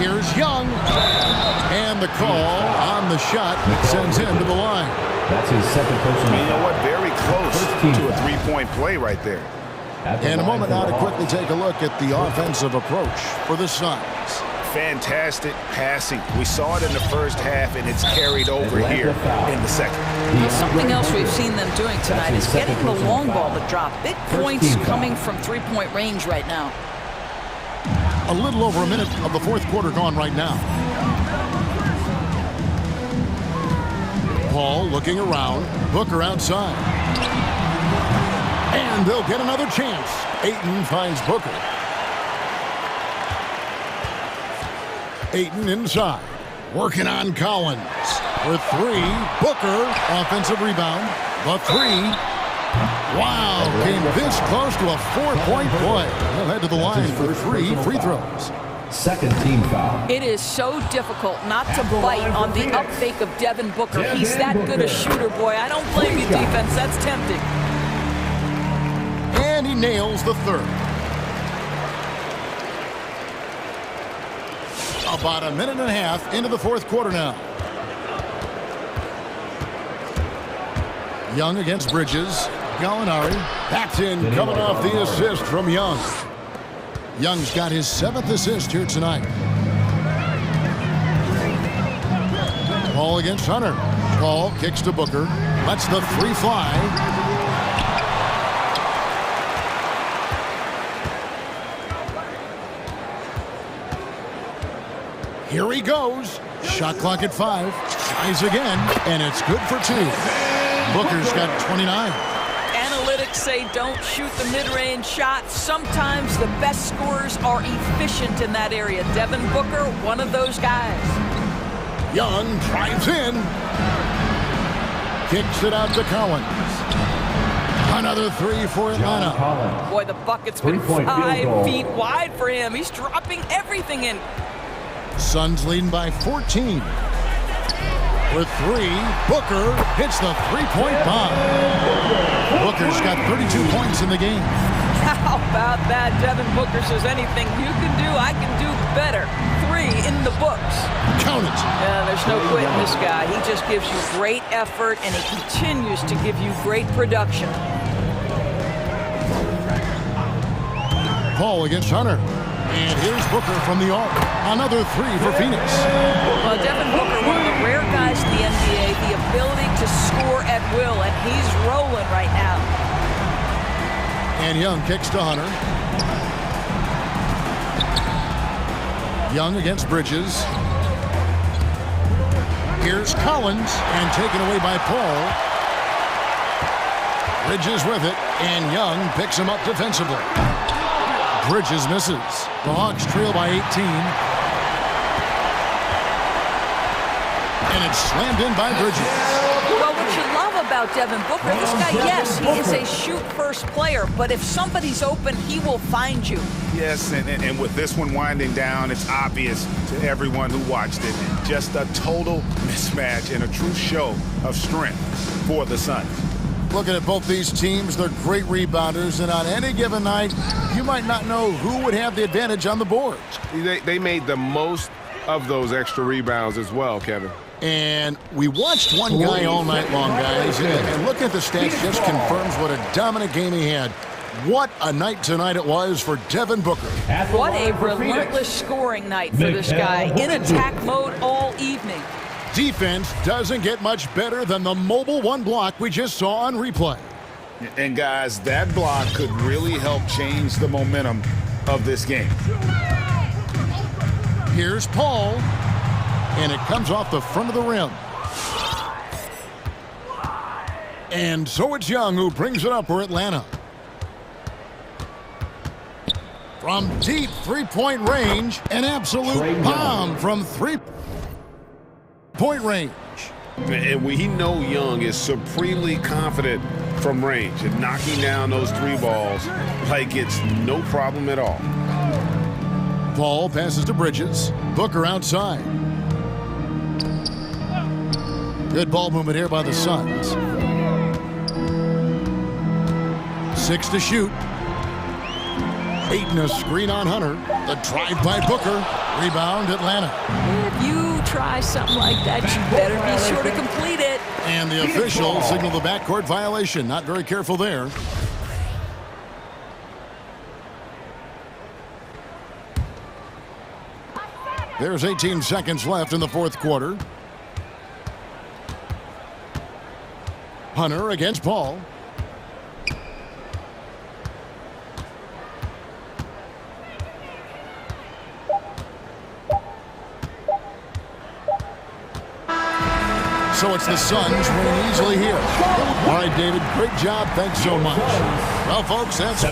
Here's Young, and the call on the shot sends him to the line. That's his second personal. You know what? Very close to a three-point play right there. And a moment now to quickly take a look at the offensive approach for the Suns. Fantastic passing. We saw it in the first half, and it's carried over here in the second. Something else we've seen them doing tonight is getting the long ball to drop. Big points coming from three-point range right now. A little over a minute of the fourth quarter gone right now. Paul looking around. Booker outside. And they'll get another chance. Ayton finds Booker. Ayton inside. Working on Collins. For 3. Booker. Offensive rebound. The 3. Wow, came this close to a 4-point play. He'll head to the line for 3 free throws. Second team foul. It is so difficult not to bite on the up fake of Devin Booker. He's that good a shooter, boy. I don't blame you, defense. That's tempting. And he nails the third. About a minute and a half into the fourth quarter now. Young against Bridges. Gallinari. That's in, coming off the assist from Young. Young's got his 7th assist here tonight. Paul against Hunter. Paul kicks to Booker. Lets the 3 fly. Here he goes. Shot clock at 5. Tries again, and it's good for 2. Booker's got 29. Analytics say don't shoot the mid-range shot. Sometimes the best scorers are efficient in that area. Devin Booker, one of those guys. Young drives in. Kicks it out to Collins. Another 3 for Atlanta. Boy, the bucket's been 5 feet wide for him. He's dropping everything in. Suns leading by 14. With 3, Booker hits the 3-point bomb. Booker's got 32 points in the game. How about that? Devin Booker says anything you can do, I can do better. 3 in the books. Count it. Yeah, there's no quitting this guy. He just gives you great effort, and he continues to give you great production. Paul against Hunter. And here's Booker from the arc. Another 3 for Phoenix. Well, Devin Booker, one of the rare guys in the NBA, the ability to score at will, and he's rolling right now. And Young kicks to Hunter. Young against Bridges. Here's Collins, and taken away by Paul. Bridges with it, and Young picks him up defensively. Bridges misses. The Hawks trail by 18. And it's slammed in by Bridges. Well, what you love about Devin Booker, this guy, yes, he is a shoot-first player, but if somebody's open, he will find you. Yes, and with this one winding down, it's obvious to everyone who watched it. Just a total mismatch and a true show of strength for the Suns. Looking at both these teams, they're great rebounders, and on any given night, you might not know who would have the advantage on the boards. They made the most of those extra rebounds as well, Kevin. And we watched one guy all night long, guys, and looking at the stats just confirms what a dominant game he had. What a night tonight it was for Devin Booker. What a relentless scoring night for this guy. In attack mode all evening. Defense doesn't get much better than the mobile 1 block we just saw on replay. And guys, that block could really help change the momentum of this game. Here's Paul, and it comes off the front of the rim. And so it's Young who brings it up for Atlanta. From deep 3-point range, an absolute bomb from 3-point range. And we know Young is supremely confident from range and knocking down those 3 balls like it's no problem at all. Paul passes to Bridges. Booker outside. Good ball movement here by the Suns. 6 to shoot. 8 and a screen on Hunter. The drive by Booker. Rebound Atlanta. If you try something like that, you better be sure to complete it. And the official signaled the backcourt violation. Not very careful there. There's 18 seconds left in the 4th quarter. Hunter against Paul. So it's the Suns winning easily here. All right, David, great job. Thanks so much. Well, folks, that's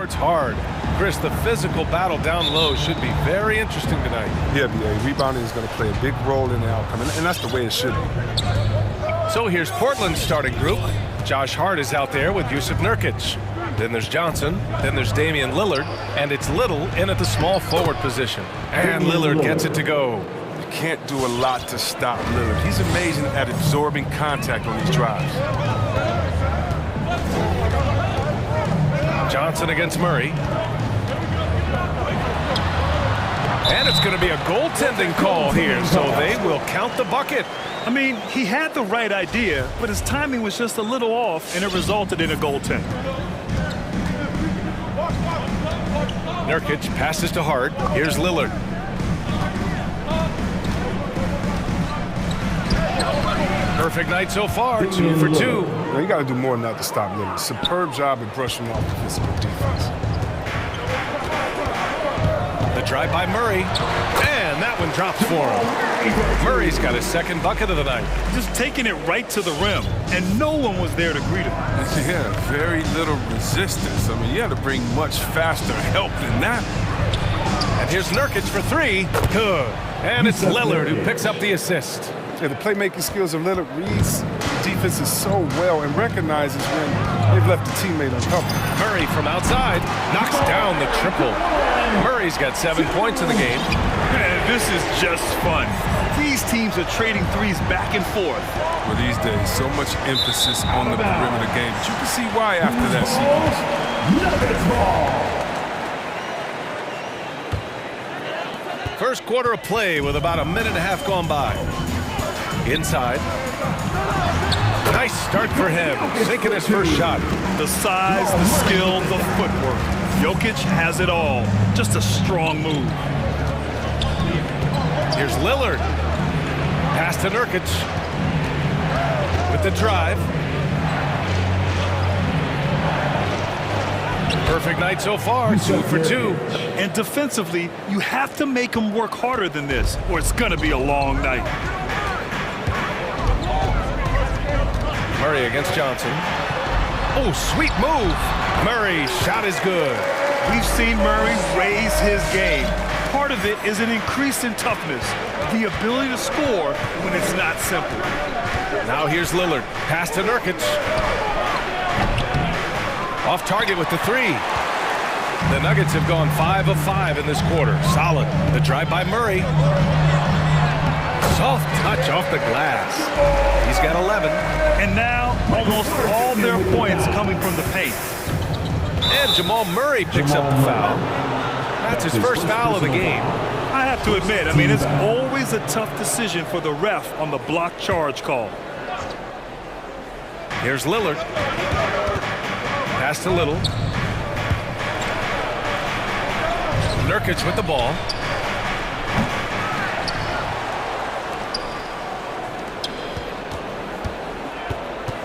It's hard. Chris, the physical battle down low should be very interesting tonight. Yeah, BA. Rebounding is going to play a big role in the outcome, and that's the way it should be. So here's Portland's starting group. Josh Hart is out there with Yusuf Nurkic. Then there's Johnson. Then there's Damian Lillard. And it's Little in at the small forward position. And Lillard gets it to go. You can't do a lot to stop Lillard. He's amazing at absorbing contact on these drives. Johnson against Murray. And it's going to be a goaltending call here, so they will count the bucket. I mean, he had the right idea, but his timing was just a little off, and it resulted in a goaltend. Nurkic passes to Hart. Here's Lillard. Perfect night so far, 2 for 2. Now, you got to do more than that to stop Lillard. Superb job at brushing off the physical defense. The drive by Murray, and that one drops for him. Murray's got his second bucket of the night. Just taking it right to the rim, and no one was there to greet him. Yeah, very little resistance. I mean, you had to bring much faster help than that. And here's Nurkic for 3. Good. And it's Lillard who picks up the assist. Yeah, the playmaking skills of Lillard reads defenses so well and recognizes when they've left a teammate uncovered. Murray from outside knocks down the triple. Murray's got 7 points in the game. Man, this is just fun. These teams are trading threes back and forth. Well, these days, so much emphasis on the perimeter game, but you can see why after that sequence. First quarter of play with about a minute and a half gone by. Inside. Nice start for him. Sinking his first shot. The size, the skill, the footwork. Jokic has it all. Just a strong move. Here's Lillard. Pass to Nurkic. With the drive. Perfect night so far, 2 for 2. And defensively, you have to make him work harder than this, or it's going to be a long night. Murray against Johnson. Oh, sweet move. Murray's shot is good. We've seen Murray raise his game. Part of it is an increase in toughness, the ability to score when it's not simple. Now here's Lillard. Pass to Nurkic. Off target with the 3. The Nuggets have gone 5 of 5 in this quarter. Solid. The drive by Murray. Soft touch off the glass. He's got 11. And now almost all their points coming from the paint. And Jamal Murray picks up the foul. That's his first foul of the game. I have to admit, I mean, it's always a tough decision for the ref on the block charge call. Here's Lillard. Pass to Little. Nurkic with the ball.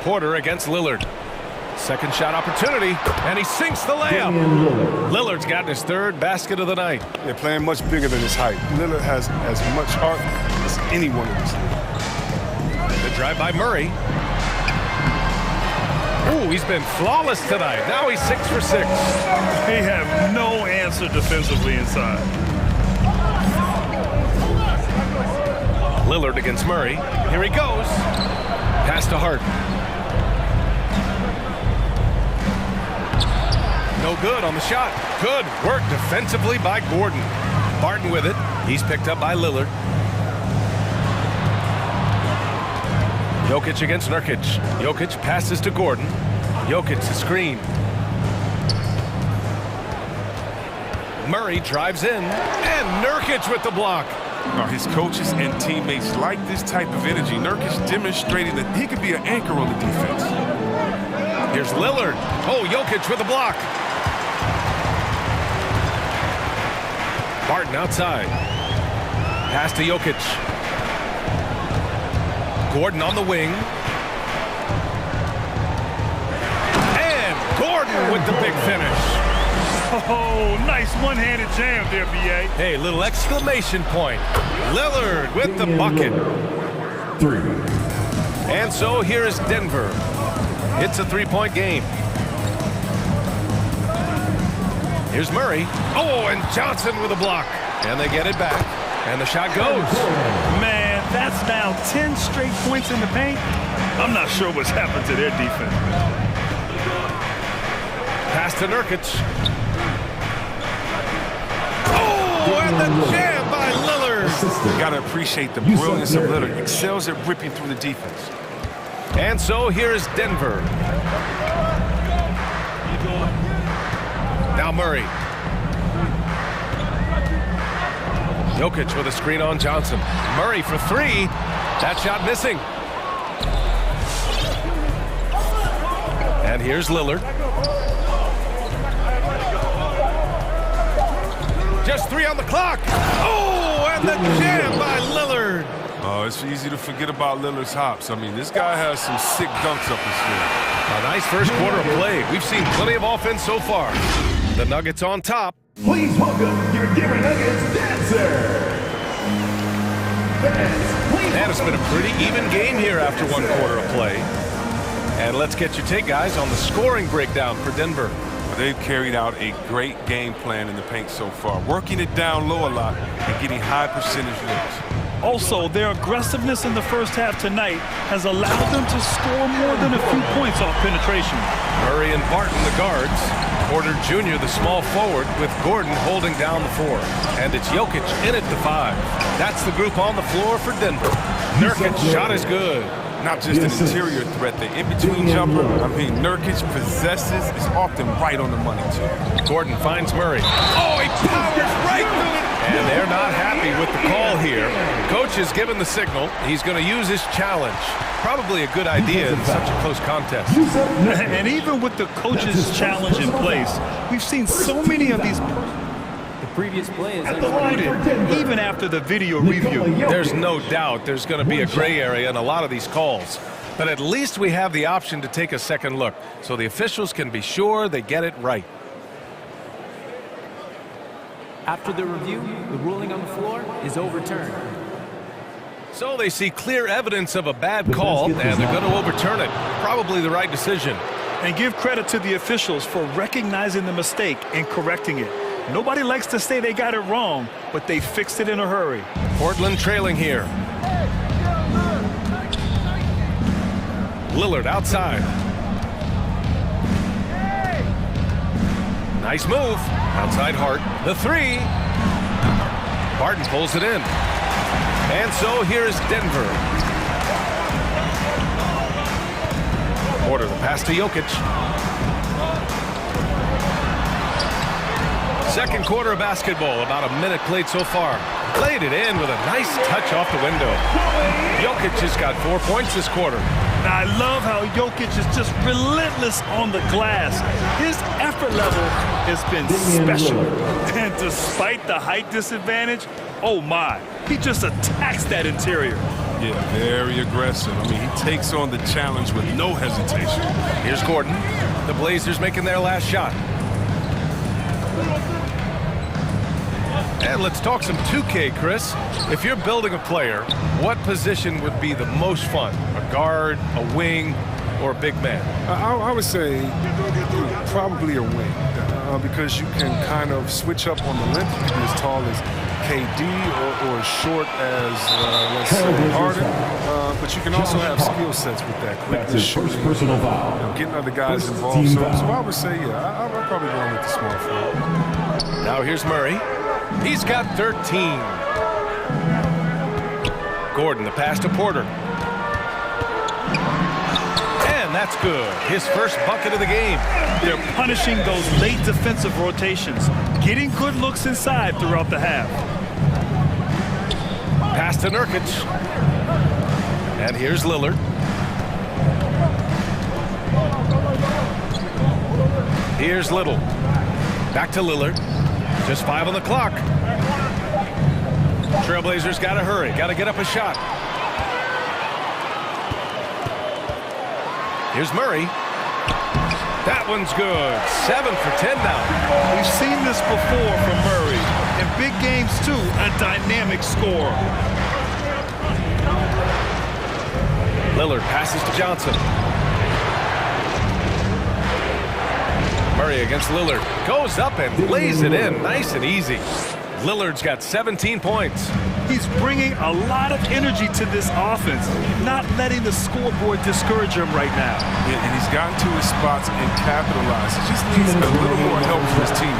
Porter against Lillard. Second shot opportunity, and he sinks the layup. Lillard's gotten his 3rd basket of the night. They're playing much bigger than his height. Lillard has as much heart as anyone in this league. The drive by Murray. Ooh, he's been flawless tonight. Now he's 6 for 6. They have no answer defensively inside. Lillard against Murray. Here he goes. Pass to Hart. No good on the shot. Good work defensively by Gordon. Barton with it. He's picked up by Lillard. Jokic against Nurkic. Jokic passes to Gordon. Jokic the screen. Murray drives in, and Nurkic with the block. Now, his coaches and teammates like this type of energy. Nurkic demonstrating that he could be an anchor on the defense. Here's Lillard. Oh, Jokic with the block. Barton outside. Pass to Jokic. Gordon on the wing. And Gordon with the big finish. Oh, nice one-handed jam there, B.A. Hey, little exclamation point. Lillard with the bucket. 3. And so here is Denver. It's a 3-point game. Here's Murray. Oh, and Johnson with a block. And they get it back. And the shot goes. Man, that's now 10 straight points in the paint. I'm not sure what's happened to their defense. Pass to Nurkic. Oh, and the jam by Lillard. You got to appreciate the brilliance of Lillard. Excels at ripping through the defense. And so here's Denver. Now Murray. Jokic with a screen on Johnson. Murray for three. That shot missing. And here's Lillard. Just three on the clock. Oh, and the jam by Lillard. Oh, it's easy to forget about Lillard's hops. I mean, this guy has some sick dunks up his sleeve. A nice first quarter of play. We've seen plenty of offense so far. The Nuggets on top. Please welcome your Denver Nuggets dancer. And it's been a pretty even game here after one quarter of play. And let's get your take, guys, on the scoring breakdown for Denver. They've carried out a great game plan in the paint so far, working it down low a lot and getting high percentage looks. Also, their aggressiveness in the first half tonight has allowed them to score more than a few points off penetration. Murray and Barton, the guards. Porter Jr., the small forward, with Gordon holding down the four. And it's Jokic in at the five. That's the group on the floor for Denver. Nurkic's shot is good. Not just an interior threat, the in-between jumper. I mean, Nurkic possesses is often right on the money, too. Gordon finds Murray. Oh, he powers right through it. And they're not happy with the call here. Coach has given the signal. He's going to use his challenge. Probably a good idea in such a close contest. And even with the coach's challenge in place, we've seen so many of these previous play is executed even after the video review. There's no doubt there's going to be a gray area in a lot of these calls. But at least we have the option to take a second look, so the officials can be sure they get it right. After the review, the ruling on the floor is overturned. So they see clear evidence of a bad call, and they're going to overturn it. Probably the right decision. And give credit to the officials for recognizing the mistake and correcting it. Nobody likes to say they got it wrong, but they fixed it in a hurry. Portland trailing here. Lillard outside. Nice move. Outside Hart. The three. Barton pulls it in. And so here's Denver. Porter, the pass to Jokic. Second quarter of basketball, about a minute played so far. Played it in with a nice touch off the window. Jokic has got 4 points this quarter. Now, I love how Jokic is just relentless on the glass. His effort level has been special. And despite the height disadvantage, oh my, he just attacks that interior. Yeah, very aggressive. I mean, he takes on the challenge with no hesitation. Here's Gordon. The Blazers making their last shot. And let's talk some 2K, Chris. If you're building a player, what position would be the most fun? A guard, a wing, or a big man? I would say probably a wing, because you can kind of switch up on the length. You can be as tall as KD or as short as, let's say, Harden. But you can also have skill sets with that. Quickness, shooting, personal foul. Getting other guys involved. So I would say, yeah, I'd probably go with the small forward. Now here's Murray. He's got 13. Gordon, the pass to Porter. And that's good. His first bucket of the game. They're punishing those late defensive rotations, getting good looks inside throughout the half. Pass to Nurkic. And here's Lillard. Here's Little. Back to Lillard. Just 5 on the clock. Trailblazers got to hurry. Got to get up a shot. Here's Murray. That one's good. 7 for 10 now. We've seen this before from Murray. In big games, too, a dynamic scorer. Lillard passes to Johnson. Murray against Lillard. Goes up and lays it in. Nice and easy. Lillard's got 17 points. He's bringing a lot of energy to this offense, not letting the scoreboard discourage him right now. Yeah, and he's gotten to his spots and capitalized. He just needs a little more help from his team.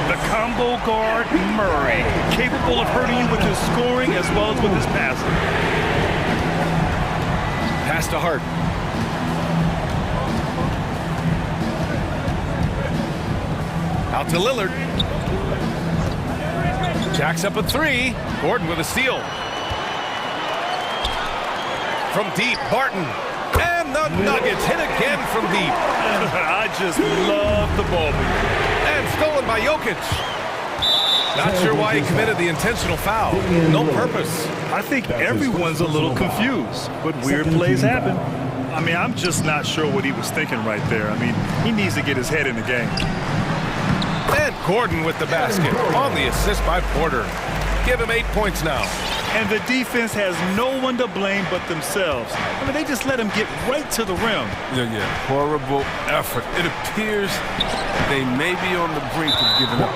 The combo guard, Murray, capable of hurting you with his scoring as well as with his passing. Pass to Hart. Out to Lillard. Jacks up a three. Gordon with a steal. From deep, Barton. And the Nuggets hit again from deep. I just love the ball. And stolen by Jokic. Not sure why he committed the intentional foul. No purpose. I think everyone's a little confused, but weird plays happen. I mean, I'm just not sure what he was thinking right there. I mean, he needs to get his head in the game. And Gordon with the basket on the assist by Porter. Give him 8 points now. And the defense has no one to blame but themselves. I mean, they just let him get right to the rim. Yeah. Horrible effort. It appears they may be on the brink of giving up.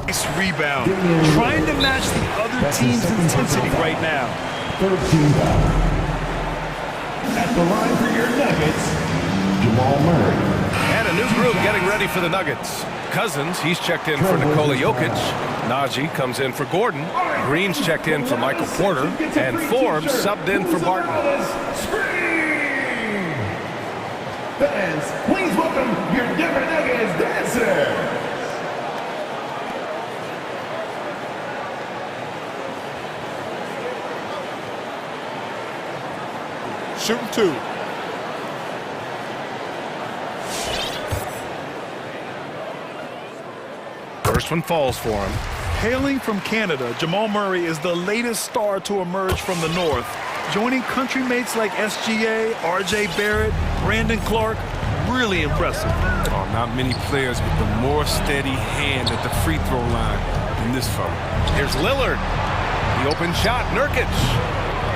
Nice rebound. Trying to match the other team's intensity right now. 13 foul. At the line for your Nuggets, Jamal Murray. And a new group getting ready for the Nuggets. Cousins, he's checked in for Nikola Jokic. Najee comes in for Gordon. Green's checked in for Michael Porter. And Forbes subbed in for Barton. Scream! Fans, please welcome your Denver Nuggets dancer. Shooting two. First one falls for him. Hailing from Canada, Jamal Murray is the latest star to emerge from the North, joining countrymates like SGA, RJ Barrett, Brandon Clark. Really impressive. Oh, not many players with the more steady hand at the free throw line than this fella. Here's Lillard. The open shot, Nurkic.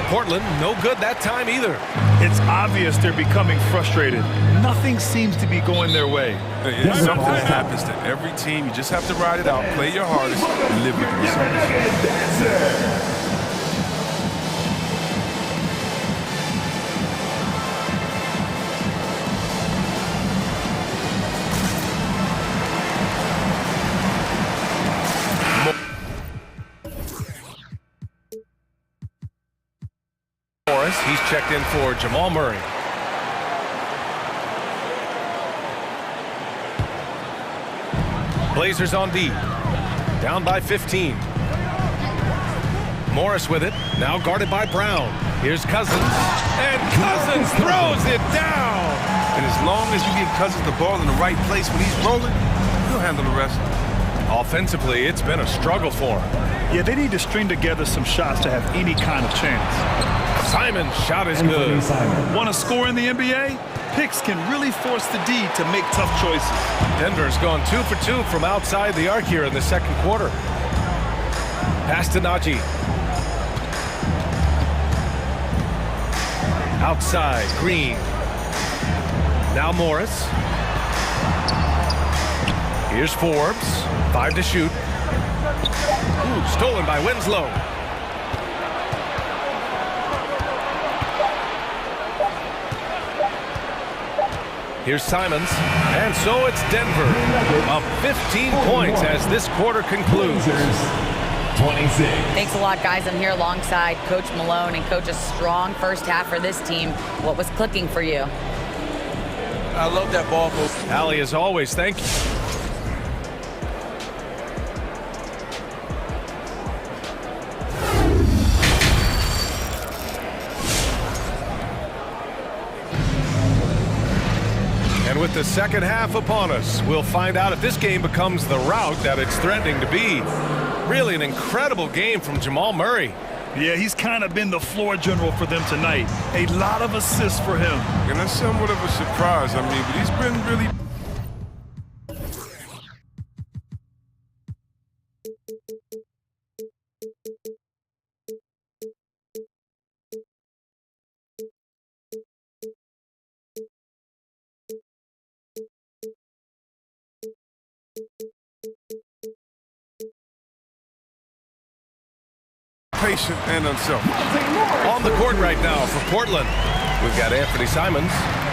Portland, no good that time either. It's obvious they're becoming frustrated. Nothing seems to be going their way. Something happens to every team. You just have to ride it out, play your hardest, and live with the results. He's checked in for Jamal Murray. Blazers on D. Down by 15. Morris with it. Now guarded by Brown. Here's Cousins. And Cousins throws it down. And as long as you get Cousins the ball in the right place when he's rolling, he'll handle the rest. Offensively, it's been a struggle for him. Yeah, they need to string together some shots to have any kind of chance. Simon's shot is good. Want to score in the NBA? Picks can really force the D to make tough choices. Denver's gone 2 for 2 from outside the arc here in the second quarter. Pass to Najee. Outside, Green. Now Morris. Here's Forbes. 5 to shoot. Ooh, stolen by Winslow. Here's Simons, and so it's Denver, up 15 points as this quarter concludes. 26. Thanks a lot, guys. I'm here alongside Coach Malone and Coach, a strong first half for this team. What was clicking for you? I love that ball move. Allie, as always, thank you. And with the second half upon us, we'll find out if this game becomes the rout that it's threatening to be. Really an incredible game from Jamal Murray. Yeah, he's kind of been the floor general for them tonight. A lot of assists for him. And that's somewhat of a surprise, I mean, but he's been really patient and unselfish. On the court right now for Portland, we've got Anthony Simons.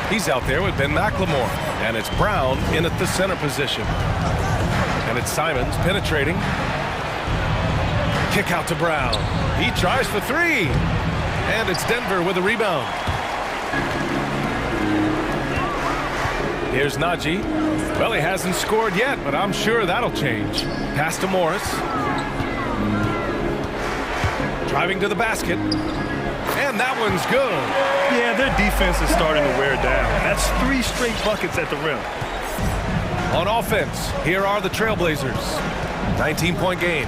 He's out there with Ben McLemore. And it's Brown in at the center position. And it's Simons penetrating. Kick out to Brown. He tries for three. And it's Denver with a rebound. Here's Najee. Well, he hasn't scored yet, but I'm sure that'll change. Pass to Morris. Driving to the basket. And that one's good. Yeah, their defense is starting to wear down. That's 3 straight buckets at the rim. On offense, here are the Trailblazers. 19-point game.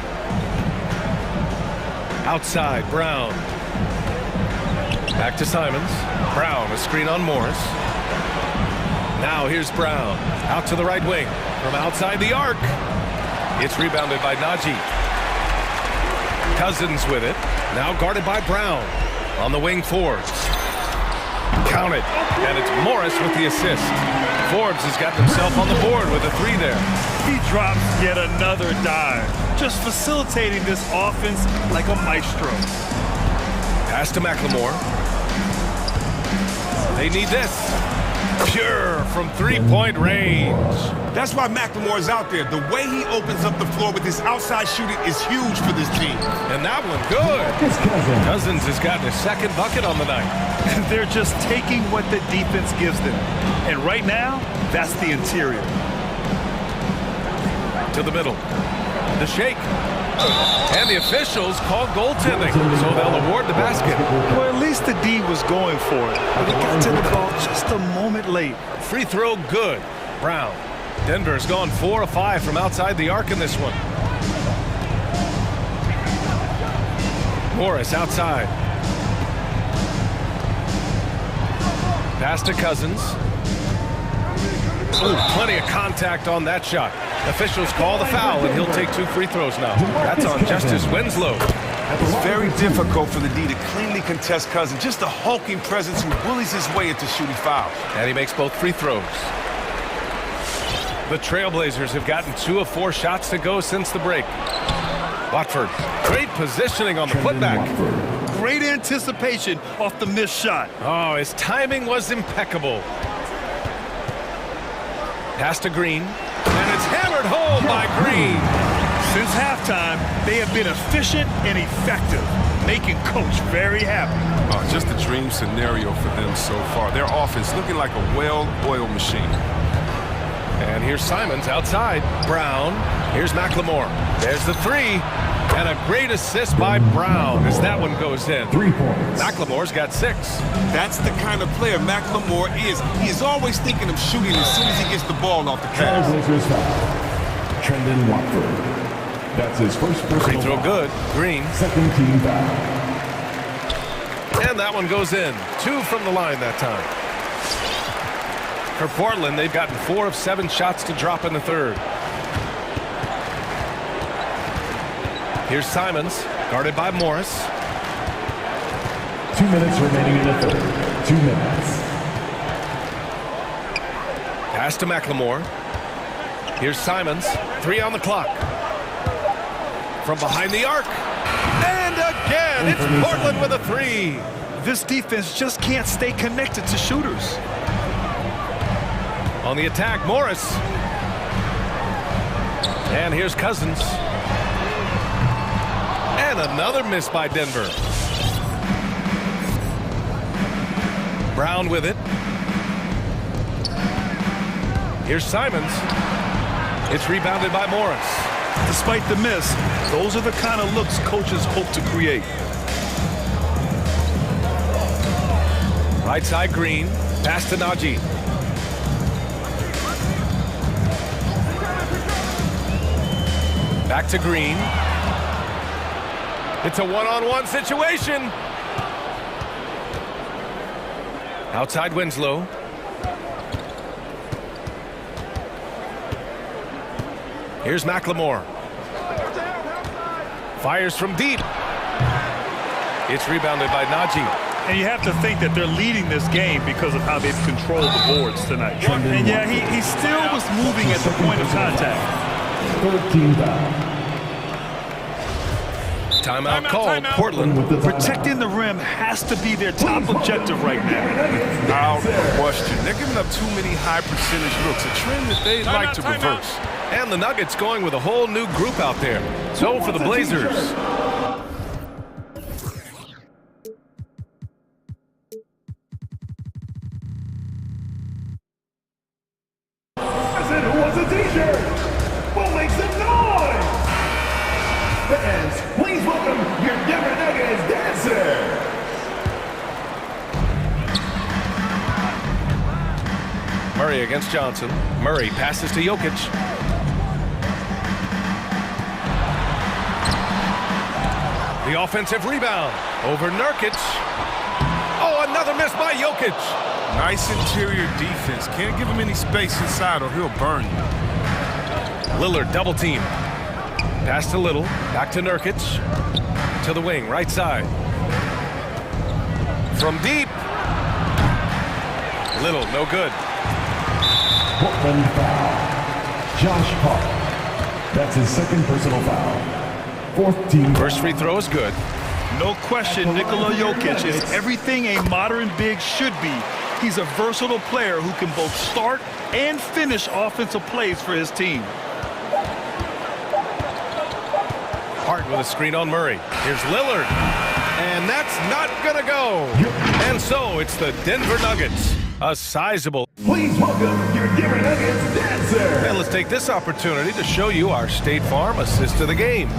Outside, Brown. Back to Simons. Brown, a screen on Morris. Now here's Brown. Out to the right wing. From outside the arc. It's rebounded by Najee. Cousins with it. Now guarded by Brown. On the wing, Forbes. Count it. And it's Morris with the assist. Forbes has got himself on the board with a 3 there. He drops yet another dime. Just facilitating this offense like a maestro. Pass to McLemore. They need this. Pure from 3-point range. That's why McLemore is out there. The way he opens up the floor with his outside shooting is huge for this team. And that one good. Cousins has gotten his second bucket on the night. They're just taking what the defense gives them. And right now, that's the interior. To the middle. The shake. And the officials call goaltending, so they'll award the basket. Well, at least the D was going for it. But it got to the ball just a moment late. Free throw good. Brown. Denver's gone 4 of 5 from outside the arc in this one. Morris outside. Pass to Cousins. Ooh, plenty of contact on that shot. Officials call the foul, and he'll take 2 free throws now. That's on Justice Winslow. It's very difficult for the D to cleanly contest Cousins. Just a hulking presence who bullies his way into shooting fouls. And he makes both free throws. The Trailblazers have gotten 2 of 4 shots to go since the break. Watford, great positioning on the putback. Great anticipation off the missed shot. Oh, his timing was impeccable. Pass to Green, and it's hammered home by Green. Since halftime, they have been efficient and effective, making Coach very happy. Just a dream scenario for them so far. Their offense looking like a well-oiled machine. And here's Simons outside. Brown. Here's McLemore. There's the 3. And a great assist by Brown as that one goes in. 3 points. McLemore's got 6. That's the kind of player McLemore is. He is always thinking of shooting as soon as he gets the ball off the pass. Trendon Watford. That's his first personal Free throw foul. good. Green. Second team foul. And that one goes in. 2 from the line that time. For Portland, they've gotten 4 of 7 shots to drop in the third. Here's Simons, guarded by Morris. 2 minutes remaining in the third. 2 minutes. Pass to McLemore. Here's Simons. 3 on the clock. From behind the arc. And again, it's Portland with a 3. This defense just can't stay connected to shooters. On the attack, Morris. And here's Cousins. And another miss by Denver. Brown with it. Here's Simons. It's rebounded by Morris. Despite the miss, those are the kind of looks coaches hope to create. Right side, Green. Pass to Najee. Back to Green. It's a one-on-one situation. Outside Winslow. Here's McLemore. Fires from deep. It's rebounded by Najee. And you have to think that they're leading this game because of how they've controlled the boards tonight. And yeah, he still was moving at the point of contact. 13 foul. Timeout called. Portland. Protecting the rim has to be their top objective right now. Out question. They're giving up too many high percentage looks, a trend that they'd like to reverse. And the Nuggets going with a whole new group out there. So for the Blazers. Who wants a t-shirt? We'll make some noise! Fans, please welcome your Denver Nuggets dancer! Murray against Johnson. Murray passes to Jokic. The offensive rebound over Nurkic. Oh, another miss by Jokic. Nice interior defense. Can't give him any space inside or he'll burn you. Lillard double team. Pass to Little. Back to Nurkic. To the wing, right side. From deep. Little, no good. Portland foul. Josh Hart. That's his second personal foul. Fourth team. First free throw is good. No question, Nikola Jokic is everything a modern big should be. He's a versatile player who can both start and finish offensive plays for his team. Hart with a screen on Murray. Here's Lillard. And that's not going to go. And so it's the Denver Nuggets. A sizable. Please welcome your Denver Nuggets dancer. And let's take this opportunity to show you our State Farm assist to the game.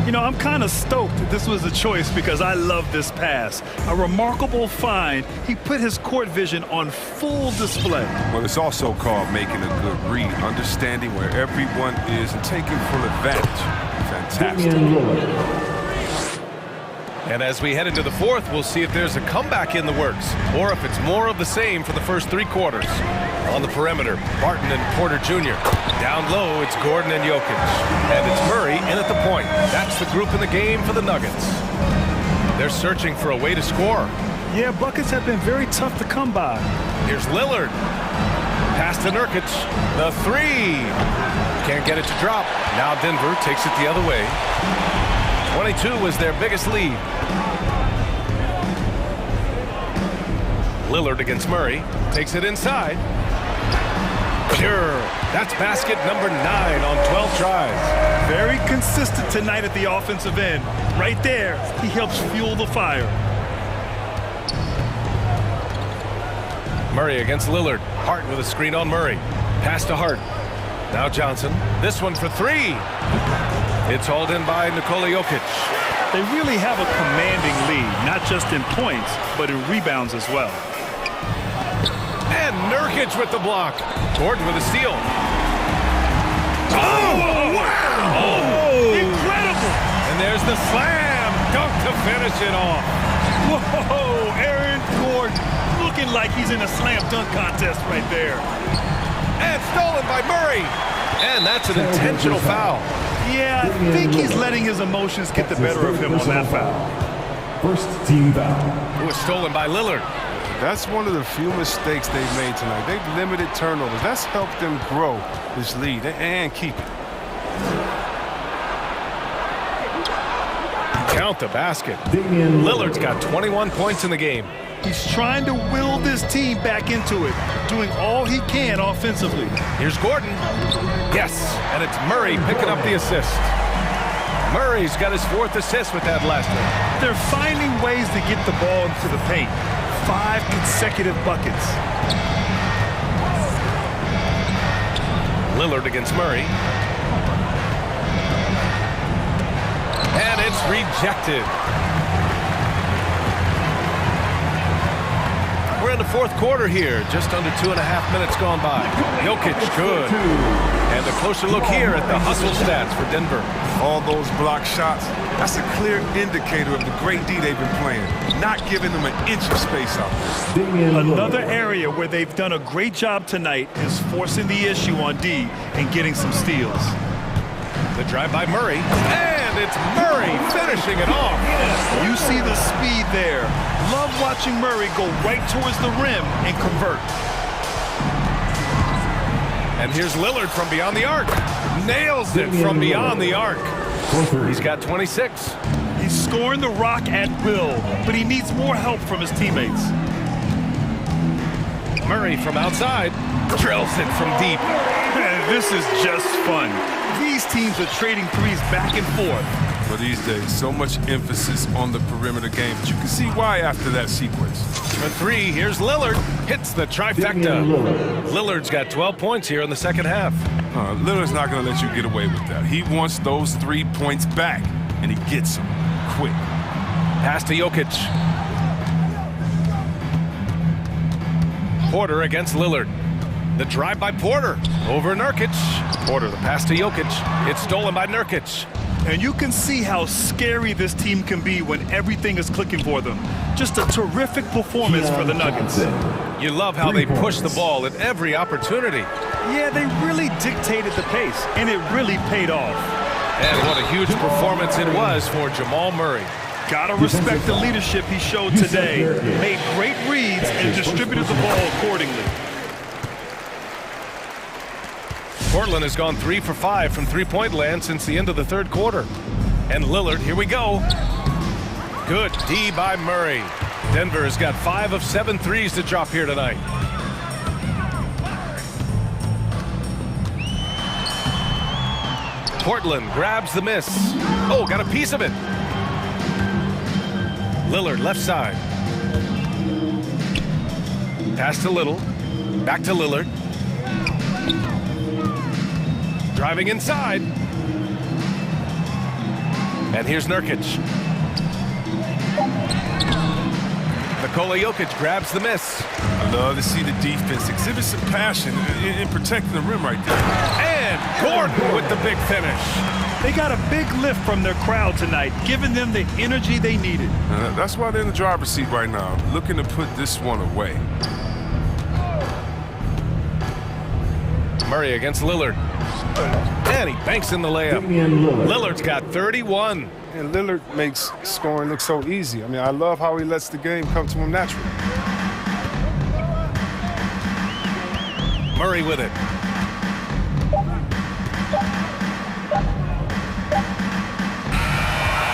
You know, I'm kind of stoked that this was a choice because I love this pass. A remarkable find. He put his court vision on full display. Well, it's also called making a good read, understanding where everyone is and taking full advantage. Fantastic. And as we head into the fourth, we'll see if there's a comeback in the works or if it's more of the same for the first three quarters. On the perimeter, Barton and Porter Jr. Down low, it's Gordon and Jokic. And it's Murray in at the point. That's the group in the game for the Nuggets. They're searching for a way to score. Yeah, buckets have been very tough to come by. Here's Lillard. Pass to Nurkic. The three. Can't get it to drop. Now Denver takes it the other way. 22 was their biggest lead. Lillard against Murray. Takes it inside. Pure. That's basket number 9 on 12 tries. Very consistent tonight at the offensive end. Right there, he helps fuel the fire. Murray against Lillard. Hart with a screen on Murray. Pass to Hart. Now Johnson. This one for 3. It's hauled in by Nikola Jokic. They really have a commanding lead, not just in points, but in rebounds as well. And Nurkic with the block. Gordon with a steal. Oh, wow! Oh, incredible! And there's the slam dunk to finish it off. Whoa, Aaron Gordon looking like he's in a slam dunk contest right there. And stolen by Murray. And that's an intentional foul. Yeah, I think he's letting his emotions get the better of him on that foul. First team foul. It was stolen by Lillard. That's one of the few mistakes they've made tonight. They've limited turnovers. That's helped them grow this lead and keep it. Count the basket. Lillard's got 21 points in the game. He's trying to will this team back into it, doing all he can offensively. Here's Gordon. Yes, and it's Murray picking up the assist. Murray's got his 4th assist with that last one. They're finding ways to get the ball into the paint. 5 consecutive buckets. Lillard against Murray. And it's rejected. We're in the fourth quarter here. Just under 2.5 minutes gone by. Jokic, good. And a closer look here at the hustle stats for Denver. All those block shots, that's a clear indicator of the great D they've been playing. Not giving them an inch of space out there. Another area where they've done a great job tonight is forcing the issue on D and getting some steals. The drive by Murray. And it's Murray finishing it off. You see the speed there. Love watching Murray go right towards the rim and convert. And here's Lillard from beyond the arc. Nails it from beyond the arc. He's got 26. He's He's scoring the rock at will, but he needs more help from his teammates. Murray from outside drills it from deep. Man, this is just fun. These teams are trading threes back and forth. For these days, so much emphasis on the perimeter game, but you can see why after that sequence. For three, here's Lillard. Hits the trifecta. Lillard's got 12 points here in the second half. Lillard's not going to let you get away with that. He wants those 3 points back, and he gets them quick. Pass to Jokic. Porter against Lillard. The drive by Porter over Nurkic. Porter, the pass to Jokic. It's stolen by Nurkic. And you can see how scary this team can be when everything is clicking for them. Just a terrific performance for the Nuggets. You love how they push the ball at every opportunity. Yeah, they really dictated the pace, and it really paid off. And what a huge performance it was for Jamal Murray. Gotta respect the leadership he showed today. Made great reads and distributed the ball accordingly. Portland has gone 3 for 5 from three-point land since the end of the third quarter. And Lillard, here we go. Good D by Murray. Denver has got 5 of 7 threes to drop here tonight. Portland grabs the miss. Oh, got a piece of it. Lillard left side. Pass to Little. Back to Lillard. Driving inside. And here's Nurkic. Nikola Jokic grabs the miss. I love to see the defense exhibit some passion in protecting the rim right there. And Gordon with the big finish. They got a big lift from their crowd tonight, giving them the energy they needed. That's why they're in the driver's seat right now, looking to put this one away. Murray against Lillard. And he banks in the layup. Lillard's got 31. And Lillard makes scoring look so easy. I mean, I love how he lets the game come to him naturally. Murray with it.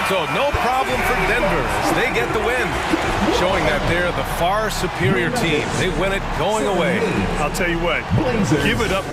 So no problem for Denver as they get the win, showing that they're the far superior team. They win it going away. I'll tell you what, give it up.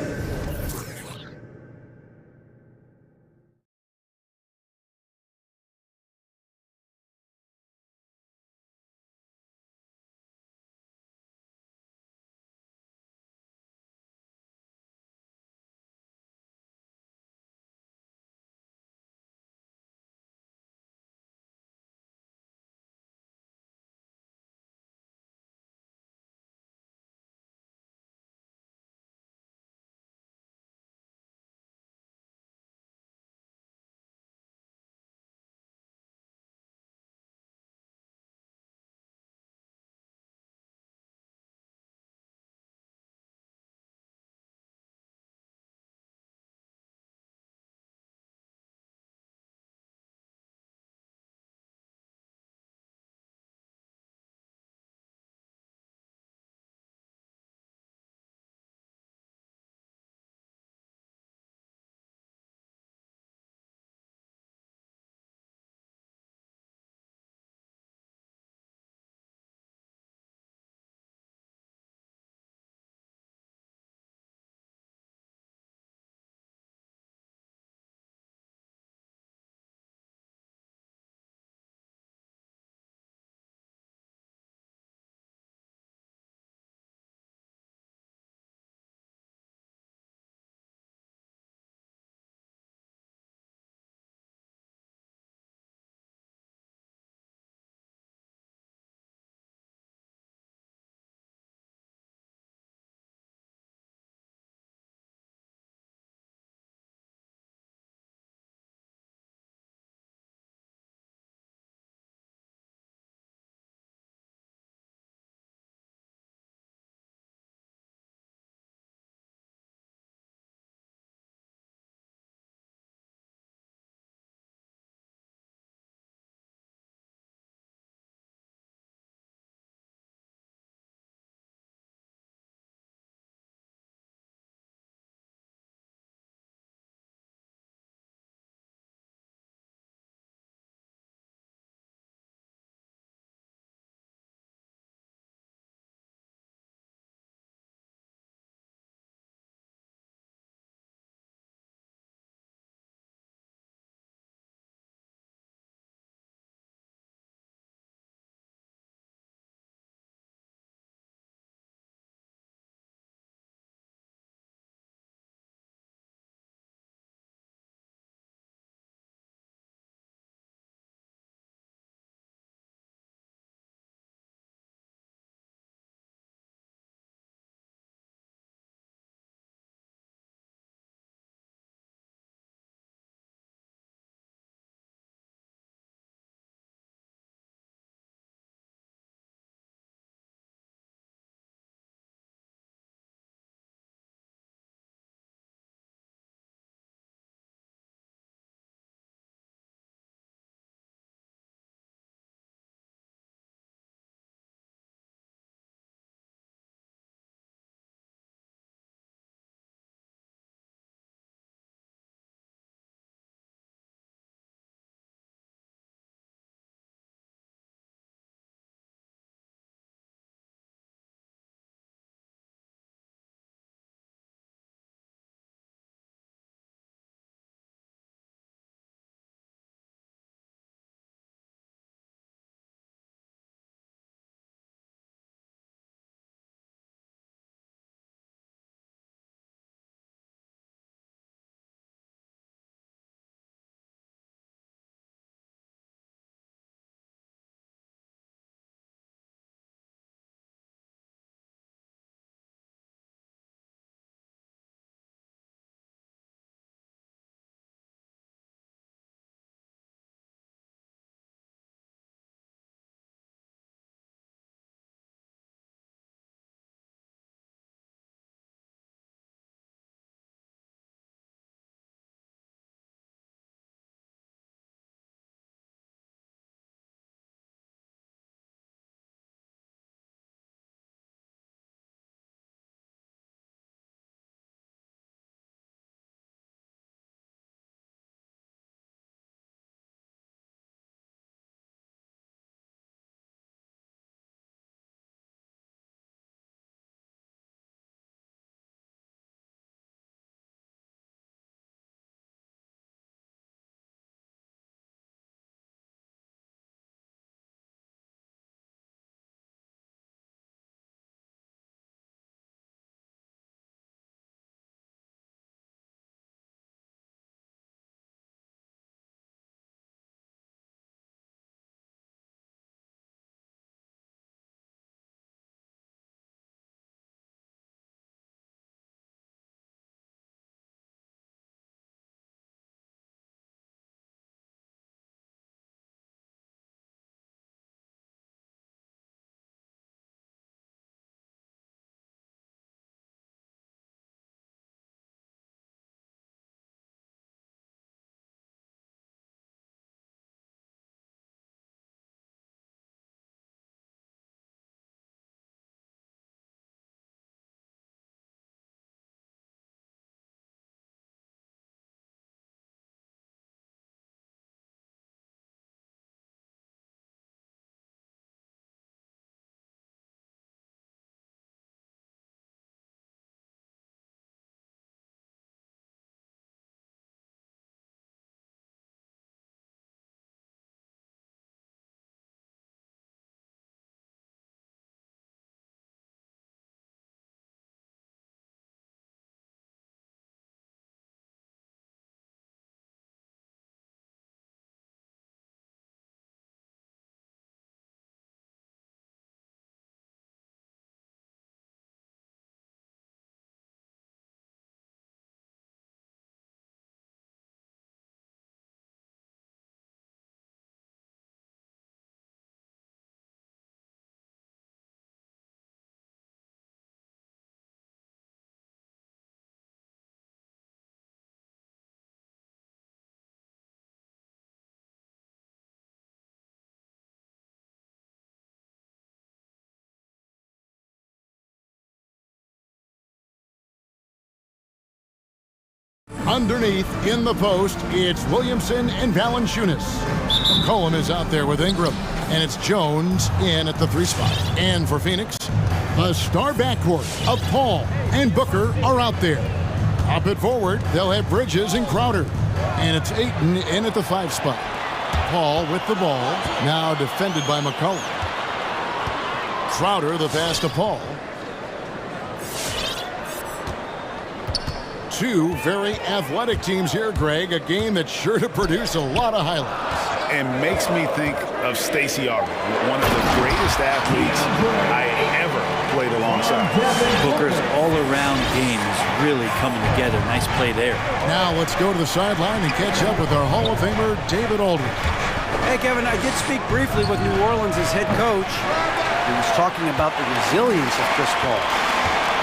Underneath, in the post, it's Williamson and Valanciunas. McCollum is out there with Ingram, and it's Jones in at the 3 spot. And for Phoenix, the star backcourt of Paul and Booker are out there. Up at forward, they'll have Bridges and Crowder, and it's Ayton in at the 5 spot. Paul with the ball, now defended by McCollum. Crowder, the pass to Paul. Two very athletic teams here, Greg. A game that's sure to produce a lot of highlights. And makes me think of Stacey Augmon, one of the greatest athletes I ever played alongside. Booker's all-around game is really coming together. Nice play there. Now let's go to the sideline and catch up with our Hall of Famer, David Aldridge. Hey, Kevin, I did speak briefly with New Orleans' head coach. He was talking about the resilience of Chris Paul.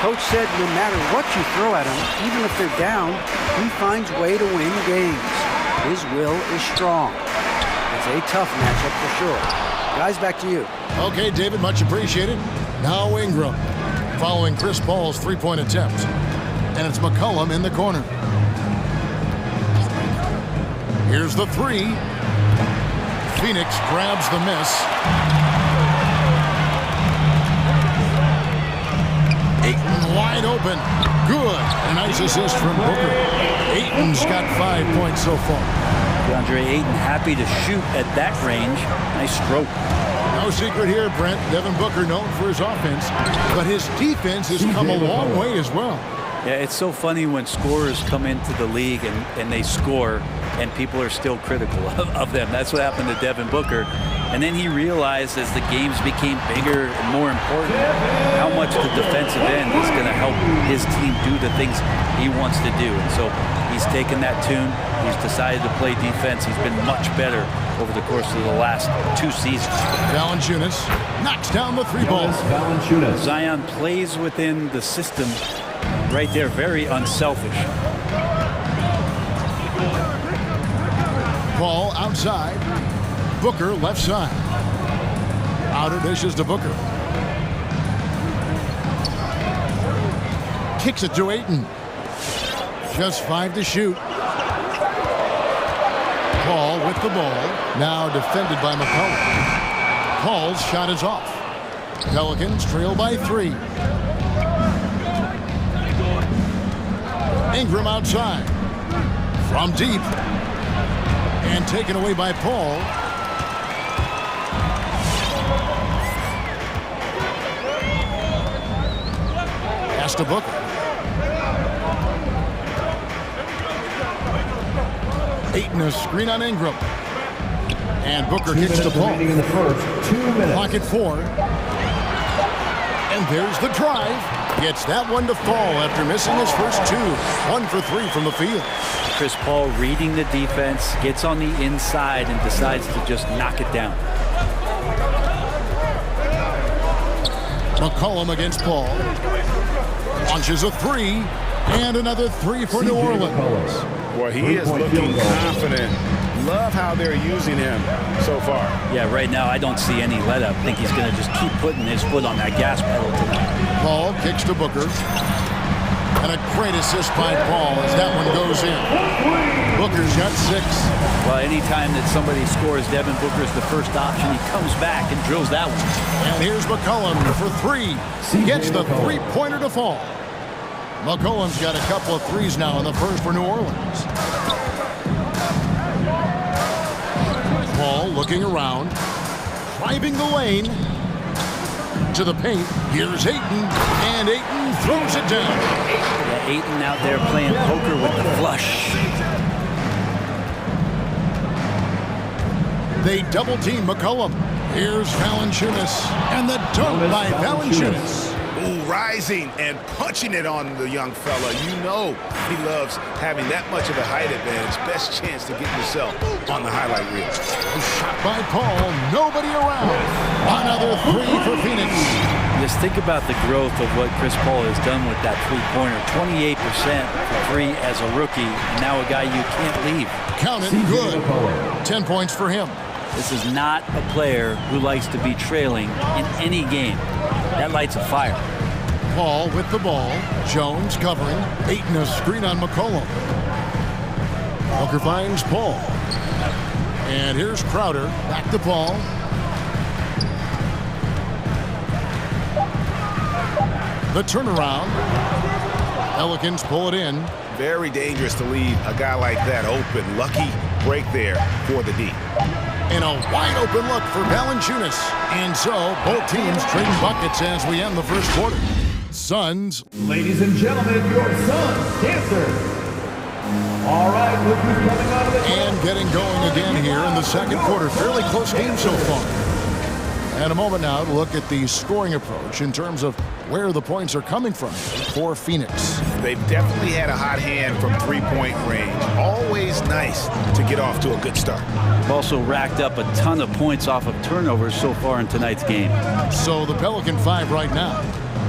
Coach said no matter what you throw at him, even if they're down, he finds a way to win games. His will is strong. It's a tough matchup for sure. Guys, back to you. Okay, David, much appreciated. Now Ingram, following Chris Paul's three-point attempt. And it's McCollum in the corner. Here's the 3. Phoenix grabs the miss. Ayton wide open. Good. A nice assist from Booker. Ayton's got 5 points so far. DeAndre Ayton happy to shoot at that range. Nice stroke. No secret here, Brent. Devin Booker known for his offense, but his defense has come a long way as well. Yeah, it's so funny when scorers come into the league and they score and people are still critical of them. That's what happened to Devin Booker. And then he realized as the games became bigger and more important, how much the defensive end is going to help his team do the things he wants to do. And so he's taken that tune. He's decided to play defense. He's been much better over the course of the last 2 seasons. Valanciunas knocks down the 3 ball. Zion plays within the system right there, very unselfish. Ball outside. Booker left side. Outer dishes to Booker. Kicks it to Ayton. Just 5 to shoot. Paul with the ball. Now defended by McCollum. Paul's shot is off. Pelicans trail by 3. Ingram outside. From deep. And taken away by Paul. Pass to Booker. Ayton a screen on Ingram. And Booker kicks to Paul. Clock at 4. And there's the drive. Gets that one to fall after missing his first 2. 1 for 3 from the field. Chris Paul reading the defense, gets on the inside and decides to just knock it down. McCollum against Paul. Launches a 3. And another 3 for New Orleans. Well, he is looking confident. Love how they're using him so far. Yeah, right now I don't see any let up. I think he's going to just keep putting his foot on that gas pedal tonight. Paul kicks to Booker. And a great assist by Paul as that one goes in. Booker's got 6. Well, anytime that somebody scores, Devin Booker's the first option. He comes back and drills that one. And here's McCollum for 3. Gets the 3-pointer to fall. McCollum's got a couple of 3s now in the first for New Orleans. Paul looking around. Driving the lane. To the paint. Here's Ayton. And Ayton throws it down. Yeah, Ayton out there playing poker with the flush. They double team McCollum. Here's Valanciunas. And the dunk by Valanciunas. Ooh, rising and punching it on the young fella. You know he loves having that much of a height advantage. Best chance to get yourself on the highlight reel. Shot by Paul. Nobody around. Another 3 for Phoenix. Just think about the growth of what Chris Paul has done with that 3-pointer. 28% for 3 as a rookie. And now a guy you can't leave. Count it. Good. 10 points for him. This is not a player who likes to be trailing in any game. That lights a fire. Paul with the ball. Jones covering. Ayton a screen on McCollum. Booker finds Paul. And here's Crowder. Back to Paul. The turnaround. Pelicans pull it in. Very dangerous to leave a guy like that open. Lucky break there for the D. And a wide open look for Valanciunas. And so both teams trading buckets as we end the first quarter. Suns. Ladies and gentlemen, your Suns dancers. All right, look who's coming out of the and getting going again here in the second quarter. Fairly close game so far. And a moment now to look at the scoring approach in terms of where the points are coming from for Phoenix. They've definitely had a hot hand from three-point range. Always nice to get off to a good start. They've also racked up a ton of points off of turnovers so far in tonight's game. So the Pelican 5 right now.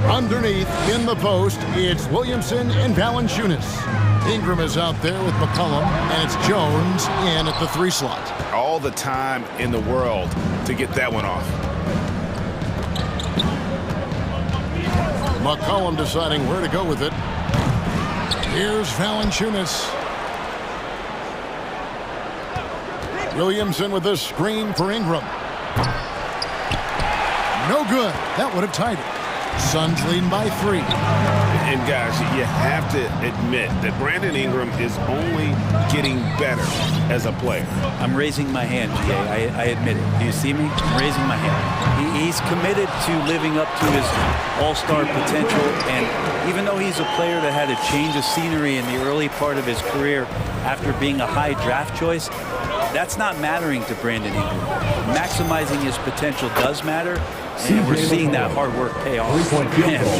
Underneath in the post, it's Williamson and Valanciunas. Ingram is out there with McCollum, and it's Jones in at the 3 slot. All the time in the world to get that one off. McCollum deciding where to go with it. Here's Valanciunas. Williamson with this screen for Ingram. No good. That would have tied it. Suns leading by 3. And guys, you have to admit that Brandon Ingram is only getting better as a player. I'm raising my hand, GA. I admit it. Do you see me? I'm raising my hand. He's committed to living up to his all-star potential, and even though he's a player that had a change of scenery in the early part of his career after being a high draft choice, that's not mattering to Brandon Ingram. Maximizing his potential does matter, and we're seeing that hard work pay off.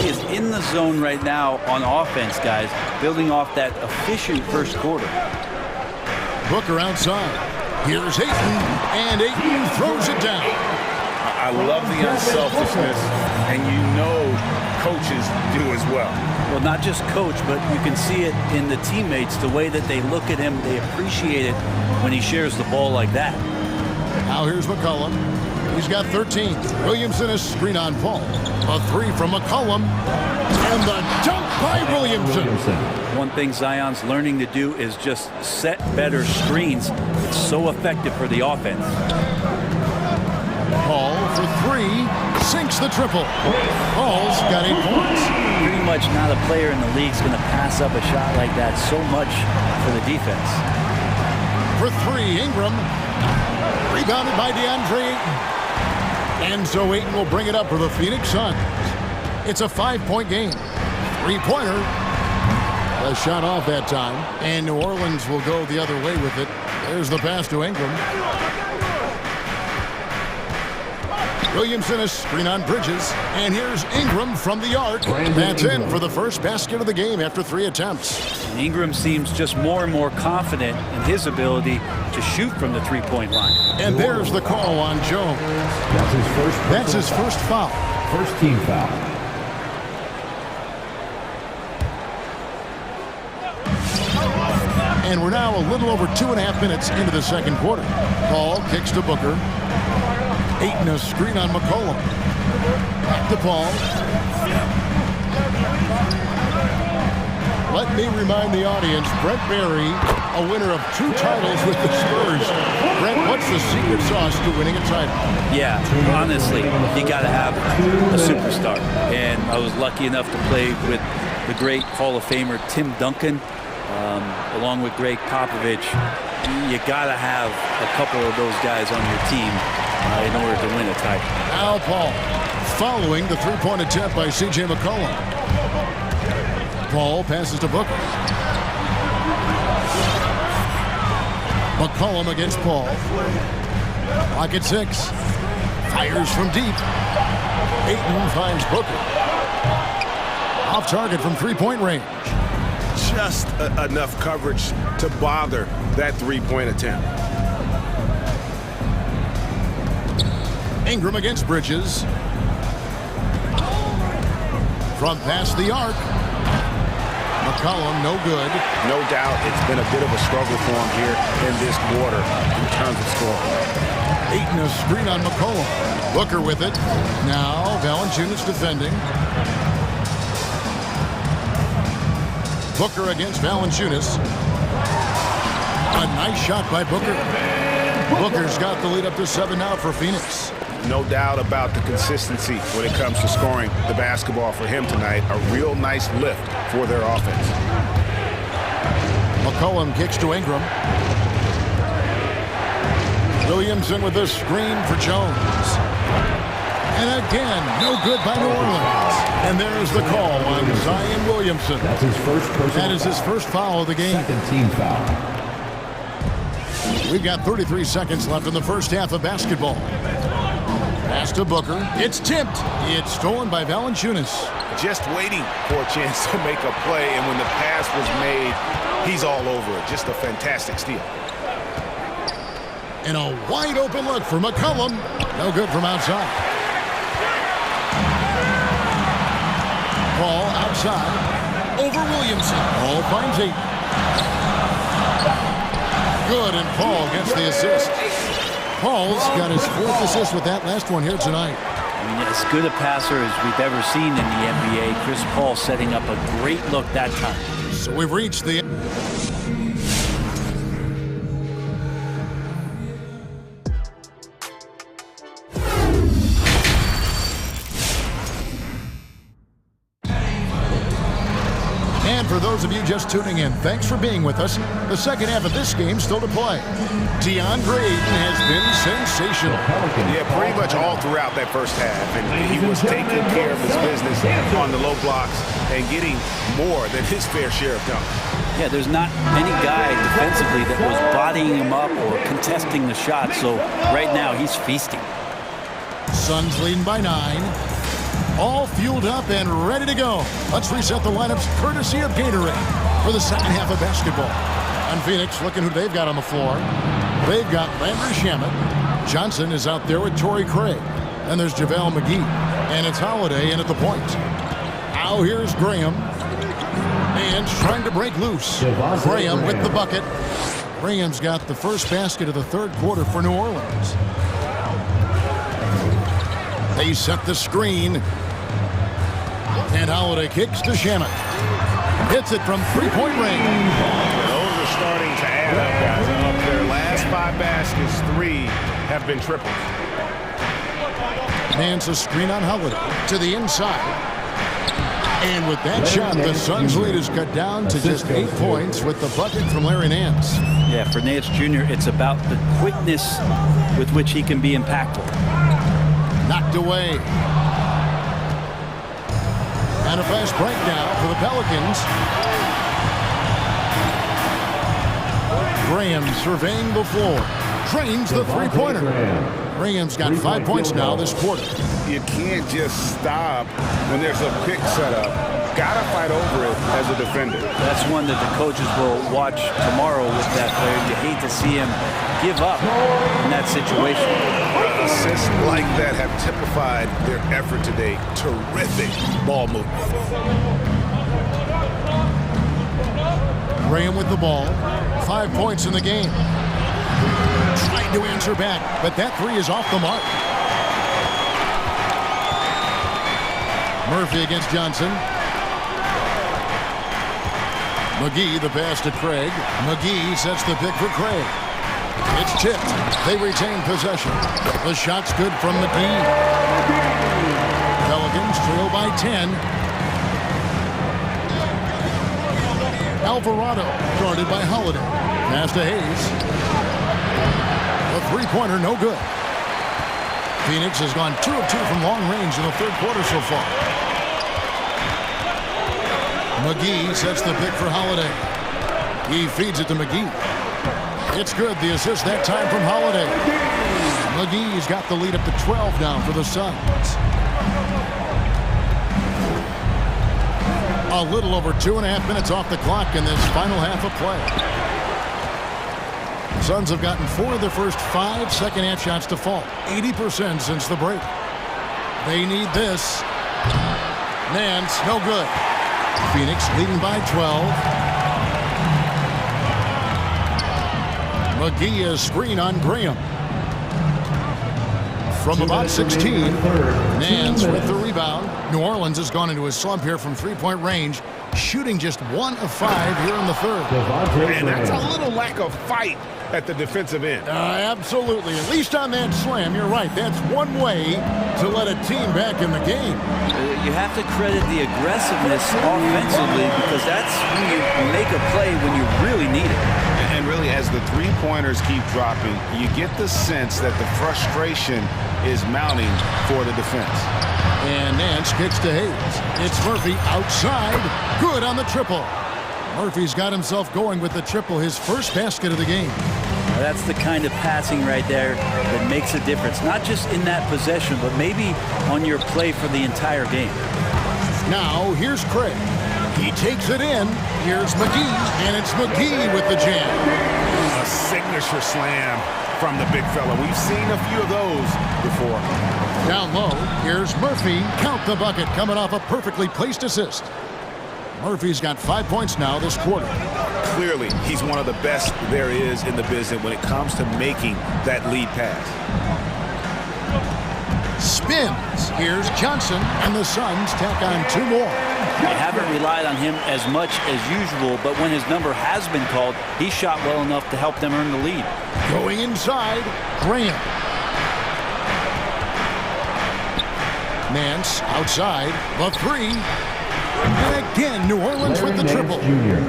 He is in the zone right now on offense, guys, building off that efficient first quarter. Booker outside. Here's Ayton, and Ayton throws it down. I love the unselfishness, and you know coaches do as well. Well, not just coach, but you can see it in the teammates, the way that they look at him. They appreciate it when he shares the ball like that. Now here's McCollum. He's got 13. Williamson is screen on Paul. A 3 from McCollum. And the dunk by Williamson. One thing Zion's learning to do is just set better screens. It's so effective for the offense. Paul for 3. Sinks the triple. Paul's got 8 points. Pretty much not a player in the league is going to pass up a shot like that so much for the defense. For 3, Ingram. Rebounded by DeAndre Ayton. And so Ayton will bring it up for the Phoenix Suns. It's a 5-point game. 3-pointer. A shot off that time. And New Orleans will go the other way with it. There's the pass to Ingram. Williamson is screen on Bridges. And here's Ingram from the arc. That's in for the first basket of the game after 3 attempts. And Ingram seems just more and more confident in his ability to shoot from the 3-point line. And there's the call on Jones. That's his first foul. First team foul. And we're now a little over 2.5 minutes into the second quarter. Paul kicks to Booker. Ayton a screen on McCollum. Back to Paul. Let me remind the audience, Brent Barry, a winner of 2 titles with the Spurs. Brent, what's the secret sauce to winning a title? Yeah, honestly, you got to have a superstar. And I was lucky enough to play with the great Hall of Famer Tim Duncan, along with Greg Popovich. You got to have a couple of those guys on your team in order to win a title. Al Paul following the 3-point attempt by C.J. McCollum. Paul passes to Booker. McCollum against Paul. Pocket 6. Fires from deep. Ayton finds Booker. Off target from 3-point range. Just enough coverage to bother that 3-point attempt. Ingram against Bridges. From past the arc. McCollum, no good. No doubt it's been a bit of a struggle for him here in this quarter in terms of scoring. Ayton a screen on McCollum. Booker with it. Now Valanciunas defending. Booker against Valanciunas. A nice shot by Booker. Booker's got the lead up to 7 now for Phoenix. No doubt about the consistency when it comes to scoring the basketball for him tonight. A real nice lift for their offense. McCollum kicks to Ingram. Williamson with a screen for Jones. And again, no good by New Orleans. And there's the call on Zion Williamson. That's his first personal That is his first foul of the game. Second team foul. We've got 33 seconds left in the first half of basketball. Pass to Booker. It's tipped. It's stolen by Valanciunas. Just waiting for a chance to make a play, and when the pass was made, he's all over it. Just a fantastic steal. And a wide open look for McCollum. No good from outside. Ball outside. Over Williamson. Paul finds 8. Good, and Paul gets the assist. Paul's got his 4th assist with that last one here tonight. I mean, as good a passer as we've ever seen in the NBA. Chris Paul setting up a great look that time. So we've reached the... And for those of you just tuning in, thanks for being with us. The second half of this game still to play. DeAndre Ayton has been sensational. Yeah, pretty much all throughout that first half. And he was taking care of his business on the low blocks and getting more than his fair share of dunks. Yeah, there's not any guy defensively that was bodying him up or contesting the shot. So right now he's feasting. Suns leading by 9. All fueled up and ready to go. Let's reset the lineups courtesy of Gatorade for the second half of basketball. And Phoenix, looking who they've got on the floor. They've got Landry Shamet. Johnson is out there with Torrey Craig. And there's JaVale McGee. And it's Holiday in at the point. Now here's Graham. And trying to break loose. Graham with the bucket. Graham's got the first basket of the third quarter for New Orleans. They set the screen. And Holiday kicks to Shamet. Hits it from three-point range. Those are starting to add up, guys. Of their last 5 baskets, 3 have been triples. Nance a screen on Holiday to the inside. And with that shot, the Suns' lead is cut down to just 8 points with the bucket from Larry Nance. Yeah, for Nance Jr., it's about the quickness with which he can be impactful. Knocked away. And a fast break now for the Pelicans. Graham surveying the floor. Trains the three-pointer. Graham's got 5 points now this quarter. You can't just stop when there's a pick set up. Gotta fight over it as a defender. That's one that the coaches will watch tomorrow with that player. You hate to see him give up in that situation. Assists like that have typified their effort today. Terrific ball movement. Graham with the ball. 5 points in the game. Trying to answer back, but that 3 is off the mark. Murphy against Johnson. McGee, the pass to Craig. McGee sets the pick for Craig. It's tipped. They retain possession. The shot's good from McGee. Pelicans trail by 10. Alvarado guarded by Holiday. Pass to Hayes. The three-pointer no good. Phoenix has gone 2 of 2 from long range in the third quarter so far. McGee sets the pick for Holiday. He feeds it to McGee. It's good. The assist that time from Holiday. McGee's got the lead up to 12 now for the Suns. A little over 2.5 minutes off the clock in this final half of play. Suns have gotten 4 of their first 5 second-half shots to fall. 80% since the break. They need this. Nance, no good. Phoenix leading by 12. McGee is screen on Graham. from about 16. Nance with the rebound. New Orleans has gone into a slump here from three-point range, shooting just 1 of 5 here in the third. And that's a little lack of fight at the defensive end. Absolutely. At least on that slam, you're right. That's one way to let a team back in the game. You have to credit the aggressiveness offensively, because that's when you make a play when you really need it. And really, as the three-pointers keep dropping, you get the sense that the frustration is mounting for the defense. And Nance kicks to Hayes. It's Murphy outside. Good on the triple. Murphy's got himself going with the triple, his first basket of the game. That's the kind of passing right there that makes a difference, not just in that possession, but maybe on your play for the entire game. Now, here's Craig. He takes it in. Here's McGee, and it's McGee with the jam. A signature slam from the big fella. We've seen a few of those before. Down low, here's Murphy. Count the bucket, coming off a perfectly placed assist. Murphy's got 5 points now this quarter. Clearly, he's one of the best there is in the business when it comes to making that lead pass. Spins. Here's Johnson, and the Suns tack on 2 more. They haven't relied on him as much as usual, but when his number has been called, he shot well enough to help them earn the lead. Going inside, Graham. Nance outside, the 3. And again, New Orleans with the triple.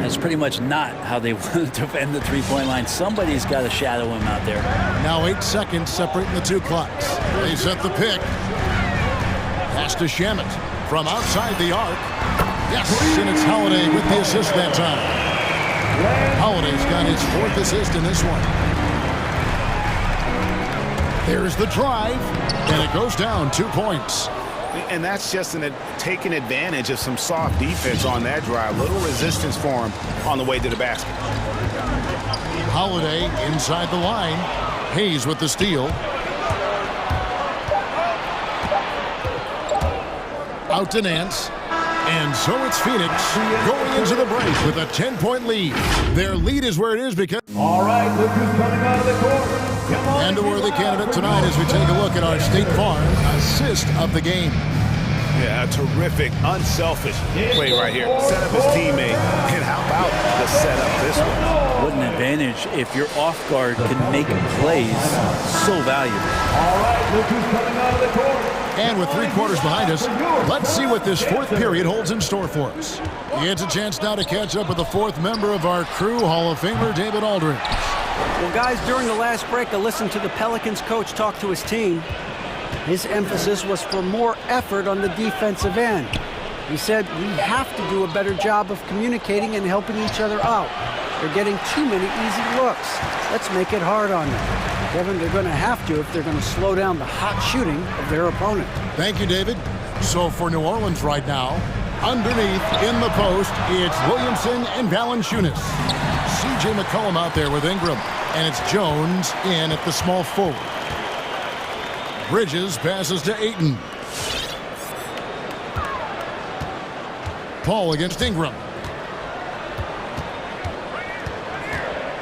That's pretty much not how they want to defend the three-point line. Somebody's got to shadow him out there. Now 8 seconds separating the 2 clocks. They set the pick. Pass to Shamet from outside the arc. Yes, and it's Holiday with the assist that time. Holiday's got his 4th assist in this one. There's the drive, and it goes down 2 points. And that's just taking advantage of some soft defense on that drive. Little resistance for him on the way to the basket. Holiday inside the line. Hayes with the steal. Out to Nance. And so it's Phoenix going into the break with a 10-point lead. Their lead is where it is because... All right, look who's coming out of the court. And a worthy candidate tonight as we take a look at our State Farm assist of the game. Yeah, a terrific, unselfish play right here. Set up his teammate, and how about the setup this one? What an advantage if your off guard can make plays so valuable. All right, look who's coming out of the court. And with 3 quarters behind us, let's see what this 4th period holds in store for us. He gets a chance now to catch up with the 4th member of our crew, Hall of Famer David Aldridge. Well, guys, during the last break, I listened to the Pelicans coach talk to his team. His emphasis was for more effort on the defensive end. He said, we have to do a better job of communicating and helping each other out. They're getting too many easy looks. Let's make it hard on them. Kevin, they're going to have to if they're going to slow down the hot shooting of their opponent. Thank you, David. So for New Orleans right now, underneath in the post, it's Williamson and Valanciunas. C.J. McCollum out there with Ingram, and it's Jones in at the small forward. Bridges passes to Ayton. Paul against Ingram.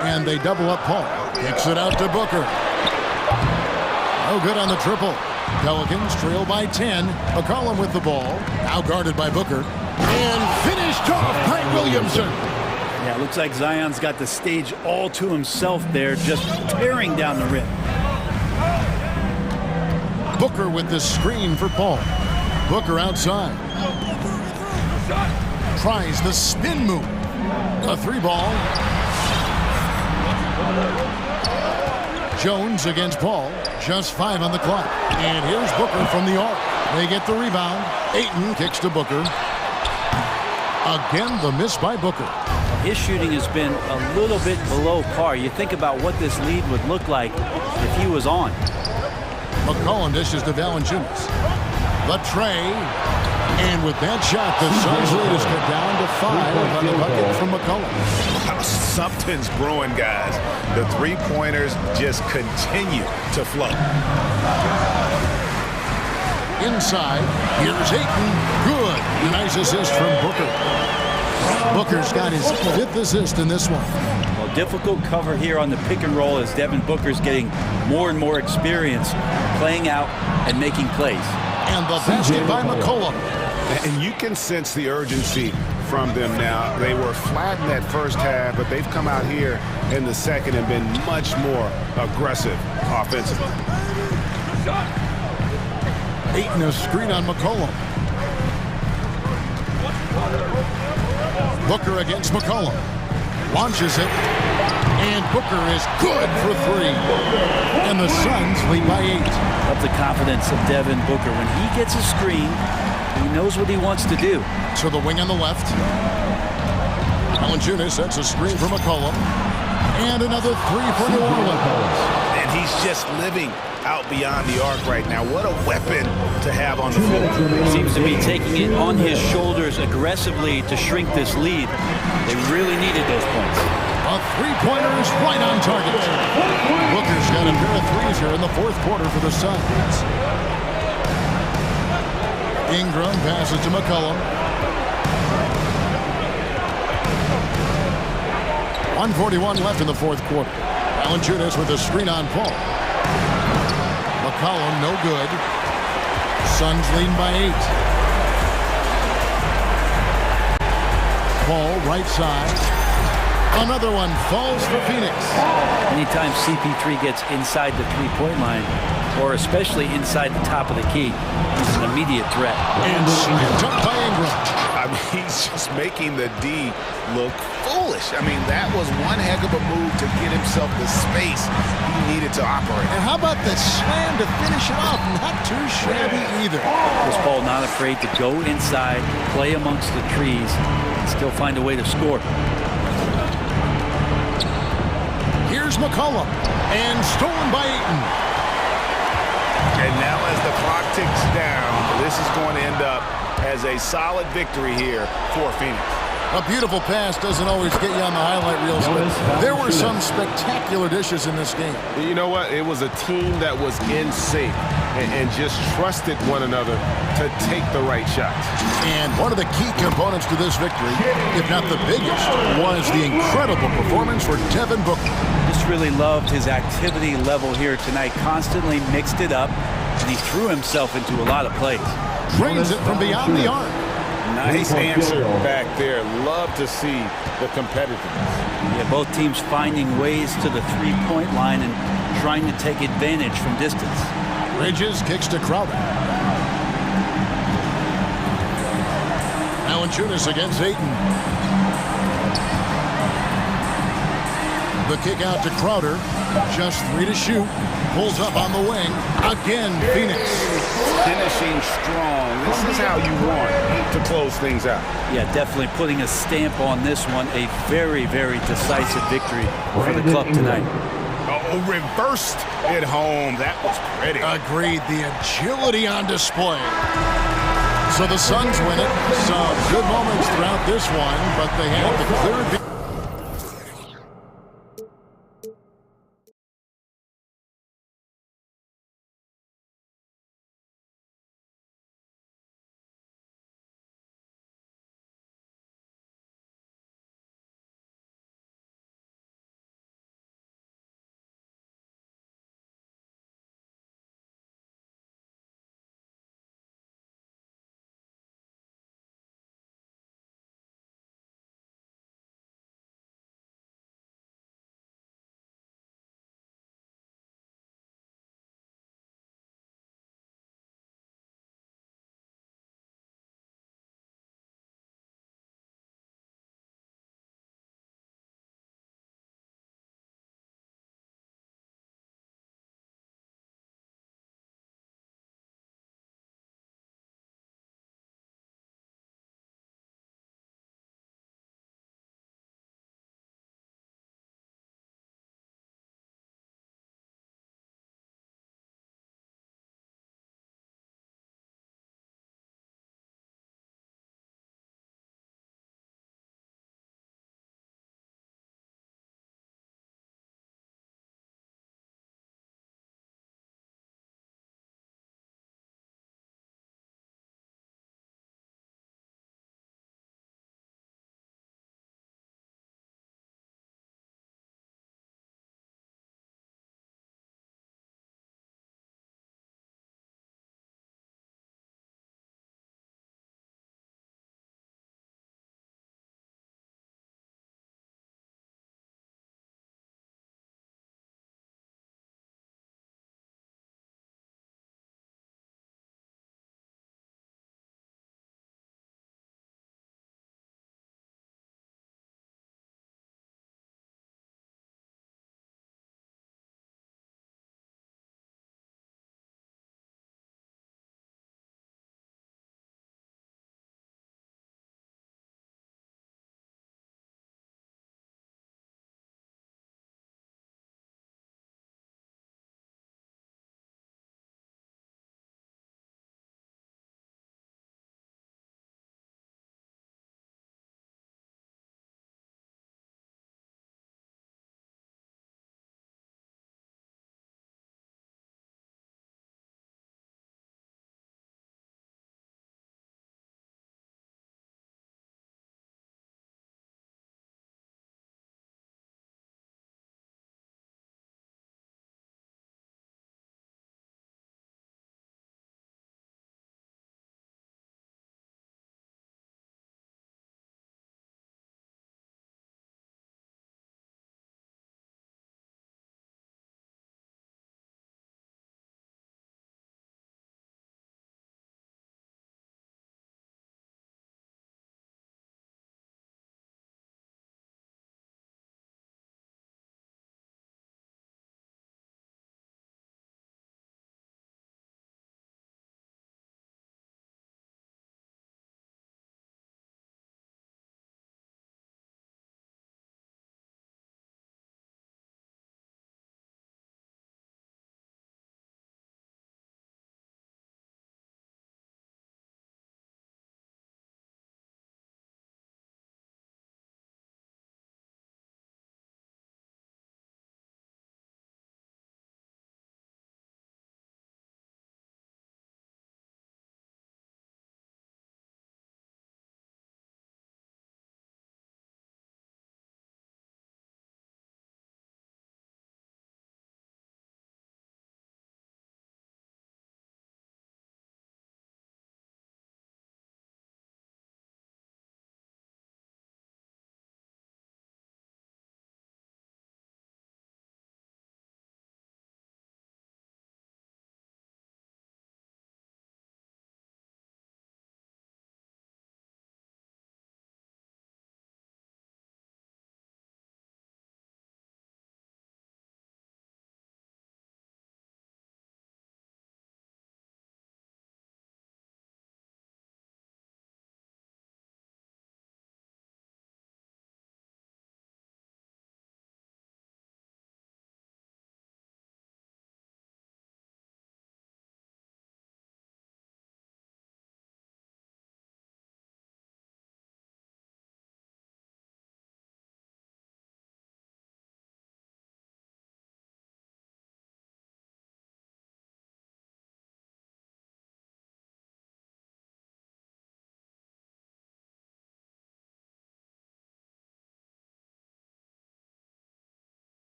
And they double up Paul. Kicks it out to Booker. No good on the triple. Pelicans trail by 10. McCollum with the ball. Now guarded by Booker. And finished off by Williamson. Yeah, it looks like Zion's got the stage all to himself there, just tearing down the rim. Booker with the screen for Paul. Booker outside. Tries the spin move. A 3-ball. Jones against Paul. Just 5 on the clock. And here's Booker from the arc. They get the rebound. Ayton kicks to Booker. Again, the miss by Booker. His shooting has been a little bit below par. You think about what this lead would look like if he was on. McCollum dishes to Valanciunas. The tray. And with that shot, the Suns lead is cut down to 5 on the bucket from McCollum. Something's brewing, guys. The three-pointers just continue to flow. Inside, here's Ayton. Good. Nice assist from Booker. Booker's got his 5th assist in this one. Well, difficult cover here on the pick and roll as Devin Booker's getting more and more experience playing out and making plays. And the basket by McCollum. And you can sense the urgency from them now. They were flat in that first half, but they've come out here in the second and been much more aggressive offensively. Ayton a screen on McCollum. Booker against McCollum. Launches it. And Booker is good for 3. And the Suns lead by 8. Love the confidence of Devin Booker. When he gets a screen, he knows what he wants to do. To the wing on the left. Valanciunas sets a screen for McCollum. And another 3 for New Orleans. And he's just living out beyond the arc right now. What a weapon to have on the floor. Seems to be taking it on his shoulders aggressively to shrink this lead. They really needed those points. A 3-pointer is right on target. Booker's got a pair of 3s here in the 4th quarter for the Suns. Ingram passes to McCollum. 1:41 left in the 4th quarter. Valanciunas with a screen on Paul. McCollum no good. Suns lead by 8. Paul right side. Another one falls for Phoenix. Anytime CP3 gets inside the three-point line, or especially inside the top of the key, he's an immediate threat. And snapped up by Ingram. I mean, he's just making the D look foolish. I mean, that was one heck of a move to get himself the space he needed to operate. And how about the slam to finish it off? Not too shabby either. Chris Paul not afraid to go inside, play amongst the trees, and still find a way to score. Here's McCollum, and stolen by Ayton. And now as the clock ticks down, this is going to end up as a solid victory here for Phoenix. A beautiful pass doesn't always get you on the highlight reels, but there were some spectacular dishes in this game. You know what? It was a team that was in sync and just trusted one another to take the right shots. And one of the key components to this victory, if not the biggest, was the incredible performance for Devin Booker. Just really loved his activity level here tonight. Constantly mixed it up, and he threw himself into a lot of plays. Drains it from beyond the arc. Nice answer back there. Love to see the competitiveness. Yeah, both teams finding ways to the three-point line and trying to take advantage from distance. Bridges kicks to Crowder. Valanciunas against Ayton. The kick out to Crowder. Just 3 to shoot. Pulls up on the wing. Again, Phoenix. Finishing strong. This is how you want to close things out. Yeah, definitely putting a stamp on this one. A very, very decisive victory for the club tonight. Oh, reversed it home. That was pretty. Agreed. The agility on display. So the Suns win it. Some good moments throughout this one, but they had the clear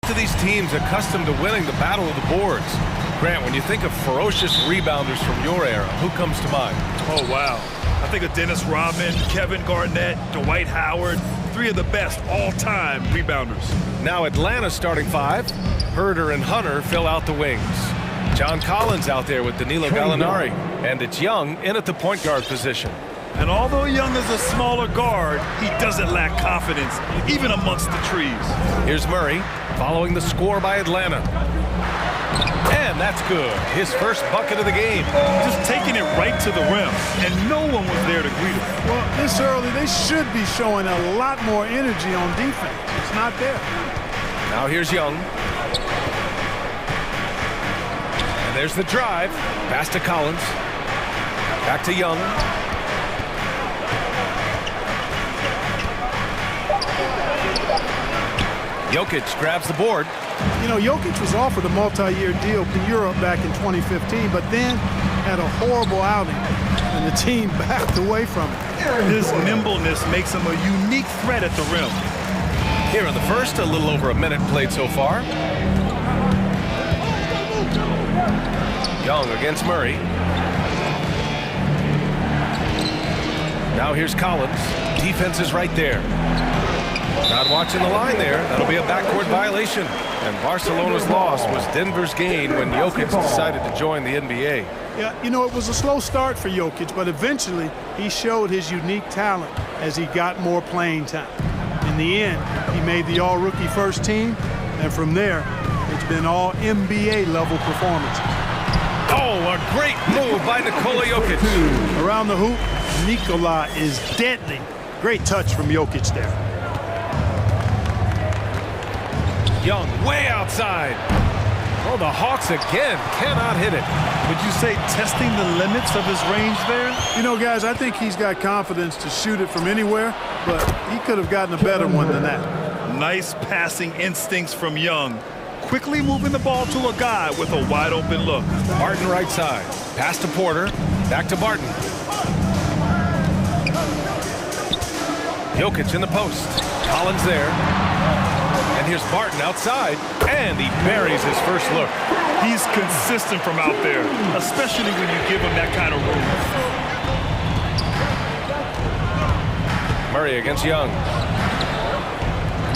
To these teams accustomed to winning the battle of the boards. Grant, when you think of ferocious rebounders from your era, who comes to mind? Oh, wow. I think of Dennis Rodman, Kevin Garnett, Dwight Howard, three of the best all-time rebounders. Now Atlanta's starting five. Herder and Hunter fill out the wings. John Collins out there with Danilo Gallinari. And it's Young in at the point guard position. And although Young is a smaller guard, he doesn't lack confidence, even amongst the trees. Here's Murray following the score by Atlanta. And that's good. His first bucket of the game. Just taking it right to the rim, and no one was there to greet him. Well, this early, they should be showing a lot more energy on defense. It's not there. Now here's Young. And there's the drive. Pass to Collins. Back to Young. Jokic grabs the board. You know, Jokic was offered a multi-year deal to Europe back in 2015, but then had a horrible outing, and the team backed away from it. His nimbleness makes him a unique threat at the rim. Here in the first, a little over a minute played so far. Young against Murray. Now here's Collins. Defense is right there. Not watching the line there. That'll be a backcourt violation. And Barcelona's loss was Denver's gain when Jokic decided to join the NBA. Yeah, you know, it was a slow start for Jokic, but eventually he showed his unique talent as he got more playing time. In the end, he made the all-rookie first team, and from there, it's been all NBA level performances. Oh, a great move by Nikola Jokic. Around the hoop, Nikola is deadly. Great touch from Jokic there. Young way outside. Oh, the Hawks again cannot hit it. Would you say testing the limits of his range there? You know, guys, I think he's got confidence to shoot it from anywhere, but he could have gotten a better one than that. Nice passing instincts from Young. Quickly moving the ball to a guy with a wide open look. Barton right side. Pass to Porter. Back to Barton. Jokic in the post. Collins there. And here's Barton outside. And he buries his first look. He's consistent from out there, especially when you give him that kind of room. Murray against Young.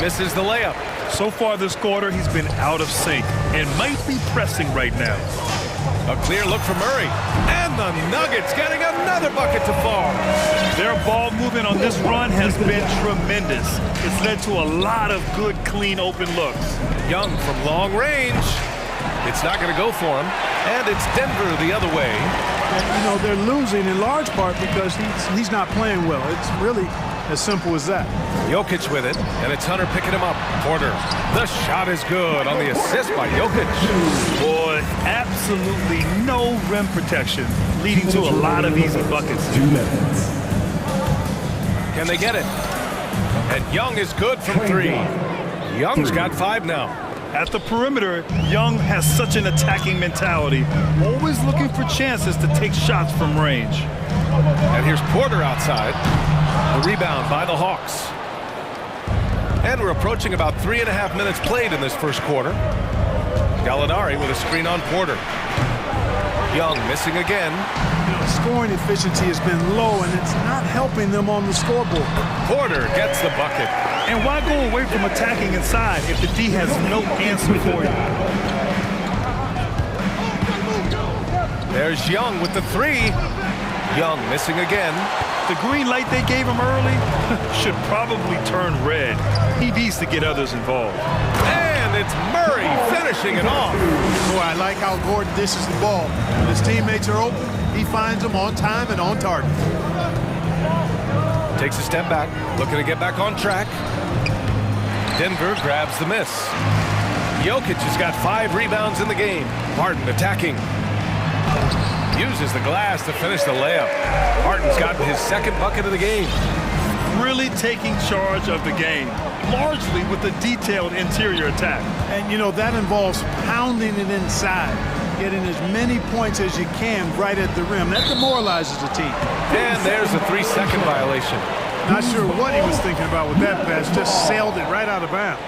Misses the layup. So far this quarter, he's been out of sync and might be pressing right now. A clear look for Murray. And the Nuggets getting another bucket to fall. Their ball movement on this run has been tremendous. It's led to a lot of good, clean, open looks. Young from long range. It's not going to go for him. And it's Denver the other way. And, you know, they're losing in large part because he's not playing well. It's really as simple as that. Jokic with it, and it's Hunter picking him up. Porter, the shot is good on the assist by Jokic. Boy, absolutely no rim protection, leading to a lot of easy buckets. 2 minutes. Can they get it? And Young is good from 3. Young's got 5 now. At the perimeter, Young has such an attacking mentality, always looking for chances to take shots from range. And here's Porter outside. The rebound by the Hawks. And we're approaching about 3.5 minutes played in this first quarter. Gallinari with a screen on Porter. Young missing again. You know, scoring efficiency has been low, and it's not helping them on the scoreboard. Porter gets the bucket. And why go away from attacking inside if the D has no answer for you? There's Young with the 3. Young missing again. The green light they gave him early should probably turn red. He needs to get others involved. And it's Murray finishing it off. Boy, I like how Gordon dishes the ball. When his teammates are open, he finds them on time and on target. Takes a step back, looking to get back on track. Denver grabs the miss. Jokic has got 5 rebounds in the game. Barton attacking. Uses the glass to finish the layup. Barton's gotten his 2nd bucket of the game. Really taking charge of the game, largely with a detailed interior attack. And, you know, that involves pounding it inside, getting as many points as you can right at the rim. That demoralizes the team. And there's a 3-second violation. Not sure what he was thinking about with that pass. Just sailed it right out of bounds.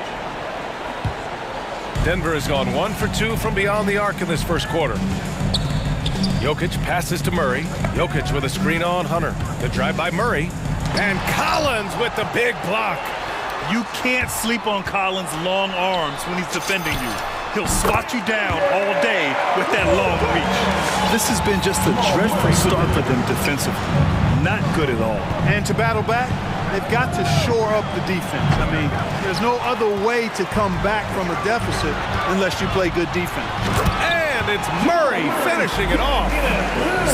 Denver has gone 1 for 2 from beyond the arc in this first quarter. Jokic passes to Murray. Jokic with a screen on Hunter. The drive by Murray. And Collins with the big block. You can't sleep on Collins' long arms when he's defending you. He'll swat you down all day with that long reach. This has been just a dreadful start for them defensively. Not good at all. And to battle back, they've got to shore up the defense. I mean, there's no other way to come back from a deficit unless you play good defense. And it's Murray finishing it off.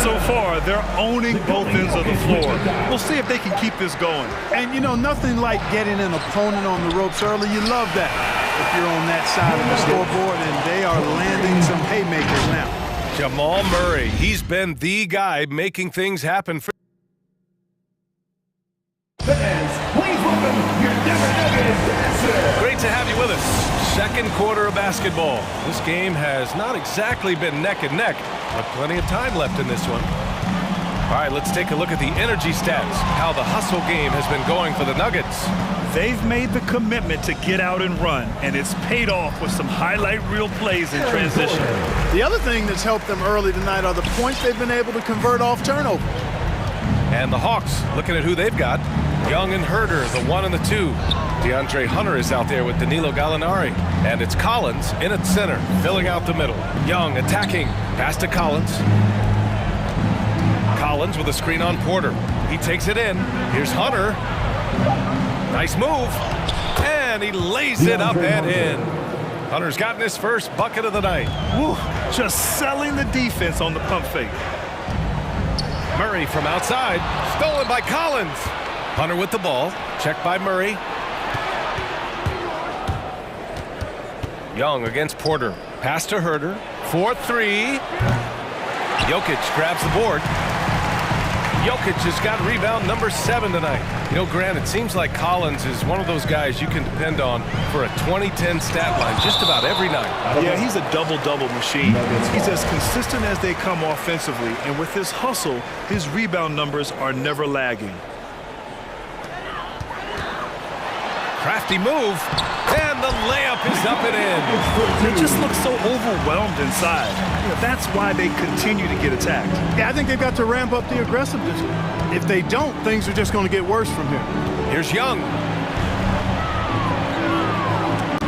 So far, they're owning both ends of the floor. We'll see if they can keep this going. And, you know, nothing like getting an opponent on the ropes early. You love that if you're on that side of the scoreboard, and they are landing some haymakers now. Jamal Murray, he's been the guy making things happen for... Please welcome your Denver Nuggets dancer. Great to have you with us. Second quarter of basketball. This game has not exactly been neck and neck, but plenty of time left in this one. All right, let's take a look at the energy stats, how the hustle game has been going for the Nuggets. They've made the commitment to get out and run, and it's paid off with some highlight reel plays in transition. The other thing that's helped them early tonight are the points they've been able to convert off turnover. And the Hawks, looking at who they've got. Young and Herder, the 1 and the 2. DeAndre Hunter is out there with Danilo Gallinari. And it's Collins in at center, filling out the middle. Young attacking, pass to Collins. Collins with a screen on Porter. He takes it in. Here's Hunter. Nice move. And he lays it up and in. Hunter's gotten his first bucket of the night. Woo, just selling the defense on the pump fake. Murray from outside, stolen by Collins. Hunter with the ball, checked by Murray. Young against Porter, pass to Herder, 4-3. Jokic grabs the board. Jokic has got rebound number 7 tonight. You know, Grant, it seems like Collins is one of those guys you can depend on for a 2010 stat line just about every night. Yeah, he's a double-double machine. He's as consistent as they come offensively, and with his hustle, his rebound numbers are never lagging. Crafty move, and the layup is up and in. They just look so overwhelmed inside. You know, that's why they continue to get attacked. Yeah, I think they've got to ramp up the aggressiveness. If they don't, things are just going to get worse from here. Here's Young.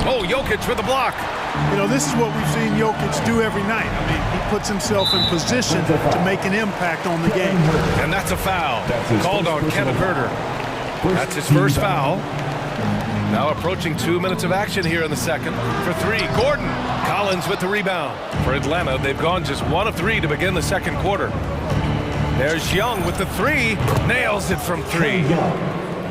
Oh, Jokic with the block. You know, this is what we've seen Jokic do every night. I mean, he puts himself in position to make an impact on the game. And that's a foul. Called on Kevin Herder. That's his first foul. Now approaching 2 minutes of action here in the second. For 3, Gordon. Collins with the rebound. For Atlanta, they've gone just 1 of 3 to begin the second quarter. There's Young with the 3. Nails it from 3.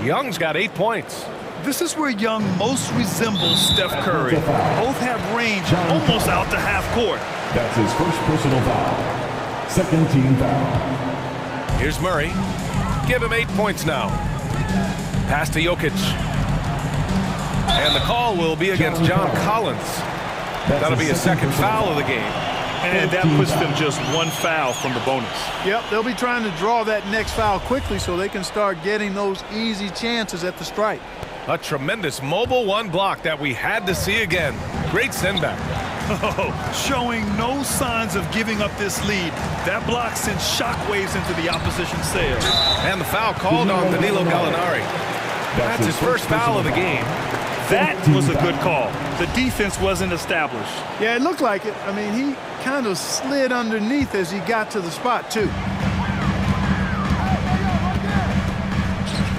Young's got 8 points. This is where Young most resembles Steph Curry. Both have range almost out to half court. That's his first personal foul. Second team foul. Here's Murray. Give him 8 points now. Pass to Jokic. And the call will be against John Collins. That'll be a second foul of the game. And that puts them just 1 foul from the bonus. Yep, they'll be trying to draw that next foul quickly so they can start getting those easy chances at the stripe. A tremendous mobile 1 block that we had to see again. Great send back. Oh, showing no signs of giving up this lead. That block sends shockwaves into the opposition's sails. And the foul called on Danilo Gallinari. That's his first foul of the game. That was a good call. The defense wasn't established. Yeah, it looked like it. I mean, he kind of slid underneath as he got to the spot, too.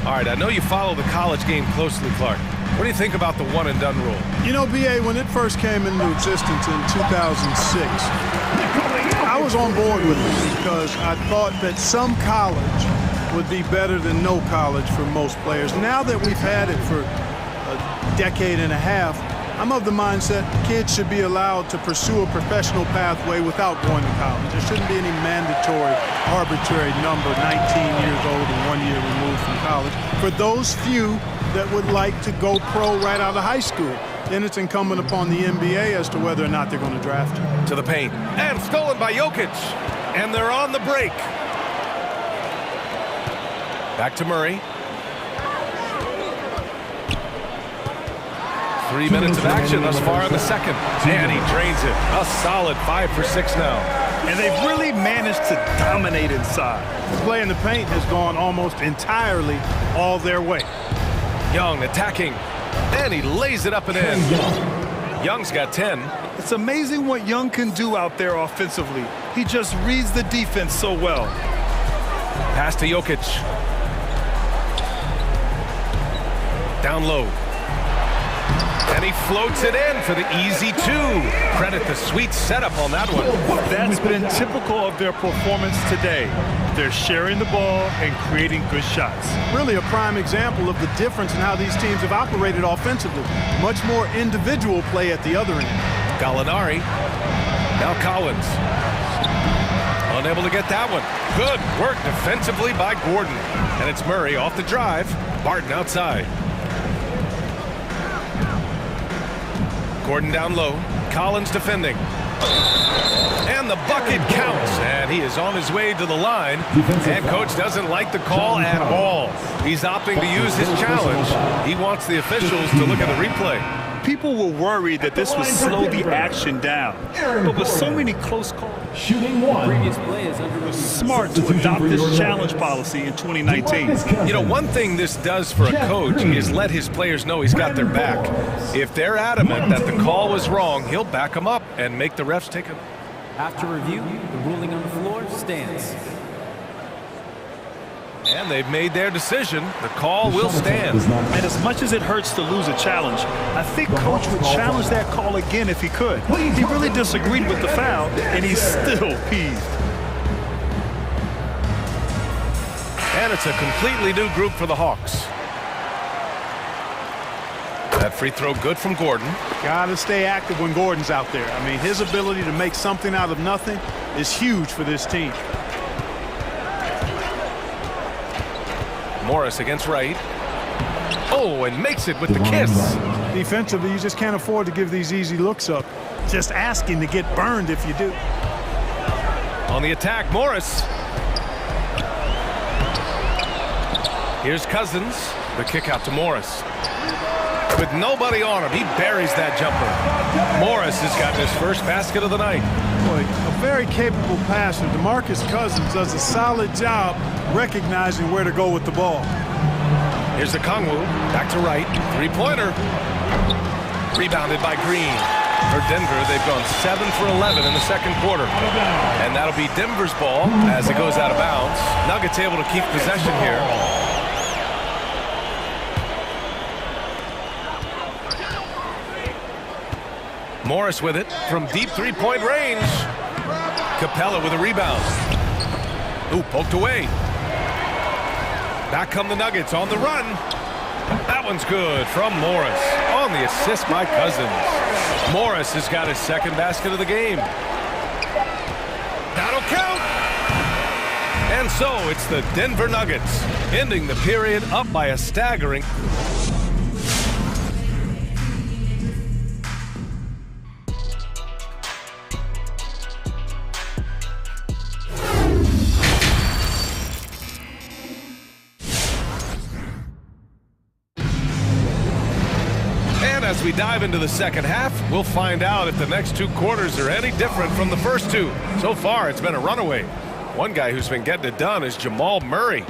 All right, I know you follow the college game closely, Clark. What do you think about the one-and-done rule? You know, B.A., when it first came into existence in 2006, I was on board with it because I thought that some college would be better than no college for most players. Now that we've had it for a decade and a half, I'm of the mindset kids should be allowed to pursue a professional pathway without going to college. There shouldn't be any mandatory, arbitrary number, 19 years old and 1 year removed from college. For those few that would like to go pro right out of high school, then it's incumbent upon the NBA as to whether or not they're going to draft you. To the paint. And stolen by Jokic. And they're on the break. Back to Murray. 3 minutes of action thus far in the second. And he drains it. A solid 5 for 6 now. And they've really managed to dominate inside. The play in the paint has gone almost entirely all their way. Young attacking. And he lays it up and in. Young's got 10. It's amazing what Young can do out there offensively. He just reads the defense so well. Pass to Jokic. Down low. And he floats it in for the easy 2. Credit the sweet setup on that one. That's been typical of their performance today. They're sharing the ball and creating good shots. Really a prime example of the difference in how these teams have operated offensively. Much more individual play at the other end. Gallinari. Now Collins. Unable to get that one. Good work defensively by Gordon. And it's Murray off the drive. Barton outside. Gordon down low. Collins defending. And the bucket counts. And he is on his way to the line. And coach doesn't like the call at all. He's opting to use his challenge. He wants the officials to look at the replay. People were worried that this would slow the action down. But with so many close calls, it was smart to adopt this challenge policy in 2019. You know, one thing this does for a coach is let his players know he's got their back. If they're adamant that the call was wrong, he'll back them up and make the refs take it. After review, the ruling on the floor stands. And they've made their decision. The call will stand. And as much as it hurts to lose a challenge, I think coach would challenge that call again if he could. He really disagreed with the foul, and he's still peeved. And it's a completely new group for the Hawks. That free throw good from Gordon. Gotta stay active when Gordon's out there. I mean, his ability to make something out of nothing is huge for this team. Morris against Wright. Oh, and makes it with the kiss. Defensively, you just can't afford to give these easy looks up. Just asking to get burned if you do. On the attack, Morris. Here's Cousins. The kick out to Morris. With nobody on him, he buries that jumper. Morris has gotten his first basket of the night. Boy, a very capable passer. DeMarcus Cousins does a solid job recognizing where to go with the ball. Here's the Kongwu. Back to Wright. Three-pointer. Rebounded by Green. For Denver, they've gone 7 for 11 in the second quarter. And that'll be Denver's ball as it goes out of bounds. Nuggets able to keep possession here. Morris with it from deep three-point range. Capella with a rebound. Ooh, poked away. Back come the Nuggets on the run. That one's good from Morris. On the assist by Cousins. Morris has got his second basket of the game. That'll count. And so it's the Denver Nuggets ending the period up by a staggering. As we dive into the second half, we'll find out if the next 2 quarters are any different from the first 2. So far, it's been a runaway. One guy who's been getting it done is Jamal Murray.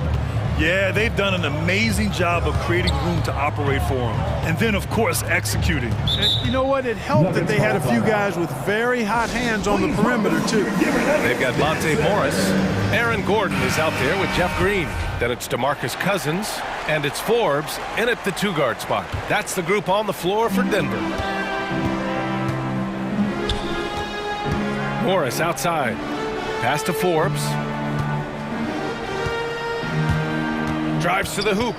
Yeah, they've done an amazing job of creating room to operate for him. And then, of course, executing. And you know what? It helped that they had a few guys with very hot hands on the perimeter, too. They've got Monte Morris. Aaron Gordon is out there with Jeff Green. Then it's DeMarcus Cousins. And it's Forbes in at the 2-guard spot. That's the group on the floor for Denver. Morris outside. Pass to Forbes. Drives to the hoop.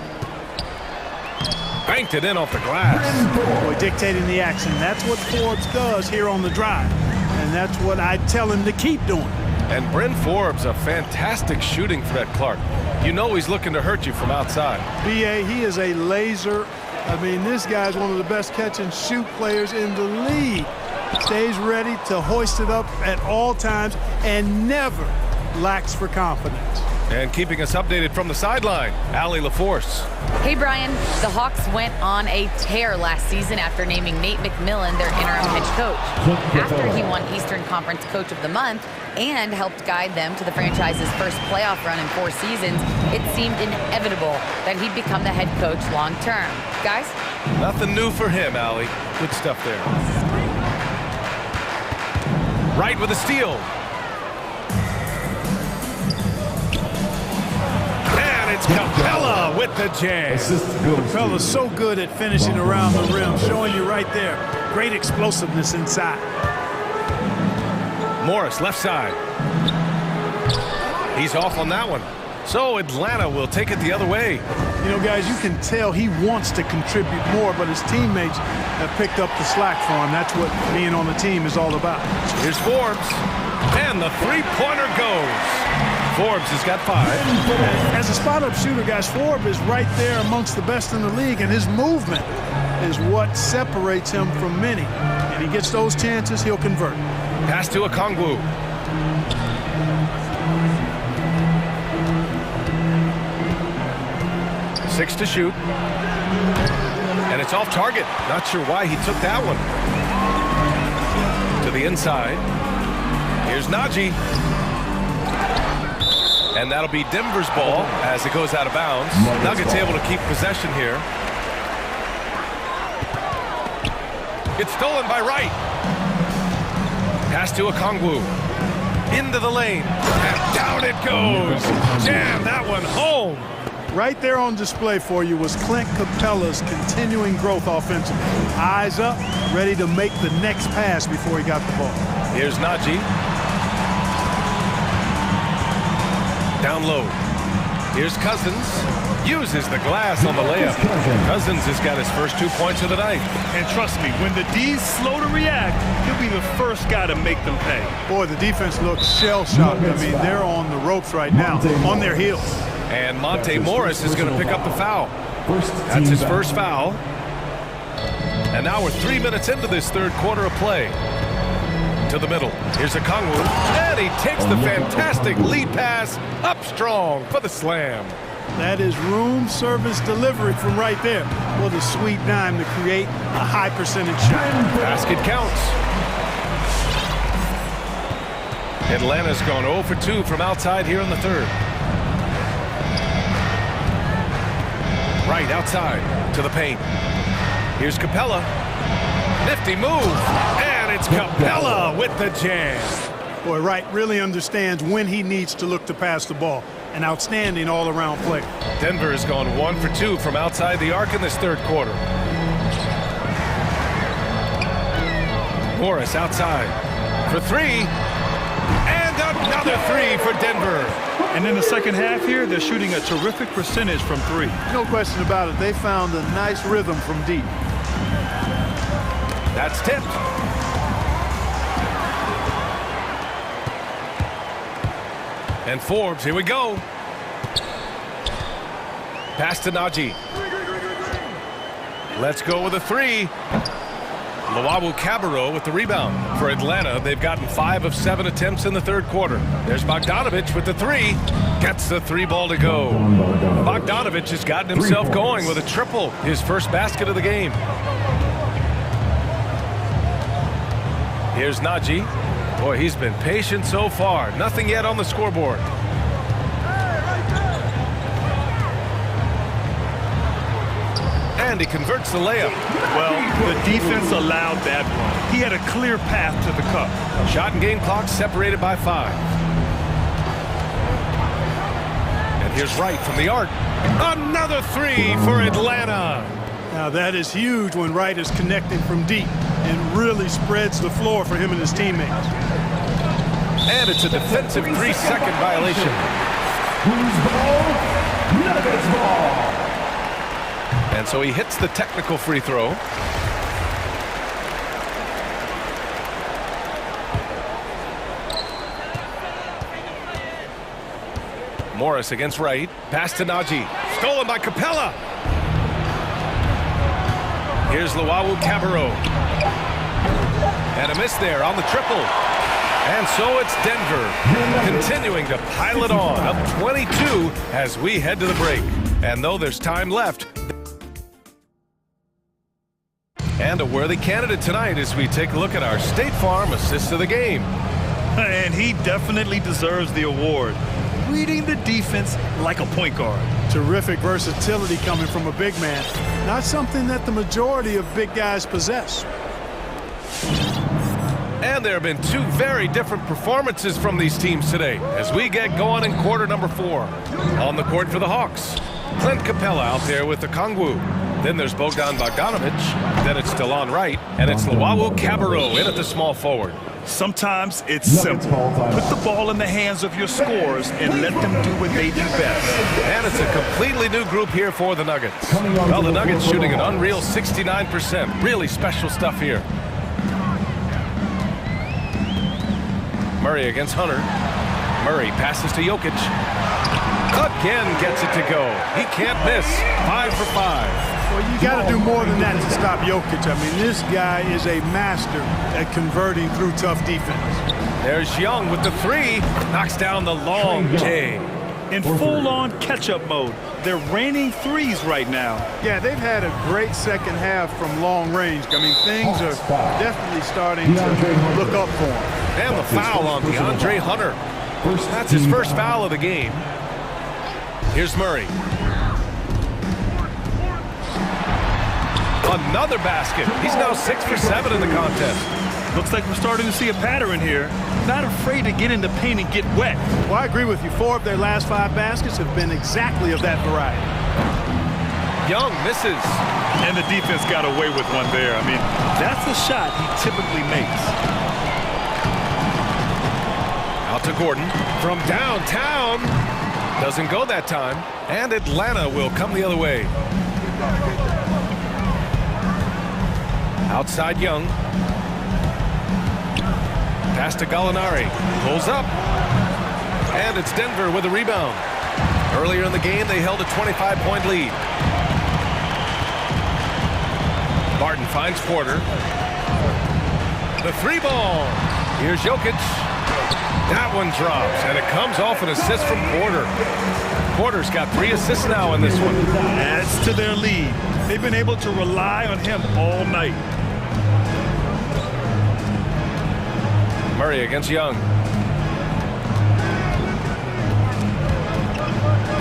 Banked it in off the glass. Boy, dictating the action. That's what Forbes does here on the drive. And that's what I tell him to keep doing. And Bryn Forbes, a fantastic shooting threat, Clark. You know he's looking to hurt you from outside. B.A., he is a laser. I mean, this guy's one of the best catch-and-shoot players in the league. Stays ready to hoist it up at all times and never lacks for confidence. And keeping us updated from the sideline, Allie LaForce. Hey, Brian. The Hawks went on a tear last season after naming Nate McMillan their interim head coach. After he won Eastern Conference Coach of the Month and helped guide them to the franchise's first playoff run in 4 seasons, it seemed inevitable that he'd become the head coach long term. Guys? Nothing new for him, Allie. Good stuff there. Wright with a steal. It's Capella with the jam. Capella's so good at finishing around the rim, showing you right there. Great explosiveness inside. Morris, left side. He's off on that one. So Atlanta will take it the other way. You know, guys, you can tell he wants to contribute more, but his teammates have picked up the slack for him. That's what being on the team is all about. Here's Forbes. And the three-pointer goes. Forbes has got 5. As a spot-up shooter, guys, Forbes is right there amongst the best in the league, and his movement is what separates him from many. And he gets those chances, he'll convert. Pass to Okongwu. Six to shoot. And it's off target. Not sure why he took that one. To the inside. Here's Najee. And that'll be Denver's ball as it goes out of bounds. Nuggets able to keep possession here. It's stolen by Wright. Pass to Okongwu. Into the lane. And down it goes. Jam that one home. Right there on display for you was Clint Capella's continuing growth offensively. Eyes up, ready to make the next pass before he got the ball. Here's Najee. Down low. Here's Cousins. Uses the glass on the layup. Cousins has got his first 2 points of the night. And trust me, when the D's slow to react, he'll be the first guy to make them pay. Boy, the defense looks shell-shocked. I mean, they're on the ropes right now, on their heels. And Monte Morris is going to pick up the foul. That's his first foul. And now we're 3 minutes into this third quarter of play. To the middle. Here's Okongwu. And he takes the fantastic lead pass up strong for the slam. That is room service delivery from right there. What a sweet dime to create a high percentage shot. Basket counts. Atlanta's gone 0 for 2 from outside here in the third. Right outside to the paint. Here's Capella. Nifty move. And it's Capella with the jam. Boy, Wright really understands when he needs to look to pass the ball. An outstanding all-around player. Denver has gone 1 for 2 from outside the arc in this third quarter. Morris outside for 3. And another 3 for Denver. And in the second half here, they're shooting a terrific percentage from 3. No question about it. They found a nice rhythm from deep. That's tipped. And Forbes, here we go. Pass to Najee. Let's go with a 3. Luwawu Cabarrot with the rebound. For Atlanta, they've gotten 5 of 7 attempts in the third quarter. There's Bogdanovich with the 3. Gets the 3 ball to go. Bogdanovich has gotten himself going with a triple. His first basket of the game. Here's Najee. Boy, he's been patient so far. Nothing yet on the scoreboard. And he converts the layup. Well, the defense allowed that run. He had a clear path to the cup. Shot and game clock separated by 5. And here's Wright from the arc. Another 3 for Atlanta. Now that is huge when Wright is connecting from deep and really spreads the floor for him and his teammates. And it's a defensive 3-second violation. Who's ball? Nuggets ball. And so he hits the technical free throw. Morris against Wright. Pass to Najee. Stolen by Capella. Here's Luwawu Cabarrot. And a miss there on the triple. And so it's Denver, continuing to pile it on, up 22 as we head to the break. And though there's time left, and a worthy candidate tonight as we take a look at our State Farm assist of the game. And he definitely deserves the award. Reading the defense like a point guard. Terrific versatility coming from a big man. Not something that the majority of big guys possess. And there have been two very different performances from these teams today as we get going in quarter number 4. On the court for the Hawks, Clint Capella out there with the Kongwu. Then there's Bogdan Bogdanovic. Then it's DeLon Wright. And it's Luwawu Cabarrot in at the small forward. Sometimes it's simple. Put the ball in the hands of your scorers and let them do what they do best. And it's a completely new group here for the Nuggets. Well, the Nuggets shooting an unreal 69%. Really special stuff here. Murray against Hunter. Murray passes to Jokic. Again gets it to go. He can't miss. 5 for 5. Well, you got to do more than that to stop Jokic. I mean, this guy is a master at converting through tough defense. There's Young with the 3. Knocks down the long J. In full-on catch-up mode. They're raining threes right now. Yeah, they've had a great second half from long range. I mean, things are definitely starting to look up for him. And the foul on DeAndre Hunter. That's his first foul of the game. Here's Murray. Another basket. He's now 6 for 7 in the contest. Looks like we're starting to see a pattern here. Not afraid to get in the paint and get wet. Well, I agree with you. 4 of their last 5 baskets have been exactly of that variety. Young misses. And the defense got away with one there. I mean, that's the shot he typically makes. Out to Gordon from downtown. Doesn't go that time. And Atlanta will come the other way. Outside Young. Pass to Gallinari. Pulls up. And it's Denver with a rebound. Earlier in the game, they held a 25-point lead. Barton finds Porter. The 3-ball. Here's Jokic. That one drops, and it comes off an assist from Porter. Porter's got 3 assists now in this one. Adds to their lead. They've been able to rely on him all night. Murray against Young.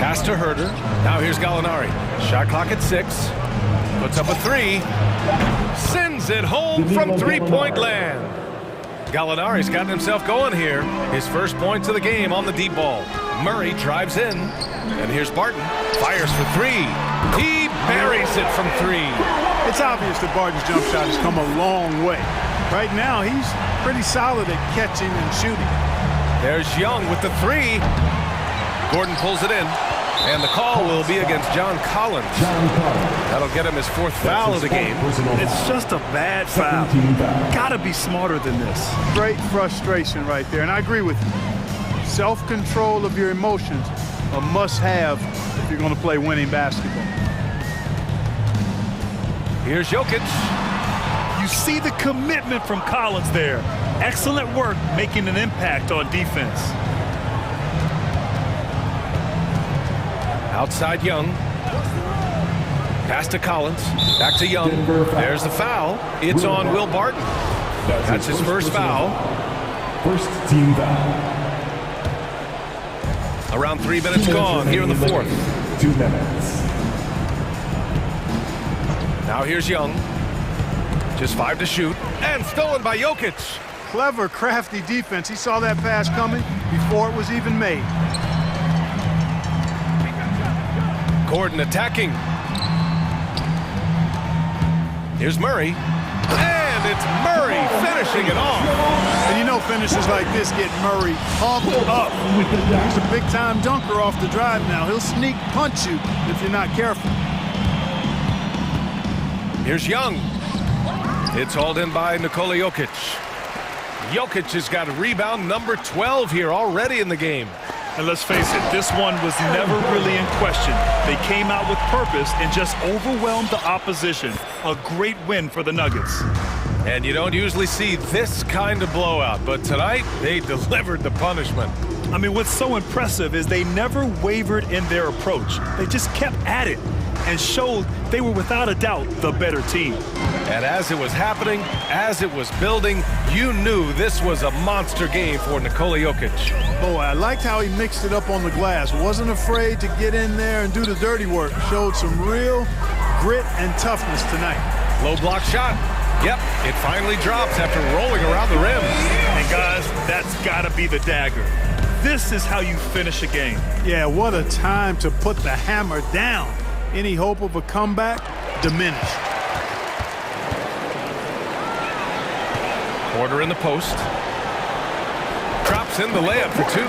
Pass to Herter. Now here's Gallinari. Shot clock at 6. Puts up a 3. Sends it home from three-point land. Gallinari's gotten himself going here. His first points of the game on the deep ball. Murray drives in. And here's Barton. Fires for 3. He buries it from 3. It's obvious that Barton's jump shot has come a long way. Right now, he's pretty solid at catching and shooting. There's Young with the 3. Gordon pulls it in. And the call will be against John Collins. That'll get him his 4th foul of the game. It's just a bad foul. Gotta be smarter than this. Great frustration right there, and I agree with you. Self-control of your emotions, a must-have if you're going to play winning basketball. Here's Jokic. You see the commitment from Collins there. Excellent work making an impact on defense. Outside Young. Pass to Collins. Back to Young. There's the foul. It's on Will Barton. That's his first foul. First team foul. Around 3 minutes gone here in the 4th. 2 minutes. Now here's Young. Just 5 to shoot. And stolen by Jokic. Clever, crafty defense. He saw that pass coming before it was even made. Gordon attacking. Here's Murray. And it's Murray finishing it off. And you know finishes like this get Murray pumped up. He's a big-time dunker off the drive now. He'll sneak punch you if you're not careful. Here's Young. It's hauled in by Nikola Jokic. Jokic has got a rebound number 12 here already in the game. And let's face it, this one was never really in question. They came out with purpose and just overwhelmed the opposition. A great win for the Nuggets. And you don't usually see this kind of blowout, but tonight they delivered the punishment. I mean, what's so impressive is they never wavered in their approach. They just kept at it and showed they were without a doubt the better team. And as it was happening, as it was building, you knew this was a monster game for Nikola Jokic. Boy, I liked how he mixed it up on the glass. Wasn't afraid to get in there and do the dirty work. Showed some real grit and toughness tonight. Low block shot. Yep, it finally drops after rolling around the rim. And guys, that's got to be the dagger. This is how you finish a game. Yeah, what a time to put the hammer down. Any hope of a comeback diminished. Porter in the post. Drops in the layup for two.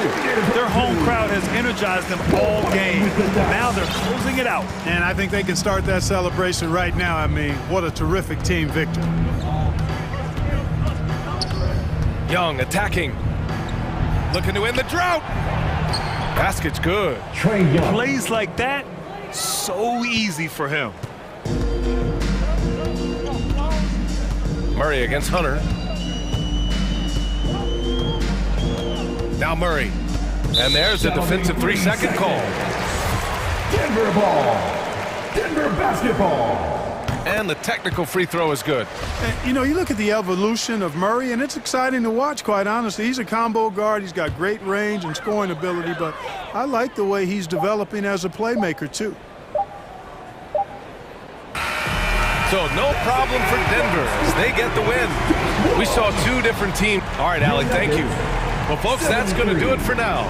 Their home crowd has energized them all game. Now they're closing it out. And I think they can start that celebration right now. I mean, what a terrific team victory. Young attacking. Looking to end the drought. Basket's good. Plays like that, so easy for him. Murray against Hunter. Now Murray. And there's a defensive 3-second call. Denver ball. Denver basketball. And the technical free throw is good. And, you know, you look at the evolution of Murray, and it's exciting to watch, quite honestly. He's a combo guard. He's got great range and scoring ability, but I like the way he's developing as a playmaker, too. So no problem for Denver as they get the win. We saw two different teams. All right, Alec, thank you. Well, folks, that's going to do it for now.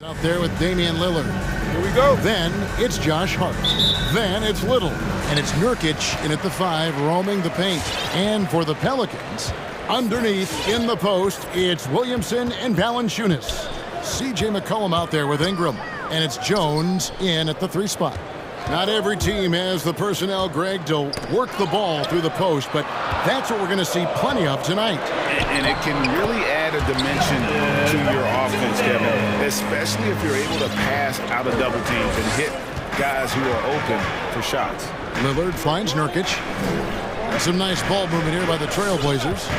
Out there with Damian Lillard. Here we go. Then it's Josh Hart. Then it's Little. And it's Nurkic in at the 5, roaming the paint. And for the Pelicans, underneath in the post, it's Williamson and Valanciunas. C.J. McCollum out there with Ingram. And it's Jones in at the 3 spot. Not every team has the personnel, Greg, to work the ball through the post, but that's what we're going to see plenty of tonight. And it can really add a dimension to your offense, Kevin, especially if you're able to pass out of double teams and hit guys who are open for shots. Lillard finds Nurkic. Some nice ball movement here by the Trailblazers.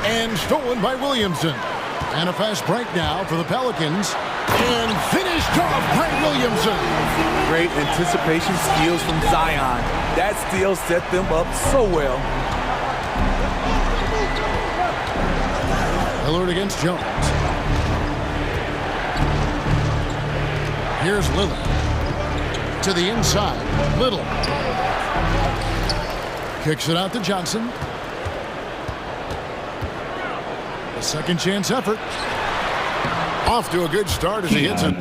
And stolen by Williamson. And a fast break now for the Pelicans. And finished off by Williamson. Great anticipation skills from Zion. That steal set them up so well. Lillard against Jones. Here's Lillard. To the inside. Little. Kicks it out to Johnson. A second chance effort. Off to a good start as he hits it.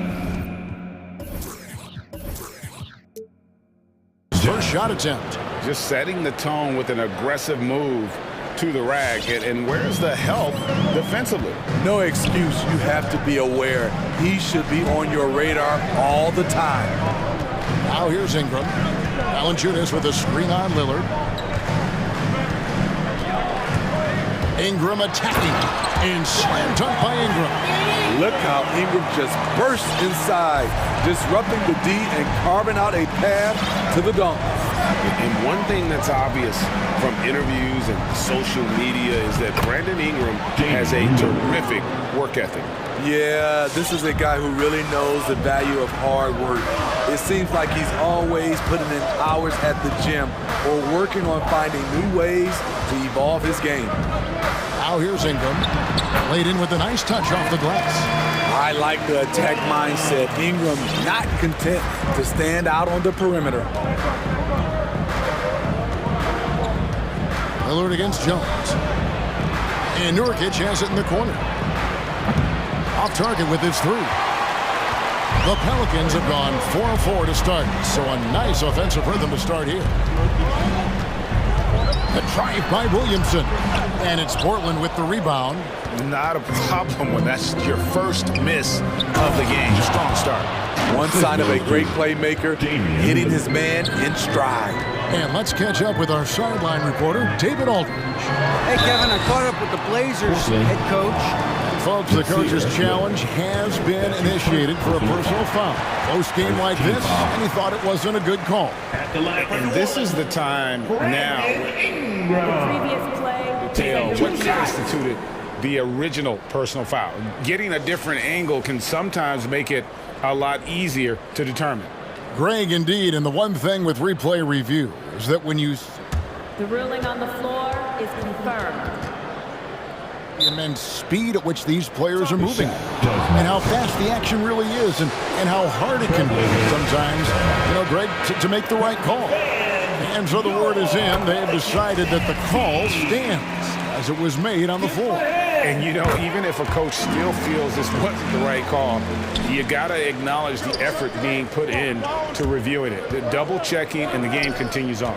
First shot attempt. Just setting the tone with an aggressive move to the rack. And where's the help defensively? No excuse. You have to be aware. He should be on your radar all the time. Now here's Ingram. Valanciunas with a screen on Lillard. Ingram attacking. And slam dunk by Ingram. Look how Ingram just bursts inside, disrupting the D and carving out a path to the dunk. And one thing that's obvious from interviews and social media is that Brandon Ingram has a terrific work ethic. Yeah, this is a guy who really knows the value of hard work. It seems like he's always putting in hours at the gym or working on finding new ways to evolve his game. Now here's Ingram. Laid in with a nice touch off the glass. I like the attack mindset. Ingram not content to stand out on the perimeter. Lillard against Jones. And Nurkic has it in the corner. Off target with his 3. The Pelicans have gone 4-4 to start, so a nice offensive rhythm to start here. The drive by Williamson. And it's Portland with the rebound. Not a problem when that's your first miss of the game. Strong start. One sign of a great playmaker, hitting his man in stride. And let's catch up with our sideline reporter, David Aldridge. Hey, Kevin, I caught up with the Blazers head coach. Folks, the coach's challenge has been initiated for a personal foul. Close game like this, and he thought it wasn't a good call. And this is the time now to tell what constituted the original personal foul. Getting a different angle can sometimes make it a lot easier to determine. Greg, indeed, and the one thing with replay review is that when you... The ruling on the floor is confirmed. The immense speed at which these players are moving and how fast the action really is and how hard it can be sometimes, you know, Greg, to make the right call. And so the word is in. They have decided that the call stands as it was made on the floor. And, you know, even if a coach still feels this wasn't the right call, you got to acknowledge the effort being put in to reviewing it. The double checking, and the game continues on.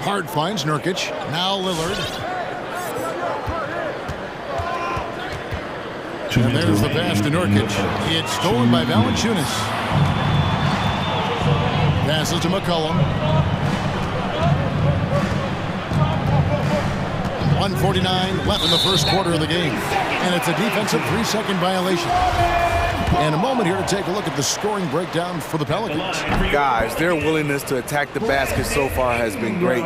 Hart finds Nurkic. Now Lillard. And there's the pass to Nurkic. It's stolen by Valanciunas. Passes to McCollum. 1:49 left in the first quarter of the game. And it's a defensive 3-second violation. And a moment here to take a look at the scoring breakdown for the Pelicans. Guys, their willingness to attack the basket so far has been great.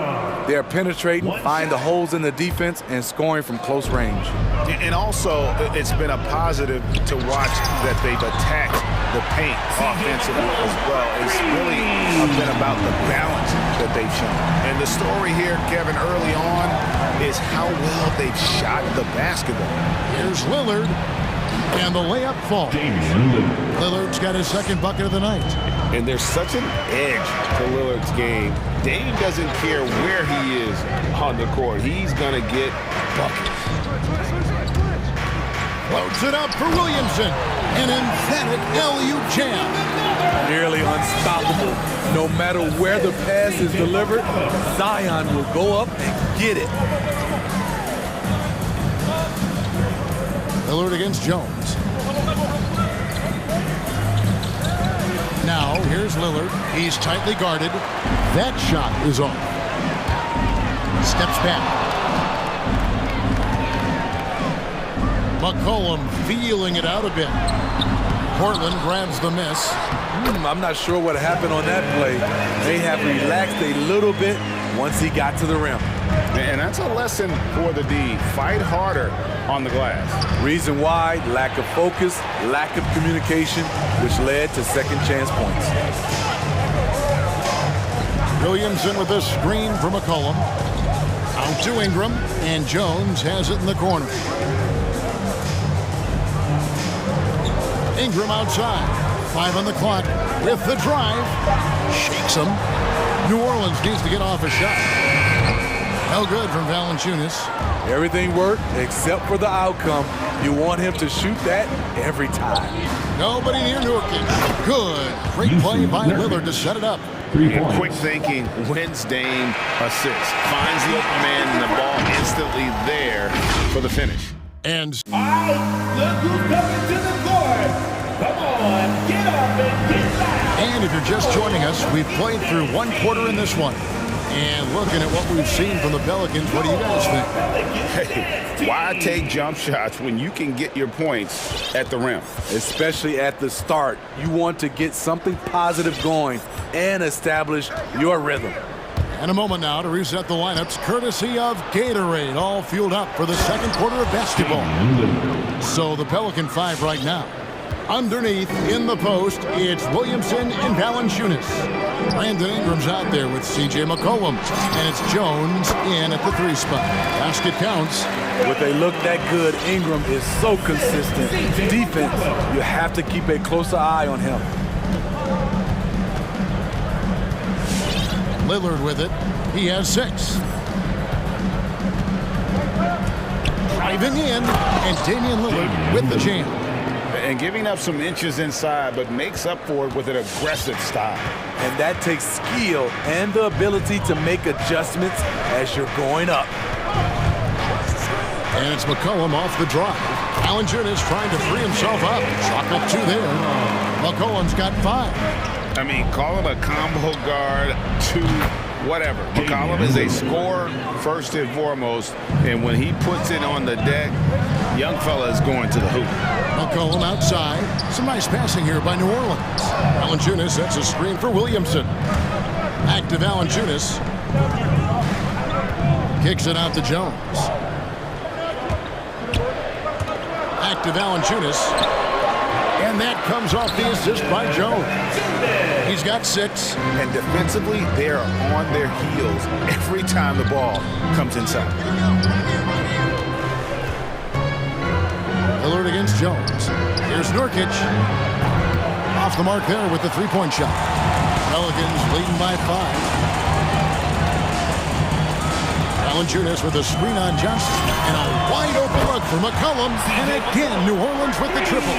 They're penetrating, finding the holes in the defense, and scoring from close range. And also, it's been a positive to watch that they've attacked the paint offensively as well. It's really been about the balance that they've shown. And the story here, Kevin, early on is how well they've shot the basketball. Here's Lillard. And the layup falls. Lillard's got his second bucket of the night. And there's such an edge to Lillard's game. Dame doesn't care where he is on the court. He's going to get buckets. Loads it up for Williamson. An emphatic LU jam. Nearly unstoppable. No matter where the pass is delivered, Zion will go up and get it. Lillard against Jones. Now, here's Lillard. He's tightly guarded. That shot is off. Steps back. McCollum feeling it out a bit. Portland grabs the miss. I'm not sure what happened on that play. They have relaxed a little bit once he got to the rim. And that's a lesson for the D. Fight harder on the glass. Reason why, lack of focus, lack of communication, which led to second chance points. Williamson with a screen for McCollum. Out to Ingram, and Jones has it in the corner. Ingram outside. 5 on the clock with the drive. Shakes him. New Orleans needs to get off a shot. No good from Valanciunas. Everything worked except for the outcome. You want him to shoot that every time. Nobody near Nurkic. Good. Great play by Lillard to set it up. Quick thinking wins Dame assist. Finds the open man and the ball instantly there for the finish. And all right, look who's coming to the court. Come on, get up and get loud. And if you're just joining us, we've played through one quarter in this one. And looking at what we've seen from the Pelicans, what do you guys think? Hey, why take jump shots when you can get your points at the rim? Especially at the start. You want to get something positive going and establish your rhythm. And a moment now to reset the lineups, courtesy of Gatorade, all fueled up for the second quarter of basketball. So the Pelican 5 right now. Underneath, in the post, it's Williamson and Valanciunas. Brandon Ingram's out there with C.J. McCollum. And it's Jones in at the 3 spot. Basket counts. With a look that good, Ingram is so consistent. Defense, you have to keep a closer eye on him. Lillard with it. He has 6. Driving in, and Damian Lillard with the jam. And giving up some inches inside, but makes up for it with an aggressive style. And that takes skill and the ability to make adjustments as you're going up. And it's McCollum off the drive. Valanciunas trying to free himself up. Chalk up 2 there. McCollum's got 5. I mean, call him a combo guard, 2, whatever. McCollum is a scorer first and foremost, and when he puts it on the deck, young fella is going to the hoop. McCollum outside. Some nice passing here by New Orleans. Valanciunas sets a screen for Williamson. Back to Valanciunas. Kicks it out to Jones. Back to Valanciunas. And that comes off the assist by Jones. He's got 6. And defensively, they are on their heels every time the ball comes inside. Lillard against Jones. Here's Nurkic. Off the mark there with the 3-point shot. Pelicans leading by 5. Valanciunas with a screen on Johnson. And a wide open look for McCollum. And again, New Orleans with the triple.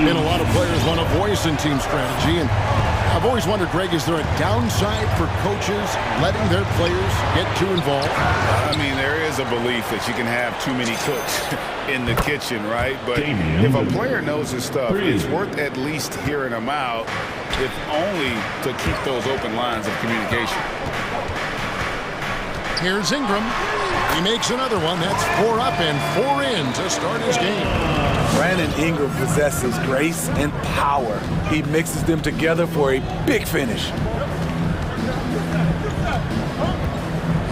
And a lot of players want a voice in team strategy. And I've always wondered, Greg, is there a downside for coaches letting their players get too involved? I mean, there is a belief that you can have too many cooks in the kitchen, right? But if a player knows his stuff, it's worth at least hearing them out, if only to keep those open lines of communication. Here's Ingram. He makes another one. That's 4 up and 4 in to start his game. Brandon Ingram possesses grace and power. He mixes them together for a big finish.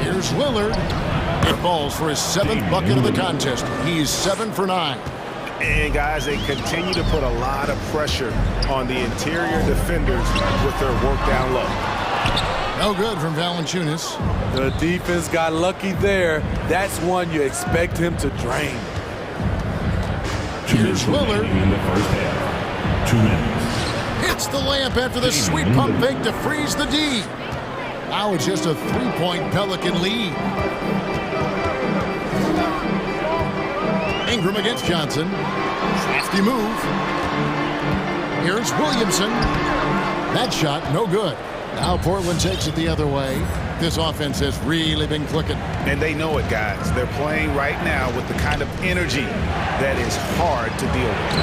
Here's Lillard. It falls for his 7th bucket of the contest. He's 7 for 9. And guys, they continue to put a lot of pressure on the interior defenders with their work down low. No good from Valanciunas. The defense got lucky there. That's one you expect him to drain. Here's Lillard. In the first half. 2 minutes. Hits the layup after the sweet pump fake to freeze the D. Now it's just a 3-point Pelican lead. Ingram against Johnson. Crafty move. Here's Williamson. That shot, no good. Now Portland takes it the other way. This offense has really been clicking. And they know it, guys. They're playing right now with the kind of energy that is hard to deal with.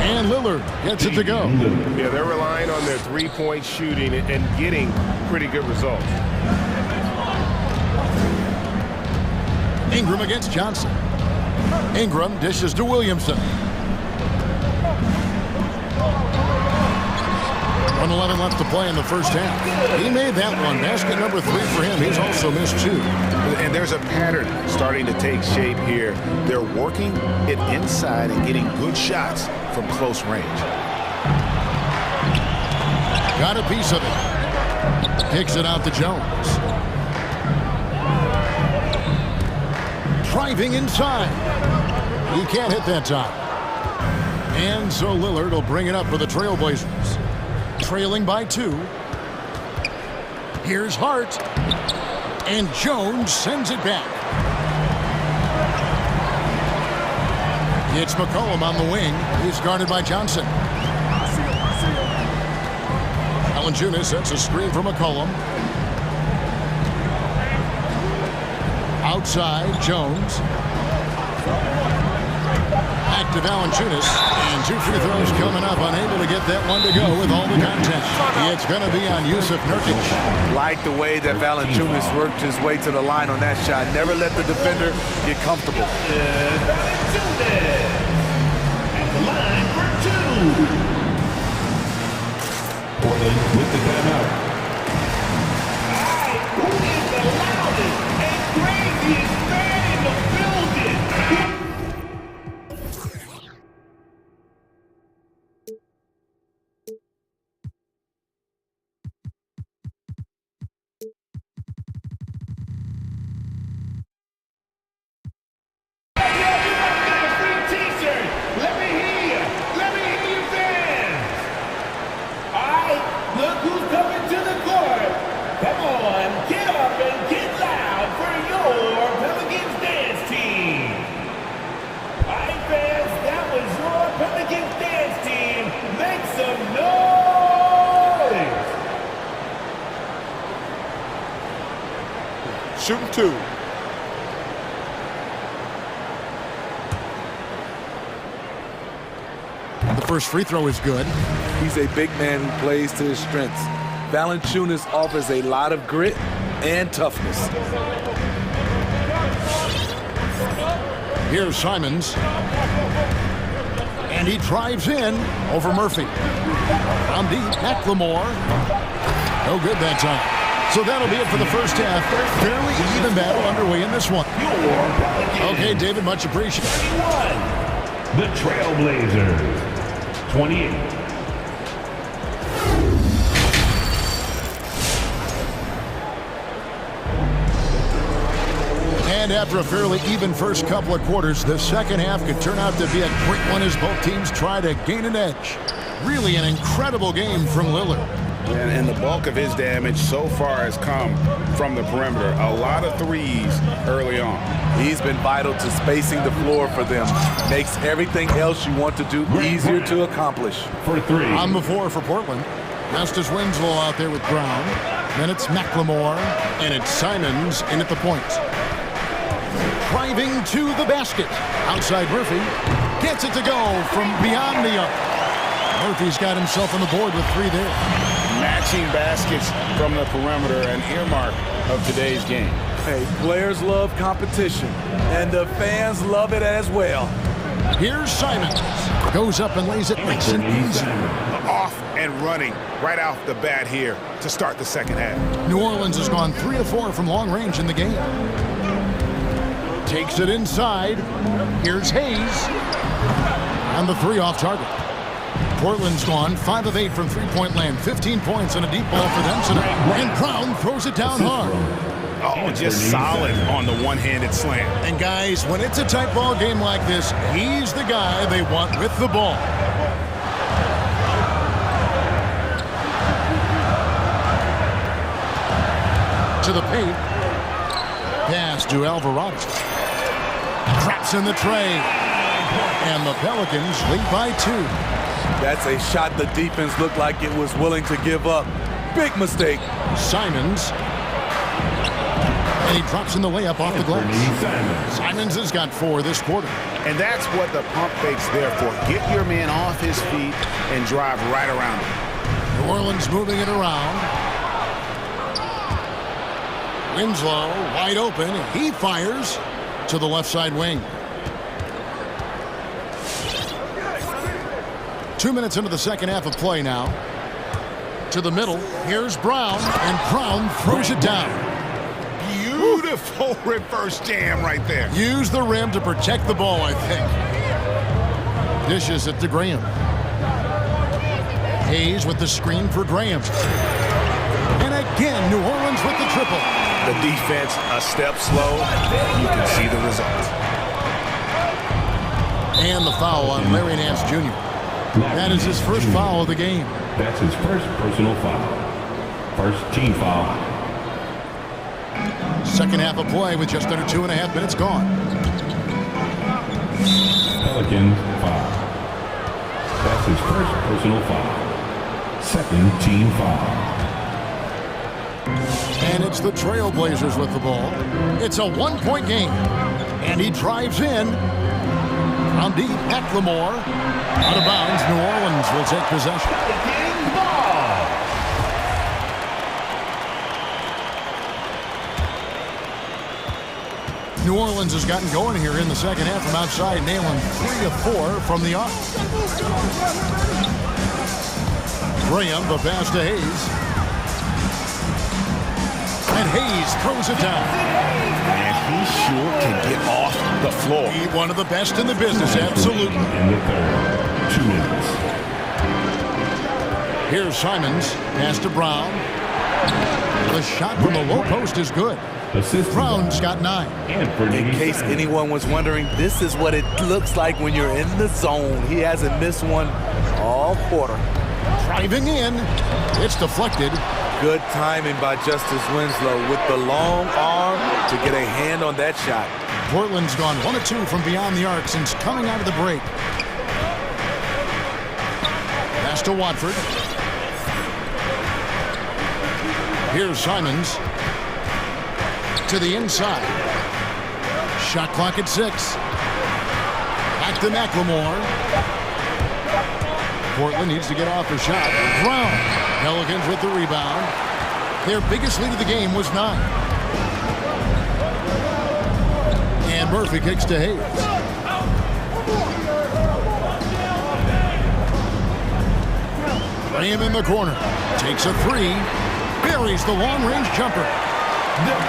And Lillard gets it to go. Yeah, they're relying on their three-point shooting and getting pretty good results. Ingram against Johnson. Ingram dishes to Williamson. 1:11 left to play in the first half. He made that one. Basket number 3 for him. He's also missed 2. And there's a pattern starting to take shape here. They're working it inside and getting good shots from close range. Got a piece of it. Kicks it out to Jones. Driving inside. He can't hit that time. And so Lillard will bring it up for the Trailblazers. Trailing by 2. Here's Hart. And Jones sends it back. It's McCollum on the wing. He's guarded by Johnson. Valanciunas sets a screen for McCollum. Outside, Jones. Back to Valanciunas. And 2 free throws coming up. Unable to get that one to go with all the contact. It's going to be on Yusuf Nurkic. Like the way that Valanciunas worked his way to the line on that shot. Never let the defender get comfortable. Valanciunas at the line for 2. Portland with the timeout. All right, who is the loudest and craziest fan in the building? Shooting 2. The first free throw is good. He's a big man who plays to his strengths. Valanciunas offers a lot of grit and toughness. Here's Simons. And he drives in over Murphy. On deep, McLemore. No good that time. So that'll be it for the first half. Fairly even battle underway in this one. Okay, David, much appreciated. The Trailblazers, 28. And after a fairly even first couple of quarters, the second half could turn out to be a great one as both teams try to gain an edge. Really an incredible game from Lillard. And the bulk of his damage so far has come from the perimeter. A lot of threes early on. He's been vital to spacing the floor for them. Makes everything else you want to do easier to accomplish. For 3. On the floor for Portland. Justice Winslow out there with Brown. Then it's McLemore. And it's Simons in at the point. Driving to the basket. Outside Murphy. Gets it to go from beyond the arc. Murphy's got himself on the board with 3 there. Matching baskets from the perimeter, an earmark of today's game. Hey, players love competition, and the fans love it as well. Here's Simons. Goes up and lays it nice and easy. Off and running right off the bat here to start the second half. New Orleans has gone 3 of 4 from long range in the game. Takes it inside. Here's Hayes. And the 3 off target. Portland's gone 5 of 8 from three-point land. 15 points and a deep ball for them tonight. And Brown throws it down hard. Oh, just solid on the one-handed slam. And guys, when it's a tight ball game like this, he's the guy they want with the ball. To the paint. Pass to Alvarado. Traps in the tray. And the Pelicans lead by 2. That's a shot the defense looked like it was willing to give up. Big mistake. Simons. And he drops in the layup off the glass. Simons has got 4 this quarter. And that's what the pump fake's there for. Get your man off his feet and drive right around him. New Orleans moving it around. Winslow wide open. He fires to the left side wing. 2 minutes into the second half of play now. To the middle. Here's Brown. And Brown throws it down. Beautiful reverse jam right there. Use the rim to protect the ball, I think. Dishes it to Graham. Hayes with the screen for Graham. And again, New Orleans with the triple. The defense a step slow. You can see the result. And the foul on Larry Nance Jr. That is his first foul of the game. That's his first personal foul. First team foul. Second half of play with just under 2.5 minutes gone. Pelicans foul. That's his first personal foul. Second team foul. And it's the Trailblazers with the ball. It's a 1-point game. And he drives in. From deep, McLemore. Out of bounds, New Orleans will take possession. New Orleans has gotten going here in the second half from outside, nailing 3 of 4 from the arc. Graham, the pass to Hayes. And Hayes throws it down. And he sure can get off the floor. He's one of the best in the business, absolutely. In the third, 2 minutes. Here's Simons, pass to Brown. The shot from the low post is good. Brown's got 9. In case anyone was wondering, this is what it looks like when you're in the zone. He hasn't missed one all quarter. Driving in. It's deflected. Good timing by Justice Winslow with the long arm to get a hand on that shot. Portland's gone 1 of 2 from beyond the arc since coming out of the break. Pass to Watford. Here's Simons. To the inside. Shot clock at 6. Back to McLemore. Portland needs to get off the shot. Brown. Pelicans with the rebound. Their biggest lead of the game was 9. And Murphy kicks to Hayes. Graham in the corner. Takes a 3. Buries the long-range jumper.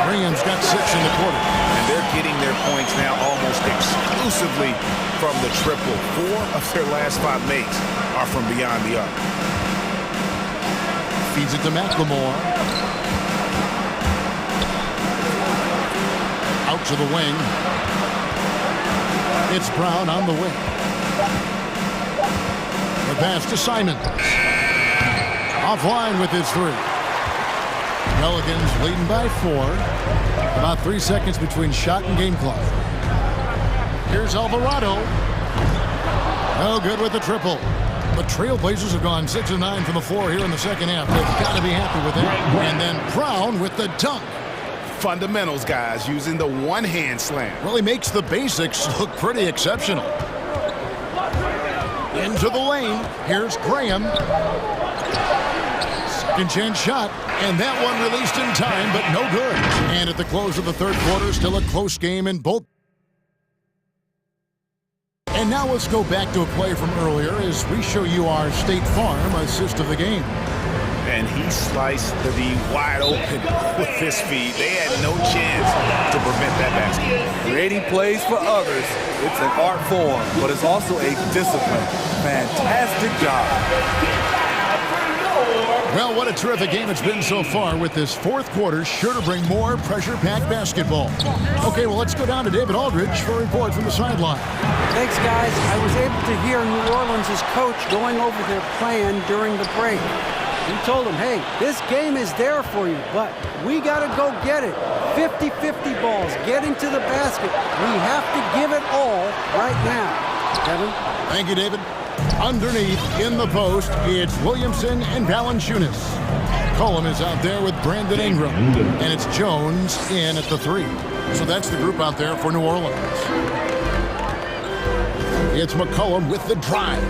Graham's got 6 in the quarter. And they're getting their points now almost exclusively from the triple. 4 of their last 5 makes are from beyond the arc. Feeds it to McLemore. Out to the wing. It's Brown on the wing. The pass to Simons. Offline with his 3. Pelicans leading by 4. About 3 seconds between shot and game clock. Here's Alvarado. No good with the triple. The Trailblazers have gone 6 of 9 from the floor here in the second half. They've got to be happy with that. And then Brown with the dunk. Fundamentals, guys, using the one-hand slam. Really makes the basics look pretty exceptional. Into the lane. Here's Graham. Second chance shot. And that one released in time, but no good. And at the close of the third quarter, still a close game in both. And now let's go back to a play from earlier as we show you our State Farm assist of the game. And he sliced the D wide open with his feet. They had no chance to prevent that basket. Creating plays for others, it's an art form, but it's also a discipline. Fantastic job. Well, what a terrific game it's been so far, with this fourth quarter sure to bring more pressure-packed basketball. Okay, well, let's go down to David Aldridge for a report from the sideline. Thanks, guys. I was able to hear New Orleans' coach going over their plan during the break. He told them, hey, this game is there for you, but we got to go get it. 50-50 balls, getting to the basket. We have to give it all right now. Kevin? Thank you, David. Underneath, in the post, it's Williamson and Valanciunas. Cullum is out there with Brandon Ingram. And it's Jones in at the 3. So that's the group out there for New Orleans. It's McCollum with the drive.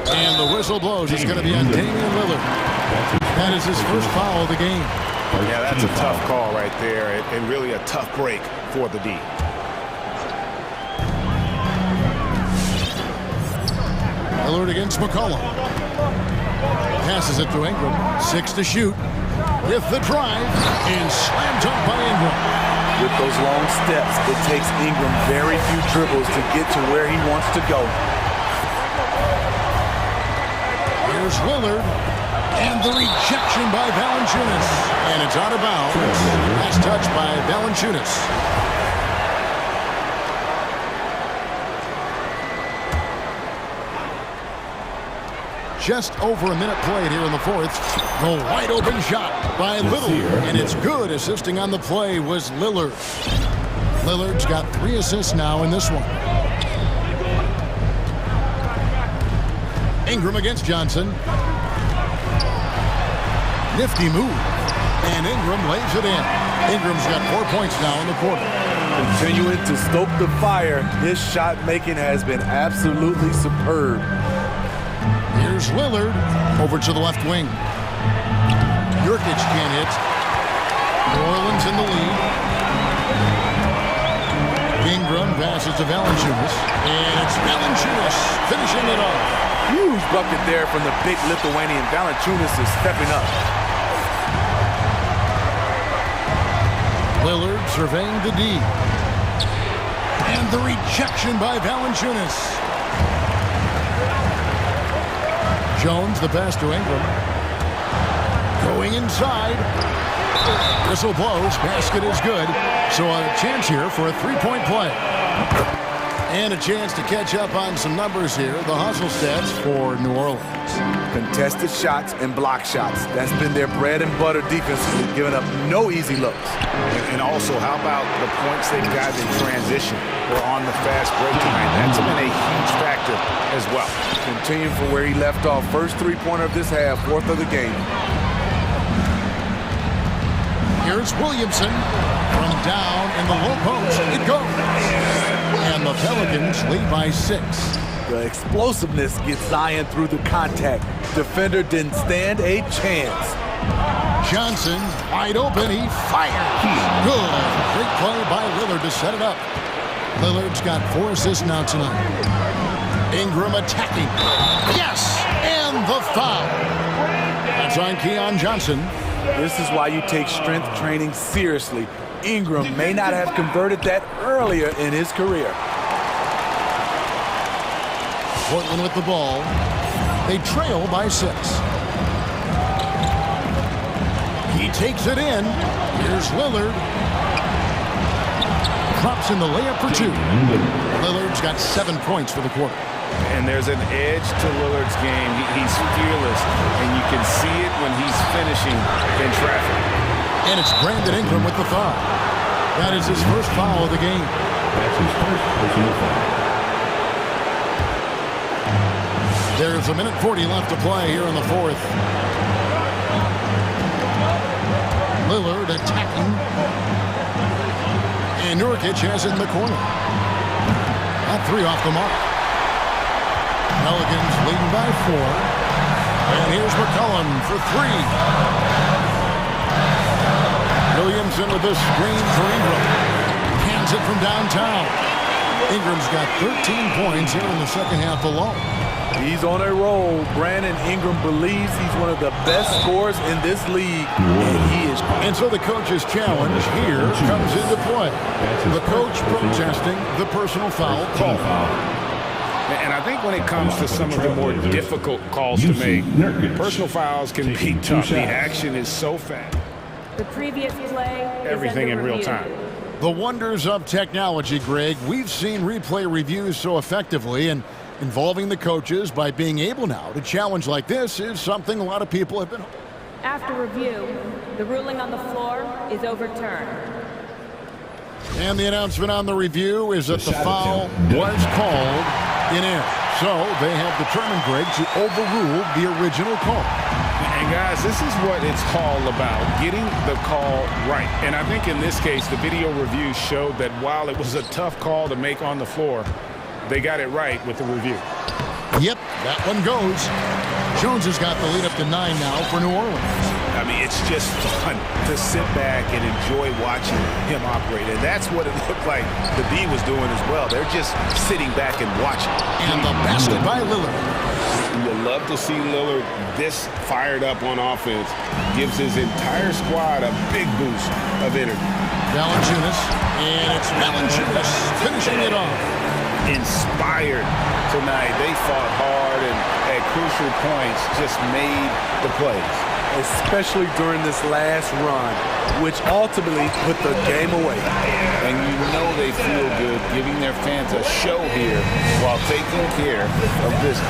And the whistle blows. It's going to be on Damian Lillard. That is his first foul of the game. Yeah, that's a tough call right there, and really a tough break for the D. Lillard against McCollum. Passes it to Ingram. 6 to shoot. With the drive, and slammed up by Ingram. With those long steps, it takes Ingram very few dribbles to get to where he wants to go. Here's Lillard, and the rejection by Valanciunas. And it's out of bounds. Last touch by Valanciunas. Just over a minute played here in the fourth. The wide open shot by Little, and it's good. Assisting on the play was Lillard. Lillard's got 3 assists now in this one. Ingram against Johnson. Nifty move. And Ingram lays it in. Ingram's got 4 points now in the quarter. Continuing to stoke the fire, his shot making has been absolutely superb. Here's Lillard over to the left wing. Nurkic can't hit. New Orleans in the lead. Ingram passes to Valanciunas. And it's Valanciunas finishing it off. Huge bucket there from the big Lithuanian. Valanciunas is stepping up. Lillard surveying the D. And the rejection by Valanciunas. Jones, the pass to Ingram. Going inside. Whistle blows. Basket is good. So a chance here for a 3-point play. And a chance to catch up on some numbers here. The hustle stats for New Orleans. Contested shots and block shots. That's been their bread and butter defensively, giving up no easy looks. And also, how about the points they've got in transition or on the fast break tonight? That's been a huge factor as well. Continuing from where he left off. First 3-pointer of this half, 4th of the game. Here's Williamson from down in the low post. It goes. And the Pelicans lead by 6. The explosiveness gets Zion through the contact. Defender didn't stand a chance. Johnson wide open. He fires. Good. Great play by Lillard to set it up. Lillard's got 4 assists now tonight. Ingram attacking. Yes! And the foul. That's on Keon Johnson. This is why you take strength training seriously. Ingram may not have converted that earlier in his career. Portland with the ball. They trail by 6. He takes it in. Here's Lillard. Drops in the layup for 2. Lillard's got 7 points for the quarter. And there's an edge to Lillard's game. He's fearless, and you can see it when he's finishing in traffic. And it's Brandon Ingram with the foul. That is his first foul of the game. That's his first personal foul. There's a minute 40 left to play here in the fourth. Lillard attacking. And Nurkic has it in the corner. That 3 off the mark. Pelicans leading by 4. And here's McCollum for 3. Williamson with the screen for Ingram. Hands it from downtown. Ingram's got 13 points here in the second half alone. He's on a roll. Brandon Ingram believes he's one of the best scorers in this league, and he is. And so the coach's challenge here comes into play. The coach protesting the personal foul call. And I think when it comes to some of the more difficult calls to make, personal fouls can be tough. The action is so fast. The previous play Everything in real time. The wonders of technology, Greg. We've seen replay reviews so effectively, and involving the coaches by being able now to challenge like this is something a lot of people have been. After review, the ruling on the floor is overturned. And the announcement on the review is that the foul was called in air. So they have determined, Greg, to overrule the original call. And guys, this is what it's all about, getting the call right. And I think in this case, the video review showed that while it was a tough call to make on the floor, they got it right with the review. Yep, that one goes. Jones has got the lead up to 9 now for New Orleans. I mean, it's just fun to sit back and enjoy watching him operate. And that's what it looked like the D was doing as well. They're just sitting back and watching. And the basket by Lillard. You love to see Lillard this fired up on offense. Gives his entire squad a big boost of energy. Valanciunas, and it's Valanciunas finishing it off. Inspired tonight. They fought hard and at crucial points just made the plays. Especially during this last run, which ultimately put the game away. And you know they feel good giving their fans a show here while taking care of business.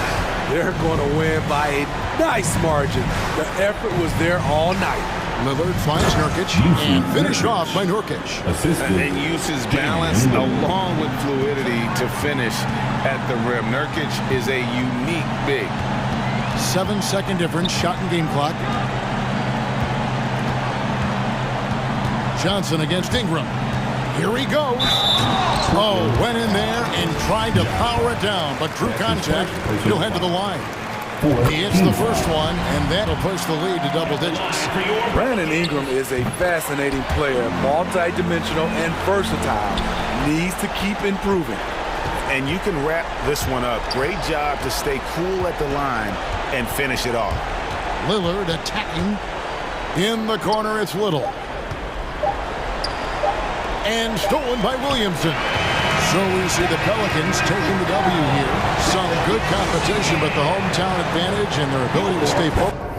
They're going to win by a nice margin. The effort was there all night. Lillard finds Nurkic and finished off by Nurkic. And uses balance along with fluidity to finish at the rim. Nurkic is a unique big. 7-second difference, shot and game clock. Johnson against Ingram. Here he goes. Oh, went in there and tried to power it down, but drew contact. He'll head to the line. He hits the first one, and that'll push the lead to double digits. Brandon Ingram is a fascinating player, multi-dimensional and versatile. Needs to keep improving. And you can wrap this one up. Great job to stay cool at the line and finish it off. Lillard attacking. In the corner, it's Little. And stolen by Williamson. So we see the Pelicans taking the W here. Some good competition, but the hometown advantage and their ability to stay focused.